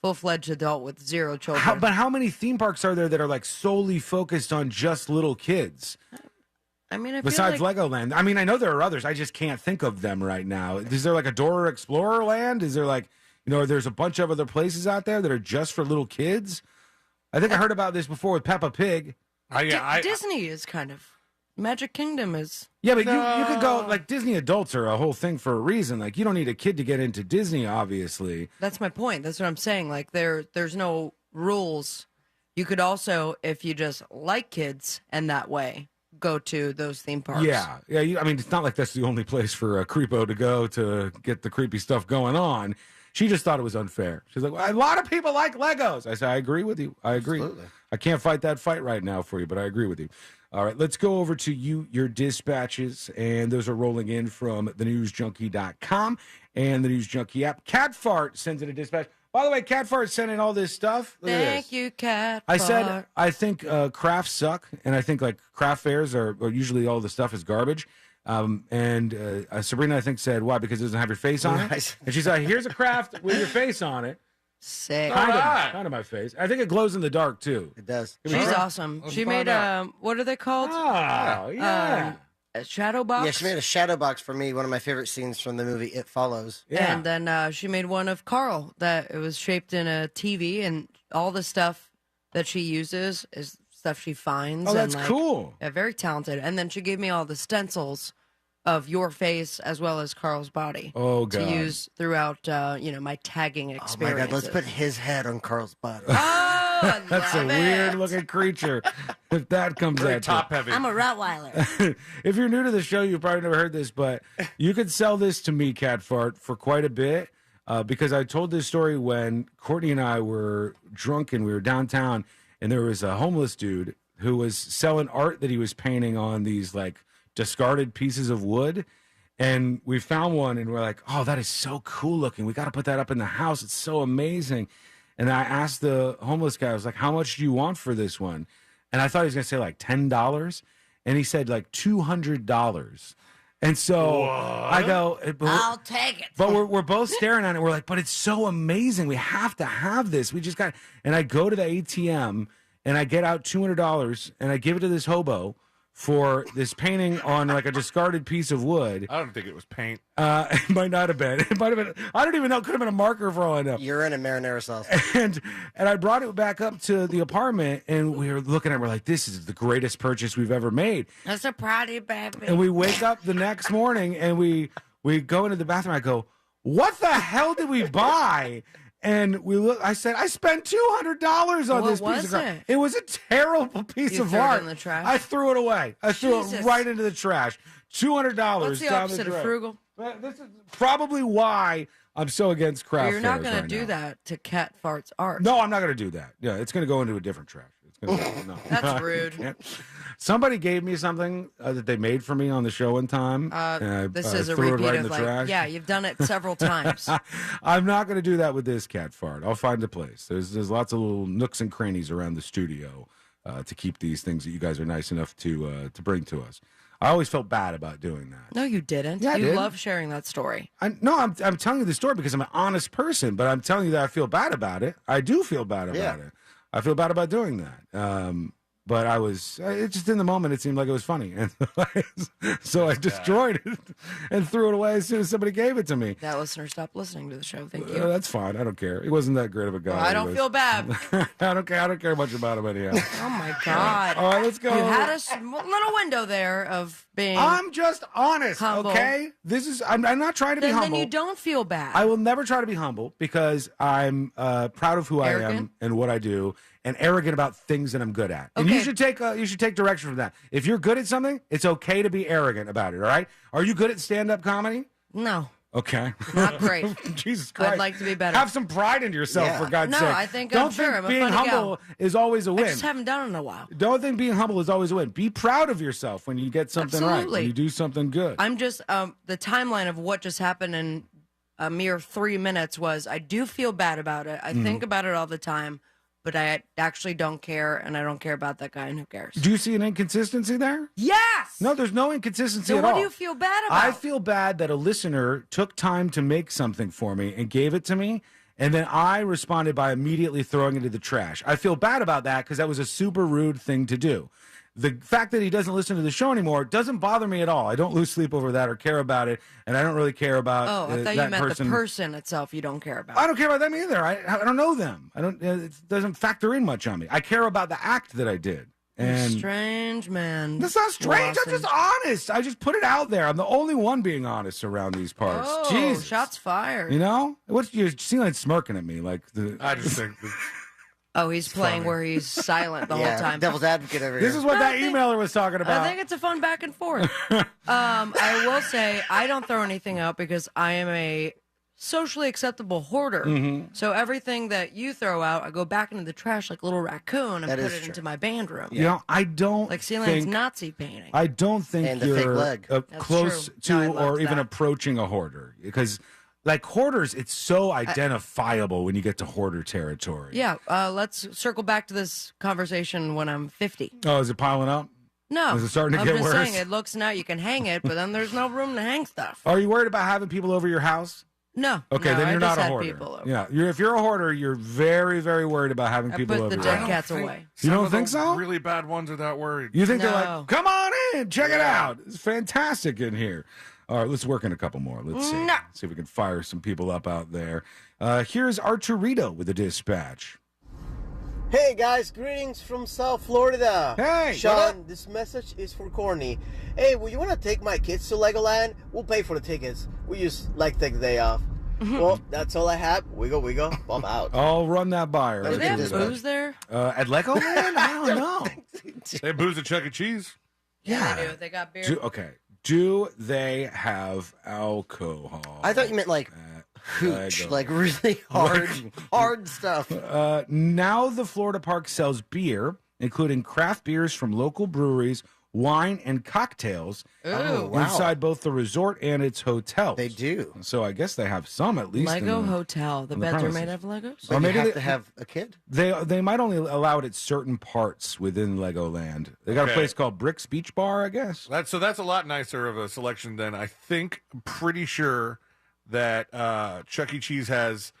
full-fledged adult with 0 children. But how many theme parks are there that are like solely focused on just little kids? I mean, besides Legoland, I mean, I know there are others. I just can't think of them right now. Is there like a Dora Explorer Land? Is there like, there's a bunch of other places out there that are just for little kids? I think I heard about this before with Peppa Pig. Disney is kind of. Magic Kingdom is. Yeah, but you could go, like, Disney adults are a whole thing for a reason. Like, you don't need a kid to get into Disney, obviously. That's my point. That's what I'm saying. Like, there's no rules. You could also, if you just like kids and that way, go to those theme parks. Yeah. I mean, it's not like that's the only place for a creepo to go to get the creepy stuff going on. She just thought it was unfair. She's like, well, a lot of people like Legos. I said, I agree with you. I agree. Absolutely. I can't fight that fight right now for you, but I agree with you. All right, let's go over to your dispatches, and those are rolling in from thenewsjunkie.com and the News Junkie app. Cat Fart sends in a dispatch. By the way, Cat Fart sent in all this stuff. Look at this. Thank you, Cat Fart. I said, I think crafts suck, and I think like craft fairs are usually all the stuff is garbage. And Sabrina, I think, said, why? Because it doesn't have your face on it? And she's like, here's a craft with your face on it. Sick. Kind of my face. I think it glows in the dark, too. It does. She's awesome. She made what are they called? Oh, yeah. A shadow box? Yeah, she made a shadow box for me, one of my favorite scenes from the movie It Follows. Yeah. And then she made one of Carl that it was shaped in a TV, and all the stuff that she uses is stuff she finds. Oh, that's and, cool. Yeah, very talented. And then she gave me all the stencils of your face as well as Carl's body. Oh, God. To use throughout, my tagging experience. Oh, my God. Let's put his head on Carl's body. Oh, that's a weird-looking creature. If that comes Very at top you. heavy. I'm a Rottweiler. If you're new to the show, you've probably never heard this, but you could sell this to me, Cat Fart, for quite a bit. Because I told this story when Courtney and I were drunk and we were downtown, and there was a homeless dude who was selling art that he was painting on these, like, discarded pieces of wood, and we found one and we're like, oh, that is so cool looking, we got to put that up in the house, it's so amazing. And I asked the homeless guy, I was like, how much do you want for this one? And I thought he was gonna say like $10, and he said like $200. And so I go, I'll take it. But we're both staring at it. We're like, but it's so amazing, we have to have this, we just got. And I go to the ATM and I get out $200 and I give it to this hobo for this painting on like a discarded piece of wood. I don't think it was paint. It might not have been. It might have been. I don't even know. It could have been a marker for all I know. You're in a marinara sauce. And I brought it back up to the apartment, and we were looking at it. We're like, this is the greatest purchase we've ever made. I'm so proud of you, baby. And we wake up the next morning, and we go into the bathroom. I go, what the hell did we buy? And we look. I said, I spent $200 on this piece of art. It was a terrible piece of art. Threw it in the trash? I threw it away. I threw it right into the trash. $200. What's the opposite of frugal? This is probably why I'm so against craft You're not fairs going right to do now. that to Cat Fart's art. No, I'm not going to do that. Yeah, it's going to go into a different trash. It's gonna go, no. That's rude. Yeah. Somebody gave me something that they made for me on the show one time. This is a threw it repeat right in of the trash. yeah, you've done it several times. I'm not going to do that with this Cat Fart. I'll find a place. There's lots of little nooks and crannies around the studio to keep these things that you guys are nice enough to bring to us. I always felt bad about doing that. No, you didn't. Yeah, I you did. love sharing that story. I'm telling you the story because I'm an honest person, but I'm telling you that I feel bad about it. I do feel bad about it. I feel bad about doing that. But I was, it just in the moment, it seemed like it was funny. And so I destroyed it and threw it away as soon as somebody gave it to me. That listener stopped listening to the show. Thank you. That's fine. I don't care. He wasn't that great of a guy. Well, I don't feel bad. I don't care much about him anyhow. Oh, my God. All right, let's go. You had a little window there of being I'm just honest, humble. okay? I'm not trying to be humble. Then you don't feel bad. I will never try to be humble because I'm proud of who I am and what I do, and arrogant about things that I'm good at. And you should take direction from that. If you're good at something, it's okay to be arrogant about it. All right? Are you good at stand-up comedy? No. Okay. Not great. Jesus Christ. I'd like to be better. Have some pride in yourself, for God's sake. No, I think Don't I'm sure. think I'm a being funny humble gal. is always a win. I just haven't done it in a while. Don't think being humble is always a win. Be proud of yourself when you get something right, Absolutely. when you do something good. I'm just the timeline of what just happened in a mere 3 minutes was I do feel bad about it. I think about it all the time, but I actually don't care, and I don't care about that guy, and who cares? Do you see an inconsistency there? Yes! No, there's no inconsistency Then at all. what do you feel bad about? I feel bad that a listener took time to make something for me and gave it to me, and then I responded by immediately throwing it into the trash. I feel bad about that because that was a super rude thing to do. The fact that he doesn't listen to the show anymore doesn't bother me at all. I don't lose sleep over that or care about it, and I don't really care about I thought that you meant person. the person itself you don't care about. I don't care about them either. I don't know them. I don't. It doesn't factor in much on me. I care about the act that I did. And strange man. That's not strange. Lawson. I'm just honest. I just put it out there. I'm the only one being honest around these parts. Oh, Jesus. shots fired. You know what? You seem like smirking at me. Like I just think. Oh, he's playing where he's silent the whole time. Devil's advocate over here. This is what that emailer was talking about. I think it's a fun back and forth. I will say I don't throw anything out because I am a socially acceptable hoarder. Mm-hmm. So everything that you throw out, I go back into the trash like a little raccoon and That put is it true. into my band room. You know, I don't Like Celine's think, Nazi painting. I don't think And the fake you're leg. That's close true. No, I to or loved even that. approaching a hoarder because, like hoarders, it's so identifiable when you get to hoarder territory. Yeah, let's circle back to this conversation when I'm 50. Oh, is it piling up? No. Is it starting to I'm get just worse? saying it looks now you can hang it, but then there's no room to hang stuff. Are you worried about having people over your house? No. Okay, no, then I you're just not a had hoarder. people over. Yeah, if you're a hoarder, you're very, very worried about having I people put over the your dead house. cats away. You Some don't of think the so? Really bad ones are that worried. You think they're No. like, come on in, check it out. It's fantastic in here. All right, let's work in a couple more. Let's see. No. See if we can fire some people up out there. Here's Arturito with a dispatch. Hey guys, greetings from South Florida. Hey, what Sean, this message is for Corny. Hey, would you want to take my kids to Legoland? We'll pay for the tickets. We just like take the day off. Well, that's all I have. Wiggle. I'm out. I'll run that by her. Do they have booze there? At Legoland? I don't know. They booze at Chuck E. Cheese. Yeah, they do. They got beer. Do they have alcohol? I thought you meant like hooch, Lego. like really hard stuff. Now the Florida park sells beer, including craft beers from local breweries, wine, and cocktails inside both the resort and its hotels. They do. So I guess they have some at least. Lego in Hotel. The in the beds are premises. made of Legos? But Or you maybe have they- to have a kid. They might only allow it at certain parts within Legoland. They got a Okay. place called Brick's Beach Bar, I guess. That's a lot nicer of a selection than I think. I'm pretty sure that Chuck E. Cheese has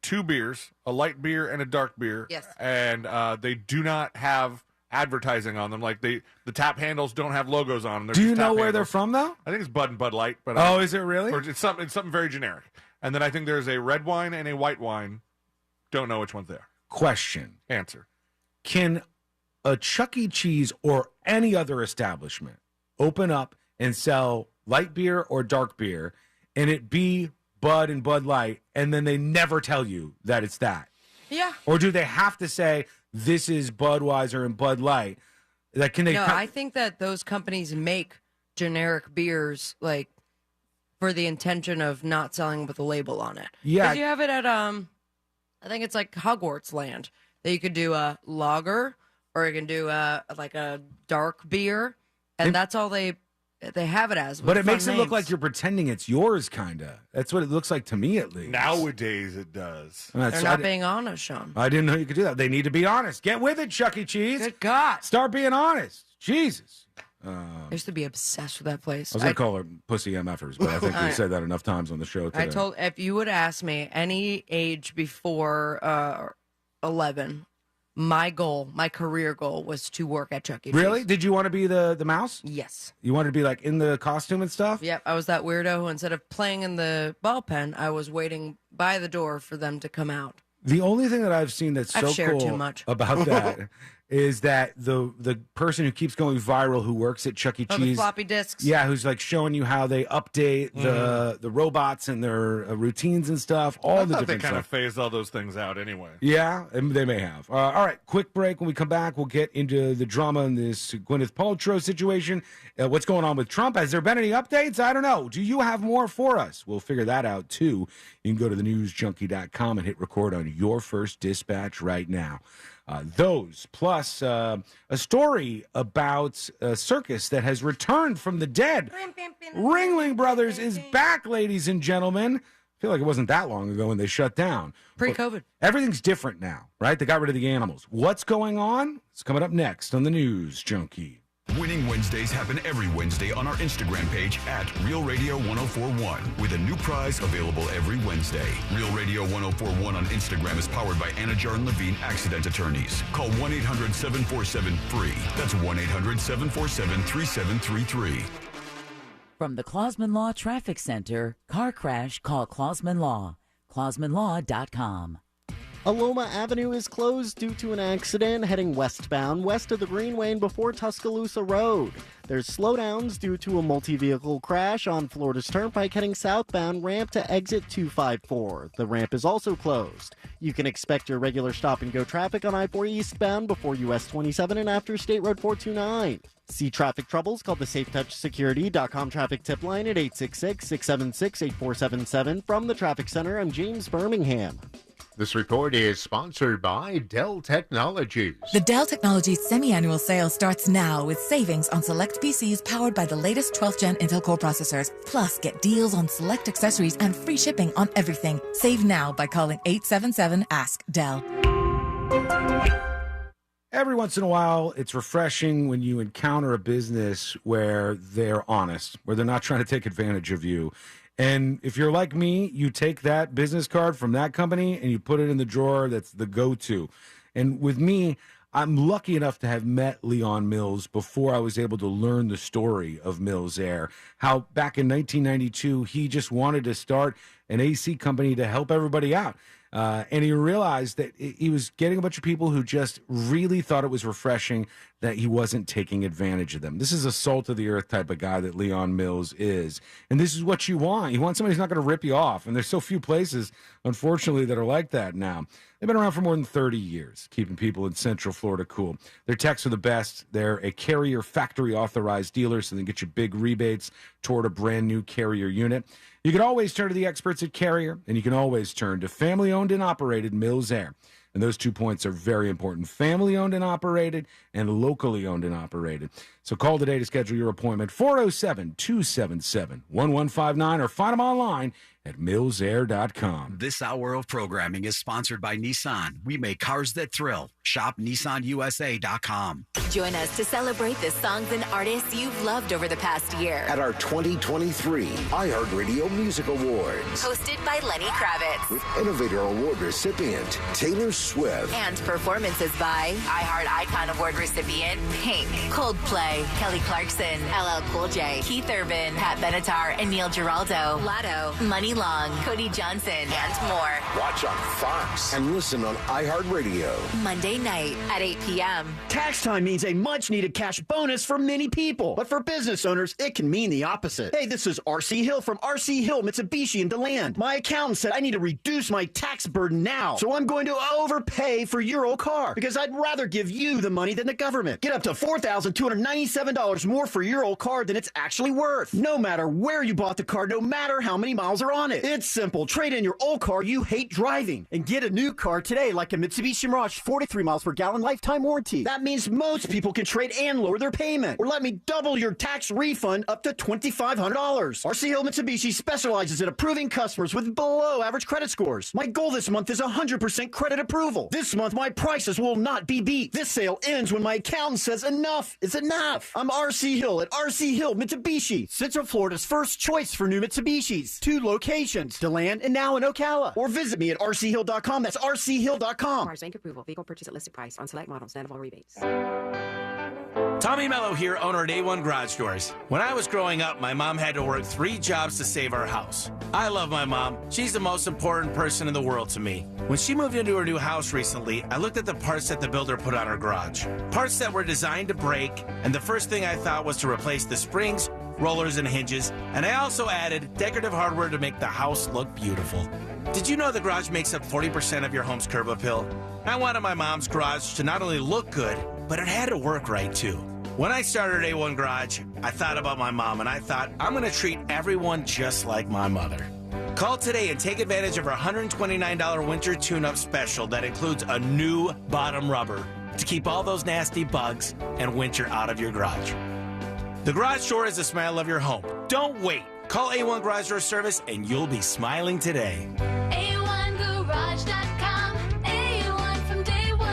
2 beers, a light beer and a dark beer. Yes. And they do not have advertising on them. Like the tap handles don't have logos on them. They're Do you just know tap where they're handles. from, though? I think it's Bud and Bud Light. But Oh, is it really? Or it's something very generic. And then I think there's a red wine and a white wine. Don't know which one's there. Question. Answer. Can a Chuck E. Cheese or any other establishment open up and sell light beer or dark beer and it be Bud and Bud Light and then they never tell you that it's that? Yeah. Or do they have to say this is Budweiser and Bud Light? Like, can they? No, I think that those companies make generic beers like for the intention of not selling with a label on it. Yeah. 'Cause you have it at I think it's like Hogwarts Land that you could do a lager or you can do like a dark beer, and that's all they have it as. But with it makes fun it look names. like you're pretending it's yours, kind of. That's what it looks like to me, at least. Nowadays, it does. They're not being honest, Sean. I didn't know you could do that. They need to be honest. Get with it, Chuck E. Cheese. Good God. Start being honest. Jesus. I used to be obsessed with that place. I was going to call her Pussy MFers, but I think we said that enough times on the show today. I told if you would ask me any age before 11, my career goal was to work at Chuck E. Cheese. Really? Did you want to be the mouse? Yes. You wanted to be like in the costume and stuff? Yep, I was that weirdo who instead of playing in the ball pen, I was waiting by the door for them to come out. The only thing that I've seen that's I've so shared cool too much. about that is that the person who keeps going viral who works at Chuck E. Oh, Cheese. the floppy disks. Yeah, who's like showing you how they update the robots and their routines and stuff. All I the thought different they kind of stuff. phased all those things out anyway. Yeah, and they may have. All right, quick break. When we come back, we'll get into the drama in this Gwyneth Paltrow situation. What's going on with Trump? Has there been any updates? I don't know. Do you have more for us? We'll figure that out, too. You can go to thenewsjunkie.com and hit record on your first dispatch right now. Those, plus a story about a circus that has returned from the dead. Ringling Brothers is back, ladies and gentlemen. I feel like it wasn't that long ago when they shut down. Pre-COVID. Everything's different now, right? They got rid of the animals. What's going on? It's coming up next on the News Junkie. Winning Wednesdays happen every Wednesday on our Instagram page at Real Radio 1041 with a new prize available every Wednesday. Real Radio 1041 on Instagram is powered by Anajar and Levine Accident Attorneys. Call 1-800-747-FREE. That's 1-800-747-3733. From the Clausman Law Traffic Center, car crash, call Clausman Law. ClausmanLaw.com. Aloma Avenue is closed due to an accident heading westbound west of the Greenway and before Tuscaloosa Road. There's slowdowns due to a multi-vehicle crash on Florida's Turnpike heading southbound ramp to exit 254. The ramp is also closed. You can expect your regular stop-and-go traffic on I-4 eastbound before US 27 and after State Road 429. See traffic troubles? Call the SafeTouchSecurity.com traffic tip line at 866-676-8477. From the Traffic Center, I'm James Birmingham. This report is sponsored by Dell Technologies. The Dell Technologies semi-annual sale starts now with savings on select PCs powered by the latest 12th Gen Intel Core processors. Plus, get deals on select accessories and free shipping on everything. Save now by calling 877-ASK-DELL. Every once in a while, it's refreshing when you encounter a business where they're honest, where they're not trying to take advantage of you. And if you're like me, you take that business card from that company and you put it in the drawer that's the go-to. And with me, I'm lucky enough to have met Leon Mills before I was able to learn the story of Mills Air. How back in 1992, he just wanted to start an AC company to help everybody out. And he realized that he was getting a bunch of people who just really thought it was refreshing that he wasn't taking advantage of them. This is a salt-of-the-earth type of guy that Leon Mills is. And this is what you want. You want somebody who's not going to rip you off. And there's so few places, unfortunately, that are like that now. They've been around for more than 30 years, keeping people in Central Florida cool. Their techs are the best. They're a Carrier factory-authorized dealer, so they get you big rebates toward a brand-new Carrier unit. You can always turn to the experts at Carrier, and you can always turn to family-owned and operated Mills Air. And those 2 points are very important. Family-owned and operated and locally owned and operated. So call today to schedule your appointment, 407-277-1159, or find them online at millsair.com. This hour of programming is sponsored by Nissan. We make cars that thrill. Shop NissanUSA.com. Join us to celebrate the songs and artists you've loved over the past year. At our 2023 iHeartRadio Music Awards. Hosted by Lenny Kravitz. With Innovator Award recipient Taylor Swift. And performances by iHeart Icon Award recipient Pink, Coldplay, Kelly Clarkson, LL Cool J, Keith Urban, Pat Benatar, and Neil Giraldo, Lotto, Money Long, Cody Johnson, and more. Watch on Fox and listen on iHeartRadio. Monday night at 8 p.m. Tax time means a much-needed cash bonus for many people. But for business owners, it can mean the opposite. Hey, this is R.C. Hill from R.C. Hill, Mitsubishi in DeLand. My accountant said I need to reduce my tax burden now. So I'm going to overpay for your old car because I'd rather give you the money than the government. Get up to $4,297 more for your old car than it's actually worth. No matter where you bought the car, no matter how many miles are on it. It's simple. Trade in your old car you hate driving and get a new car today like a Mitsubishi Mirage 43 miles per gallon lifetime warranty. That means most people can trade and lower their payment. Or let me double your tax refund up to $2,500. RC Hill Mitsubishi specializes in approving customers with below average credit scores. My goal this month is 100% credit approval. This month, my prices will not be beat. This sale ends when my accountant says enough is enough. I'm RC Hill at RC Hill Mitsubishi, Central Florida's first choice for new Mitsubishis. 2 locations. locations, DeLand and now in Ocala. Or visit me at rchill.com. That's rchill.com. Requires bank approval. Vehicle purchase at listed price on select models. Net of all rebates. Tommy Mello here, owner at A1 Garage Doors. When I was growing up, my mom had to work 3 jobs to save our house. I love my mom. She's the most important person in the world to me. When she moved into her new house recently, I looked at the parts that the builder put on her garage. Parts that were designed to break, and the first thing I thought was to replace the springs, rollers, and hinges, and I also added decorative hardware to make the house look beautiful. Did you know the garage makes up 40% of your home's curb appeal? I wanted my mom's garage to not only look good, but it had to work right too. When I started A1 Garage, I thought about my mom, and I thought, I'm going to treat everyone just like my mother. Call today and take advantage of our $129 winter tune-up special that includes a new bottom rubber to keep all those nasty bugs and winter out of your garage. The garage door is the smile of your home. Don't wait. Call A1 Garage Door Service and you'll be smiling today. A1Garage.com. A1 from day one.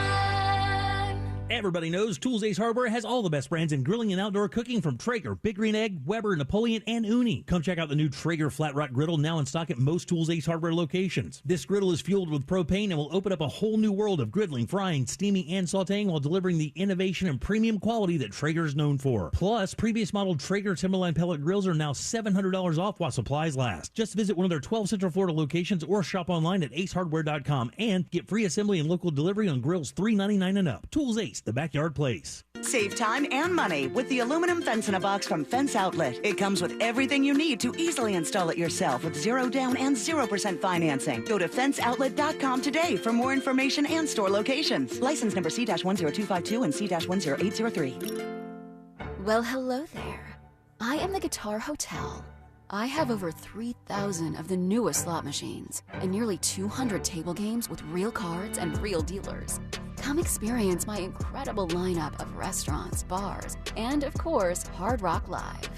Everybody knows Tools Ace Hardware has all the best brands in grilling and outdoor cooking from Traeger, Big Green Egg, Weber, Napoleon, and Uni. Come check out the new Traeger Flat Rock Griddle now in stock at most Tools Ace Hardware locations. This griddle is fueled with propane and will open up a whole new world of griddling, frying, steaming, and sauteing while delivering the innovation and premium quality that Traeger is known for. Plus, previous model Traeger Timberline pellet grills are now $700 off while supplies last. Just visit one of their 12 Central Florida locations or shop online at acehardware.com and get free assembly and local delivery on grills $3.99 and up. Tools Ace, the backyard place. Save time and money with the aluminum fence in a box from Fence Outlet. It comes with everything you need to easily install it yourself with 0 down and 0% financing. Go to fenceoutlet.com today for more information and store locations. License number C-10252 and C-10803. Well, hello there. I am the Guitar Hotel. I have over 3,000 of the newest slot machines and nearly 200 table games with real cards and real dealers. Come experience my incredible lineup of restaurants, bars, and of course, Hard Rock Live.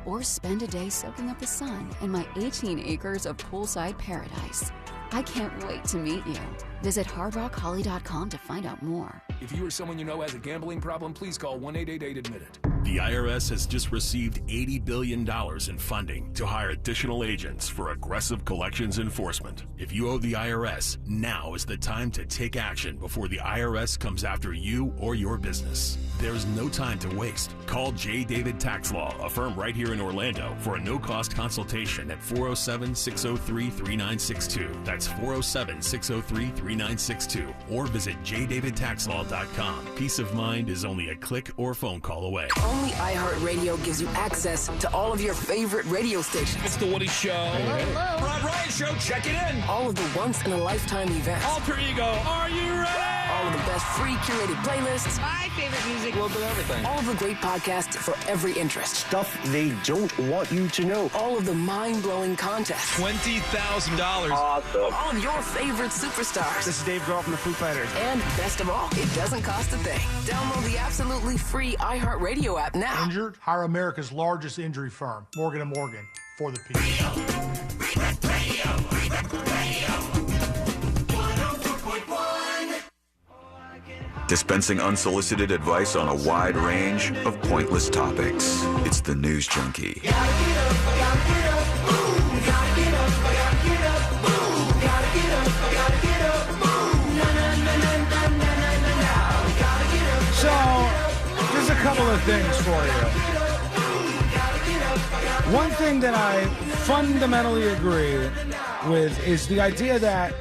Or spend a day soaking up the sun in my 18 acres of poolside paradise. I can't wait to meet you. Visit hardrockholly.com to find out more. If you or someone you know has a gambling problem, please call 1-888-ADMIT-IT. The IRS has just received $80 billion in funding to hire additional agents for aggressive collections enforcement. If you owe the IRS, now is the time to take action before the IRS comes after you or your business. There's no time to waste. Call J. David Tax Law, a firm right here in Orlando, for a no-cost consultation at 407-603-3962. That's 407-603-3962. Or visit jdavidtaxlaw.com. Peace of mind is only a click or phone call away. Only iHeartRadio gives you access to all of your favorite radio stations. It's The Woody Show. Hello. Rod Ryan Show, check it in. All of the once-in-a-lifetime events. Alter Ego, are you ready? All of the best free curated playlists. My favorite music. A little bit of everything. All of the great podcasts for every interest. Stuff they don't want you to know. All of the mind-blowing contests. $20,000. Awesome. All of your favorite superstars. This is Dave Grohl from the Foo Fighters. And best of all, it doesn't cost a thing. Download the absolutely free iHeartRadio app now. Injured? Hire America's largest injury firm, Morgan & Morgan, for the people. Dispensing unsolicited advice on a wide range of pointless topics. It's the News Junkie. So, just a couple of things for you. One thing that I fundamentally agree with is the idea that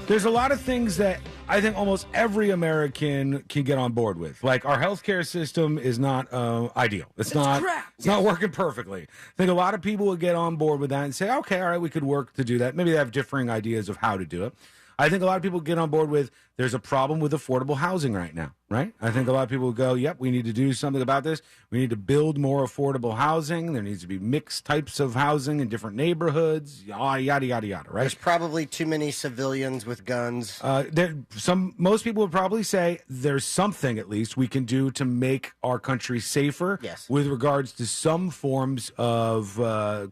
there's a lot of things that I think almost every American can get on board with. Like, our healthcare system is not ideal. It's not working perfectly. I think a lot of people would get on board with that and say, okay, all right, we could work to do that. Maybe they have differing ideas of how to do it. I think a lot of people get on board with there's a problem with affordable housing right now, right? I think a lot of people go, yep, we need to do something about this. We need to build more affordable housing. There needs to be mixed types of housing in different neighborhoods, yada, yada, yada, right? There's probably too many civilians with guns. Most people would probably say there's something, at least, we can do to make our country safer with regards to some forms of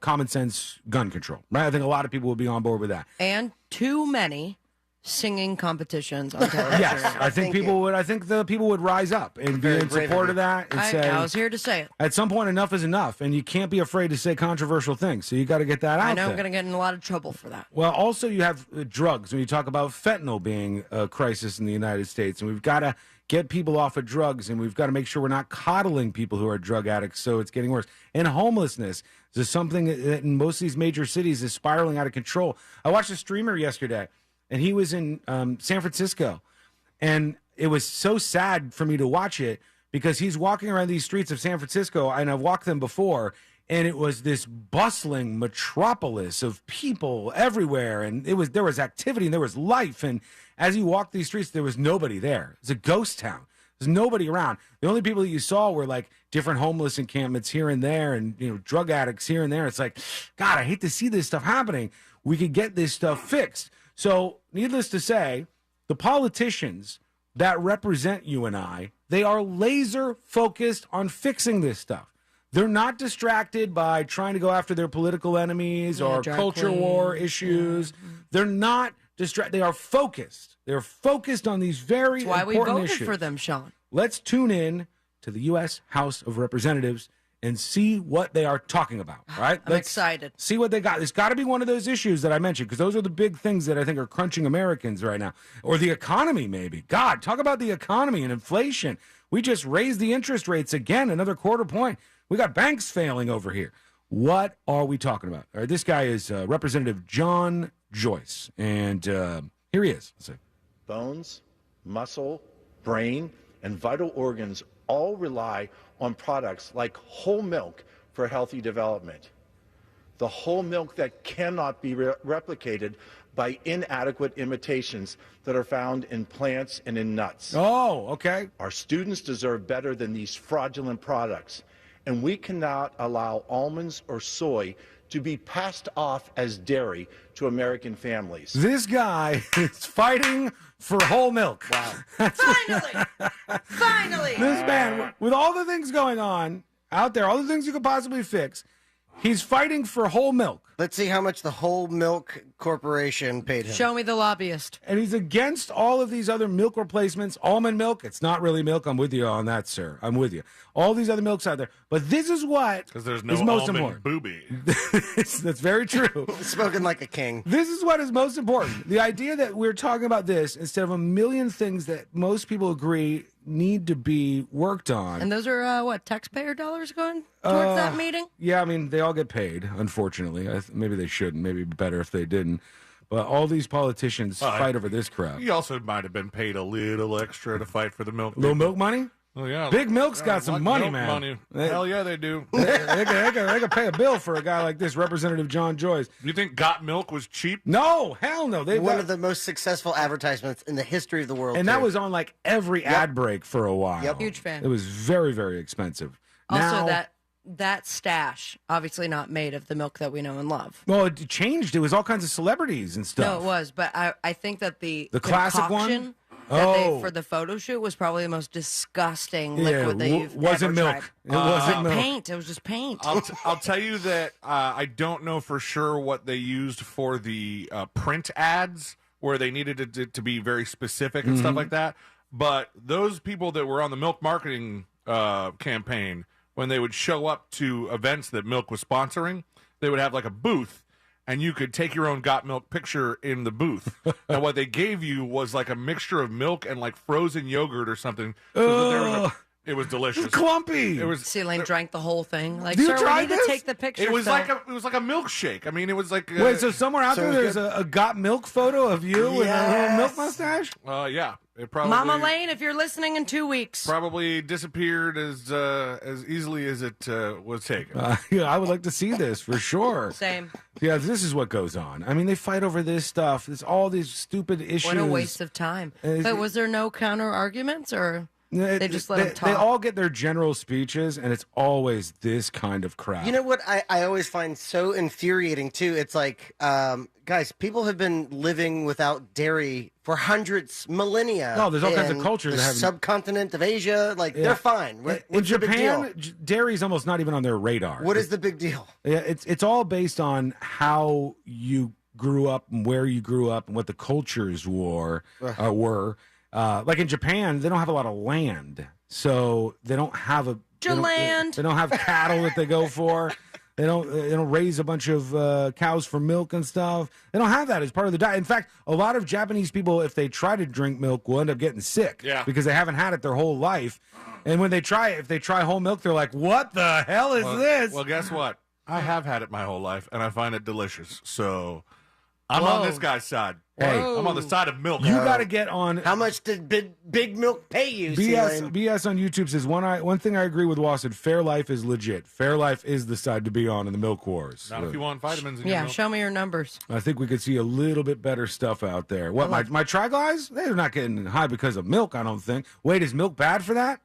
common sense gun control, right? I think a lot of people would be on board with that. And too many singing competitions on television. Yes, I think people would. I think the people would rise up and be in support of that and say, I was here to say it. At some point, enough is enough, and you can't be afraid to say controversial things. So you got to get that out. I know there. I'm going to get in a lot of trouble for that. Well, also you have drugs. When you talk about fentanyl being a crisis in the United States, and we've got to get people off of drugs, and we've got to make sure we're not coddling people who are drug addicts, so it's getting worse. And homelessness is something that in most of these major cities is spiraling out of control. I watched a streamer yesterday, and he was in San Francisco, and it was so sad for me to watch it because he's walking around these streets of San Francisco, and I've walked them before, and it was this bustling metropolis of people everywhere, and there was activity and there was life, and as you walked these streets, there was nobody there. It's a ghost town. There's nobody around. The only people that you saw were like different homeless encampments here and there, and drug addicts here and there. It's like, God, I hate to see this stuff happening. We could get this stuff fixed. So, needless to say, the politicians that represent you and I, they are laser focused on fixing this stuff. They're not distracted by trying to go after their political enemies or culture war issues. They're not distracted. They are focused. They're focused on these very That's why important we voted issues. for them, Sean. Let's tune in to the U.S. House of Representatives and see what they are talking about. All right? I'm excited. See what they got. It's got to be one of those issues that I mentioned, because those are the big things that I think are crunching Americans right now. Or the economy, maybe. God, talk about the economy and inflation. We just raised the interest rates again, another quarter point. We got banks failing over here. What are we talking about? All right, this guy is Representative John Joyce, and here he is. Let's see. Bones, muscle, brain, and vital organs all rely on products like whole milk for healthy development. The whole milk that cannot be replicated by inadequate imitations that are found in plants and in nuts. Oh, okay. Our students deserve better than these fraudulent products, and we cannot allow almonds or soy to be passed off as dairy to American families. This guy is fighting for whole milk. Wow. Finally! Finally! This man, with all the things going on out there, all the things you could possibly fix, he's fighting for whole milk. Let's see how much the Whole Milk Corporation paid him. Show me the lobbyist. And he's against all of these other milk replacements. Almond milk, it's not really milk. I'm with you on that, sir. I'm with you. All these other milks out there. But this is what Because there's no is most almond important. booby. That's very true. Spoken like a king. This is what is most important. The idea that we're talking about this instead of a million things that most people agree need to be worked on. And those are, taxpayer dollars going towards that meeting? Yeah, I mean, they all get paid, unfortunately. Maybe they shouldn't. Maybe it'd be better if they didn't. But all these politicians fight over this crap. He also might have been paid a little extra to fight for the milk. Little milk money? Oh, yeah. Big Milk's got some money, milk man. Money. They- Hell yeah, they do. They could pay a bill for a guy like this, Representative John Joyce. You think Got Milk was cheap? No, hell no. One of the most successful advertisements in the history of the world. And that was on like every ad break for a while. Yep. Huge fan. It was very, very expensive. Also, Now- that stash, obviously not made of the milk that we know and love. Well, it changed. It was all kinds of celebrities and stuff. No, it was, but I think that the classic one? concoction that they, Oh. for the photo shoot was probably the most disgusting Yeah, liquid that you've wasn't ever milk. tried. It wasn't milk. Paint. It was just paint. I'll tell you that I don't know for sure what they used for the print ads where they needed it to be very specific and stuff Mhm. like that. But those people that were on the milk marketing campaign, when they would show up to events that Milk was sponsoring, they would have like a booth, and you could take your own Got Milk picture in the booth. And what they gave you was like a mixture of milk and like frozen yogurt or something. So that there was it was delicious. It's clumpy. It was. Celine drank the whole thing. Like, You sir, we tried need this? to take the picture. It was Phil. like a milkshake. I mean, it was like Wait, so somewhere out there, there's a Got Milk photo of you with a little milk mustache? Yeah, it probably Mama Lane, if you're listening in 2 weeks. probably disappeared as easily as it was taken. Yeah, I would like to see this for sure. Same. Yeah, this is what goes on. I mean, they fight over this stuff. It's all these stupid issues. What a waste of time. But was there no counter arguments, or they just let them talk? They all get their general speeches, and it's always this kind of crap. You know what I always find so infuriating, too? It's like, guys, people have been living without dairy for hundreds, millennia. No, there's all kinds of in cultures the that have- subcontinent of Asia. Like, Yeah. they're fine. In What's the big Japan, deal? dairy's almost not even on their radar. What is the big deal? Yeah, it's all based on how you grew up and where you grew up and what the cultures were. Like in Japan, they don't have a lot of land, so they don't have they don't have cattle that they go for. They don't raise a bunch of cows for milk and stuff. They don't have that as part of the diet. In fact, a lot of Japanese people, if they try to drink milk, will end up getting sick because they haven't had it their whole life. And when they try it, if they try whole milk, they're like, "What the hell is this?" Well, guess what? I have had it my whole life, and I find it delicious. So I'm on this guy's side. Hey, I'm on the side of milk. You got to get on. How much did Big Milk pay you? BS on YouTube says one thing I agree with Wasson. Fair Life is legit. Fair Life is the side to be on in the milk wars. Not if you want vitamins in your milk. Show me your numbers. I think we could see a little bit better stuff out there. What, my triglycerides? They're not getting high because of milk, I don't think. Wait, is milk bad for that?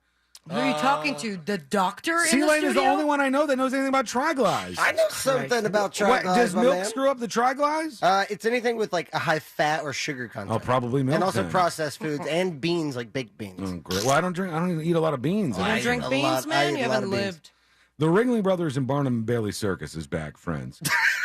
Who are you talking to? The doctor in the C-Lane studio? is the only one I know that knows anything about triglycerides. I know something about triglycerides. Does milk screw up the triglycerides? It's anything with like a high fat or sugar content. Oh, probably milk. And also then. processed foods and beans, like baked beans. Oh, great. Well, I don't even eat a lot of beans. You don't drink beans, man? You haven't lived. The Ringling Brothers and Barnum and Bailey Circus is back, friends.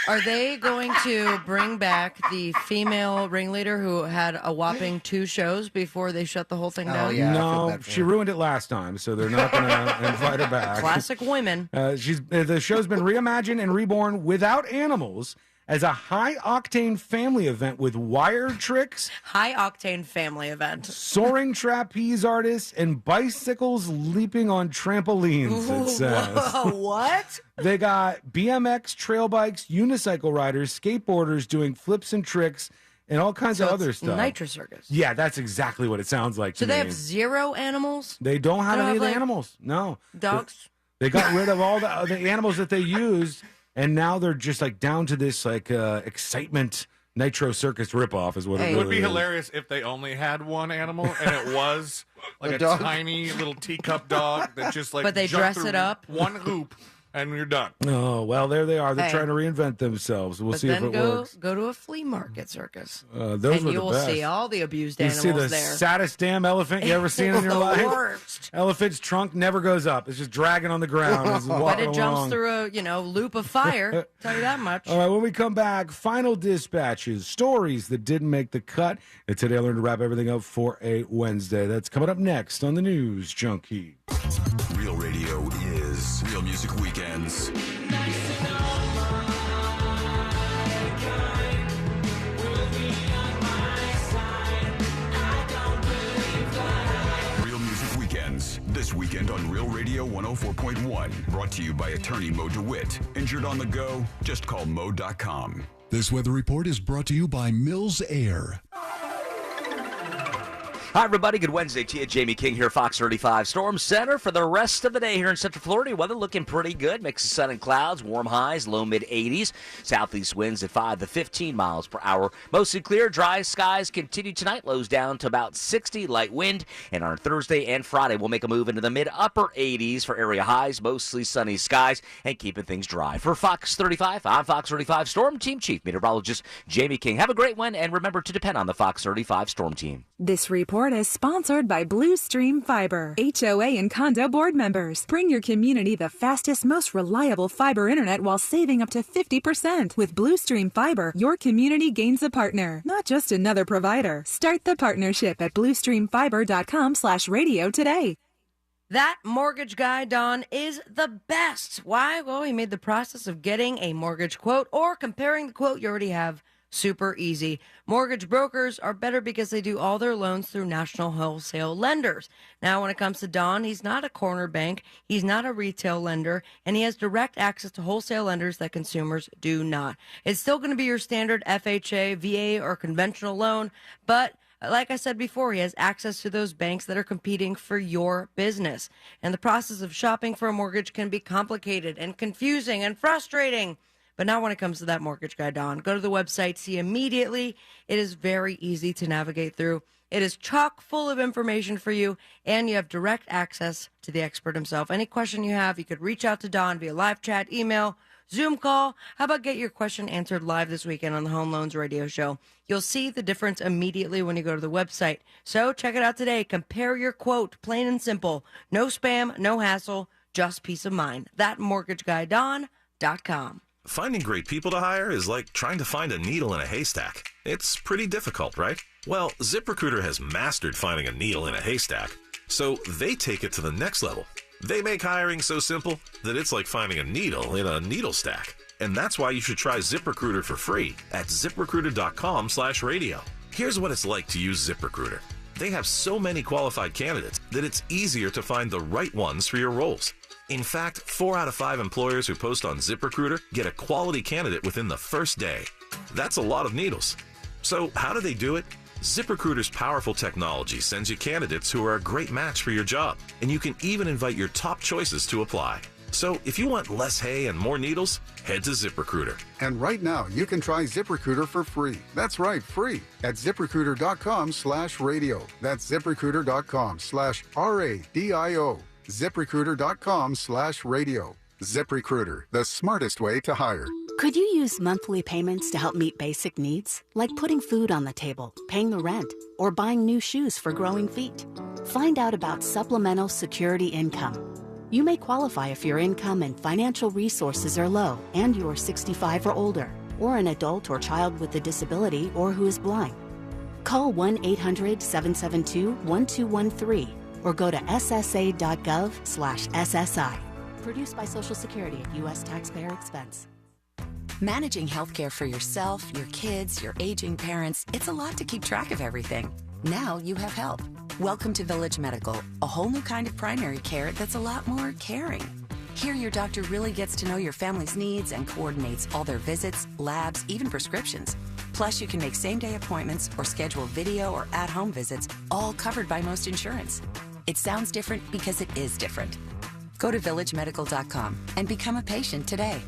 Are they going to bring back the female ringleader who had a whopping 2 shows before they shut the whole thing down? No, she ruined it last time, so they're not going to invite her back. Classic women. The show's been reimagined and reborn without animals as a high-octane family event with wire tricks, high-octane family event, soaring trapeze artists, and bicycles leaping on trampolines, it says. What? They got BMX, trail bikes, unicycle riders, skateboarders doing flips and tricks, and all kinds of other stuff. Nitro Circus. Yeah, that's exactly what it sounds like to So they me. have 0 animals? They don't have They don't any of have, the animals. No. Dogs? They got rid of all the animals that they used, and now they're just like down to this like excitement Nitro Circus ripoff is what it It really would be is. hilarious if they only had one animal and it was like a dog? tiny little teacup dog that just like But they jumped dress through it up? one hoop and you're done. Oh, well, there they are. They're Hey. trying to reinvent themselves. We'll But see if then it go works. to a flea market circus. Those and were you the will best. see all the abused You animals see the there. saddest damn elephant you ever seen in your The life? worst. Elephant's trunk never goes up. It's just dragging on the ground. It's But walking it jumps along. through a loop of fire. Tell you that much. All right, when we come back, final dispatches, stories that didn't make the cut. And today I learned to wrap everything up for a Wednesday. That's coming up next on the News Junkie. Real radio is Real Music Weekends. Real Music Weekends. This weekend on Real Radio 104.1. Brought to you by attorney Mo DeWitt. Injured on the go? Just call Mo.com. This weather report is brought to you by Mills Air. Hi, everybody. Good Wednesday to you. Jamie King here, Fox 35 Storm Center. For the rest of the day here in Central Florida, weather looking pretty good. Mix of sun and clouds, warm highs, low mid-80s. Southeast winds at 5 to 15 miles per hour. Mostly clear, dry skies continue tonight. Lows down to about 60, light wind. And on Thursday and Friday, we'll make a move into the mid-upper 80s for area highs. Mostly sunny skies and keeping things dry. For Fox 35, I'm Fox 35 Storm Team Chief Meteorologist Jamie King. Have a great one, and remember to depend on the Fox 35 Storm Team. This report is sponsored by Blue Stream Fiber, HOA and condo board members. Bring your community the fastest, most reliable fiber internet while saving up to 50%. With Blue Stream Fiber, your community gains a partner, not just another provider. Start the partnership at bluestreamfiber.com/radio today. That mortgage guy, Don, is the best. Why? Well, he made the process of getting a mortgage quote or comparing the quote you already have super easy. Mortgage brokers are better because they do all their loans through national wholesale lenders. Now, when it comes to Don, he's not a corner bank, he's not a retail lender, and he has direct access to wholesale lenders that consumers do not. It's still going to be your standard FHA, VA, or conventional loan, but like I said before, he has access to those banks that are competing for your business. And the process of shopping for a mortgage can be complicated and confusing and frustrating. But not when it comes to that mortgage guy, Don. Go to the website, see immediately. It is very easy to navigate through. It is chock full of information for you, and you have direct access to the expert himself. Any question you have, you could reach out to Don via live chat, email, Zoom call. How about get your question answered live this weekend on the Home Loans Radio Show? You'll see the difference immediately when you go to the website. So check it out today. Compare your quote, plain and simple. No spam, no hassle, just peace of mind. ThatMortgageGuyDon.com. Finding great people to hire is like trying to find a needle in a haystack. It's pretty difficult, right? Well, ZipRecruiter has mastered finding a needle in a haystack, so they take it to the next level. They make hiring so simple that it's like finding a needle in a needle stack. And that's why you should try ZipRecruiter for free at ZipRecruiter.com/radio. Here's what it's like to use ZipRecruiter. They have so many qualified candidates that it's easier to find the right ones for your roles. In fact, 4 out of 5 employers who post on ZipRecruiter get a quality candidate within the first day. That's a lot of needles. So how do they do it? ZipRecruiter's powerful technology sends you candidates who are a great match for your job, and you can even invite your top choices to apply. So if you want less hay and more needles, head to ZipRecruiter. And right now, you can try ZipRecruiter for free. That's right, free at ZipRecruiter.com/radio. That's ZipRecruiter.com/RADIO. ZipRecruiter.com/radio. ZipRecruiter, the smartest way to hire. Could you use monthly payments to help meet basic needs, like putting food on the table, paying the rent, or buying new shoes for growing feet? Find out about supplemental security income. You may qualify if your income and financial resources are low and you are 65 or older, or an adult or child with a disability or who is blind. Call 1-800-772-1213 or go to ssa.gov/SSI. Produced by Social Security at U.S. taxpayer expense. Managing healthcare for yourself, your kids, your aging parents, it's a lot to keep track of everything. Now you have help. Welcome to Village Medical, a whole new kind of primary care that's a lot more caring. Here your doctor really gets to know your family's needs and coordinates all their visits, labs, even prescriptions. Plus, you can make same-day appointments or schedule video or at-home visits, all covered by most insurance. It sounds different because it is different. Go to villagemedical.com and become a patient today.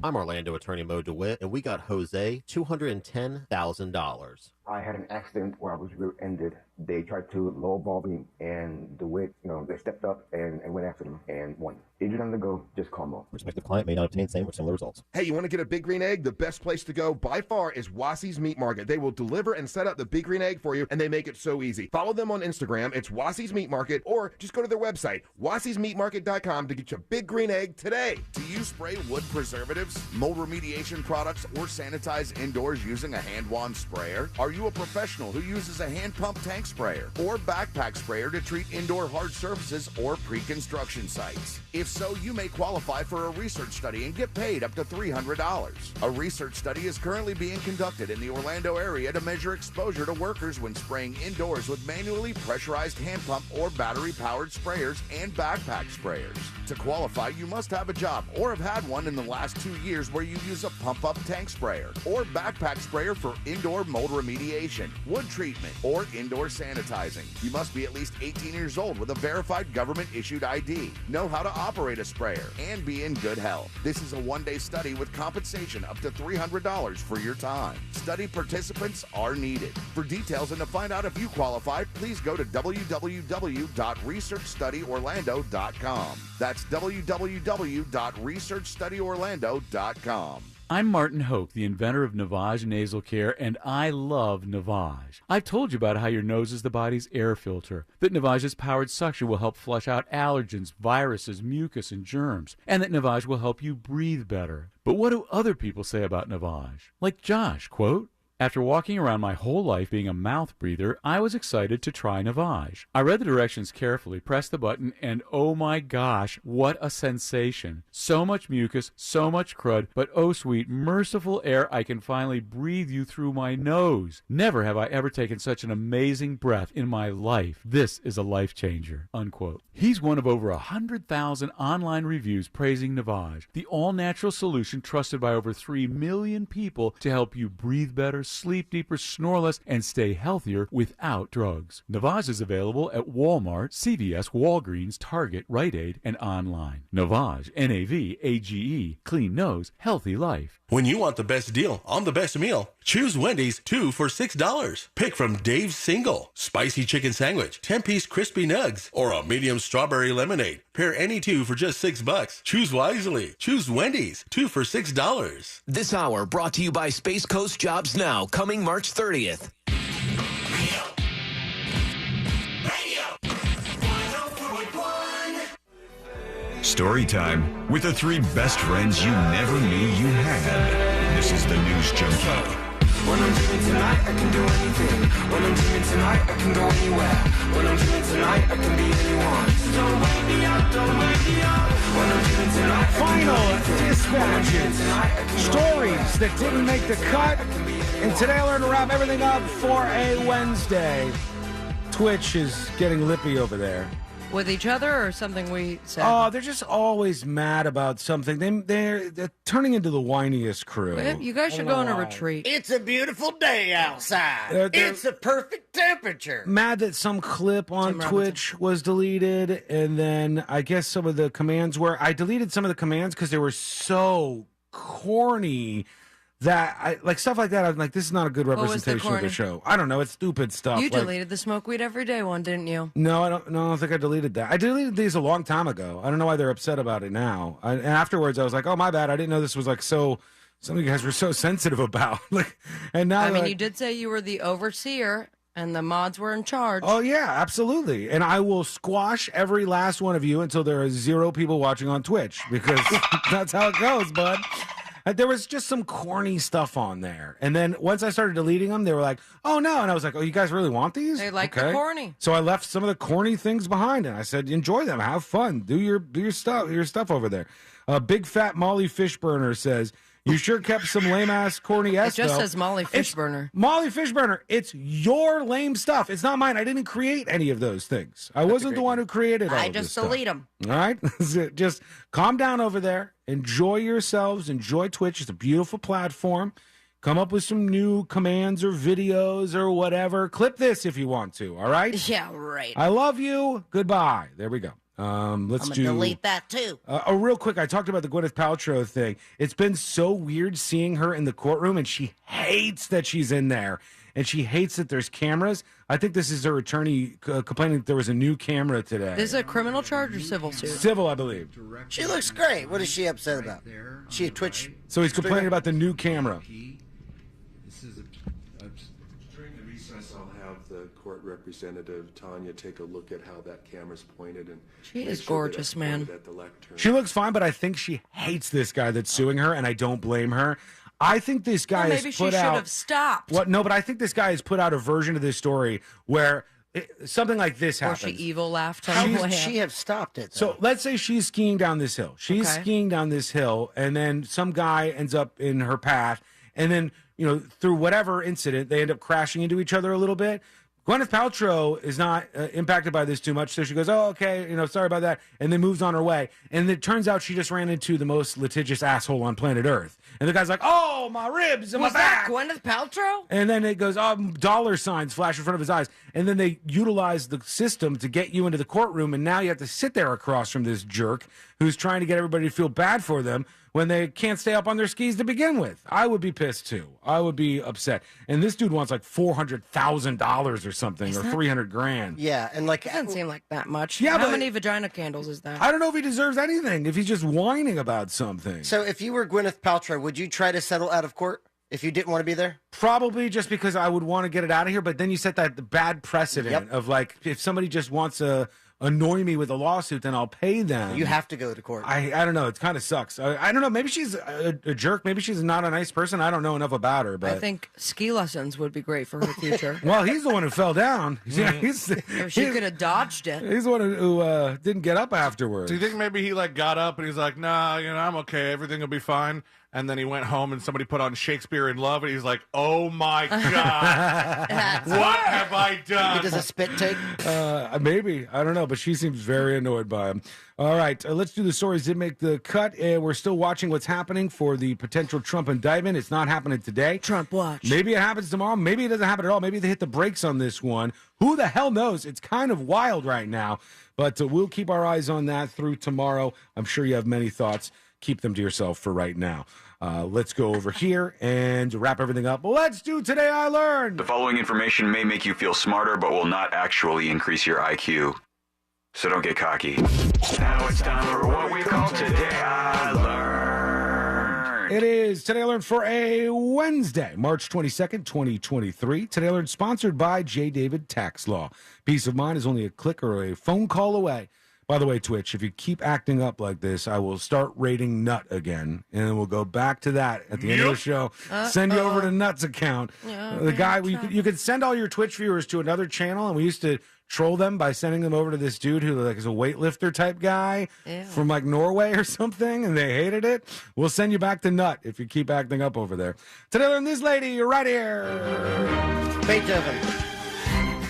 I'm Orlando attorney Mo DeWitt, and we got Jose $210,000. I had an accident where I was rear-ended. They tried to lowball me, and DeWitt, they stepped up and went after them and won. Injured on the go, just call Mo. Prospective client may not obtain same or similar results. Hey, you want to get a Big Green Egg? The best place to go by far is Wassy's Meat Market. They will deliver and set up the Big Green Egg for you, and they make it so easy. Follow them on Instagram. It's Wassy's Meat Market, or just go to their website, wassysmeatmarket.com, to get your Big Green Egg today. Do you spray wood preservatives, mold remediation products, or sanitize indoors using a hand wand sprayer? Are you a professional who uses a hand pump tank sprayer or backpack sprayer to treat indoor hard surfaces or pre-construction sites? If so, you may qualify for a research study and get paid up to $300. A research study is currently being conducted in the Orlando area to measure exposure to workers when spraying indoors with manually pressurized hand pump or battery-powered sprayers and backpack sprayers. To qualify, you must have a job or have had one in the last 2 years where you use a pump-up tank sprayer or backpack sprayer for indoor mold remediation, wood treatment, or indoor sanitizing. You must be at least 18 years old with a verified government-issued ID, know how to operate a sprayer, and be in good health. This is a one-day study with compensation up to $300 for your time. Study participants are needed. For details and to find out if you qualify, please go to www.researchstudyorlando.com. That's www.researchstudyorlando.com. I'm Martin Hoke, the inventor of Navage Nasal Care, and I love Navage. I've told you about how your nose is the body's air filter, that Navage's powered suction will help flush out allergens, viruses, mucus, and germs, and that Navage will help you breathe better. But what do other people say about Navage? Like Josh, quote, "After walking around my whole life being a mouth breather, I was excited to try Navage. I read the directions carefully, pressed the button, and oh my gosh, what a sensation. So much mucus, so much crud, but oh sweet, merciful air, I can finally breathe you through my nose. Never have I ever taken such an amazing breath in my life. This is a life changer," unquote. He's one of over 100,000 online reviews praising Navage, the all-natural solution trusted by over 3 million people to help you breathe better, sleep deeper, snore less, and stay healthier without drugs. Navage is available at Walmart, CVS, Walgreens, Target, Rite Aid, and online. Navage, Navage, clean nose, healthy life. When you want the best deal on the best meal, choose Wendy's 2 for $6. Pick from Dave's Single, Spicy Chicken Sandwich, 10-piece Crispy Nugs, or a medium strawberry lemonade. Pair any 2 for just $6. Choose wisely. Choose Wendy's 2 for $6. This hour brought to you by Space Coast Jobs Now, coming March 30th. Story time with the 3 best friends you never knew you had. This is the News Junkie. When I'm dreaming tonight, I can do anything. When I'm dreaming tonight, I can go anywhere. When I'm dreaming tonight, I can be anyone. So don't wake me up, don't wake me up. When I'm dreaming tonight, Final dispatches. Stories that didn't make the cut. And today I learned to wrap everything up for a Wednesday. Twitch is getting lippy over there. With each other or something we said? Oh, they're just always mad about something. They're turning into the whiniest crew. You guys should go on a retreat. It's a beautiful day outside. It's a perfect temperature. Mad that some clip on Twitch was deleted, and then I guess some of the commands were. I deleted some of the commands because they were so corny that I like stuff like that. I was like, this is not a good representation of the show. I don't know. It's stupid stuff. You deleted the smoke weed every day one, didn't you? No, I don't think I deleted that. I deleted these a long time ago. I don't know why they're upset about it now. And afterwards, I was like, oh, my bad. I didn't know this was like so. Some of you guys were so sensitive about. And now, I mean, you did say you were the overseer and the mods were in charge. Oh yeah, absolutely. And I will squash every last one of you until there are 0 people watching on Twitch because that's how it goes, bud. There was just some corny stuff on there. And then once I started deleting them, they were like, oh, no. And I was like, oh, you guys really want these? They like the corny. So I left some of the corny things behind. And I said, enjoy them. Have fun. Do your stuff over there. Big Fat Molly Fishburner says, you sure kept some lame-ass corny-ass It just though. says Molly Fishburner. Molly Fishburner. It's your lame stuff. It's not mine. I didn't create any of those things. I wasn't the one who created all I of this just stuff. delete them. All right? Just calm down over there. Enjoy yourselves. Enjoy Twitch. It's a beautiful platform. Come up with some new commands or videos or whatever. Clip this if you want to, all right? Yeah, right. I love you. Goodbye. There we go. Let's do. delete that too. Real quick, I talked about the Gwyneth Paltrow thing. It's been so weird seeing her in the courtroom, and she hates that she's in there, and she hates that there's cameras. I think this is her attorney complaining that there was a new camera today. This is a criminal charge or civil suit? Civil, I believe. She looks great. What is she upset about? She a Twitch. So he's complaining about the new camera. During the recess, I'll have the court representative Tanya take a look at how that camera's pointed and She make is sure that gorgeous, it's man. pointed at the lectern. She looks fine, but I think she hates this guy that's suing her, and I don't blame her. I think this guy Well, has maybe put she should out. have stopped. What? No, but I think this guy has put out a version of this story where something like this Or happens. she evil laughed. How on the would way she up. have stopped it? So let's say she's skiing down this hill. She's Okay. skiing down this hill, and then some guy ends up in her path, and then through whatever incident, they end up crashing into each other a little bit. Gwyneth Paltrow is not impacted by this too much, so she goes, "Oh, okay, sorry about that," and then moves on her way. And it turns out she just ran into the most litigious asshole on planet Earth. And the guy's like, "Oh, my ribs and my Was that back." Gwyneth Paltrow? And then it goes, dollar signs flash in front of his eyes. And then they utilize the system to get you into the courtroom, and now you have to sit there across from this jerk who's trying to get everybody to feel bad for them when they can't stay up on their skis to begin with. I would be pissed too. I would be upset. And this dude wants like $400,000 or something, or $300,000. Yeah, and like Doesn't seem like that much. Yeah, How but- many vagina candles is that? I don't know if he deserves anything, if he's just whining about something. So if you were Gwyneth Paltrow, would you try to settle out of court if you didn't want to be there? Probably just because I would want to get it out of here, but then you set that bad precedent of like, if somebody just wants to annoy me with a lawsuit, then I'll pay them. You have to go to court. I don't know. It kind of sucks. I don't know. Maybe she's a jerk. Maybe she's not a nice person. I don't know enough about her. But I think ski lessons would be great for her future. well, he's the one who fell down. Yeah, If she could have dodged it. He's the one who didn't get up afterwards. Do you think maybe he got up and he's like, nah, I'm okay. Everything will be fine. And then he went home and somebody put on Shakespeare in Love and he's like, oh my God, what have I done? He does a spit take. Maybe. I don't know, but she seems very annoyed by him. All right, let's do the stories that make the cut. We're still watching what's happening for the potential Trump indictment. It's not happening today. Trump watch. Maybe it happens tomorrow. Maybe it doesn't happen at all. Maybe they hit the brakes on this one. Who the hell knows? It's kind of wild right now. But we'll keep our eyes on that through tomorrow. I'm sure you have many thoughts. Keep them to yourself for right now. Let's go over here and wrap everything up. Let's do Today I Learned. The following information may make you feel smarter, but will not actually increase your IQ. So don't get cocky. Now it's time for what we call Today I Learned. It is Today I Learned for a Wednesday, March 22nd, 2023. Today I Learned sponsored by J. David Tax Law. Peace of mind is only a click or a phone call away. By the way, Twitch, if you keep acting up like this, I will start rating Nut again, and then we'll go back to that at the end of the show. Send you over to Nut's account. The guy, you could send all your Twitch viewers to another channel, and we used to troll them by sending them over to this dude who like is a weightlifter type guy from like Norway or something, and they hated it. We'll send you back to Nut if you keep acting up over there. Today, learn this lady, you're right here. Beethoven.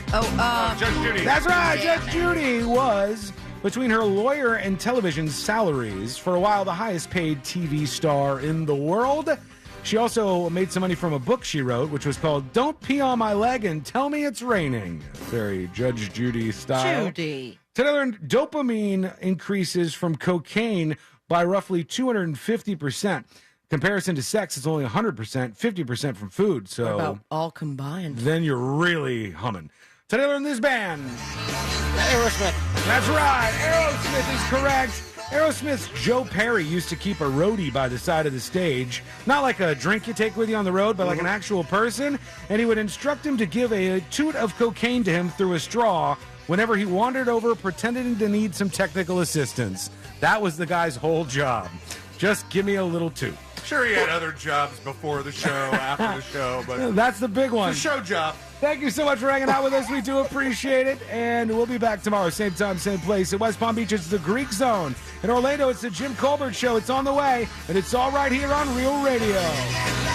Judge Judy. That's right. Judge Judy was, between her lawyer and television salaries, for a while the highest paid TV star in the world. She also made some money from a book she wrote, which was called Don't Pee on My Leg and Tell Me It's Raining. Very Judge Judy style. Judy. Today, learned dopamine increases from cocaine by roughly 250%. Comparison to sex, it's only 100%, 50% from food. So What about all combined? Then you're really humming. Today, learn this band. Aerosmith. That's right. Aerosmith is correct. Aerosmith's Joe Perry used to keep a roadie by the side of the stage. Not like a drink you take with you on the road, but like an actual person. And he would instruct him to give a toot of cocaine to him through a straw whenever he wandered over pretending to need some technical assistance. That was the guy's whole job. Just give me a little toot. Sure, he had other jobs before the show, after the show, but that's the big one. It's a show job. Thank you so much for hanging out with us. We do appreciate it. And we'll be back tomorrow, same time, same place. At West Palm Beach, it's the Greek Zone. In Orlando, it's the Jim Colbert Show. It's on the way, and it's all right here on Real Radio.